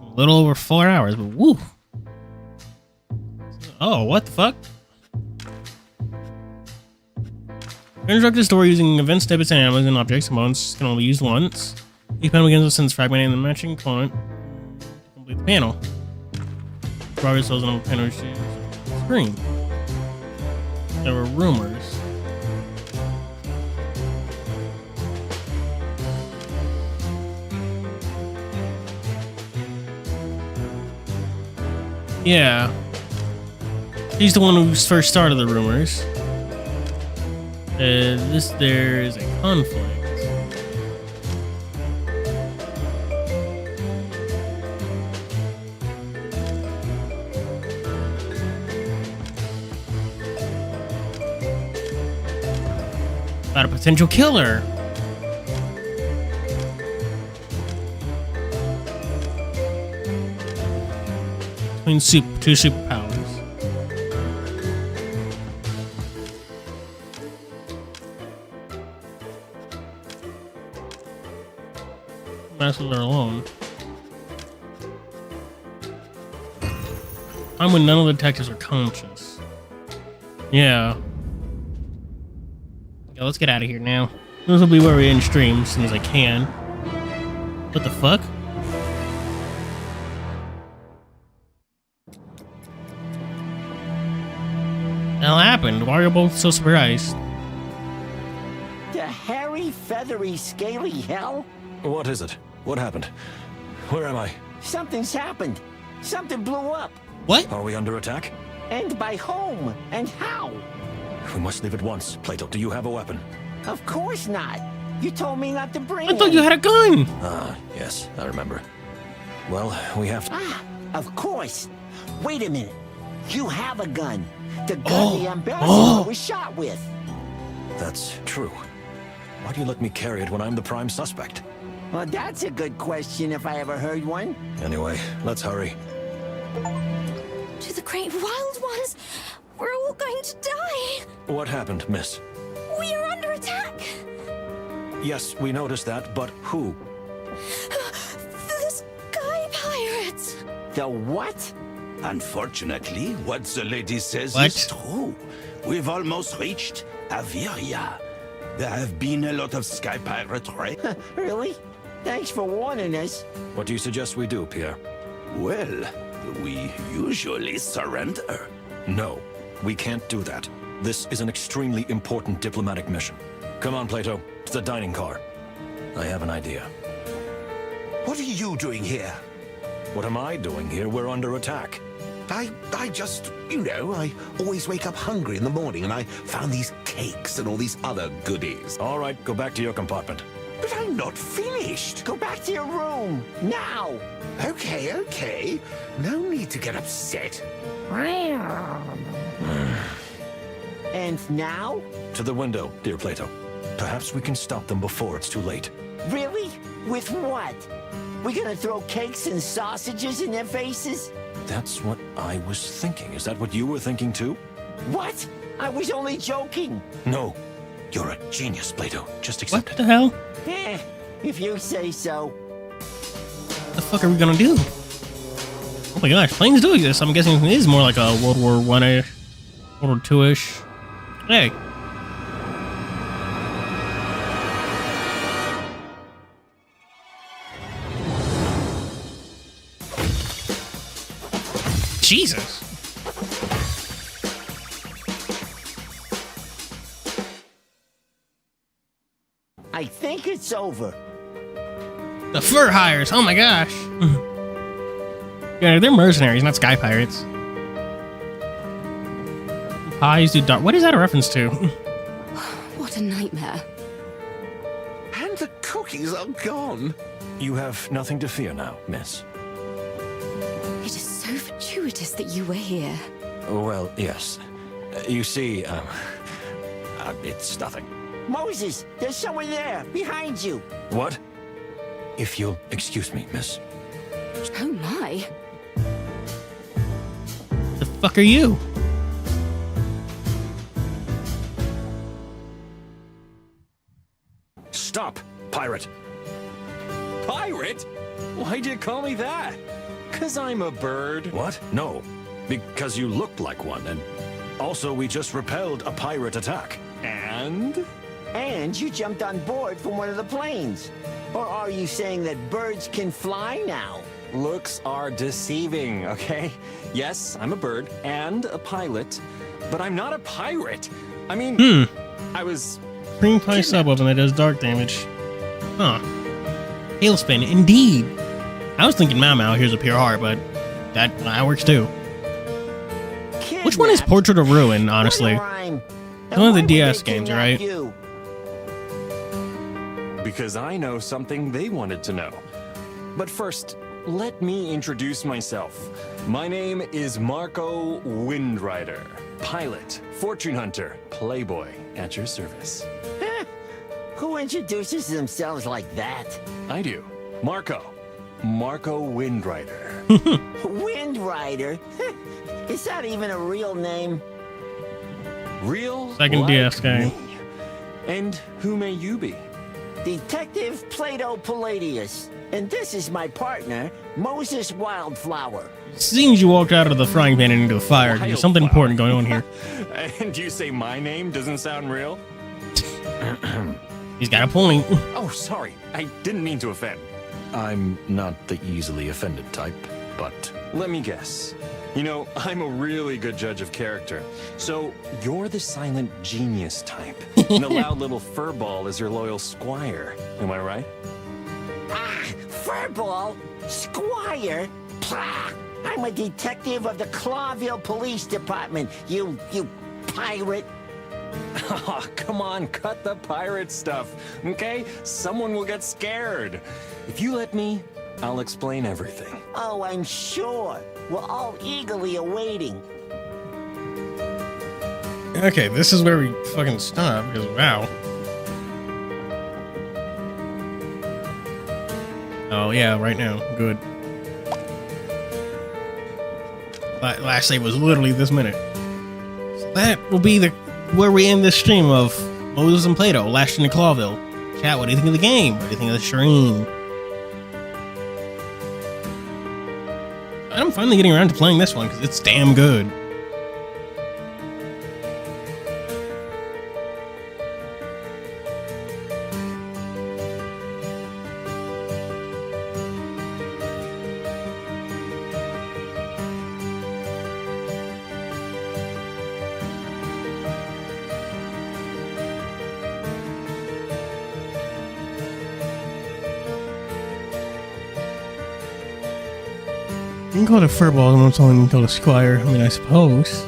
S1: A little over 4 hours, but woo. Oh, what the fuck? Construct the story using events, snippets, and animals and objects. Components can only be used once. Each panel begins with a sentence fragmenting the matching component to complete the panel. Progress shows on the panel screen. There were rumors. Yeah. He's the one who first started the rumors. There is a conflict. About a potential killer. Between two superpowers. Messing her alone. Time when none of the detectives are conscious. Yeah. Yeah, let's get out of here now. This will be where we end stream as soon as I can. What the fuck? What the hell happened? Why are you both so surprised?
S3: The hairy, feathery, scaly hell?
S14: What is it? What happened? Where am I?
S3: Something's happened. Something blew up.
S1: What?
S14: Are we under attack?
S3: And by whom? And how?
S14: We must leave at once. Plato, do you have a weapon?
S3: Of course not. You told me not to bring
S1: I thought
S3: one.
S1: you had a gun!
S14: Ah, yes, I remember. Well, we have to...
S3: Ah, of course. Wait a minute. You have a gun. The gun the ambassador was shot with.
S14: That's true. Why do you let me carry it when I'm the prime suspect?
S3: Well, that's a good question if I ever heard one.
S14: Anyway, let's hurry.
S9: To the great wild ones! We're all going to die!
S14: What happened, miss?
S9: We are under attack!
S14: Yes, we noticed that, but who?
S9: The Sky Pirates!
S3: The what?
S7: Unfortunately, what the lady says
S1: What?
S7: is true. We've almost reached Averia. There have been a lot of sky pirate raids.
S3: Really? Thanks for warning us.
S14: What do you suggest we do, Pierre?
S7: Well, we usually surrender.
S14: No, we can't do that. This is an extremely important diplomatic mission. Come on, Plato, to the dining car. I have an idea.
S5: What are you doing here?
S14: What am I doing here? We're under attack.
S5: I just, you know, I always wake up hungry in the morning and I found these cakes and all these other goodies.
S14: All right, go back to your compartment.
S5: But I'm not finished.
S3: Go back to your room, now!
S5: Okay. No need to get upset.
S3: And now?
S14: To the window, dear Plato. Perhaps we can stop them before it's too late.
S3: Really? With what? We gonna throw cakes and sausages in their faces?
S14: That's what I was thinking. Is that what you were thinking too?
S3: What? I was only joking.
S14: No. You're a genius, Plato. Just accept
S1: What the hell?
S3: If you say so.
S1: What the fuck are we gonna do? Oh my gosh, planes do exist. I'm guessing it is more like a World War I-ish, World War II-ish. Hey. Jesus.
S3: I think it's over.
S1: The fur hires. Oh my gosh. Yeah, they're mercenaries, not sky pirates. Pies do dark. What is that a reference to?
S6: What a nightmare.
S5: And the cookies are gone.
S14: You have nothing to fear now, miss.
S6: It is so fortuitous that you were here.
S14: Well, yes. You see, it's nothing.
S3: Moses, there's someone there, behind you.
S14: What? If you'll excuse me, miss.
S6: Oh my.
S1: The fuck are you?
S10: Stop, pirate. Pirate? Why do you call me that? 'Cause I'm a bird.
S14: What? No. Because you looked like one, and also we just repelled a pirate attack.
S10: And?
S3: And you jumped on board from one of the planes. Or are you saying that birds can fly now?
S10: Looks are deceiving, okay? Yes, I'm a bird and a pilot, but I'm not a pirate. I mean, I was...
S1: Cream pie sub weapon that does dark damage. Huh. Hailspin, indeed. I was thinking Mau Mau, here's a pure heart, but that works too. Which one is Portrait of Ruin, honestly? One of the DS games, right?
S10: Because I know something they wanted to know. But first, let me introduce myself. My name is Marco Windrider, pilot, fortune hunter, playboy, at your service.
S3: Who introduces themselves like that?
S10: I do. Marco. Marco Windrider.
S3: Windrider? Is that even a real name?
S10: Real?
S1: Second DS game.
S10: me. And who may you be?
S3: Detective Plato Palladius. And this is my partner, Moses Wildflower.
S1: Seems you walked out of the frying pan and into the fire. There's something important going on here.
S10: And you say my name doesn't sound real?
S1: He's got a point.
S10: Oh, sorry. I didn't mean to offend.
S14: I'm not the easily offended type, but
S10: Let me guess. You know, I'm a really good judge of character. So, you're the silent genius type. And the loud little furball is your loyal squire. Am I right?
S3: Ah, Furball? Squire? Pah! I'm a detective of the Clawville Police Department, you pirate.
S10: Oh, come on, cut the pirate stuff, okay? Someone will get scared. If you let me, I'll explain everything.
S3: Oh, I'm sure. We're all eagerly awaiting.
S1: Okay, this is where we fucking stop, because wow. Oh yeah, right now. Good. Last save was literally this minute. So that will be the where we end this stream of Moses and Plato, Lashed into Clawville. Chat, what do you think of the game? What do you think of the stream? I'm finally getting around to playing this one because it's damn good. You can call it a furball, and I'm telling you to call it a squire. I mean, I suppose.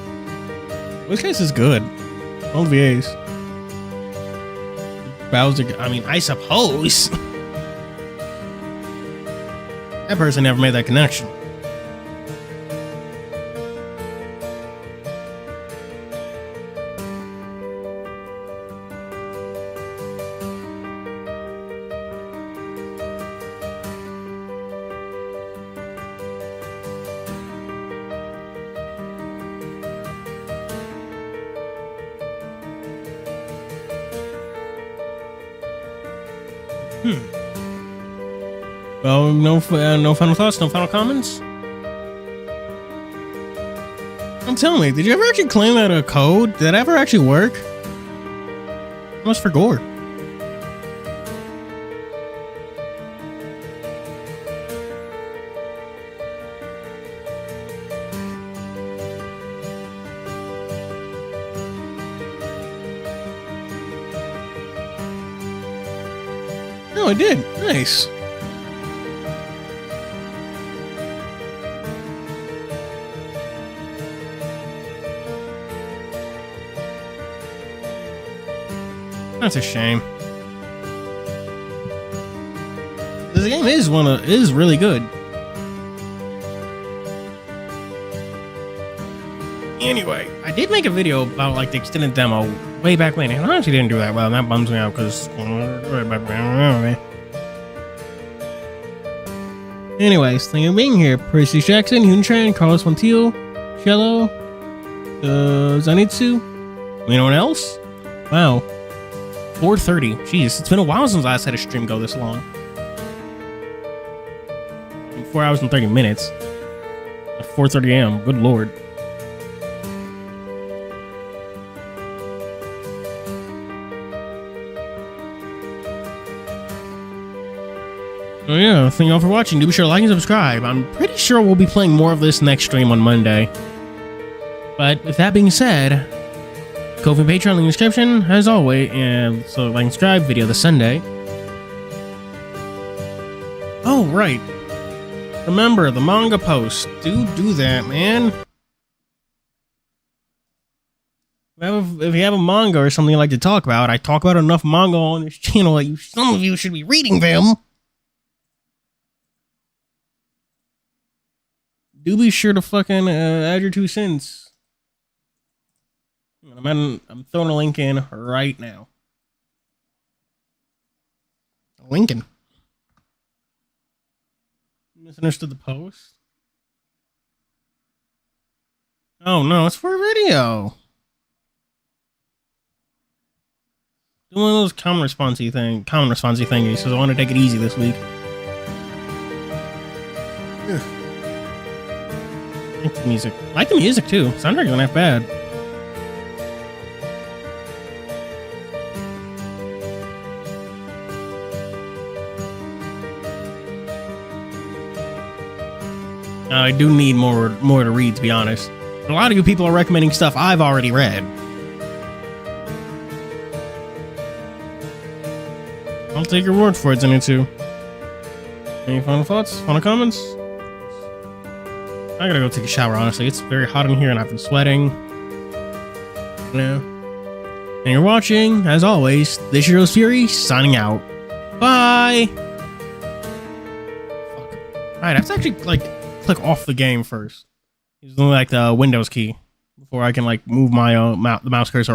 S1: This case is good. All VAs. Bowser, I mean, I suppose. That person never made that connection. Well, no final thoughts, no final comments. And tell me, did you ever actually claim that a code? Did that ever actually work? How much for gore? No, I did. Nice. That's a shame. This game is really good. Anyway, I did make a video about like the extended demo way back when, and I actually didn't do that well, and that bums me out because. Anyways, thank you for being here. Percy Jackson, Huntran, Carlos Montiel, Cello, Zanitsu. Anyone else? Wow. 4:30. Jeez, it's been a while since I last had a stream go this long. 4 hours and 30 minutes. At 4:30 a.m. Good lord. Oh yeah, thank y'all for watching. Do be sure to like and subscribe. I'm pretty sure we'll be playing more of this next stream on Monday. But with that being said, go for Patreon in the description, as always, and so like and subscribe, video this Sunday. Oh, right. Remember, the manga post. Do that, man. If you have a manga or something you like to talk about, I talk about enough manga on this channel that some of you should be reading them. Do be sure to fucking add your 2 cents. I'm throwing a link in right now. Lincoln. Misunderstood the post. Oh no, it's for a video. Doing one of those common responsey thingies, so I want to take it easy this week. Ugh. I like the music. I like the music too. Soundtrack isn't that bad. I do need more to read, to be honest. A lot of you people are recommending stuff I've already read. I'll take your word for it, Zenitsu. Any final thoughts? Final comments? I gotta go take a shower, honestly. It's very hot in here and I've been sweating. You know. And you're watching, as always, this is Fuuri, signing out. Bye! Alright, I have to actually, click off the game first. Using, the Windows key. Before I can, move my the mouse cursor